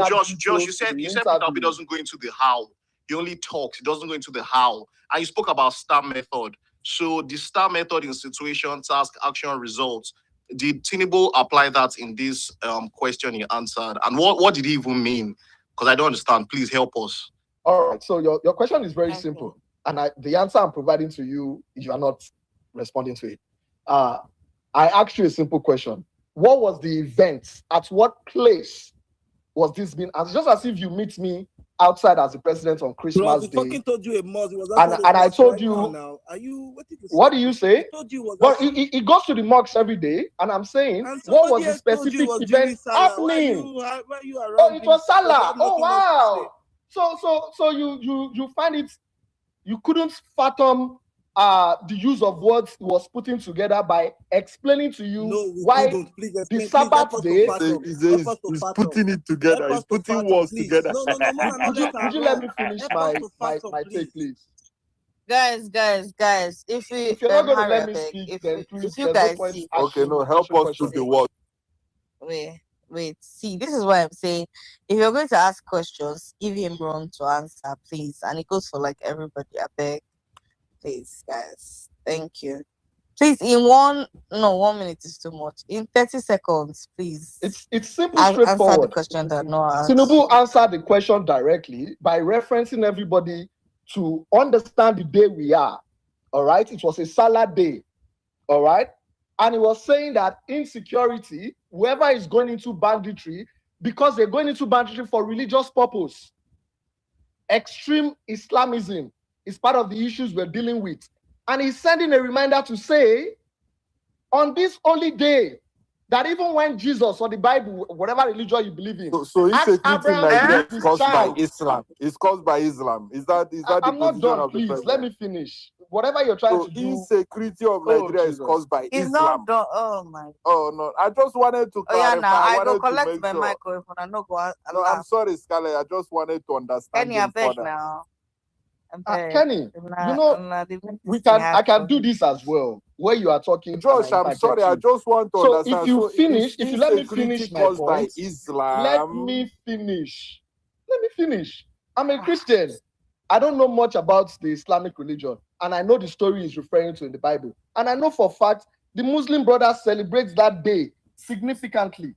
Josh. You said Peter Obi doesn't go into the how. He only talks. He doesn't go into the how. And you spoke about STAR method. So the STAR method in situation, task, action, results. Did Tinubu apply that in this question he answered? And what did he even mean? Because I don't understand. Please help us. All right. So your question is very simple. And the answer I'm providing to you, you are not responding to it. I asked you a simple question. What was the event? At what place was this being? It's just as if you meet me outside as the president on Christmas Day. Fucking told you a mosque. And I told you. Now. Are you? What did you say? What do you say? I told you Well, he goes to the mosque every day, and I'm saying, what was the specific event happening? Why you around? Oh, it was Salah. Oh, wow. So you find it, you couldn't fathom the use of words he was putting together by explaining to you why the Sabbath day. He's putting it together. He's putting words together. Would you let me finish my take, please? Guys, if you're not going to let me speak, then please. If you guys see, okay, no, help us to the word. Wait, see, this is why I'm saying, if you're going to ask questions, give him room to answer, please. And it goes for like everybody. I beg, please, guys. Thank you. Please, in 1 minute is too much. In 30 seconds, please. It's simple, straightforward. Answer the question that asked. Tinubu answered the question directly by referencing everybody to understand the day we are. All right, it was a Salah day. All right. And he was saying that insecurity, whoever is going into banditry, because they're going into banditry for religious purpose, extreme Islamism is part of the issues we're dealing with. And he's sending a reminder to say, on this holy day, that even when Jesus or the Bible, whatever religion you believe in, so insecurity in Nigeria is caused by Islam. It's caused by Islam. Is that I'm not done, please. Let me finish. Whatever you're trying to do. Insecurity of Nigeria is caused by It's Islam. not done. Oh my. Oh no! I just wanted to clarify. Yeah, now I go collect my microphone. I no go. No, I'm sorry, Scarlett. I just wanted to understand. Kenny, I beg now. Kenny, I can do this as well. Where you are talking, Josh, I'm sorry. I just want to understand. If you let me finish my point, let me finish. I'm a Christian. I don't know much about the Islamic religion, and I know the story is referring to in the Bible. And I know for a fact the Muslim brothers celebrate that day significantly.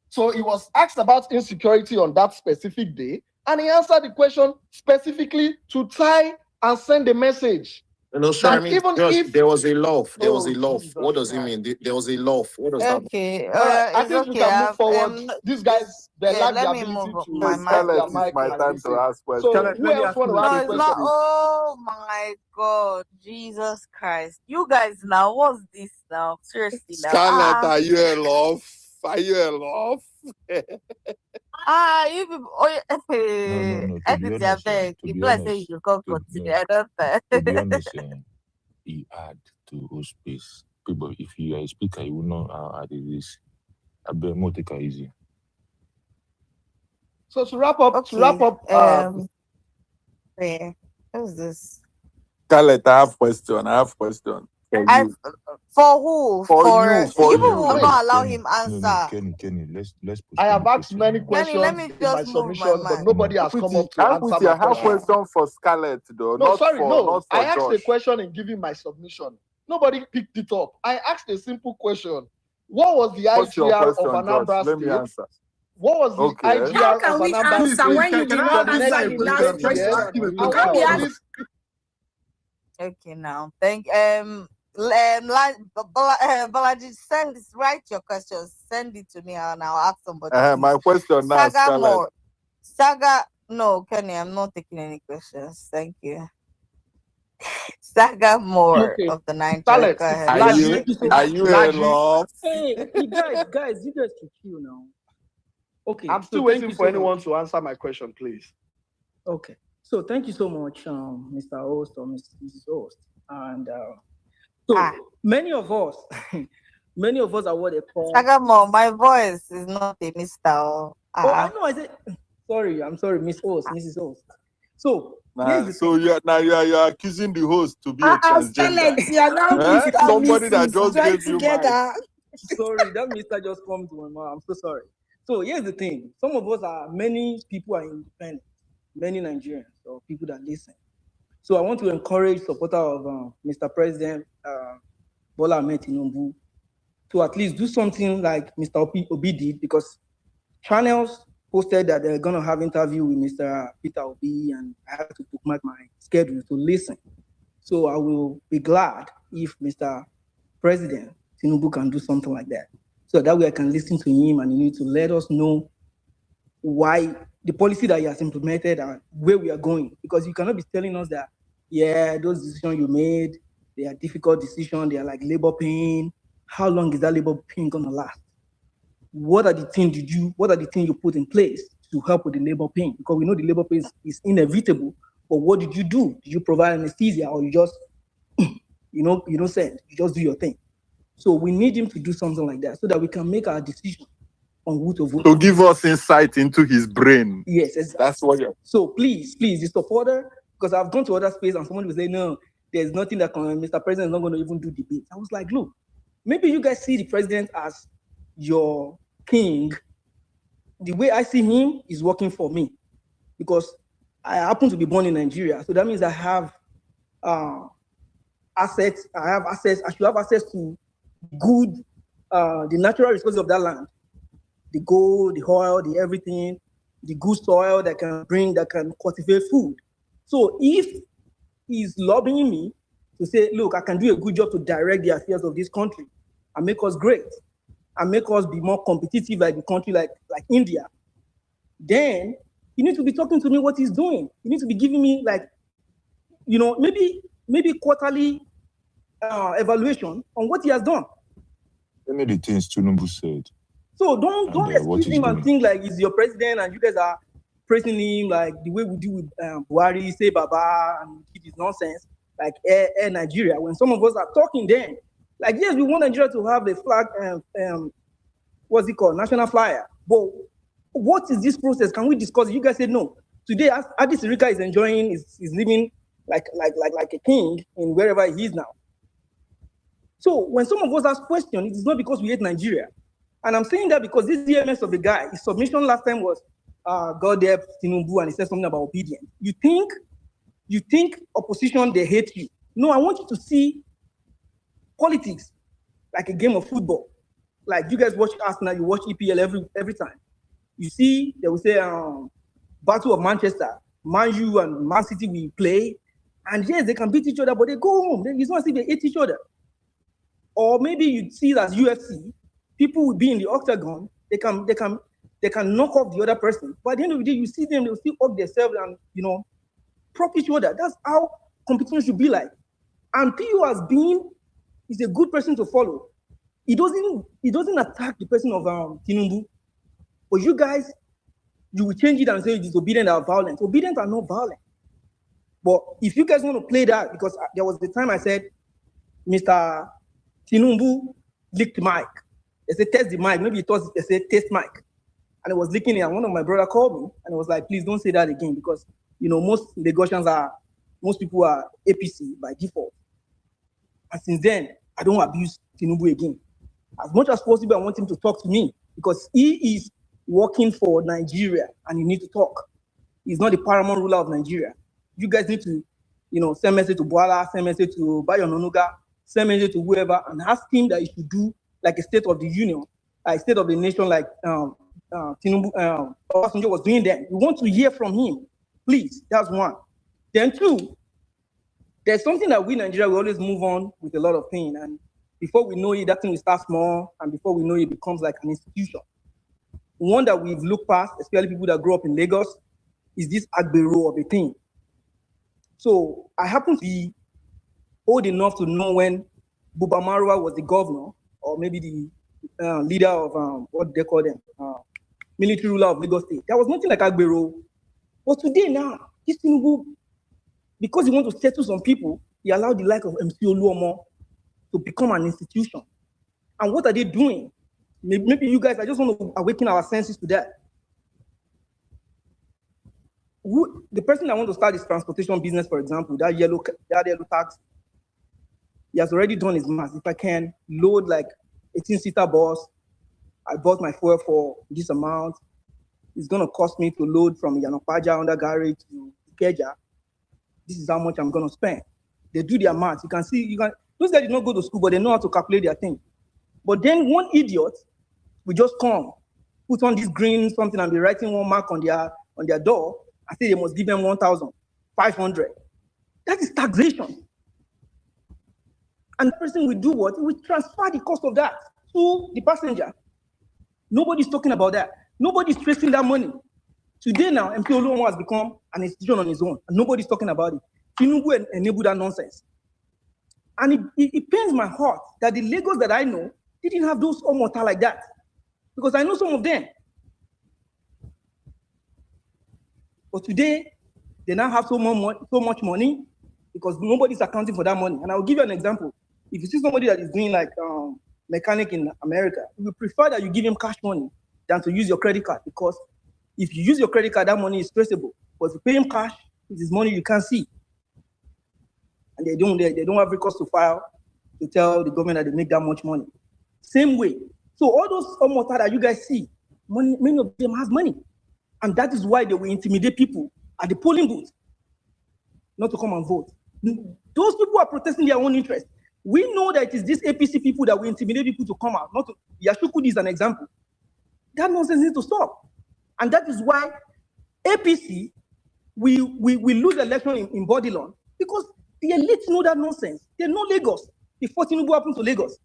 So he was asked about insecurity on that specific day, and he answered the question specifically to try and send a message No, sure. I That mean, even just if there was a love. There was oh a love. Jesus What does it Christ. mean? There was a love. What does that mean? Okay, All right, I it's think we okay. can move forward. These guys, they Yeah, lack the let me ability move to my off mic. their Scarlett, it's mic my and time to listen. ask questions. So Scarlett, who let me else ask want you to a ask No, a quick it's question? not. question. Oh my God, Jesus Christ! You guys now, what's this now? Seriously now. Scarlett, are you in love? Are you in love? You people. Oh, yeah. No. To be Editing, I honest, beg. to If be I say honest, you can't to continue, no, I don't. to be honest, he add to whole space. People, if you are a speaker, you will know how hard it is. I bet more take it easy. So to wrap up, Yeah. Who's this? Scarlett, I have question. For I you. for who? For For you. you For people you. will not allow him No, answer. Kenny, let's push I the have asked question many now. Kenny, let questions me in my just move my submission, but mic. nobody has come up to answer my I have question. question for Scarlett though, No, not sorry, no. for I asked a Josh. question in giving my submission. Nobody picked it up. I asked a simple question. What was the What's your IGR of question, Josh? Anambra Let me State? answer. What was the Okay. IGR How of can we Anambra answer State when you Can did I for not the ask next answer you a the last 20 question? years? question? And You what can't be was asking. this? Okay, now thank Balaji, write your questions, send it to me, and I'll ask somebody. My question now, Saga Scarlett. more. Saga, no, Kenny, I'm not taking any questions. Thank you. Saga more Okay. of the 9 Scarlett, Go ahead. Are you in love? Hey, you guys should chill now. Okay. I'm still so thank waiting you for so anyone much. to answer my question, please. Okay. So thank you so much, Mr. Host or Mrs. Host. And many of us, are what they call. Saga more, my voice is not a Mr. Oh, I know. I said, sorry. I'm sorry, Miss Host, Mrs. Host. So You're accusing the host to be a transgender. Somebody that just gave you mic. Sorry, that Mr. just come to my mouth. I'm so sorry. So here's the thing. Many people are independent, many Nigerians or people that listen. So I want to encourage supporter of Mr. President Bola Ahmed Tinubu to at least do something like Mr. Obi did, because channels posted that they're going to have interview with Mr. Peter Obi, and I have to bookmark my schedule to listen. So I will be glad if Mr. President Tinubu can do something like that. So that way I can listen to him, and he needs to let us know why the policy that he has implemented and where we are going. Because you cannot be telling us that, yeah, those decisions you made, they are difficult decisions, they are like labor pain. How long is that labor pain gonna last? What are the things you put in place to help with the labor pain? Because we know the labor pain is inevitable, but what did you do? Did you provide anesthesia, or you just, you don't send, you just do your thing? So we need him to do something like that so that we can make our decision on who to vote. To give us insight into his brain. Yes, exactly. That's what you're. So please, the supporter, because I've gone to other space and someone will say, no, there's nothing that Mr. President is not going to even do debate. I was like, look, maybe you guys see the president as your king. The way I see him is working for me, because I happen to be born in Nigeria. So that means I have assets. I should have access to good, the natural resources of that land. The gold, the oil, the everything, the good soil that can cultivate food. So if he's lobbying me to say, look, I can do a good job to direct the affairs of this country and make us great and make us be more competitive like the country like India, then you need to be talking to me what he's doing. You need to be giving me maybe quarterly evaluation on what he has done. Tell me the things Tinubu said. So don't excuse him and think like he's your president and you guys are praising him like the way we do with Buhari, say Baba, and keep his nonsense like Air Nigeria. When some of us are talking then, like, yes, we want Nigeria to have a flag, what's it called, national flyer. But what is this process? Can we discuss it? You guys said no. Today, Addis Rika is enjoying, is living like a king in wherever he is now. So when some of us ask questions, it is not because we hate Nigeria. And I'm saying that because this DMS of the guy, his submission last time was God help Tinubu, and he said something about obedience. You think opposition, they hate you. No, I want you to see politics like a game of football. Like you guys watch Arsenal, you watch EPL every time. You see, they will say Battle of Manchester, Man U and Man City will play, And yes, they can beat each other, but they go home. It's not as if they hate each other. Or maybe you see it as UFC, people will be in the octagon, they can knock off the other person. But at the end of the day, you see them, they'll still hug themselves and prop each other. That's how competition should be like. And PU has been is a good person to follow. He doesn't attack the person of Tinubu. But you guys, you will change it and say disobedient are violent. Obedient are not violent. But if you guys want to play that, because there was the time I said, Mr. Tinubu licked mic. They said test the mic. Maybe they said test mic. And it was leaking it. And one of my brother called me and it was like, please don't say that again, because most people are APC by default. And since then, I don't abuse Tinubu again. As much as possible, I want him to talk to me because he is working for Nigeria and you need to talk. He's not the paramount ruler of Nigeria. You guys need to, send message to Boala, send message to Bayo Nonuga, send message to whoever and ask him that he should do like a state of the union, a state of the nation like Tinubu Obasanjo was doing then. We want to hear from him. Please, that's one. Then two, there's something that we in Nigeria, we always move on with a lot of pain. And before we know it, that thing will start small. And before we know it, it becomes like an institution. One that we've looked past, especially people that grew up in Lagos, is this agbero of a thing. So I happen to be old enough to know when Buba Marwa was the governor, or maybe the leader of, what they call them, military ruler of Lagos State. There was nothing like agbero. But today now, this Tinubu, because he wants to settle some people, he allowed the like of MC Oluomo to become an institution. And what are they doing? Maybe you guys, I just want to awaken our senses to that. The person that wants to start this transportation business, for example, that yellow tax, he has already done his math. If I can load like 18-seater bus, I bought my fuel for this amount. It's going to cost me to load from Yanopaja under garage to Ikeja. This is how much I'm going to spend. They do their math. You can see, those guys did not go to school, but they know how to calculate their thing. But then one idiot will just come, put on this green something and be writing one mark on their door and say they must give them 1,500. That is taxation. And the person will do what? He will transfer the cost of that to the passenger. Nobody's talking about that. Nobody's tracing that money. Today now, MP Oluomo has become an institution on his own, and nobody's talking about it. Tinubu enabled that nonsense. And it pains my heart that the Lagos that I know didn't have those omota like that. Because I know some of them. But today, they now have so much money because nobody's accounting for that money. And I'll give you an example. If you see somebody that is doing like mechanic in America, we prefer that you give him cash money than to use your credit card, because if you use your credit card, that money is traceable. But if you pay him cash, it is money you can't see. And they don't have recourse to file to tell the government that they make that much money. Same way. So all those omota that you guys see, many of them has money. And that is why they will intimidate people at the polling booth not to come and vote. Those people are protesting their own interest. We know that it is these APC people that will intimidate people to come out. Not to, Yashukudi is an example. That nonsense needs to stop. And that is why APC, we lose the election in Bodilon because the elites know that nonsense. They know Lagos before Tinubu happens to Lagos.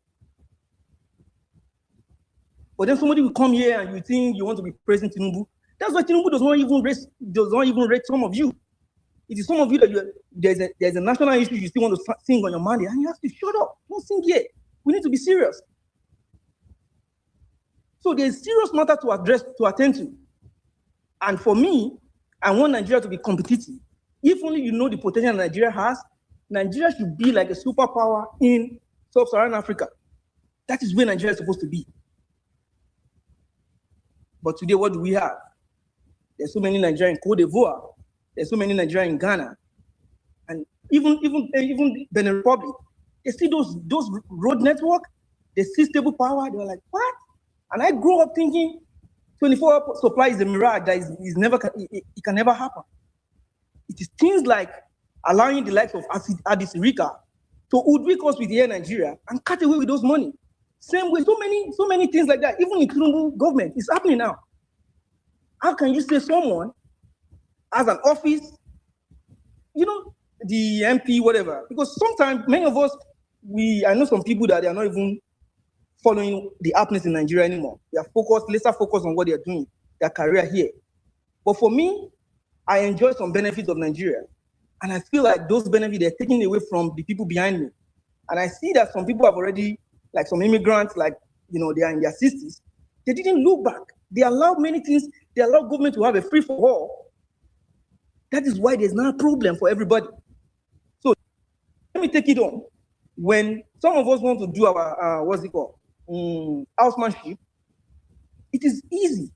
But then somebody will come here and you think you want to be praising Tinubu. That's why Tinubu does not even rate some of you. It is some of you that there's a national issue you still want to sing on your money, and you have to shut up. Don't sing here. We need to be serious. So there's serious matter to attend to. And for me, I want Nigeria to be competitive. If only you know the potential Nigeria has, Nigeria should be like a superpower in sub-Saharan Africa. That is where Nigeria is supposed to be. But today, what do we have? There's so many Nigerians in Cote d'Ivoire. There's so many Nigerians in Ghana. And even Benin Republic. They see those road network, they see stable power. They're like, what? And I grew up thinking 24-hour supply is a mirage that is never, it can never happen. It is things like allowing the likes of Addis Rika to hoodwink us with Air Nigeria and cut away with those money. Same way, so many things like that. Even in Tinubu government, it's happening now. How can you say someone has an office? You know, the MP, whatever. Because sometimes many of us, I know some people that they are not even following the happenings in Nigeria anymore. They are laser focused on what they are doing, their career here. But for me, I enjoy some benefits of Nigeria. And I feel like those benefits, they're taken away from the people behind me. And I see that some people have already, like some immigrants, like, they are in their 60s. They didn't look back. They allowed many things. They allowed government to have a free-for-all. That is why there's not a problem for everybody. So let me take it on. When some of us want to do our, housemanship, it is easy.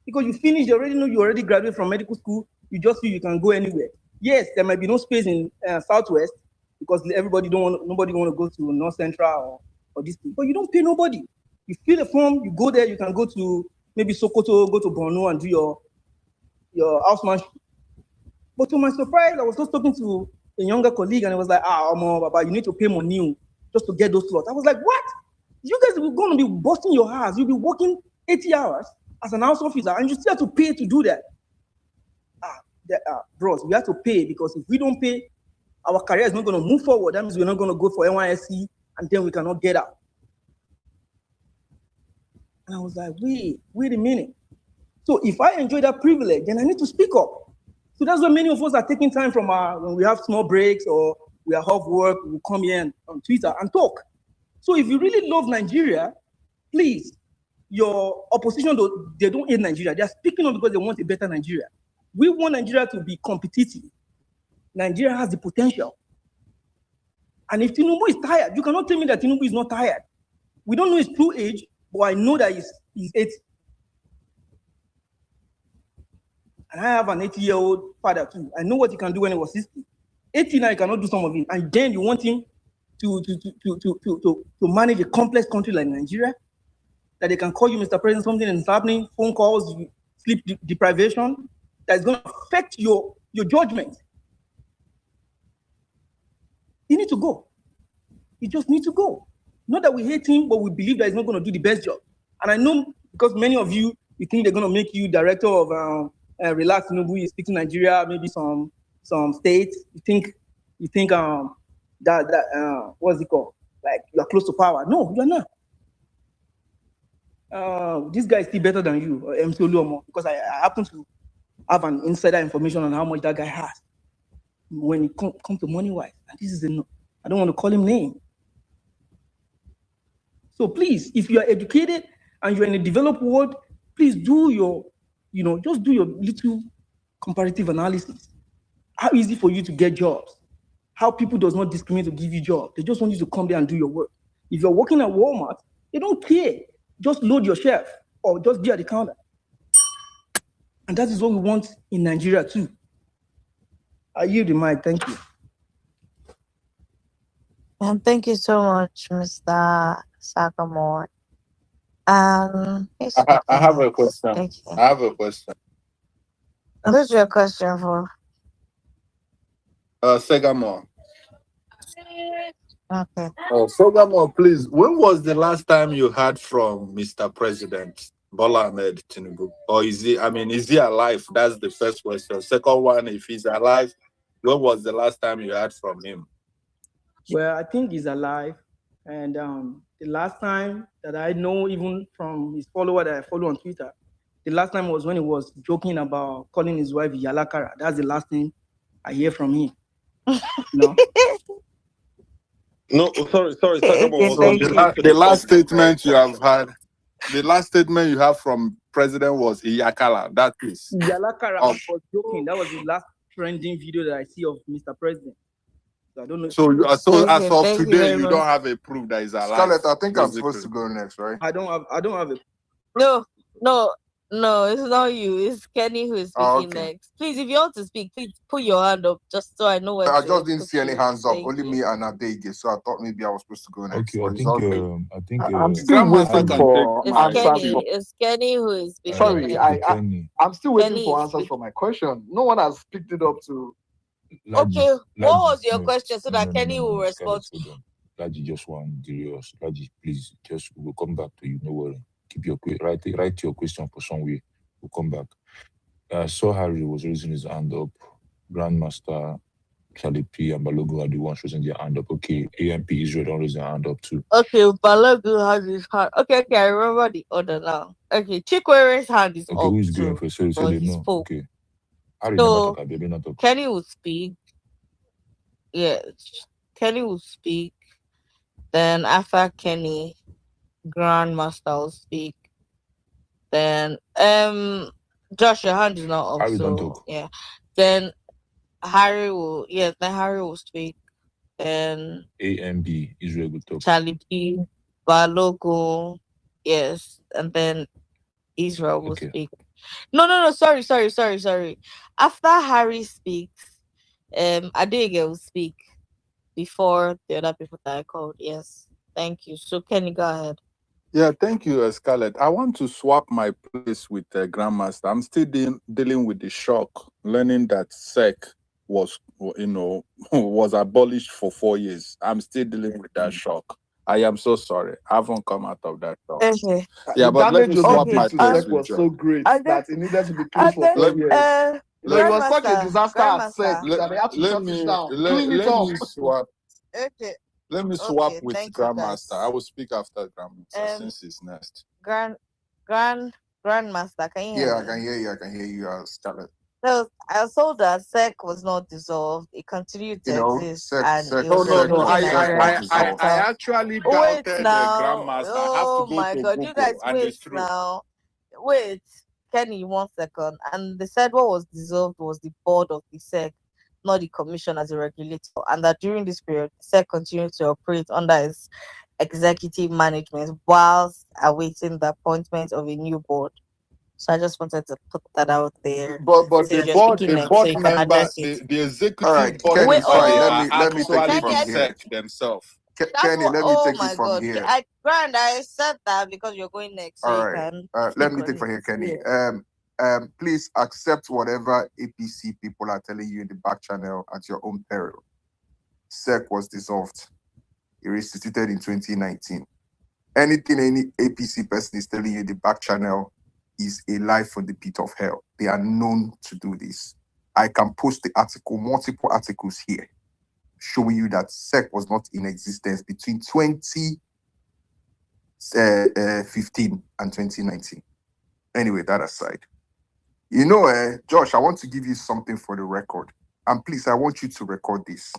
Because you finish, you already graduated from medical school, you just feel you can go anywhere. Yes, there might be no space in Southwest because nobody want to go to North Central or this thing. But you don't pay nobody. You fill a form, you go there, you can go to maybe Sokoto, go to Borno and do your housemanship. But to my surprise, I was just talking to a younger colleague and it was like, Baba, you need to pay money just to get those slots. I was like, what? You guys are going to be busting your ass. You'll be working 80 hours as an house officer and you still have to pay to do that. Bros, we have to pay because if we don't pay, our career is not going to move forward. That means we're not going to go for NYSC and then we cannot get out. And I was like, wait a minute. So if I enjoy that privilege, then I need to speak up. So that's why many of us are taking time from when we have small breaks or we are off work, we come here on Twitter and talk. So if you really love Nigeria, please, your opposition, they don't hate Nigeria. They are speaking up because they want a better Nigeria. We want Nigeria to be competitive. Nigeria has the potential. And if Tinubu is tired, you cannot tell me that Tinubu is not tired. We don't know his true age, but I know that he's 80. And I have an 80-year-old father too. I know what he can do when he was 60. 80 now, he cannot do some of it. And then you want him to manage a complex country like Nigeria, that they can call you, Mr. President, something is happening, phone calls, sleep deprivation, that is going to affect your judgment. He needs to go. He just needs to go. Not that we hate him, but we believe that he's not going to do the best job. And I know because many of you think they're going to make you director of Relax Tinubu, you speak to Nigeria, maybe some states. You think that what's it called? Like you are close to power. No, you're not. This guy is still better than you, MC Oluomo, because I happen to have an insider information on how much that guy has when it comes to money-wise. And this is I don't want to call him name. So please, if you are educated and you're in a developed world, please do just do your little comparative analysis. How easy for you to get jobs? How people does not discriminate to give you jobs. They just want you to come there and do your work. If you're working at Walmart, they don't care. Just load your shelf or just be at the counter. And that is what we want in Nigeria too. I yield the mic. Thank you. And thank you so much, Mr. Sagamore. I have a question. I have a question. What's your question for? Sagamore. Okay. Sagamore, please. When was the last time you heard from Mr. President Bola Ahmed Tinubu? Or is he alive? That's the first question. Second one, if he's alive, when was the last time you heard from him? Well, I think he's alive. And the last time that I know, even from his follower that I follow on Twitter, the last time was when he was joking about calling his wife Yalakara. That's the last thing I hear from him. No? No, sorry. The last statement you have had, the last statement you have from President was Iyakala. That is. Yalakara was joking. That was the last trending video that I see of Mr. President. So I don't know. So as of today, you don't have a proof that is alive. Scarlett, I think I'm supposed to go next, right? I don't have it. No, it's not you. It's Kenny who is speaking next. Please, if you want to speak, please put your hand up just so I know what. I just didn't see any hands up. Only me and Adege, so I thought maybe I was supposed to go next. Okay, I think I'm still waiting for answers. It's Kenny who is speaking. Sorry, I'm still waiting for answers for my question. No one has picked it up to. Okay, what was your question so that Kenny will respond? Laji, just one serious. Laji, please, we'll come back to you. No worry. Keep your write your question for somewhere. We'll come back. I saw Harry was raising his hand up. Grandmaster Charlie P and Balogun are the ones raising their hand up. Okay, AMP Israel don't raise their hand up too. Okay, Balogun has his hand. Okay, I remember the order now. Okay, Chikwere's hand is Okay, up who is going too. for? So But they he know. spoke. Okay. Harry So Namataka, baby, not talk. Kenny will speak. Yes, Kenny will speak. Then after Kenny, Grandmaster will speak. Then Josh, your hand is not up, Harry don't so talk. yeah. Then Harry will speak. Then AMB Israel will talk. Charlie P, Balogo, yes, and then Israel will speak. No, sorry. After Harry speaks, Adege will speak before the other people that I called. Yes. Thank you. So Kenny, go ahead. Yeah, thank you, Scarlett. I want to swap my place with Grandmaster. I'm still dealing with the shock, learning that SEC was, was abolished for 4 years. I'm still dealing with that shock. I am so sorry. I haven't come out of that shock. Okay. Yeah, but let me swap my place SEC with was Joe. so great that it needed to be closed for 4 years. It was such a disaster at SEC that they had to shut it down. Clean it up. Okay. Let me swap with thank you, Grandmaster. guys. I will speak after Grandmaster since he's next. Grandmaster, can you hear Yeah, me? I can hear you. I can hear you, Scarlett. So I saw that SEC was not dissolved. It continued to exist, and it No, was no, no. I actually wait doubted now. Grandmaster. I have to Oh go my to God, Google, you guys and wait it's true. now. Wait, Kenny, 1 second. And they said what was dissolved was the board of the SEC, not the commission as a regulator, and that during this period, the SEC continued to operate under its executive management whilst awaiting the appointment of a new board. So I just wanted to put that out there. But So the if you're board, speaking the next, so board you can member, address it. the executive All right, body Kenny, body sorry, are let me take actually it from the here. SEC themselves. Kenny, let me take it my from God. here. Grant, I said that because you're going next, so All you right, can let speak me on take from here, it. Kenny. Yeah. Please accept whatever APC people are telling you in the back channel at your own peril. SEC was dissolved. It restituted in 2019. Anything any APC person is telling you in the back channel is a lie from the pit of hell. They are known to do this. I can post the article, multiple articles here, showing you that SEC was not in existence between 2015 and 2019. Anyway, that aside. Josh, I want to give you something for the record. And please, I want you to record this.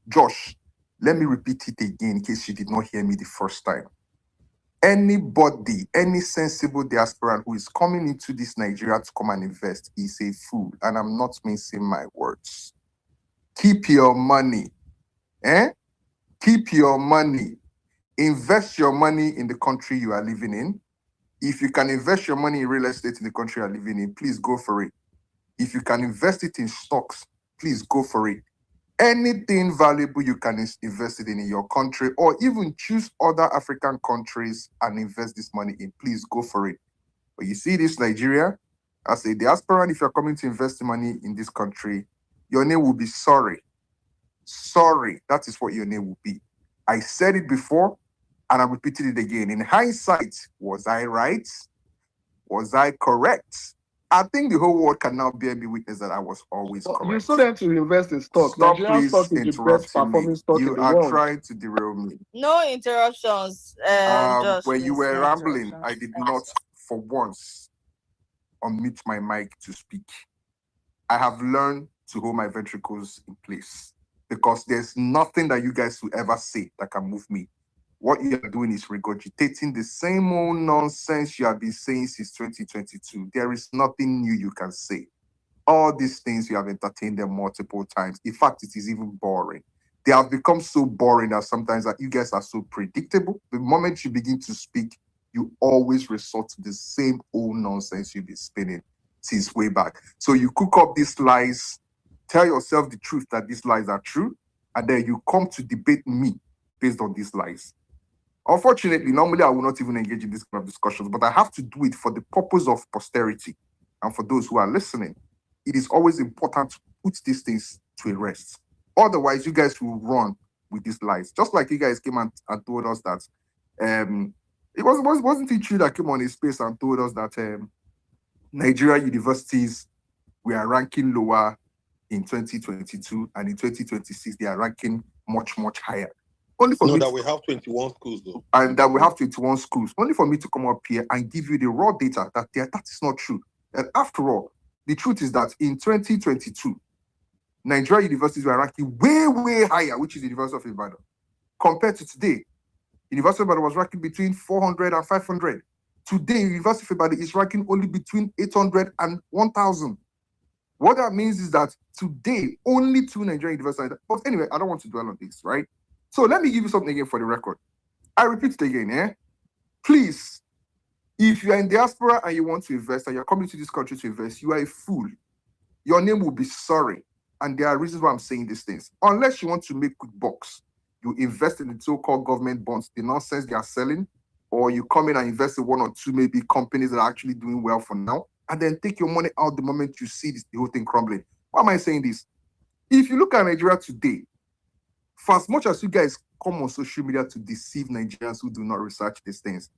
Josh, let me repeat it again in case you did not hear me the first time. Anybody, any sensible diasporan who is coming into this Nigeria to come and invest is a fool. And I'm not mincing my words. Keep your money. Keep your money. Invest your money in the country you are living in. If you can invest your money in real estate in the country you are living in, please go for it. If you can invest it in stocks, please go for it. Anything valuable you can invest it in your country, or even choose other African countries and invest this money in, please go for it. But you see this Nigeria, as a diaspora, if you're coming to invest money in this country, your name will be sorry. Sorry, that is what your name will be. I said it before, and I'm repeating it again. In hindsight, was I right? Was I correct? I think the whole world can now bear me witness that I was always correct. You still have to invest in stocks. Stop, Nigerian please, stock is the best interrupting me. performing stock You in the are world. trying to derail me. No interruptions. Josh, When you please, were no rambling, interruptions. I did not, for once, unmute my mic to speak. I have learned to hold my ventricles in place because there's nothing that you guys will ever say that can move me. What you are doing is regurgitating the same old nonsense you have been saying since 2022. There is nothing new you can say. All these things, you have entertained them multiple times. In fact, it is even boring. They have become so boring that sometimes that you guys are so predictable. The moment you begin to speak, you always resort to the same old nonsense you've been spinning since way back. So you cook up these lies, tell yourself the truth that these lies are true, and then you come to debate me based on these lies. Unfortunately, normally I will not even engage in this kind of discussions, but I have to do it for the purpose of posterity and for those who are listening. It is always important to put these things to a rest. Otherwise, you guys will run with these lies. Just like you guys came and told us that wasn't it true that came on his space and told us that Nigeria universities were ranking lower in 2022, and in 2026 they are ranking much, much higher. Only for No, me that to, we have 21 schools though. and that we have 21 schools. Only for me to come up here and give you the raw data that is not true. And after all, the truth is that in 2022, Nigeria universities were ranking way, way higher, which is the University of Ibadan. Compared to today, University of Ibadan was ranking between 400 and 500. Today, University of Ibadan is ranking only between 800 and 1,000. What that means is that today, only 2 Nigerian universities. But anyway, I don't want to dwell on this, right? So let me give you something again for the record. I repeat it again, Please, if you are in diaspora and you want to invest and you're coming to this country to invest, you are a fool. Your name will be sorry. And there are reasons why I'm saying these things. Unless you want to make quick bucks, you invest in the so-called government bonds, the nonsense they are selling, or you come in and invest in 1 or 2 maybe companies that are actually doing well for now, and then take your money out the moment you see the whole thing crumbling. Why am I saying this? If you look at Nigeria today, for as much as you guys come on social media to deceive Nigerians who do not research these things,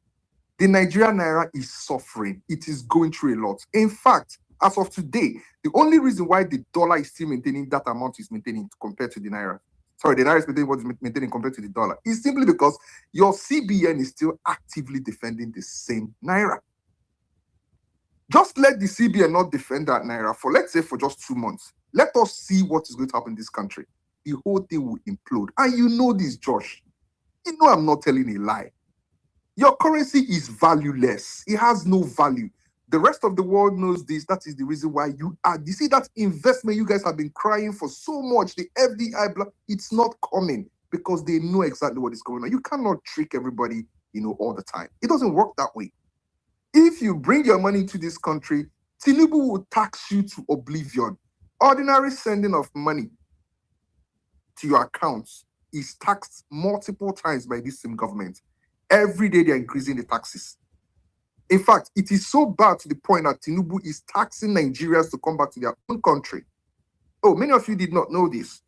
the Nigerian Naira is suffering. It is going through a lot. In fact, as of today, the only reason why the dollar is still maintaining that amount is maintaining compared to the Naira. Sorry, the Naira is maintaining what is maintaining compared to the dollar. It's simply because your CBN is still actively defending the same Naira. Just let the CBN not defend that Naira for, let's say, for just 2 months. Let us see what is going to happen in this country. The whole thing will implode. And you know this, Josh. You know I'm not telling a lie. Your currency is valueless. It has no value. The rest of the world knows this. That is the reason why you see that investment you guys have been crying for so much, the FDI, it's not coming because they know exactly what is going on. You cannot trick everybody, all the time. It doesn't work that way. If you bring your money to this country, Tinubu will tax you to oblivion. Ordinary sending of money to your accounts is taxed multiple times by this same government. Every day they're increasing the taxes. In fact, it is so bad to the point that Tinubu is taxing Nigerians to come back to their own country. Oh, many of you did not know this.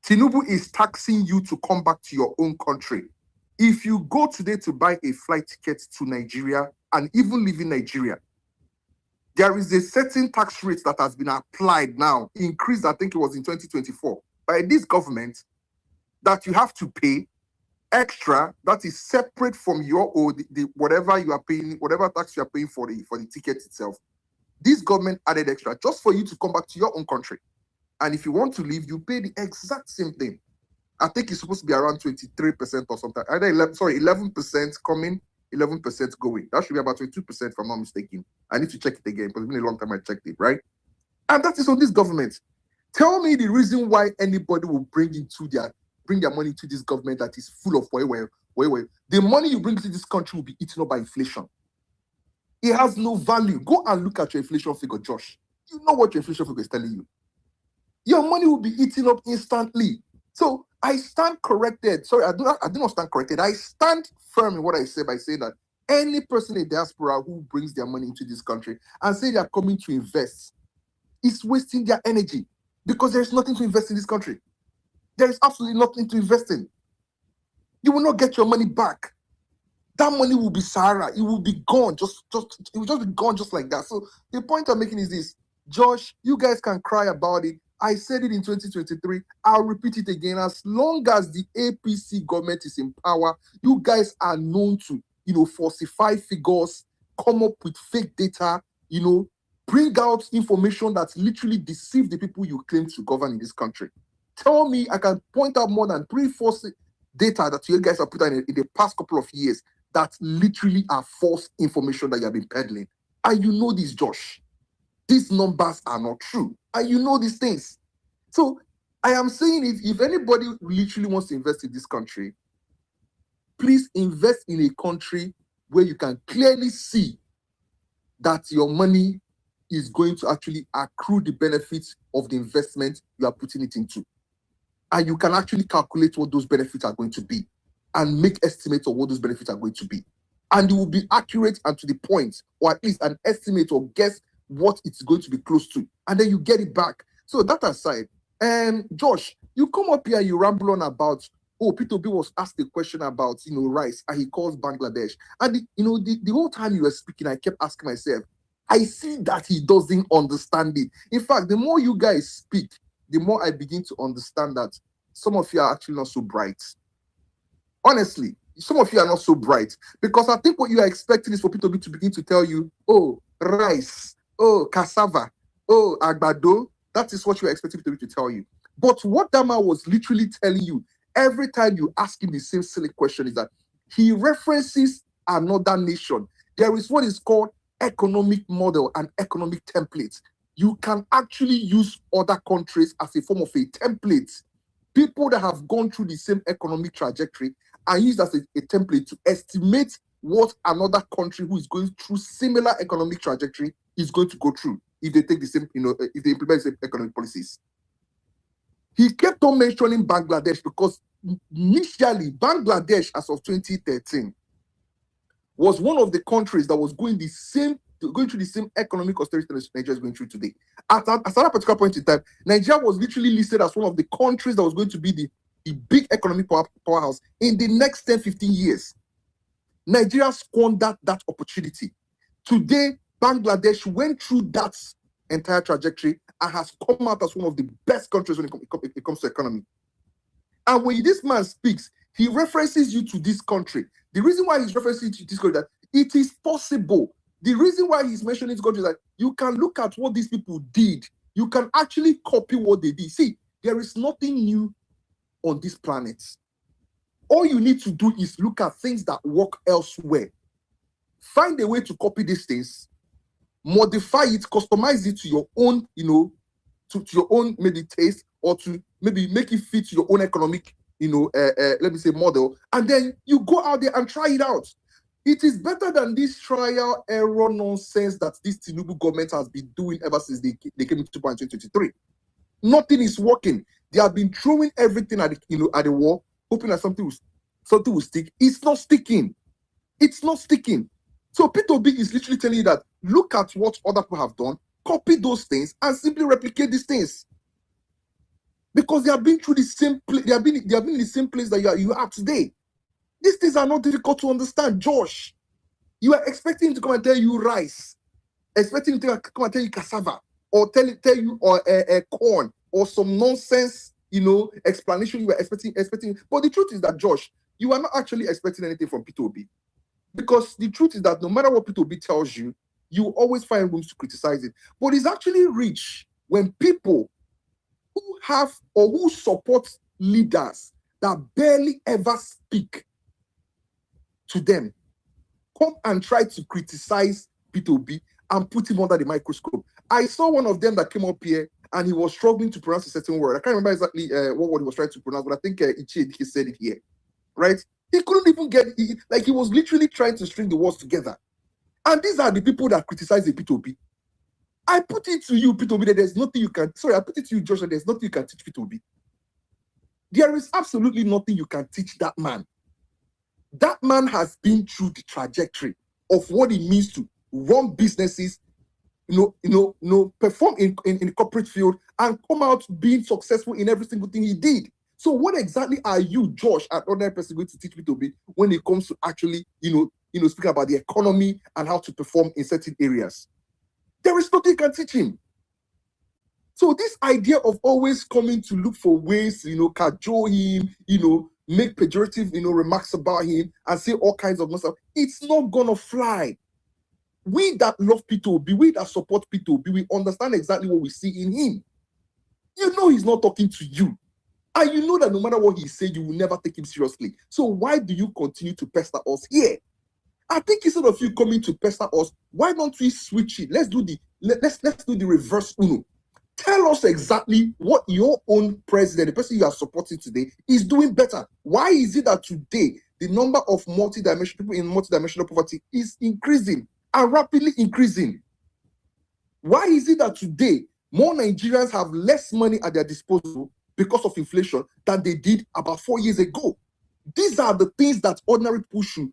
Tinubu is taxing you to come back to your own country. If you go today to buy a flight ticket to Nigeria and even live in Nigeria, there is a certain tax rate that has been applied now, increased, I think it was in 2024, by this government, that you have to pay extra, that is separate from your or the whatever you are paying, whatever tax you are paying for the ticket itself. This government added extra just for you to come back to your own country. And if you want to leave, you pay the exact same thing. I think it's supposed to be around 23% or something. Either 11% coming, 11% going. That should be about 22% if I'm not mistaken. I need to check it again because it's been a long time I checked it, right? And that is on this government. Tell me the reason why anybody will bring their money to this government that is full of where. The money you bring to this country will be eaten up by inflation. It has no value. Go and look at your inflation figure, Josh. You know what your inflation figure is telling you. Your money will be eaten up instantly. So I stand corrected. Sorry, I do not stand corrected. I stand firm in what I say by saying that any person in diaspora who brings their money into this country and say they are coming to invest is wasting their energy because there is nothing to invest in this country. There is absolutely nothing to invest in. You will not get your money back. That money will be Sahara. It will be gone. It will just be gone just like that. So the point I'm making is this. Josh, you guys can cry about it. I said it in 2023. I'll repeat it again. As long as the APC government is in power, you guys are known to, falsify figures, come up with fake data, bring out information that literally deceive the people you claim to govern in this country. Tell me, I can point out more than 3-4 data that you guys have put in the past couple of years that literally are false information that you have been peddling. And you know this, Josh. These numbers are not true. And you know these things. So I am saying if anybody literally wants to invest in this country, please invest in a country where you can clearly see that your money is going to actually accrue the benefits of the investment you are putting it into. And you can actually calculate what those benefits are going to be and make estimates of what those benefits are going to be. And it will be accurate and to the point, or at least an estimate or guess what it's going to be close to. And then you get it back. So that aside, Josh, you come up here, you ramble on about, Peter B was asked a question about, rice, and he calls Bangladesh. And, the whole time you were speaking, I kept asking myself, I see that he doesn't understand it. In fact, the more you guys speak, the more I begin to understand that some of you are actually not so bright. Honestly, some of you are not so bright, because I think what you are expecting is for people to begin to tell you, oh, rice, oh, cassava, oh, agbado. That is what you are expecting people to tell you. But what that man was literally telling you every time you ask him the same silly question is that he references another nation. There is what is called economic model and economic template. You can actually use other countries as a form of a template. People that have gone through the same economic trajectory are used as a template to estimate what another country who is going through similar economic trajectory is going to go through if they take the same, if they implement the same economic policies. He kept on mentioning Bangladesh because initially Bangladesh, as of 2013, was one of the countries that was going through the same economic austerity that Nigeria is going through today. At that particular point in time, Nigeria was literally listed as one of the countries that was going to be the big economic powerhouse in the next 10, 15 years. Nigeria squandered that opportunity. Today, Bangladesh went through that entire trajectory and has come out as one of the best countries when it comes to economy. And when this man speaks, he references you to this country. The reason why he's referencing you to this country is that it is possible. The reason why he's mentioning this country is that you can look at what these people did. You can actually copy what they did. See, there is nothing new on this planet. All you need to do is look at things that work elsewhere. Find a way to copy these things, modify it, customize it to your own, to your own maybe taste, or to maybe make it fit your own economic, let me say, model, and then you go out there and try it out. It is better than this trial error nonsense that this Tinubu government has been doing ever since they came into power in 2023. Nothing is working. They have been throwing everything at the wall, hoping that something will stick. It's not sticking. It's not sticking. So P2B is literally telling you that look at what other people have done, copy those things, and simply replicate these things. Because they have been through the same place, they have been in the same place that you are today. These things are not difficult to understand, Josh. You are expecting him to come and tell you rice, expecting him to come and tell you cassava, or tell you corn, or some nonsense, explanation you were expecting. But the truth is that, Josh, you are not actually expecting anything from P2B. Because the truth is that no matter what P2B tells you, you always find rooms to criticize it. But it's actually rich when people who have or who support leaders that barely ever speak to them come and try to criticize P2B and put him under the microscope. I saw one of them that came up here and he was struggling to pronounce a certain word. I can't remember exactly what word he was trying to pronounce, but I think he said it here, right? He couldn't even get it. Like, he was literally trying to string the words together. And these are the people that criticize the P2B. I put it to you, P2B, that there's nothing you can, I put it to you, Josh, that there's nothing you can teach P2B. There is absolutely nothing you can teach that man. That man has been through the trajectory of what it means to run businesses, perform in the corporate field, and come out being successful in every single thing he did. So what exactly are you, Josh, an ordinary person, going to teach P2B when it comes to actually, speaking about the economy and how to perform in certain areas? There is nothing you can teach him. So this idea of always coming to look for ways, cajole him, make pejorative, remarks about him and say all kinds of stuff, it's not gonna fly. We that love P2B, we that support P2B, we understand exactly what we see in him. He's not talking to you. And you know that no matter what he says, you will never take him seriously. So why do you continue to pester us here? I think instead of you coming to pester us, why don't we switch it? Let's do the reverse Uno. Tell us exactly what your own president, the person you are supporting today, is doing better. Why is it that today the number of people in multidimensional poverty is increasing and rapidly increasing? Why is it that today more Nigerians have less money at their disposal because of inflation than they did about 4 years ago? These are the things that ordinary people should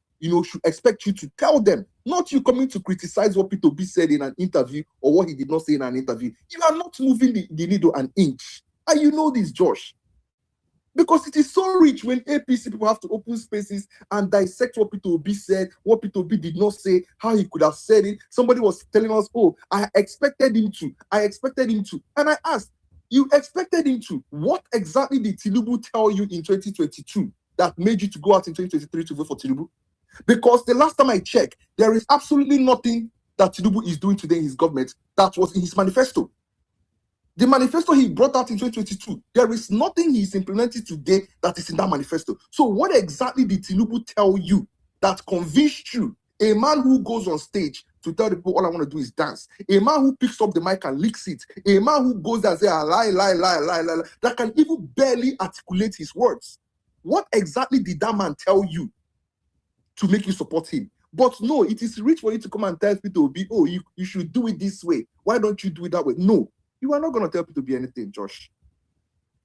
expect you to tell them, not you coming to criticize what P2B said in an interview or what he did not say in an interview. You are not moving the needle an inch. And you know this, Josh. Because it is so rich when APC people have to open spaces and dissect what Peter Obi said, what Peter Obi did not say, how he could have said it. Somebody was telling us, oh, I expected him to. And I asked, you expected him to. What exactly did Tinubu tell you in 2022 that made you to go out in 2023 to vote for Tinubu? Because the last time I checked, there is absolutely nothing that Tinubu is doing today in his government that was in his manifesto. The manifesto he brought out in 2022, there is nothing he's implemented today that is in that manifesto. So what exactly did Tinubu tell you that convinced you? A man who goes on stage to tell the people, all I want to do is dance. A man who picks up the mic and licks it. A man who goes there and says, lie, that can even barely articulate his words. What exactly did that man tell you to make you support him? But no, it is rich for you to come and tell people, oh, you should do it this way. Why don't you do it that way? No. You are not going to tell Peter Obi anything, Josh,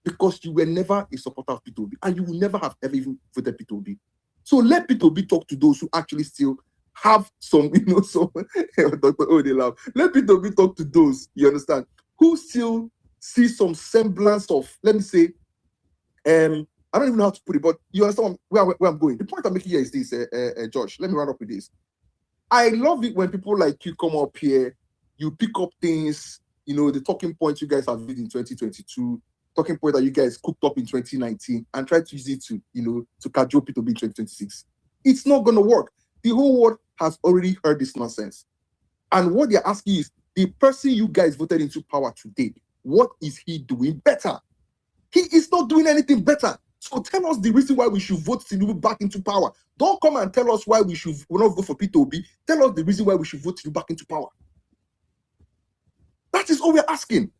because you were never a supporter of Peter Obi, and you will never have ever even voted Peter Obi. So let Peter Obi talk to those who actually still have some, some. Dr. O, they laugh. Let Peter Obi talk to those, you understand, who still see some semblance of, let me say, I don't even know how to put it, but you understand where I'm going. The point I'm making here is this, Josh. Let me run up with this. I love it when people like you come up here, you pick up things. The talking points you guys have used in 2022, talking point that you guys cooked up in 2019, and try to use it to, to cajole people in 2026. It's not going to work. The whole world has already heard this nonsense. And what they're asking is, the person you guys voted into power today, what is he doing better? He is not doing anything better. So tell us the reason why we should vote Tinubu back into power. Don't come and tell us why we should not vote for Peter Obi. Tell us the reason why we should vote Tinubu back into power. That is all we're asking.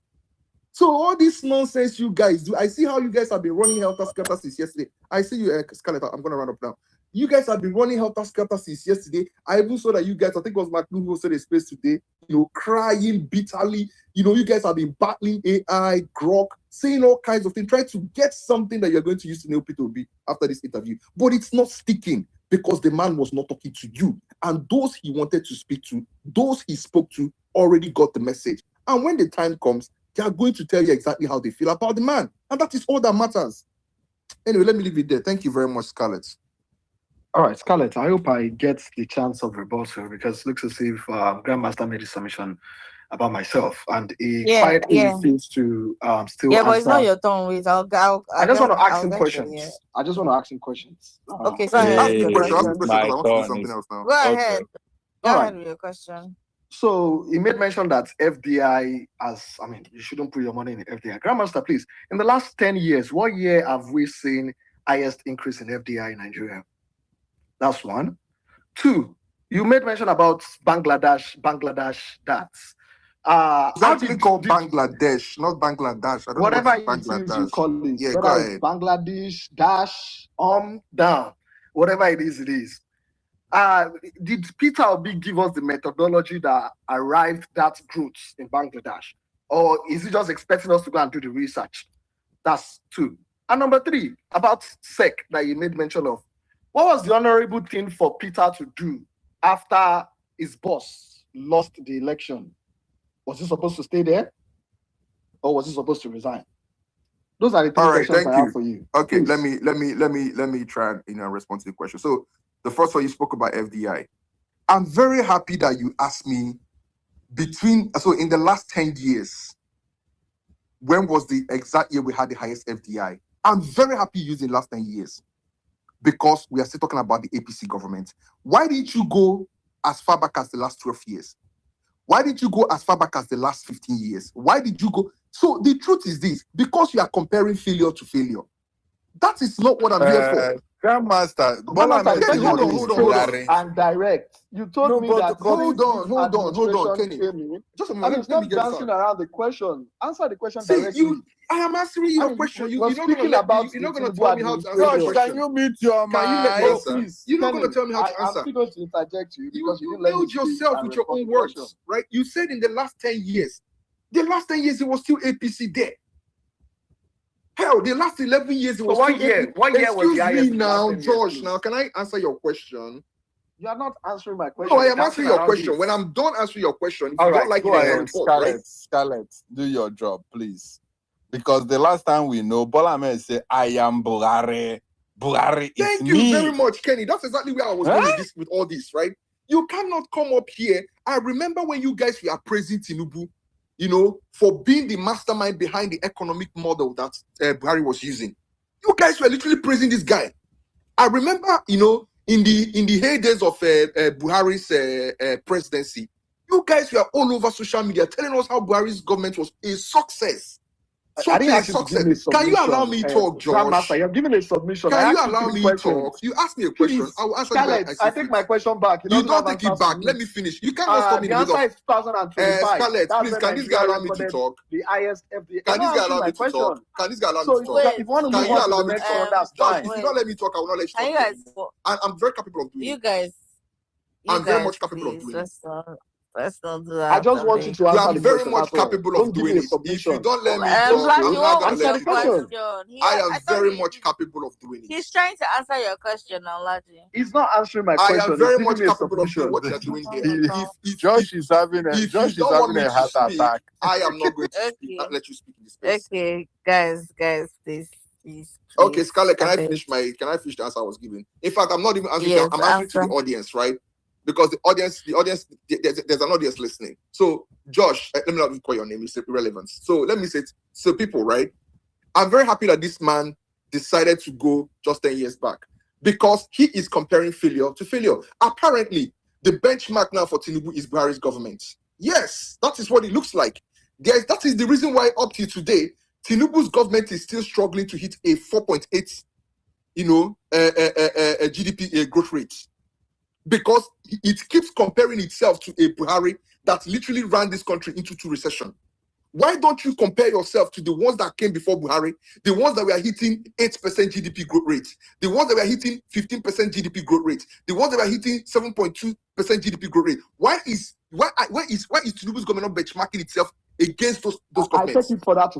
So all this nonsense you guys do, I see how you guys have been running helter-skelter since yesterday. I see you, Scarlett, I'm going to run up now. You guys have been running helter-skelter since yesterday. I even saw that you guys, I think it was Mark who said a space today, crying bitterly. You guys have been battling AI, Grok, saying all kinds of things, trying to get something that you're going to use to nail Peter Obi after this interview. But it's not sticking because the man was not talking to you. And those he wanted to speak to, those he spoke to, already got the message. And when the time comes, they are going to tell you exactly how they feel about the man. And that is all that matters. Anyway, let me leave it there. Thank you very much, Scarlett. All right, Scarlett, I hope I get the chance of rebuttal because it looks as if Grandmaster made a submission about myself and he quietly refused to still answer. But it's not your turn. Wait, I just want to ask him questions. I just want to ask him questions. Okay, so ask the question. I want to do something else now. Go ahead. Go ahead with your question. So he made mention that FDI you shouldn't put your money in the FDI. Grandmaster, please, in the last 10 years, what year have we seen highest increase in FDI in Nigeria? That's one. Two, you made mention about Bangladesh debts. It's actually called Bangladesh, not Bangladesh. I don't whatever know what Bangladesh. You call it. Yeah, go ahead. Bangladesh, down. Whatever it is. Did Peter Obi give us the methodology that arrived that growth in Bangladesh? Or is he just expecting us to go and do the research? That's two. And number three, about SEC that you made mention of. What was the honorable thing for Peter to do after his boss lost the election? Was he supposed to stay there? Or was he supposed to resign? Those are the three questions I have for you. Okay, please. let me try and respond to the question. So the first one, you spoke about FDI. I'm very happy that you asked me in the last 10 years, when was the exact year we had the highest FDI? I'm very happy using the last 10 years because we are still talking about the APC government. Why didn't you go as far back as the last 12 years? Why did you go as far back as the last 15 years? Why did you go? So the truth is this, because you are comparing failure to failure. That is not what I'm here for. Grandmaster, hold on. And direct. You told me that. Hold on, Kenny. Just a minute. Stop dancing around the question. Answer the question directly. I am answering you a question. You're not going to tell me how to answer Josh, the question. can you mute your mic? Please. You're not going to tell me how to answer. I'm still going to interject you because you build yourself with your own words, right? You said in the last 10 years. The last 10 years, it was still APC there. Hell, the last 11 years, it was what year? What year was the highest? Excuse me now, Josh. Now, can I answer your question? You are not answering my question. No, I am answering your question. When I'm done answering your question, if you don't like it, Scarlett, do your job, please. Because the last time we know, Bola Ahmed said, I am Buhari. Buhari is Thank me. you very much, Kenny. That's exactly where I was going with this, with all this, right? You cannot come up here. I remember when you guys were praising Tinubu, for being the mastermind behind the economic model that Buhari was using. You guys were literally praising this guy. I remember, in the heydays of Buhari's presidency, you guys were all over social media telling us how Buhari's government was a success. I didn't ask you to give me a submission. Can you allow me talk, Josh? Grandmaster, you're giving a submission. Can you allow me talk? You asked me a question. Please, I will answer Scarlett, I take my question back. You don't take it back. Let me finish. You cannot stop me in the middle of... The answer is 2025. Scarlett, please, can this guy allow me to talk? The highest FDA. Can this guy allow me to talk? Can this guy allow me to talk? If you want to move on to the next one, that's fine. If you don't let me talk, I will not let you talk. I'm very capable of doing it. I'm very much capable of doing it. Let's not do that. I just want you to answer the question. You are very much capable of doing it. If you don't let me talk, I'm not going to let you talk. I am very much capable of doing it. He's trying to answer your question now, Laji. He's not answering my question. I am very much capable of doing what you're doing here. Josh is having a heart attack. I am not going to let you speak in this space. Okay, guys, please. Okay, Scarlett, can I finish the answer I was giving? In fact, I'm not even answering. Yes, I'm answering to the audience, right? Because the audience, there's an audience listening. So, Josh, let me not even call your name, it's irrelevant. So, let me say, so people, right? I'm very happy that this man decided to go just 10 years back because he is comparing failure to failure. Apparently, the benchmark now for Tinubu is Buhari's government. Yes, that is what it looks like. That is the reason why up to today, Tinubu's government is still struggling to hit a 4.8, GDP growth rate. Because it keeps comparing itself to a Buhari that literally ran this country into 2 recession. Why don't you compare yourself to the ones that came before Buhari, the ones that were hitting 8% GDP growth rate, the ones that were hitting 15% GDP growth rate, the ones that were hitting 7.2% GDP growth rate? Why is Tinubu's government not benchmarking itself against those governments?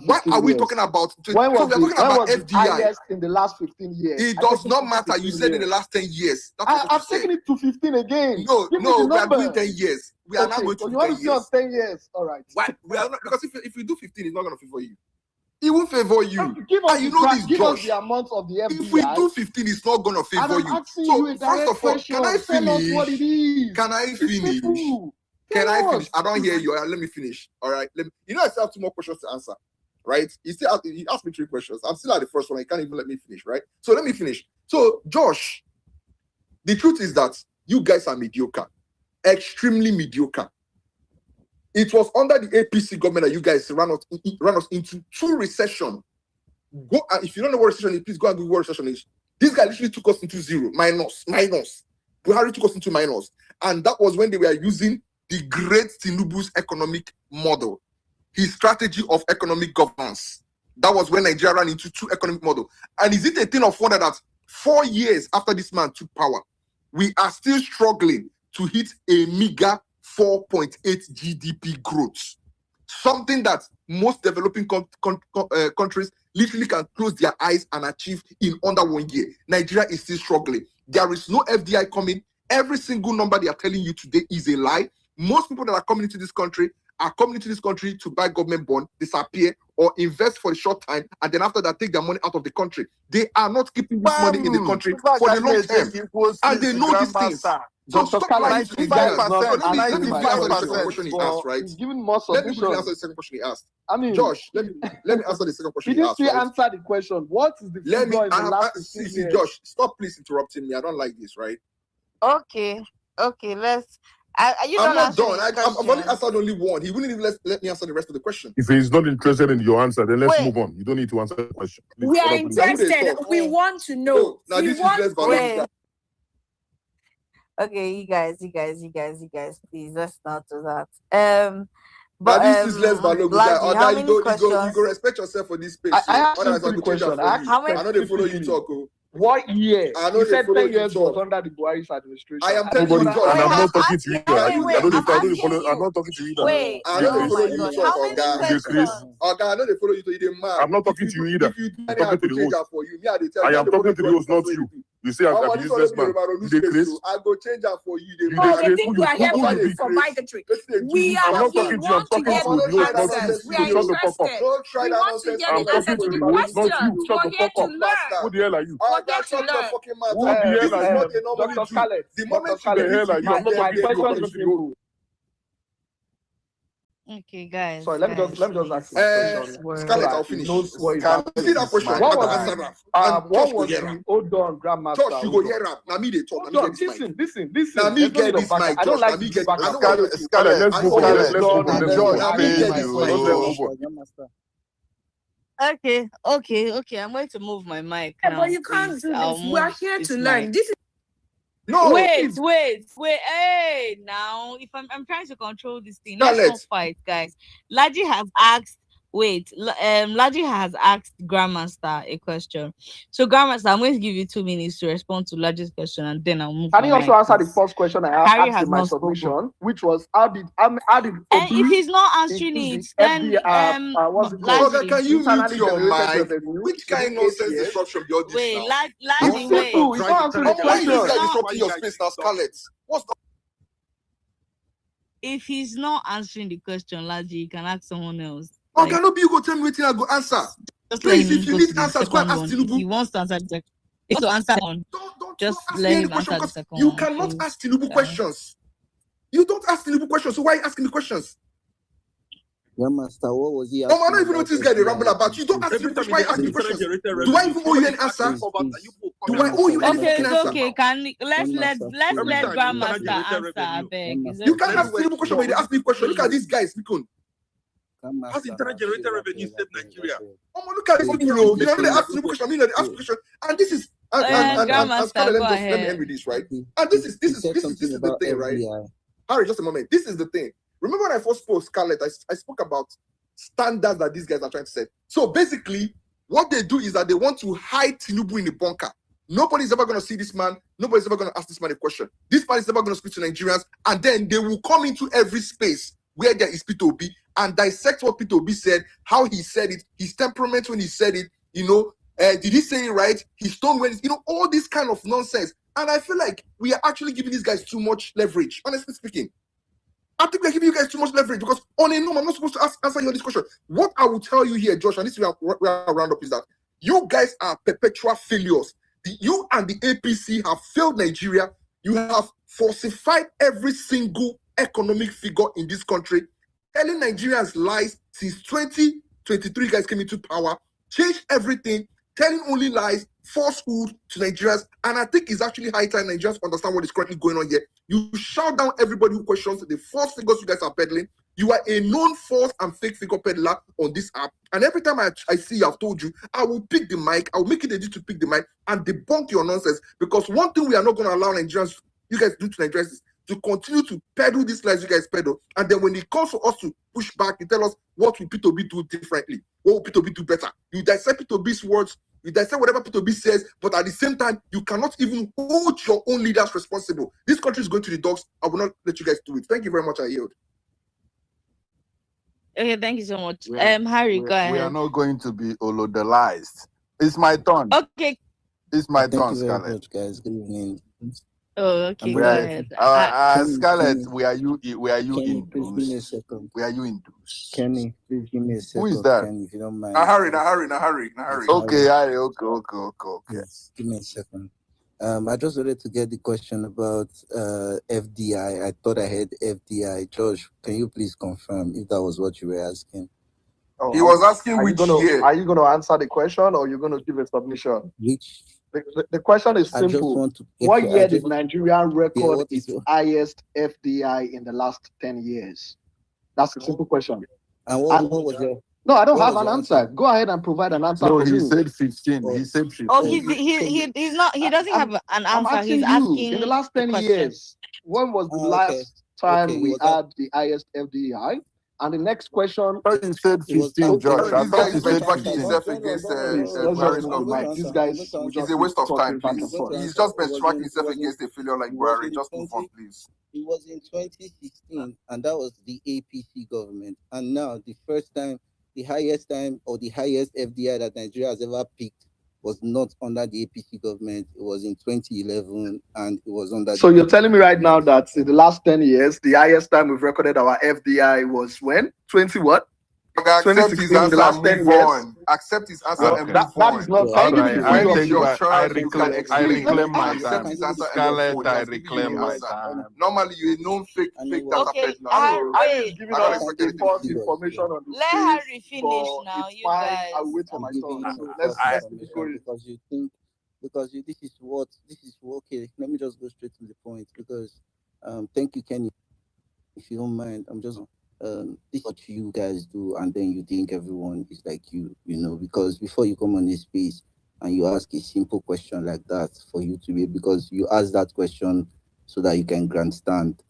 Why are we talking about? When was FDI. The highest in the last 15 years? It does not matter. You said in the last 10 years. I've taken it to 15 again. No, we are doing 10 years. We are not going to. You want to see us 10 years? All right. Why? We are not, because if we do 15, it's not going to favor you. It won't favor you. Give us, give us the amount of the FDI. If we do 15, it's not going to favor you. So first of all, can I finish? What it is. Can I finish? Can I finish? I don't hear you. Let me finish. All right. I still have 2 more questions to answer. Right? He asked me 3 questions. I'm still at the first one. He can't even let me finish. Right? So let me finish. So Josh, the truth is that you guys are mediocre, extremely mediocre. It was under the APC government that you guys ran us into 2 recession. If you don't know what recession is, please go and Google what recession is. This guy literally took us into 0, minus. Buhari took us into minus, and that was when they were using the great Tinubu's economic model, his strategy of economic governance. That was when Nigeria ran into 2 economic model. And is it a thing of wonder that 4 years after this man took power, we are still struggling to hit a meager 4.8 GDP growth? Something that most developing countries literally can close their eyes and achieve in under 1 year. Nigeria is still struggling. There is no FDI coming. Every single number they are telling you today is a lie. Most people that are coming into this country are coming into this country to buy government bond, disappear, or invest for a short time, and then after that take their money out of the country. They are not keeping this money in the country for the long term, and they know these things. So stop lying to me. Let me answer the second question he asked, right? He's giving more Let me solutions. answer the second question he asked. I mean, Josh, let me answer the second question He he didn't asked. still Right? answer the question. What is the figure in the last 15 see, years? Josh, stop please interrupting me. I don't like this, right? Okay, let's. You I'm don't not answer done. his I've only question. answered only one. He wouldn't even let me answer the rest of the question. If he's not interested in your answer, then let's Wait. move on. You don't need to answer the question. Please We shut are up and interested. talk. We want to know. Now We this is want less valuable. Wait. Okay, you guys, please let's not do that. Now But this is less valuable. Blackie, how many You questions? go respect yourself for this space. I asked him Otherwise, I 3 go change that questions. for I you. asked How many- I know they follow you specifically, talk. Oh. what year? I know He they said follow 10 you years talk. was under the Buhari's administration. I am telling Nobody, you, Josh. and I'm Wait, not talking to you. asking- Either. wait, I wait, don't I'm follow. asking I'm you. not talking to you either. Wait, I know they oh follow my you God, talk, how many Oga. You dey craze. questions? Oga, I know they follow you. You dey mad. I'm not talking to you either. If you do I'm anyhow, talking to go the change host. that for you. Me, I dey tell I you. am talking to the host, not you. You say I'm this one useless is man. Yoruba You dey space, craze? so I go change that for you. You Oh, dey they craze? think Who you are here who for you be? for bigotry. We I'm are not here. talking to you. I'm talking to you. You don't nonsense. We You are shut the fuck up. interested. Don't try that nonsense. I'm talking to you, not you. Shut the fuck up. Who the hell are you? Oh, God, shut your fucking mouth. Who the This hell is are what you? they normally Dr. do. Scarlett, The moment Who the hell are you? I'm not my talking to you. I'm question talking is to the host. simple. Okay, guys. Sorry, let me just ask you a question. Scarlett, I'll So that finish. he knows what he's Scarlett, asking. see that question. What I go was answer the that. And what Josh go was hear the am. hold on, grandmaster? Josh, you go Hold hear on. am. Now me they talk. Now Hold me on, get this mic. listen. Now me There's no get need of this back. mic, I don't Josh. like Now to me do get. back I and know forth. what you. Scarlett, let's move on. Hold Let's move on. on, Let's Josh. move Now on. me Let's get this mic. move on. Okay. I'm going to move my mic now. But you can't do this. We are here to learn. This is Wait. Hey, now if I'm trying to control this thing, let's not fight, guys. Laji has asked. Laji has asked Grandmaster a question. So, Grandmaster, I'm going to give you 2 minutes to respond to Laji's question, and then I'll move. Can you also answer the first question I Harry asked has in my not submission, which was how did and if he's not answering it, then what's it called? Brother, can you mute Internally your generated mic? revenue Which kind of within 8 nonsense years? disruption be all this wait, now? Laji, wait. Simple. He's not answering the Why is this question. guy disrupting your space now, Scarlett? What's the If he's not answering the question, Laji, you can ask someone else. Oh, cannot be you go tell me what I go answer. Just Please, let if him you go need to the answers, go and second ask one. If Tinubu. he wants to answer the second, he wants to answer one. Just Ask let me any him question answer the because second you one. cannot please. ask Tinubu questions. You don't ask Tinubu questions, so why are you asking me questions? Grandmaster, what was he I asking? don't even know what this guy they ramble about. You don't ask Every Tinubu time questions. Why are you asking me questions? Do I even owe you an answer? Do I owe you any Okay, fucking it's answer? okay. Let's let Grandmaster answer. I beg. You can't ask Tinubu question, but they ask me question. Look at these guys, speaking. Has internal generated revenue saved Nigeria? Look at these people. You know they ask Tinubu question. I mean, they ask question, and this is Grandmaster, Scarlett, go let me ahead. end with this, right? And this is the thing, right? Harry, just a moment. This is the thing. Remember when I first spoke, Scarlett, I spoke about standards that these guys are trying to set. So basically, what they do is that they want to hide Tinubu in the bunker. Nobody's ever going to see this man. Nobody's ever going to ask this man a question. This man is never going to speak to Nigerians. And then they will come into every space where there is P2B and dissect what P2B said, how he said it, his temperament when he said it, did he say it right? His tone when, all this kind of nonsense. And I feel like we are actually giving these guys too much leverage, honestly speaking. I think we're giving you guys too much leverage because on a norm, I'm not supposed to answer you on this question. What I will tell you here, Josh, and this is where I round up, is that you guys are perpetual failures. You and the APC have failed Nigeria. You have falsified every single economic figure in this country, telling Nigerians lies since 2023 guys came into power, changed everything, telling only lies, falsehood to Nigerians. And I think it's actually high time Nigerians understand what is currently going on here. You shout down everybody who questions the false figures you guys are peddling. You are a known false and fake figure peddler on this app. And every time I see you, I've told you, I will pick the mic. I will make it a deal to pick the mic and debunk your nonsense. Because one thing we are not going to allow Nigerians, you guys do to Nigerians, is to continue to peddle these lies you guys peddle. And then when it comes for us to push back, you tell us what will P2B do differently. What will P2B do better? You dissect P2B's words, you dissect whatever P2B says, but at the same time, you cannot even hold your own leaders responsible. This country is going to the dogs. I will not let you guys do it. Thank you very much. I yield. Okay, thank you so much. Harry, go ahead. We are not going to be holodalized. It's my turn. Okay. It's my Thank turn, you very Scarlett. much, guys. Good evening. Oh, okay, go ahead. Scarlett, we are you Kenny, in please give me a second. We are you in dues. Kenny, please give me a second. Who is that? Kenny, if you don't mind. Now hurry. Okay, Harry. Okay. Yes, give me a second. I just wanted to get the question about FDI. I thought I heard FDI. Josh, can you please confirm if that was what you were asking? He was asking which year. Are you going to answer the question or are you going to give a submission? The question is simple. What year did Nigeria record its highest FDI in the last 10 years? That's a simple question. And what was your... No, I don't have an answer. Go ahead and provide an answer. No, he said 15. He said 15. Oh, he's not. He doesn't have an answer. He's asking in the last 10 years. When was the last time we had the highest FDI? And the next question. He said 15, Josh. I thought he said 15. himself against Buhari's government. These guys, it's a waste of time, please. He's just benchmarking himself against a failure like Buhari. Just move on, please. It was in 2016, and that was the APC government. And now, the highest FDI that Nigeria has ever picked was not under the APC government. It was in 2011, and it was under. So you're telling me right now that in the last 10 years, the highest time we've recorded our FDI was when? 20 what? Accept his 2016, in the answer last and 10 move years. on. Accept his answer and That move on. is not. All Can you give right, me I free of It's take your back. choice. You can I explain. reclaim my Accept time. his answer and move Scarlett, on. He I has given you reclaim the my answer. time. Normally, you're a known fake data Okay, peddler. Harry is wait. giving I don't us expect the anything false from you. information on the Let space, Harry finish but now, it's you fine. guys. I'll wait for I'm my giving turn. you So false let's keep information going. because you think this is what okay. Let me just go straight to the point because thank you, Kenny. If you don't mind, I'm just this is what you guys do, and then you think everyone is like because before you come on this space and you ask a simple question like that for you to be because you ask that question so that you can grandstand.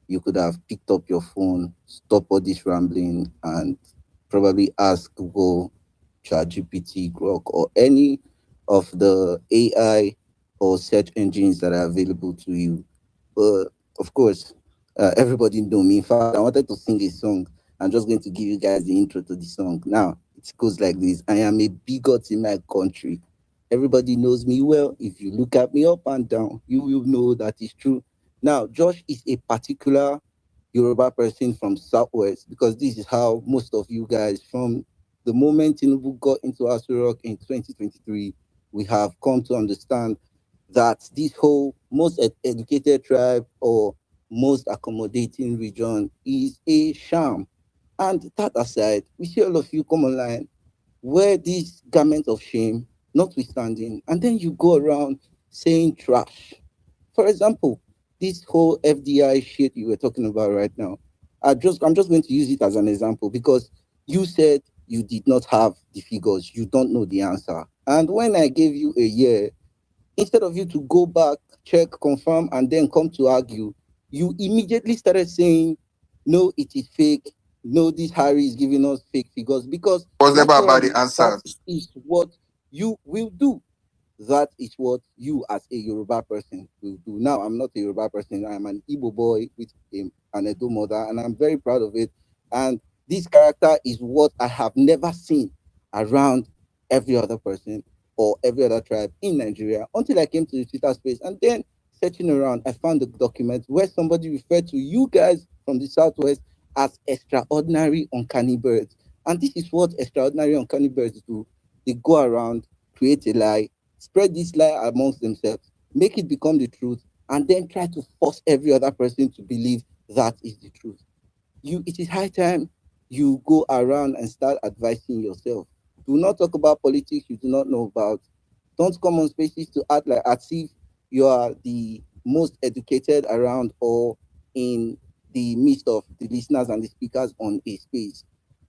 You could have picked up your phone, stop all this rambling, and probably ask Google, ChatGPT, Grok, or any of the AI or search engines that are available to you. But of course, everybody know me. In fact, I wanted to sing a song. I'm just going to give you guys the intro to the song. Now, it goes like this. I am a bigot in my country. Everybody knows me well. If you look at me up and down, you will know that it's true. Now, Josh is a particular Yoruba person from Southwest because this is how most of you guys from the moment Tinubu got into Aso Rock in 2023, we have come to understand that this whole most educated tribe or most accommodating region is a sham. And that aside, we see all of you come online, wear this garment of shame, notwithstanding, and then you go around saying trash. For example, this whole FDI shit you were talking about right now, I'm just going to use it as an example because you said you did not have the figures, you don't know the answer. And when I gave you a year, instead of you to go back, check, confirm, and then come to argue, you immediately started saying, no, it is fake. No, this Harry is giving us fake figures because Was never about the naturally answer. that is what you will do. That is what you as a Yoruba person will do. Now, I'm not a Yoruba person. I'm an Igbo boy with an Edo mother, and I'm very proud of it. And this character is what I have never seen around every other person or every other tribe in Nigeria until I came to the Twitter space. And then searching around, I found a document where somebody referred to you guys from the Southwest as extraordinary uncanny birds. And this is what extraordinary uncanny birds do. They go around, create a lie, spread this lie amongst themselves, make it become the truth, and then try to force every other person to believe that is the truth. It is high time you go around and start advising yourself. Do not talk about politics you do not know about. Don't come on spaces to act like as if you are the most educated around or in the midst of the listeners and the speakers on a space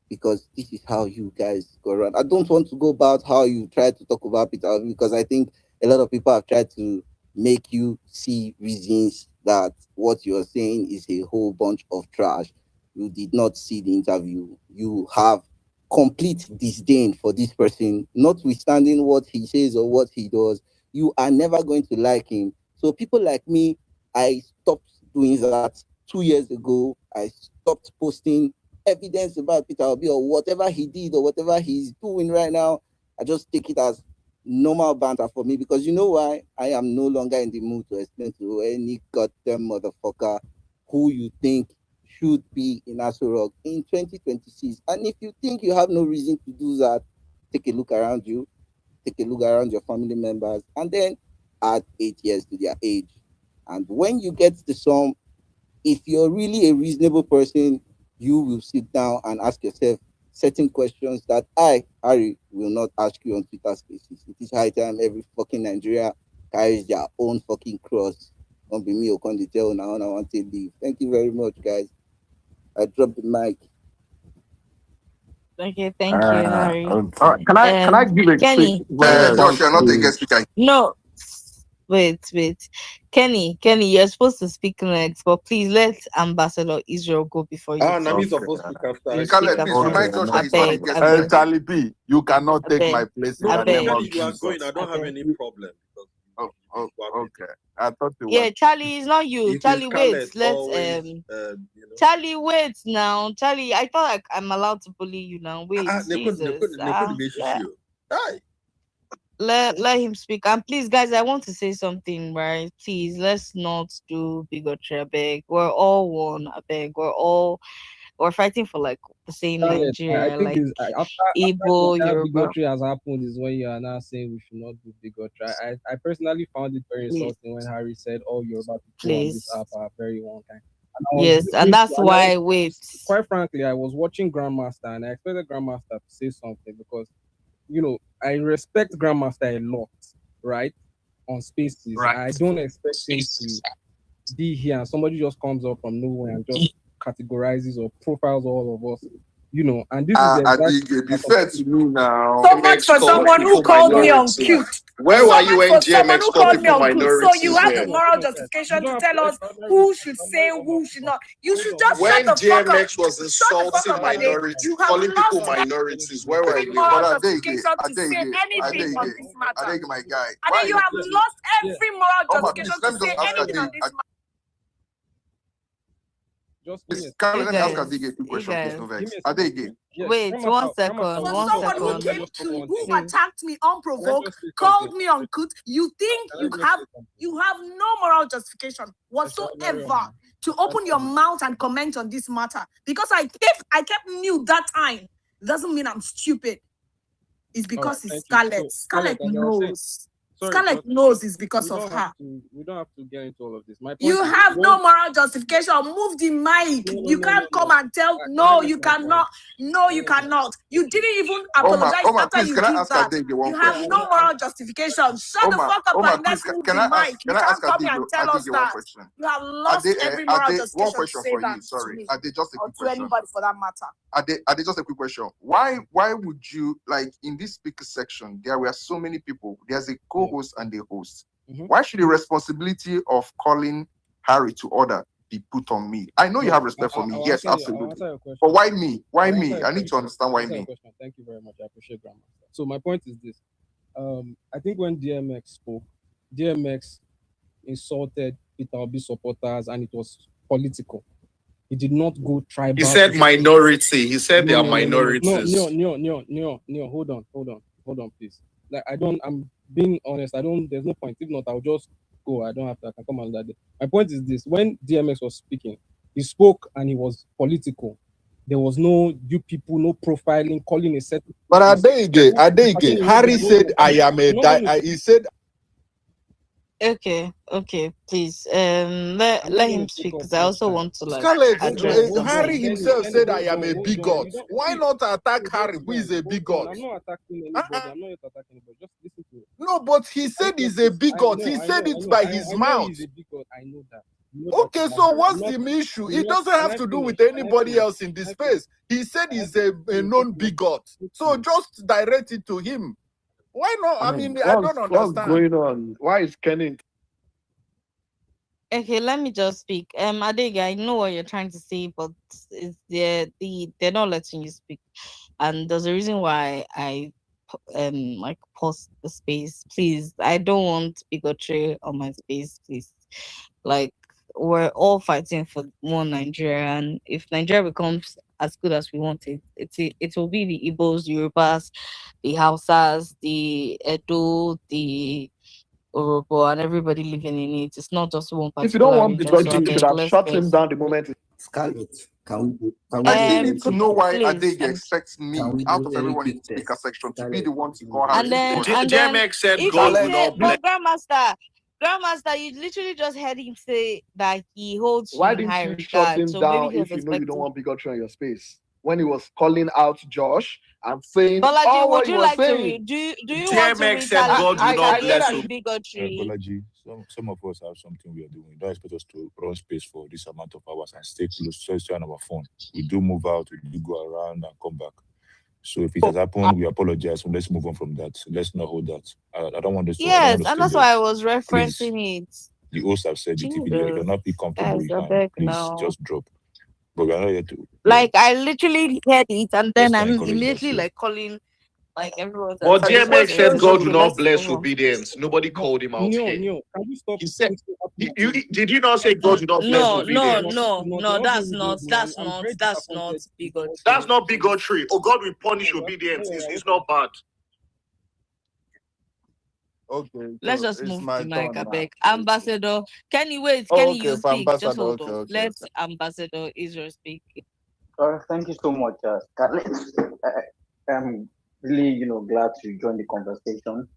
because this is how you guys go around. I don't want to go about how you try to talk about Peter Obi because I think a lot of people have tried to make you see reasons that what you're saying is a whole bunch of trash. You did not see the interview. You have complete disdain for this person, notwithstanding what he says or what he does. You are never going to like him. So people like me, I stopped doing that 2 years ago. I stopped posting evidence about Peter Obi or whatever he did or whatever he's doing right now. I just take it as normal banter for me because you know why? I am no longer in the mood to explain to any goddamn motherfucker who you think should be in Aso Rock in 2026. And if you think you have no reason to do that, take a look around you, take a look around your family members, and then add 8 years to their age. And when you get the sum, if you're really a reasonable person, you will sit down and ask yourself certain questions that I, Harry, will not ask you on Twitter spaces. It is high time every fucking Nigeria carries their own fucking cross. Don't be me or can tell now I want to leave. Thank you very much, guys. I dropped the mic. Okay, thank you, Harry. Okay. All right, can I give a Kenny, quick Josh, you're not a guest speaker. No, wait. Kenny, you're supposed to speak next, but please let Ambassador Israel go before you. Nami supposed to speak after. You Can't speak let me after remind him. Joshua he's not a Abeg, guest abeg, speaker. Charlie P, you cannot take my abeg, place in No, the but name abeg, of Kenny, you are going. Jesus. I don't have abeg. any problem because Okay. I thought it Yeah, was. Charlie, it's not you. it is Charlie, wait. Scarlett Let's always, Charlie, wait now. Charlie, I thought like I'm allowed to bully you now. Wait, Jesus. Nekodi Yeah. Meshishio. Hi. let him speak. And please, guys, I want to say something, right? Please, let's not do bigotry, I beg. We're all one, I beg. We're fighting for like the same Scarlett, I Nigeria, think like is after the Igbo, entire Yoruba. bigotry has happened is when you are now saying we should not do bigotry. I personally found it very Please. insulting when Harry said all Yoruba people on this Please. app are very one kind. Yes, and that's why quite frankly, I was watching Grandmaster and I expected Grandmaster to say something because I respect Grandmaster a lot, right? On Spaces. Right. I don't expect him to be here and somebody just comes up from nowhere and just categorizes or profiles all of us, and this is exactly be fair to me now. So much for someone who called me uncute. Where So were you much when for someone DMX who called called me people uncute. So you minorities have here? the moral justification to tell us who should say, who should not. You should just When shut the fuck up. DMX was Shut the fuck insulting up, Ade. minorities, You have calling people lost minorities, where were every you? moral But justification to say anything on this matter. Ade, my guy. Ade, you have lost every moral Omar, justification please, let to me say just ask anything on Ade. this matter. Let me ask Ade a quick question, please, no vex. Ade again. Wait, one second. For One someone who second. came to, who attacked me unprovoked, called me uncouth, you think you have no moral justification whatsoever to open your mouth and comment on this matter. Because I kept mute that time. Doesn't mean I'm stupid. It's because it's Scarlett. Scarlett knows. Scarlett knows it's because of her. We don't have to get into all of this. My point You is, have no moral justification. Move the mic. You can't come and tell. No, you cannot. No, you cannot. You didn't even apologize Omar, after please, you can I did ask that. Ade one You have question? no moral justification. Shut the fuck up and let's please, move can the I mic. ask? You Can I can't ask come here Ade and tell us one that. question? You have lost every moral Ade, one justification to question say for that you. Sorry, to me Ade, just a or quick to question. anybody for that matter. Ade, just a quick question. Why would you, like, in this speaker section, there were so many people. There's a co-host and a host. Why should the responsibility of calling Harry to order be put on me? I know you have respect for me. Yes, absolutely. But why me? Why me? I need to understand why me. Thank you very much. I appreciate Grandmaster. So my point is this. I think when DMX spoke, DMX insulted Peter Obi supporters and it was political. He did not go tribal. He said minority. He said they are minorities. No, hold on, please. Like I'm being honest. There's no point. If not, I'll just go. I don't have to. I can come on that day. My point is this: when DMX was speaking, he spoke and he was political. There was no you people, no profiling, calling a set. But Adege, Harry said, "I am a." He said, Okay, please. Let him speak because I also want to like Scarlett, address something. Harry himself said, "I am a bigot." Why not attack Harry, who is a bigot? I'm not attacking anybody. I'm not attacking anybody. Just listen to it. No, but he said he's a bigot. He said it by his mouth. He's a bigot. I know that. Okay, so what's the issue? It doesn't have to do with anybody else in this space. He said he's a known bigot. So just direct it to him. Why not? I mean, I don't understand. What's going on? Why is Kenny? Okay, let me just speak. Adega, I know what you're trying to say, but they're not letting you speak, and there's a reason why I like pause the space. Please, I don't want bigotry on my space. Please, like we're all fighting for one Nigeria, and if Nigeria becomes as good as we want it, it will be the Igbos, the Yorubas, the Hausas, the Edo, the Orobo, and everybody living in it. It's not just one particular If you don't want region. bigotry, you should have shut him down the moment. Scarlett, can we I still need to know why please. Adege expects me out of everyone in the speaker section to be the one to call And Harry. then DMX said, if "God he will not said, bless." but Grandmaster, you literally just heard him say that he holds Why you in didn't high you shut regard. him So down maybe he was if you know you don't expecting. want bigotry on your space? When he was calling out Josh and saying Bolaji, all what would he you was like to saying. do you want to DMX said, "God will not bless you." bigotry? Bolaji, some of us have something we are doing. Don't expect us to run space for this amount of hours and stay close, so it's on our phone. We do move out, we do go around and come back. So if it has happened, we apologize. And let's move on from that. Let's not hold that. I don't want this to. Yes, and that's why I was referencing it. The hosts have said it. If you're not be comfortable, you can please just drop. But we're not here to. Like I literally heard it, and then I'm immediately like calling. Like everyone's But DMX said, "God will not bless move on. obedience." Nobody called him out here. Can you stop? He said, "Did you not say God will not bless obedience?" No, that's not bigotry. That's not bigotry. Oh, God will punish obedience. It's not bad. Okay, Let's so just it's move my the mic, turn I now. beg. Ambassador, Kenny, wait, Oh, Kenny, okay, you for speak. Just ambassador. hold Okay, on. okay, Let okay. Ambassador Israel speak. Thank you so much, Scarlett. I'm really, glad to join the conversation.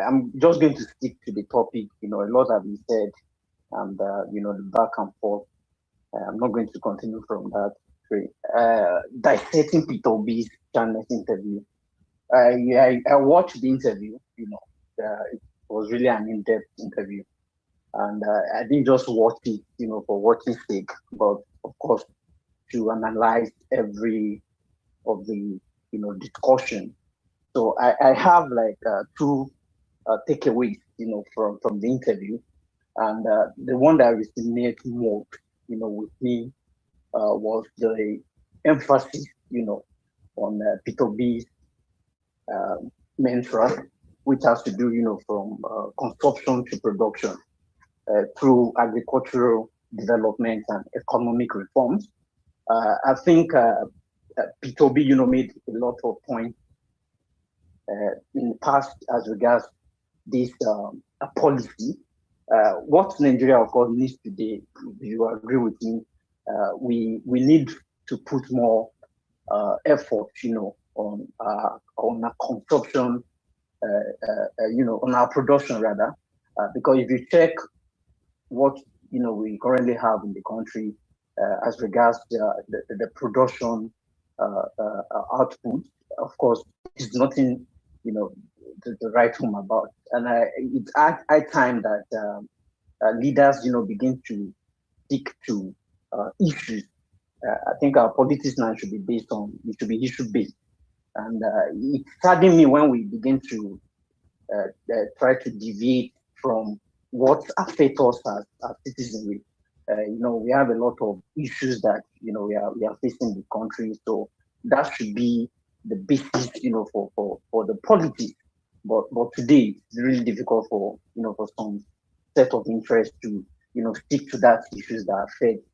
I'm just going to stick to the topic. A lot have been said, and the back and forth. I'm not going to continue from that. Dissecting Peter B's channel interview. I watched the interview. It was really an in-depth interview, and I didn't just watch it, for watching sake, but of course to analyze every of the discussion. So I have like two takeaways, from the interview, and the one that resonated most, with me was the emphasis, on Peter B's mantra, which has to do, from consumption to production through agricultural development and economic reforms. I think Peter B, made a lot of points in the past as regards this policy. What Nigeria, of course, needs today, if you agree with me, we need to put more effort, on our consumption, on our production rather, because if you check what we currently have in the country as regards the production output, of course, it's nothing to write home about. And it's high time that leaders begin to stick to issues. I think our politics now should be issue based, and it saddened me when we begin to try to deviate from what affects us as citizenry. We have a lot of issues that we are facing in the country, so that should be the basis, for the politics. But today it's really difficult for some set of interest to stick to that issues that affect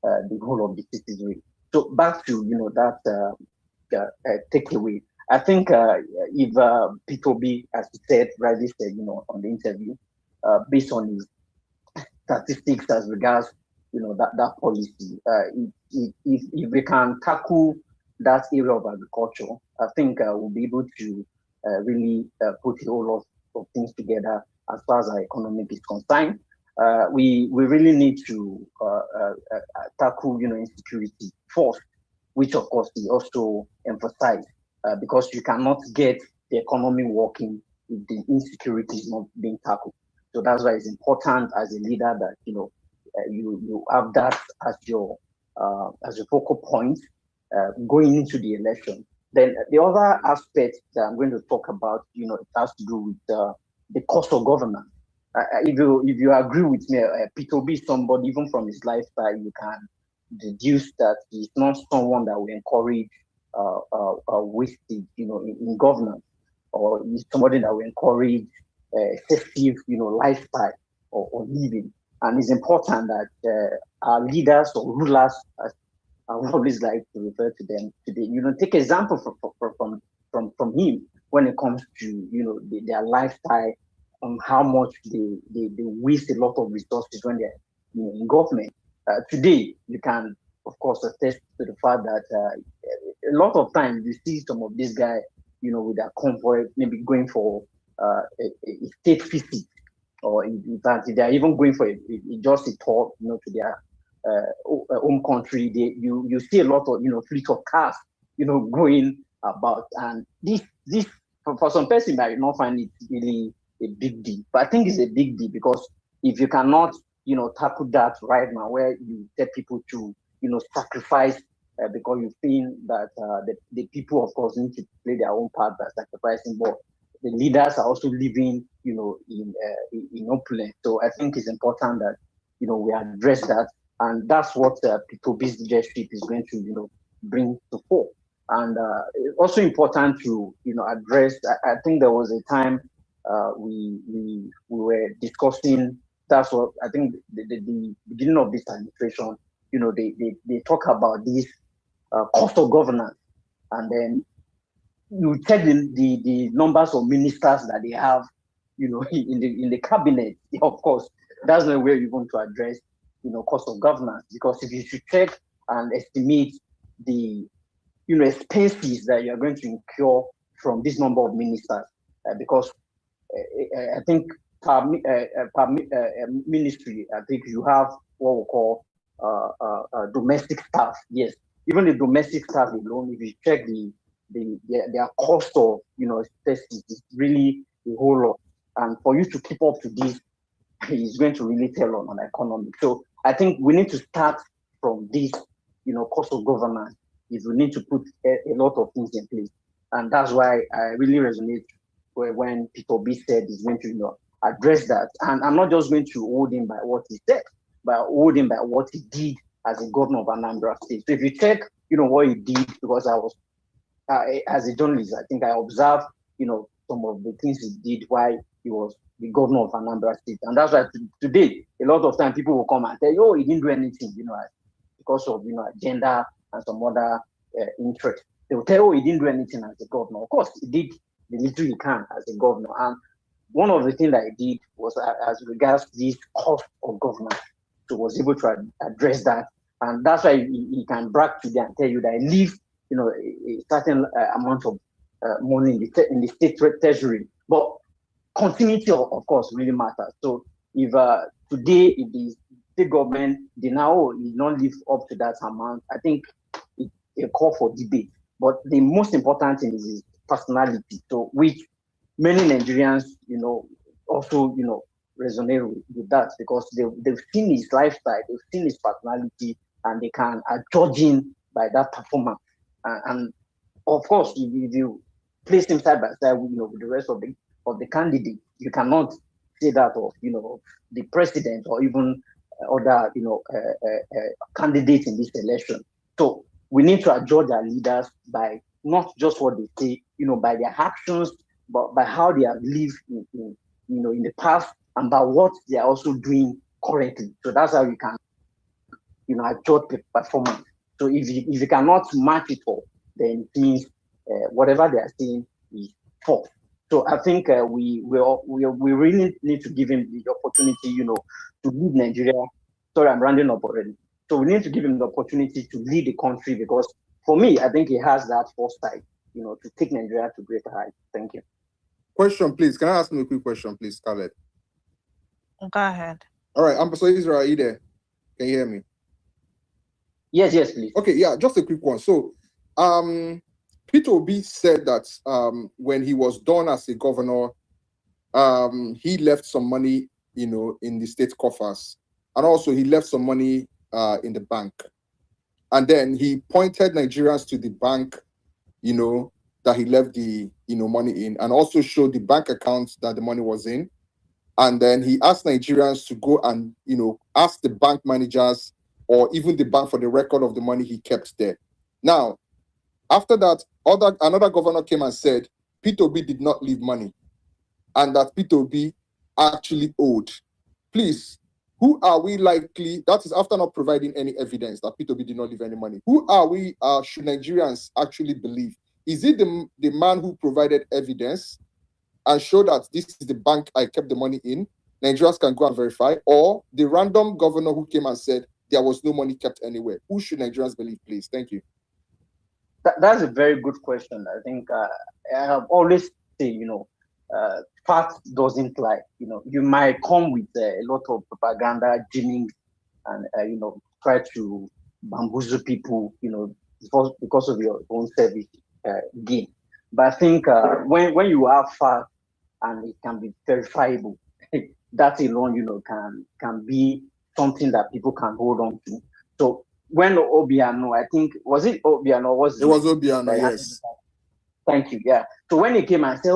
the whole of the citizenry. So back to that takeaway. I think if Peter B, as he said, rightly said, on the interview, based on his statistics as regards, that policy, if we can tackle that area of agriculture, I think we'll be able to really put a whole lot of things together as far as our economic is concerned. We really need to tackle, insecurity first, which of course he also emphasized, because you cannot get the economy working if the insecurity is not being tackled. So that's why it's important as a leader that you have that as your focal point going into the election. Then the other aspect that I'm going to talk about, it has to do with the cost of governance. If you agree with me, Peter B, somebody even from his lifestyle, you can deduce that he's not someone that will encourage wastage, in governance, or he's somebody that will encourage excessive, lifestyle or living. And it's important that our leaders or rulers, as I always like to refer to them today, take example from him when it comes to their lifestyle, on how much they waste a lot of resources when they're in government. Today, you can of course attest to the fact that a lot of times you see some of these guys, with their convoy, maybe going for a state visit, or in fact, they are even going for just a tour, to their home country. You see a lot of fleet of cars, going about, and this for some person might not find it really a big deal, but I think it's a big deal because if you cannot tackle that right now, where you tell people to sacrifice because you think that the people, of course, need to play their own part by sacrificing, but the leaders are also living, in opulence. So I think it's important that we address that, and that's what P2B's leadership is going to bring to fore. And it's also important to address. I think there was a time we were discussing. That's what I think the beginning of this administration. They talk about this cost of governance, and then you check the numbers of ministers that they have, in the cabinet, of course, that's not where you're going to address, cost of governance. Because if you should check and estimate the, expenses that you're going to incur from this number of ministers, because I think per ministry, I think you have what we call domestic staff. Yes, even the domestic staff alone, if you check their cost of expenses, is really a whole lot. And for you to keep up to this, is going to really tell on the economy. So I think we need to start from this, cost of governance. If we need to put a lot of things in place, and that's why I really resonate when Peter B said he's going to address that. And I'm not just going to hold him by what he said, but hold him by what he did as a governor of Anambra State. So if you check, what he did, because I was as a journalist, I think I observed, some of the things he did while he was the governor of Anambra State. And that's why today, a lot of time people will come and tell you, oh, he didn't do anything, because of, agenda and some other interest. They will tell you, oh, he didn't do anything as a governor. Of course, he did the little he can as a governor. And one of the things that he did was as regards this cost of governance. So was able to address that. And that's why he can brag today and tell you that he leaves, a certain amount of money in the state treasury. But continuity, of course, really matters. So if today, if the state government did not live up to that amount, I think it's a call for debate. But the most important thing is his personality. So which many Nigerians, also, resonate with that, because they've seen his lifestyle, they've seen his personality, and they can judge him by that performance. And of course, if you place him side by side, with the rest of the candidates, you cannot say that of the president or even other candidates in this election. So we need to judge our leaders by not just what they say, by their actions, but by how they have lived in the past, and by what they are also doing currently. So that's how you can judge the performance. So if you cannot match it all, then it means whatever they are saying is false. So I think we really need to give him the opportunity, to lead Nigeria. Sorry, I'm rounding up already. So we need to give him the opportunity to lead the country, because for me, I think he has that foresight, to take Nigeria to greater heights. Thank you. Question, please. Can I ask him a quick question, please, Scarlett? Go ahead. All right, Ambassador Israel, are you there? Can you hear me? Yes, please. Okay, yeah, just a quick one. So, Peter Obi said that when he was done as a governor, he left some money, in the state coffers, and also he left some money in the bank. And then he pointed Nigerians to the bank, that he left the money in, and also showed the bank accounts that the money was in. And then he asked Nigerians to go and ask the bank managers or even the bank for the record of the money he kept there. Now, after that, another governor came and said Peter Obi did not leave money, and that Peter Obi actually owed. Please, who are we likely? That is after not providing any evidence that Peter Obi did not leave any money. Who are we? Should Nigerians actually believe? Is it the man who provided evidence and show that this is the bank I kept the money in? Nigerians can go and verify, or the random governor who came and said there was no money kept anywhere? Who should Nigerians believe, please? Thank you. That's a very good question. I think I have always said, fact doesn't lie. You might come with a lot of propaganda, gimmicks, and try to bamboozle people, because of your own service gain. But I think when you have facts and it can be verifiable, that alone, can be something that people can hold on to. So when Obiano, I think, was it Obiano? It was Obiano, yes. Thank you. Yeah. So when he came and said,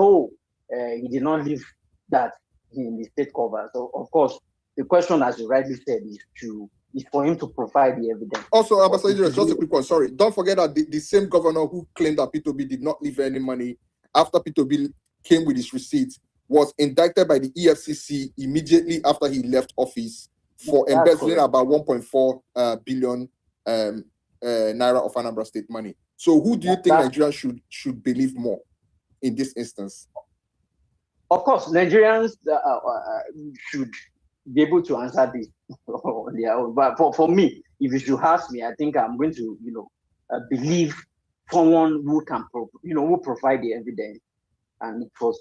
he did not leave that in the state cover. So of course, the question, as you rightly said, is for him to provide the evidence. Also, Ambassador, just a quick one. Sorry, don't forget that the same governor who claimed that Peter Obi did not leave any money after Peter Obi came with his receipts was indicted by the EFCC immediately after he left office for embezzling about 1.4 billion naira of Anambra State money. So, who do you think Nigerians should believe more in this instance? Of course, Nigerians should be able to answer this on their own. But for me, if you should ask me, I think I'm going to, believe someone who can, who provide the evidence, and it was,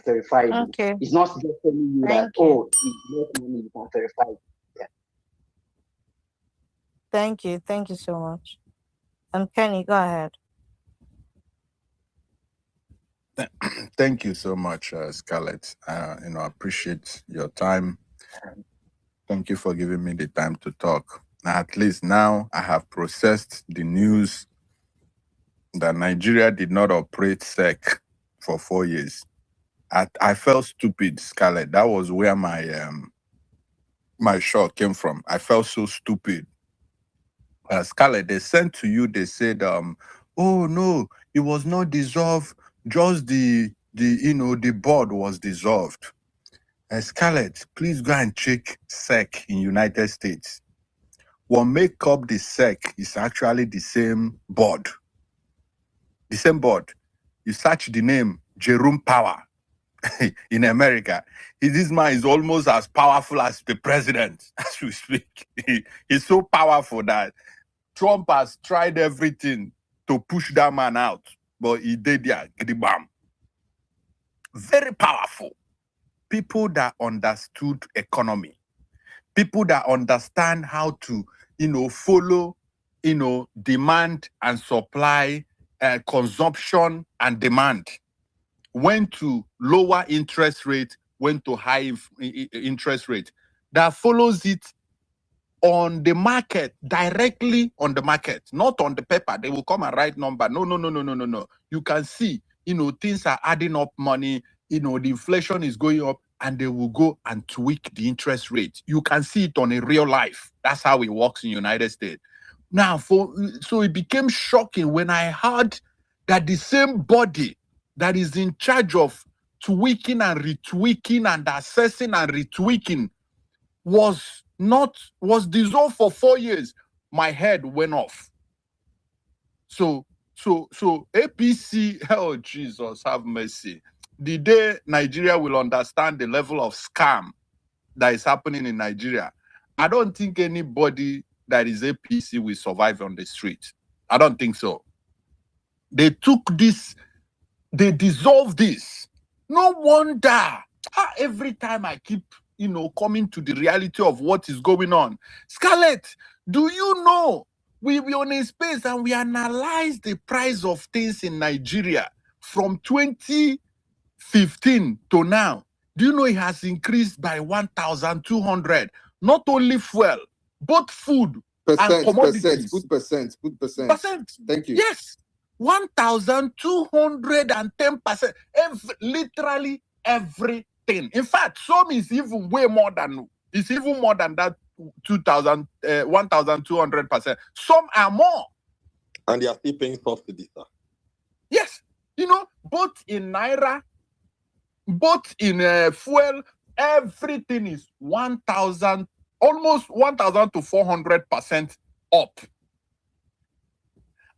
verified. Okay. It's not just telling you that, it's not money, you can verify it. Yeah. Thank you. Thank you so much. And Kenny, go ahead. Thank you so much, Scarlett. I appreciate your time. Thank you for giving me the time to talk. At least now I have processed the news that Nigeria did not operate SEC for 4 years. I felt stupid, Scarlett. That was where my shock came from. I felt so stupid. Scarlett, they sent to you, they said, oh no, it was not dissolved, just the board was dissolved. Scarlett, please go and check SEC in United States. What make up the SEC is actually the same board. The same board. You search the name Jerome Power in America. This man is almost as powerful as the president as we speak. He's so powerful that Trump has tried everything to push that man out, but he did that. Bam. Very powerful. People that understood economy. People that understand how to, follow, demand and supply, consumption and demand. When to lower interest rate, when to high interest rate. That follows it on the market, directly on the market, not on the paper. They will come and write number. No. You can see, things are adding up money, the inflation is going up, and they will go and tweak the interest rate. You can see it on a real life. That's how it works in the United States. Now, so it became shocking when I heard that the same body that is in charge of tweaking and retweaking and assessing and retweaking was dissolved for 4 years. My head went off. So APC, oh Jesus, have mercy. The day Nigeria will understand the level of scam that is happening in Nigeria, I don't think anybody that is APC will survive on the street. I don't think so. They took this, they dissolved this. No wonder. Every time I keep, coming to the reality of what is going on. Scarlett, do you know we were on a space and we analyzed the price of things in Nigeria from 2015 to now? Do you know it has increased by 1,200? Not only fuel, both food and commodities. Put percent. Thank you. Yes, 1,210%. Literally everything. In fact, some is even more than that 1,200%. Some are more. And they are still paying subsidies, sir. Yes, both in naira, both in fuel, everything is 1,000, almost 1,000 to 400% up.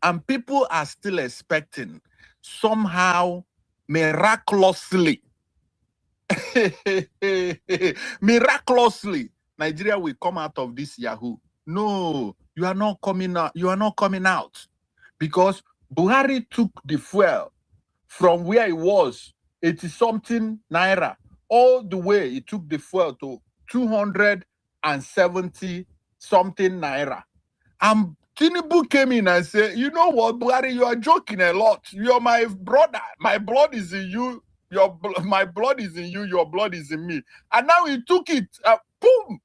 And people are still expecting somehow, miraculously, Nigeria will come out of this Yahoo. No, you are not coming out. You are not coming out, because Buhari took the fuel from where it was 80-something naira all the way. He took the fuel to 270-something naira. And Tinubu came in and said, you know what, Buhari, you are joking a lot. You're my brother. My blood is in you. My blood is in you. Your blood is in me. And now he took it, boom,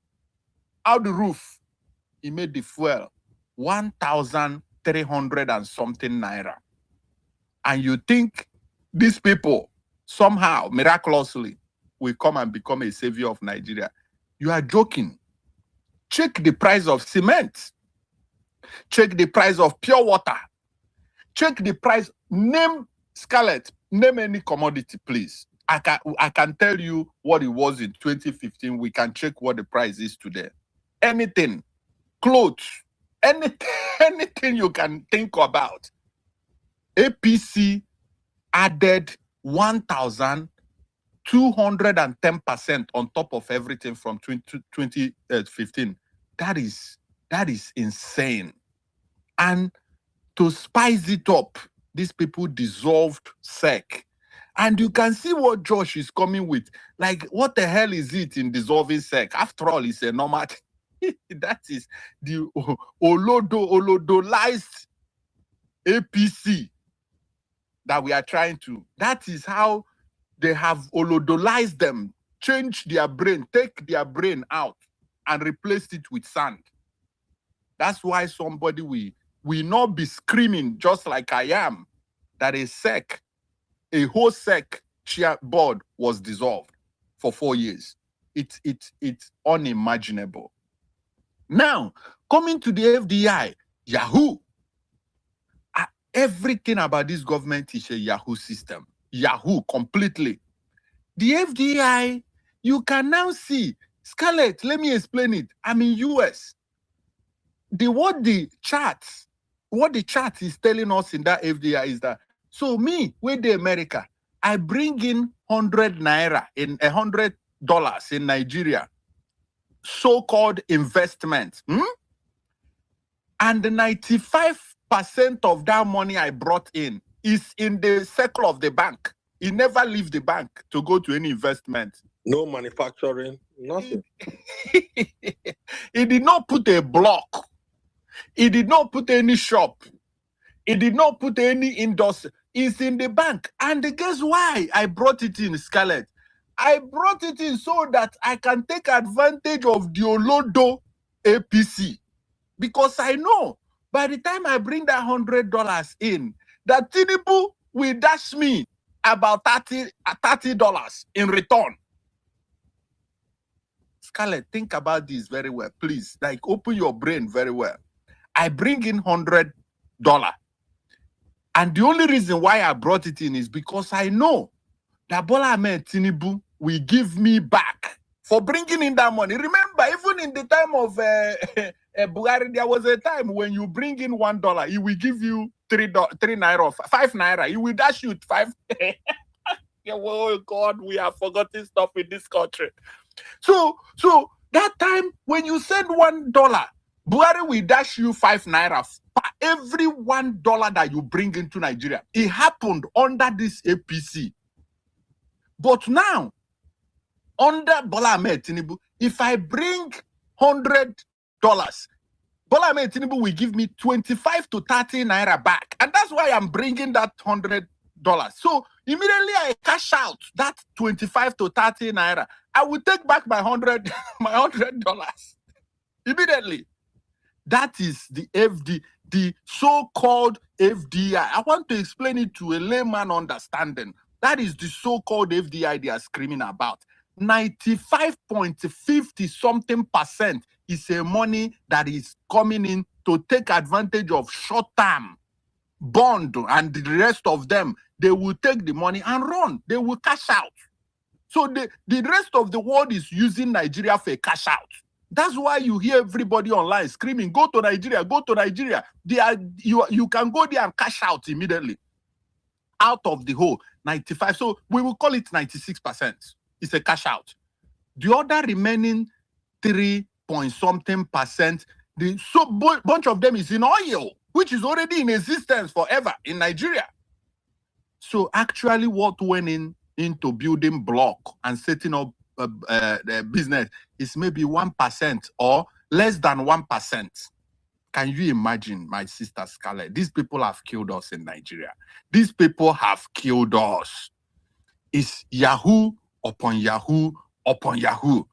out the roof. He made the fuel 1,300 and something naira. And you think these people somehow, miraculously, will come and become a savior of Nigeria? You are joking. Check the price of cement. Check the price of pure water. Check the price. Name, Scarlett, name any commodity, please. I can tell you what it was in 2015. We can check what the price is today. Anything, clothes, anything you can think about. APC added 1,000 210% on top of everything from 2015. That is insane. And to spice it up, these people dissolved SEC. And you can see what Josh is coming with. Like, what the hell is it in dissolving SEC? After all, it's a normal. That is the olodolized APC that we are trying to. That is how they have olodolized them, change their brain, take their brain out and replace it with sand. That's why somebody will not be screaming just like I am that a whole SEC chair board was dissolved for 4 years. It's unimaginable. Now, coming to the FDI, Yahoo. Everything about this government is a Yahoo system. Yahoo completely. The FDI, you can now see. Scarlett, let me explain it. I'm in US. What the chart is telling us in that FDI is that, so me, with the America, I bring in 100 naira in $100 in Nigeria, so-called investment. And the 95% of that money I brought in is in the circle of the bank. It never leaves the bank to go to any investment. No manufacturing, nothing. It did not put a block. It did not put any shop. It did not put any industry. It's in the bank. And guess why I brought it in, Scarlett? I brought it in so that I can take advantage of the Olodo APC. Because I know by the time I bring that $100 in, that Tinubu will dash me about $30 in return. Scarlett, think about this very well, please. Like, open your brain very well. I bring in $100. And the only reason why I brought it in is because I know that Bola Ahmed Tinubu will give me back for bringing in that money. Remember, even in the time of Buhari, there was a time when you bring in $1, he will give you 3 naira or 5 naira. He will dash you 5. Oh God, we have forgotten stuff in this country. So that time when you send $1, Buhari will dash you 5 naira for every $1 that you bring into Nigeria. It happened under this APC. But now, under Bola Ahmed Tinubu, if I bring $100, Bola Ahmed Tinubu will give me 25 to 30 naira back. And that's why I'm bringing that $100. So immediately I cash out that 25 to 30 naira. I will take back my $100. Immediately. That is the so-called FDI. I want to explain it to a layman understanding. That is the so-called FDI they are screaming about. 95.50 something percent is a money that is coming in to take advantage of short-term bond, and the rest of them, they will take the money and run. They will cash out. So the rest of the world is using Nigeria for a cash out. That's why you hear everybody online screaming, go to Nigeria, go to Nigeria. You can go there and cash out immediately. Out of the whole 95. So we will call it 96%. It's a cash out. The other remaining 3-point-something%, bunch of them is in oil, which is already in existence forever in Nigeria. So actually what went into building block and setting up the business is maybe 1% or less than 1%. Can you imagine, my sister Scarlett? These people have killed us in Nigeria. These people have killed us. It's Yahoo upon Yahoo upon Yahoo.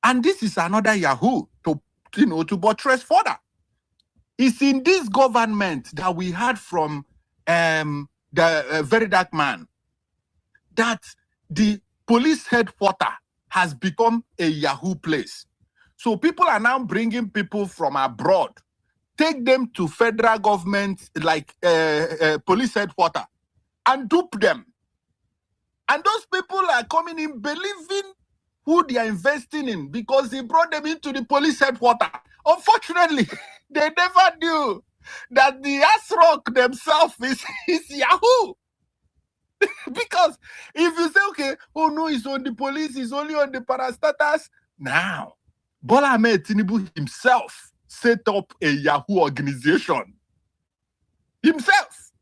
And this is another Yahoo to buttress further. It's in this government that we heard from the very dark man that the police headquarters has become a Yahoo place. So people are now bringing people from abroad, take them to federal government, like police headquarters, and dupe them. And those people are coming in believing who they are investing in because they brought them into the police headquarters. Unfortunately, they never knew that the ASROC themselves is Yahoo. Because if you say, okay, oh no, it's on the police, it's only on the parastatals. Now, Bola Ahmed Tinubu himself set up a Yahoo organization. Himself.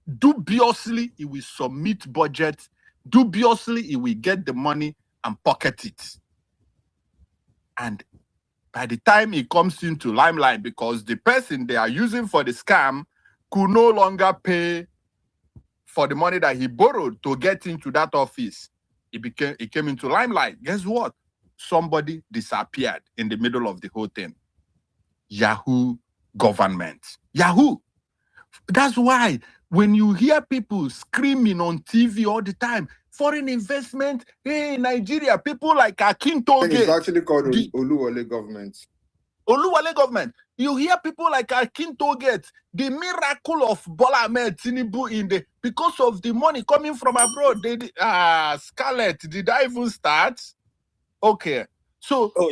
Dubiously, he will submit budget. Dubiously, he will get the money and pocket it. And by the time he comes into limelight, because the person they are using for the scam could no longer pay for the money that he borrowed to get into that office, he came into limelight. Guess what? Somebody disappeared in the middle of the whole thing. Yahoo government. Yahoo. That's why when you hear people screaming on TV all the time, foreign investment, hey, Nigeria, people like Akintoge. It's actually called Oluwole government. Oluwole government. You hear people like Akintoge, the miracle of Bola Ahmed Tinubu because of the money coming from abroad. Scarlett, did I even start? Okay. So, I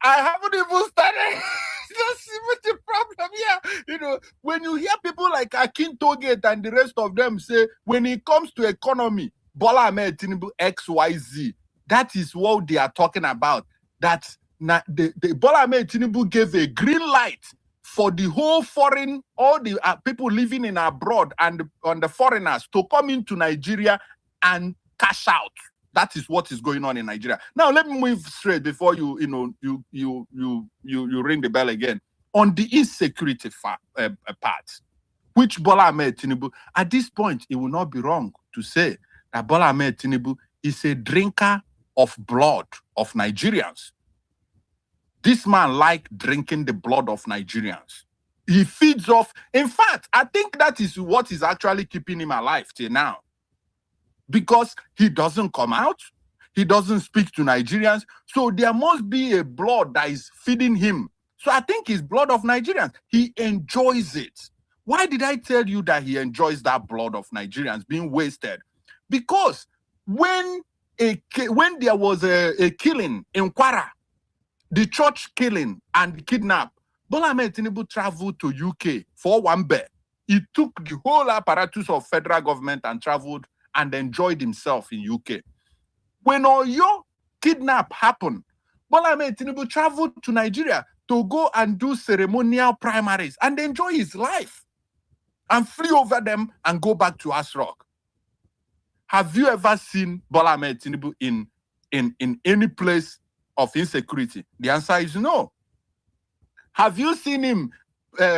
haven't even started. Just see what the problem here. You know, when you hear people like Akintoge and the rest of them say, when it comes to economy, Bola Ahmed Tinubu XYZ, that is what they are talking about. That the Bola Ahmed Tinubu gave a green light for the whole foreign, all the people living in abroad and on the foreigners to come into Nigeria and cash out. That is what is going on in Nigeria. Now let me move straight before you ring the bell again on the insecurity part, which Bola Ahmed Tinubu at this point it will not be wrong to say that Bola Ahmed Tinubu is a drinker of blood of Nigerians. This man likes drinking the blood of Nigerians. He feeds off. In fact, I think that is what is actually keeping him alive till now. Because he doesn't come out, he doesn't speak to Nigerians, so there must be a blood that is feeding him. So I think it's blood of Nigerians. He enjoys it. Why did I tell you that he enjoys that blood of Nigerians being wasted? Because when there was a killing in Kwara, the church killing and kidnap, Bola Ahmed Tinubu traveled to UK for one bet. He took the whole apparatus of federal government and traveled and enjoyed himself in UK. When Oyo kidnap happened, Bola Ahmed Tinubu traveled to Nigeria to go and do ceremonial primaries and enjoy his life and flee over them and go back to Asrock. Have you ever seen Bola Ahmed Tinubu in any place of insecurity? The answer is no. Have you seen him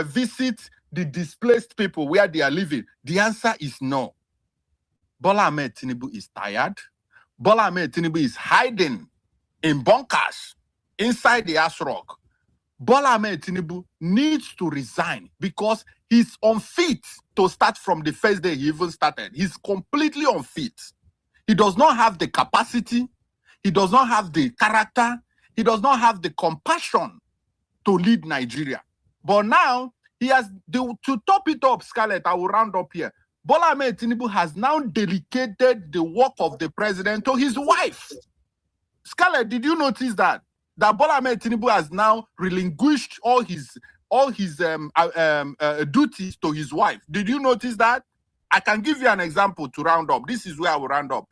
visit the displaced people where they are living? The answer is no. Bola Ahmed Tinubu is tired. Bola Ahmed Tinubu is hiding in bunkers inside the Asrock. Bola Ahmed Tinubu needs to resign because he's unfit to start from the first day he even started. He's completely unfit. He does not have the capacity. He does not have the character. He does not have the compassion to lead Nigeria. But now, he has, to top it up, Scarlett, I will round up here. Bola Ahmed Tinubu has now delegated the work of the president to his wife. Scarlett, did you notice that? That Bola Ahmed Tinubu has now relinquished all his duties to his wife. Did you notice that? I can give you an example to round up. This is where I will round up.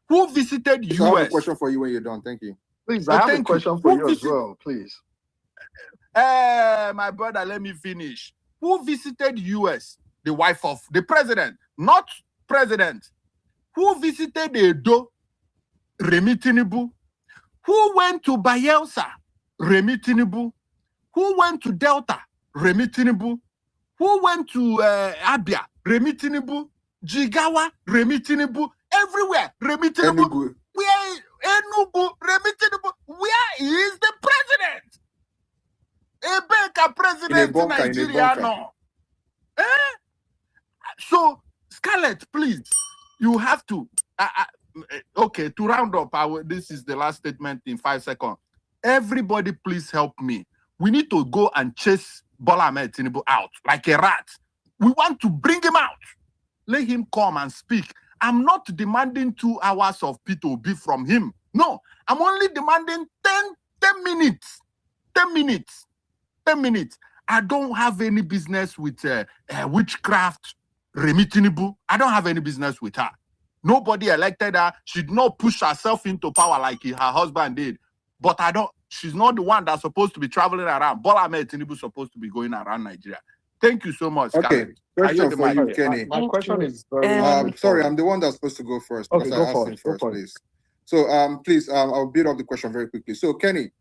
Who visited US? I have a question for you when you're done. Thank you. Please, I have a question for you as well, please. My brother, let me finish. Who visited US? The wife of the president, not president. Who visited Edo? Remi Tinubu. Who went to Bayelsa? Remi Tinubu. Who went to Delta? Remi Tinubu. Who went to Abia? Remi Tinubu. Jigawa? Remi Tinubu. Everywhere, Remi Tinubu. Enugu. Where Enugu? Remi Tinubu. Where is the president? Ebeka president in Nigeria now. So, Scarlett, please, you have to. Okay, to round up, this is the last statement in 5 seconds. Everybody, please help me. We need to go and chase Bola Ahmed Tinubu out like a rat. We want to bring him out. Let him come and speak. I'm not demanding 2 hours of P2B from him. No, I'm only demanding 10 minutes. 10 minutes. 10 minutes. I don't have any business with witchcraft. Remi Tinubu, I don't have any business with her. Nobody elected her. She did not push herself into power like her husband did. But she's not the one that's supposed to be traveling around. Bola Ahmed Tinubu is supposed to be going around Nigeria. Thank you so much. Okay, question for you, Kenny. My question is very sorry, I'm the one that's supposed to go first because I asked him first, please. So please, I'll build up the question very quickly. So Kenny,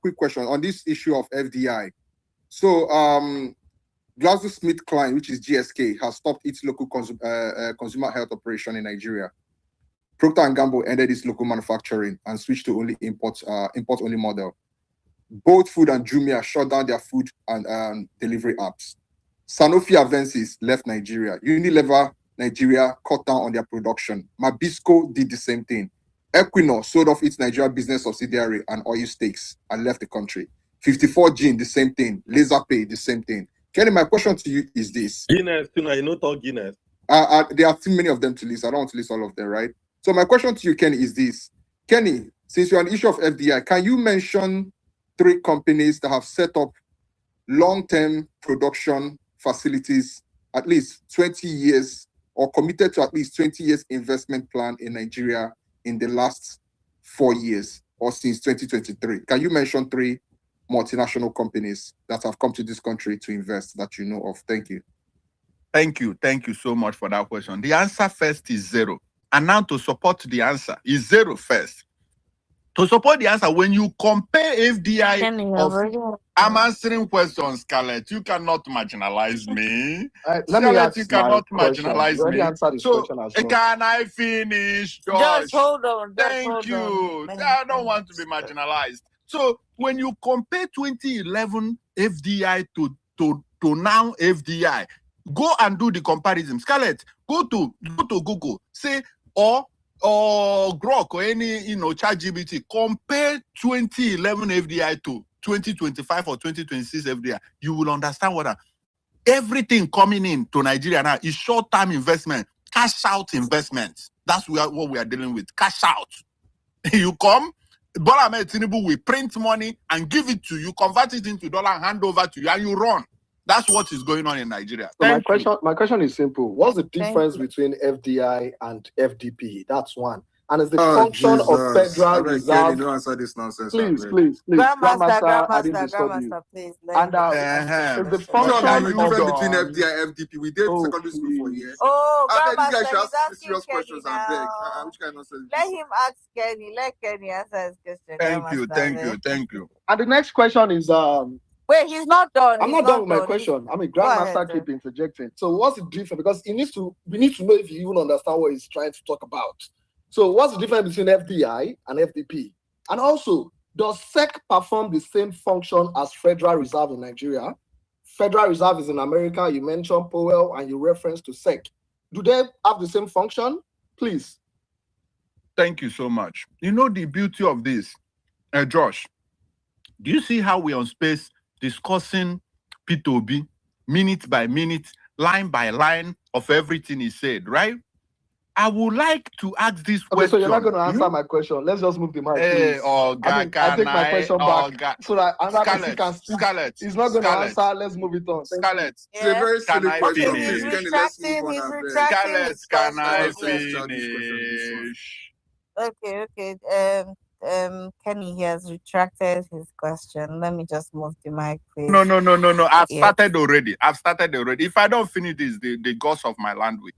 quick question on this issue of FDI. So GlaxoSmithKline, which is GSK, has stopped its local consumer health operation in Nigeria. Procter & Gamble ended its local manufacturing and switched to only import-only model. Both Food and Jumia shut down their food and delivery apps. Sanofi Avensis left Nigeria. Unilever Nigeria cut down on their production. Mabisco did the same thing. Equinor sold off its Nigeria business subsidiary and oil stakes and left the country. 54 Gin, the same thing. LaserPay, the same thing. Kenny, my question to you is this. Guinness, I know talk Guinness. There are too many of them to list. I don't want to list all of them, right? So my question to you, Kenny, is this. Kenny, since you're on the issue of FDI, can you mention 3 companies that have set up long-term production facilities, at least 20 years, or committed to at least 20 years investment plan in Nigeria in the last 4 years or since 2023? Can you mention 3 multinational companies that have come to this country to invest that you know of? Thank you. Thank you. Thank you so much for that question. The answer first is 0. And now to support the answer is 0 first. To support the answer, when you compare FDI I'm answering questions, Scarlett. You cannot marginalize me. Scarlett, you cannot marginalize me. So, can I finish, Josh? Just hold on. Thank you. I don't want to be marginalized. So, when you compare 2011 FDI to now FDI, go and do the comparison. Scarlett, go to Google, say, or Grok or any, ChatGPT, compare 2011 FDI to 2025 or 2026 FDI. You will understand what everything coming in to Nigeria now is short-term investment, cash out investments. That's what we are dealing with. Cash out. You come, Bola Ahmed Tinubu will print money and give it to you, convert it into dollar, hand over to you, and you run. That's what is going on in Nigeria. So my question is simple. What's the difference between FDI and FDP? That's one. And it's the function of Federal Reserve. Don't answer this nonsense. Please. Grandmaster, please. And it's the function of between FDI and FDP. We did secondary school for years. Grandmaster, you guys ask serious questions. I beg. Which kind of nonsense? Let him ask Kenny. Let Kenny answer his question. Thank you. And the next question is wait, he's not done. I'm not done with my question. I mean, Grandmaster keep interjecting. So what's the difference? Because we need to know if you even understand what he's trying to talk about. So what's the difference between FDI and FDP? And also, does SEC perform the same function as Federal Reserve in Nigeria? Federal Reserve is in America. You mentioned Powell and you reference to SEC. Do they have the same function? Please. Thank you so much. You know the beauty of this, Josh, do you see how we're on space discussing P2B minute by minute, line by line of everything he said, right? I would like to ask this question. So you're not going to answer my question. Let's just move the mic, please. I take my question back so that another person can speak. Scarlett, he's not going to answer. Let's move it on. Scarlett, it's a very silly question. He's retracting his Can I finish? Okay. Kenny, he has retracted his question. Let me just move the mic, please. No. I've started already. If I don't finish this, the gods of my land will.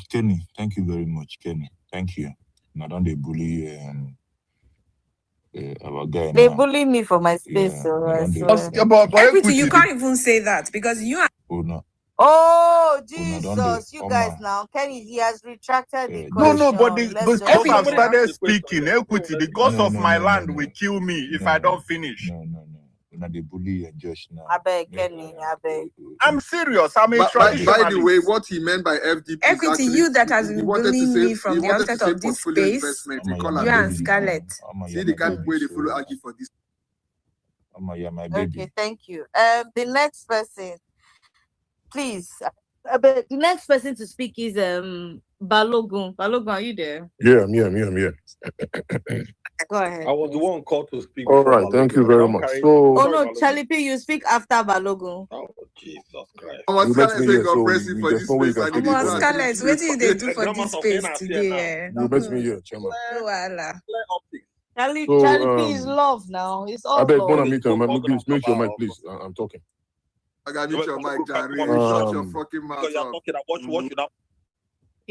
Kenny, thank you very much, Kenny. Thank you. Now don't they bully our guy. They bully me for my space, Equity, you can't even say that because you are. Oh no. Oh Jesus, you guys now. Kenny, he has retracted the question. No, but I've started speaking. Equity, the gods of my land will kill me if I don't finish. No. Now they bully and Josh now. I beg, Kenny, I beg. I'm serious. I'm a traditionalist. By the way, what he meant by FDP Equity, you that has been bullying me from the outset of this space, you and Scarlett. See the kind of way they follow argue for this. My baby. Okay, thank you. The next person, please. The next person to speak is Balogun. Balogun, are you there? Yeah, I'm here. Go ahead. I was the one called to speak. All right, thank you very much. So, Oh no, Charlie P, you speak after Balogun. Oh Jesus Christ! you let me here, so there's no way you can speak Come on, before me. Scarlett, what did they do for this space today? You met me here, Chairman. No, Allah. Charlie So, P is love now. It's all I beg, love. please mute your mic, please. I'm talking. I got mute your mic, Jerry. Shut your fucking mouth up.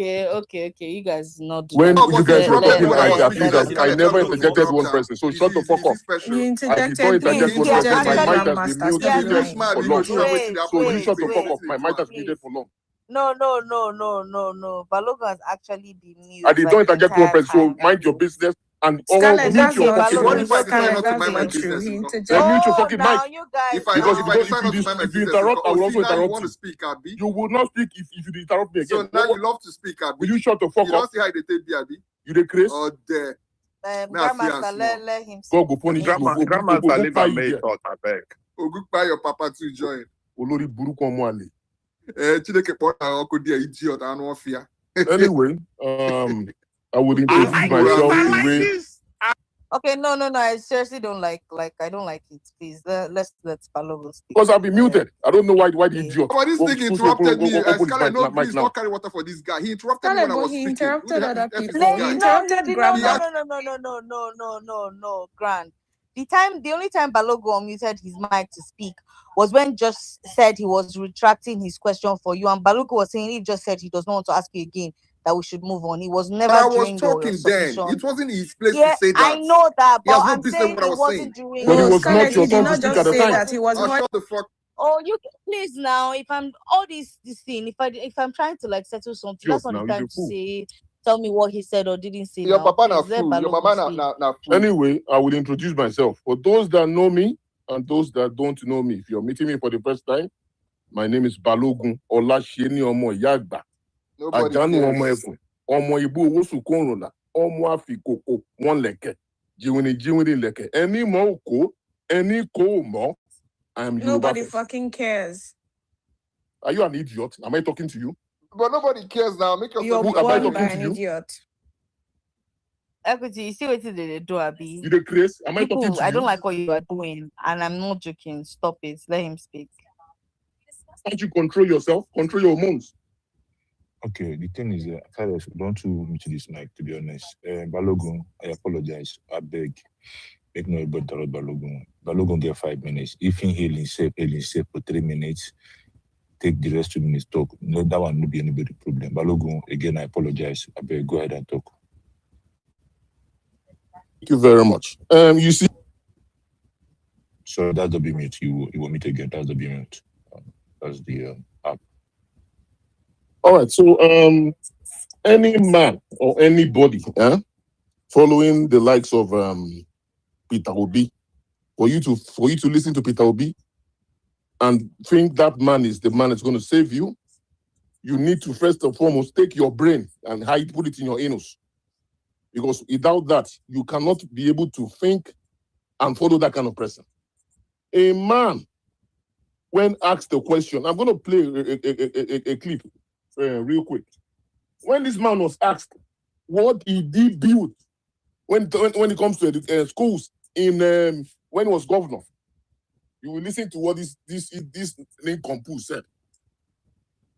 Okay. You guys not do When that. you guys were talking, I never interjected one person. So shut the fuck up. You I interjected, did not interject please. one person. My mic has Grandmaster, been stop muted lying. for long. So will you shut the Wait, fuck up? My mic has been muted for long. No. Balogun has actually been mute. I did not interject one person. So mind your business and Scarlett, mute that's your not fucking true. mic. Scarlett, that's not true. He Then interjected. mute your fucking mic. You guys, If I Because decide not to mind my if you business, interrupt, I will also now you interrupt want to you. speak, Abi. You will not speak if you interrupt me So again. now you love to speak, Abi. Will you shut the fuck You up? don't see how they take Abi. You the Chris? Oh, there. Grandmaster, let him God go punish you. Grandmaster, leave a maid talk, I beg. Ogunpa your papa to join. Olori buruku omo ale. Chineke put our uncle there, idiot, and no fear. Anyway, I would introduce myself the way. Okay, no. I seriously don't like I don't like it. Please, let's let Balogun speak. Because I've been muted. I don't know why the idiot. But this thing interrupted me. Scarlett, no, mic please now. not carry water for this guy. He interrupted me Scarlett, when I but was he speaking. interrupted other people. No, He interrupted grandma. No, Grand. The only time Balogun unmuted his mic to speak was when just said he was retracting his question for you, and Balogun was saying he just said he does not want to ask you again, that we should move on. He was never but I was during talking your then. submission. It wasn't his place Yeah, to say that. I know that, He has but no I'm business saying what I it was wasn't saying. during. But it was Scarlett, not your he did turn to not speak just at the say time. that. He was Shut the fuck. Oh, you please now. If I'm all this thing, if I'm trying to like settle something, that's not the time to say. Tell me what he said or didn't say. Your now. papa na Please, let fool. Your Balogun mama speak. na fool. Anyway, I will introduce myself. For those that know me and those that don't know me, if you're meeting me for the first time, my name is Balogun Olasheni Omo Yagba. Nobody Ajanu cares. Omo Efun. Omo Ibu Owosu Konrola. Omo Afikoko. One leke. Jiwini leke. Any mo ko. Any ko mo. I am Yoruba. Nobody fucking cares. Are you an idiot? Am I talking to you? But nobody cares now. Make yourself. You're Who am I born by talking to an you? idiot. Equity, you see what they do, Abi. You the Chris? Am I talking People, to I you? don't like what you are doing, and I'm not joking. Stop it. Let him speak. Can't you control yourself? Control your hormones. Okay, the thing is, Carlos, don't you meet this mic, to be honest. Balogun, I apologize. I beg. Make no about Balogun. Balogun get 5 minutes. If he heal himself for 3 minutes, take the rest 2 minutes talk. No, that one will be anybody problem. Balogun, again, I apologize. I beg, go ahead and talk. Thank you very much. You see. So that's the mute. You will meet again. That's the mute. That's the app. All right. So any man or anybody following the likes of Peter Obi, for you to listen to Peter Obi and think that man is the man that's going to save you, you need to first and foremost take your brain and put it in your anus. Because without that, you cannot be able to think and follow that kind of person. A man, when asked the question, I'm going to play a clip real quick. When this man was asked what he did build when it comes to schools in when he was governor, you will listen to what this Lincoln Poo said.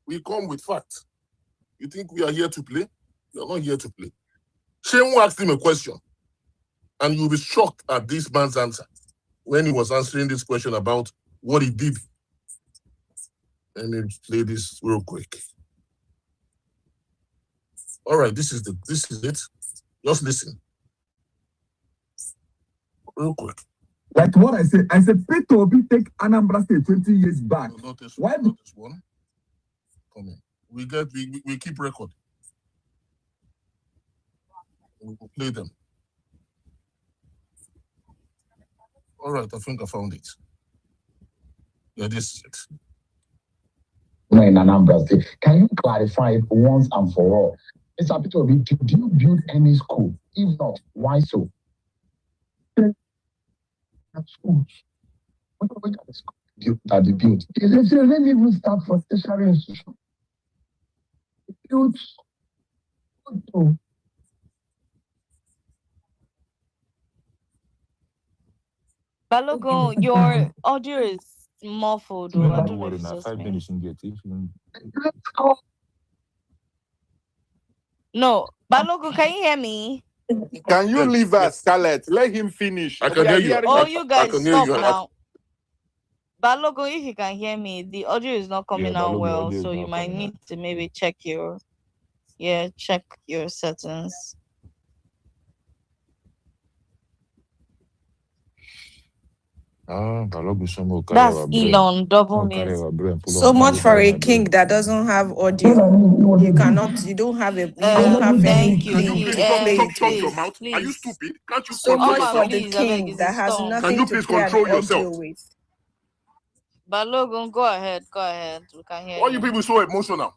We come with facts. You think we are here to play? We are not here to play. Shehu asked him a question, and you'll be shocked at this man's answer when he was answering this question about what he did. Let me play this real quick. All right, this is it. Just listen. Real quick. Like what I said Peter Obi take Anambra State 20 years back. No, not this Why one. Not this one. Come on. We keep record. We will play them. All right, I think I found it. Yeah, this is it. in Anambra State. Can you clarify it once and for all? Mr. Peter Obi, did you build any school? If not, why so? Schools. What are the schools that they built? Let me even start from tertiary institution. Built. Balogun, your audio is muffled. Though. I Don't don't know worry if it's now. just 5 me. minutes in get if you No, Balogun, can you hear me? Can you yes, leave us, Scarlett? Let him finish. I We can are hear you. hearing Oh, you. you I guys can hear stop you. now. Balogun, if you can hear me, the audio is not coming out Balogun well, audio is so you not might coming out. need to maybe check your settings. Balogun somehow carry That's our brain. Elon double Somehow carry mute. our brain, pull So on much carry for carry a my king brain. that doesn't have audio. You don't have Thank you. Can you please shut your mouth? Please. Are you stupid? Can't you So control much yourself? for the Please, I beg, king is that it has storm? Can nothing you to please play an control yourself? audio with. Balogun, go ahead. We can hear Why are you people so emotional?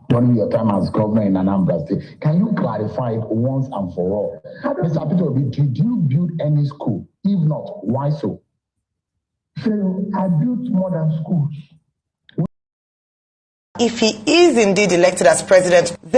During your time as governor in Anambra State, can you clarify it once and for all? Mr. Peter, did you build any school? If not, why so? I built more than schools. If he is indeed elected as president, then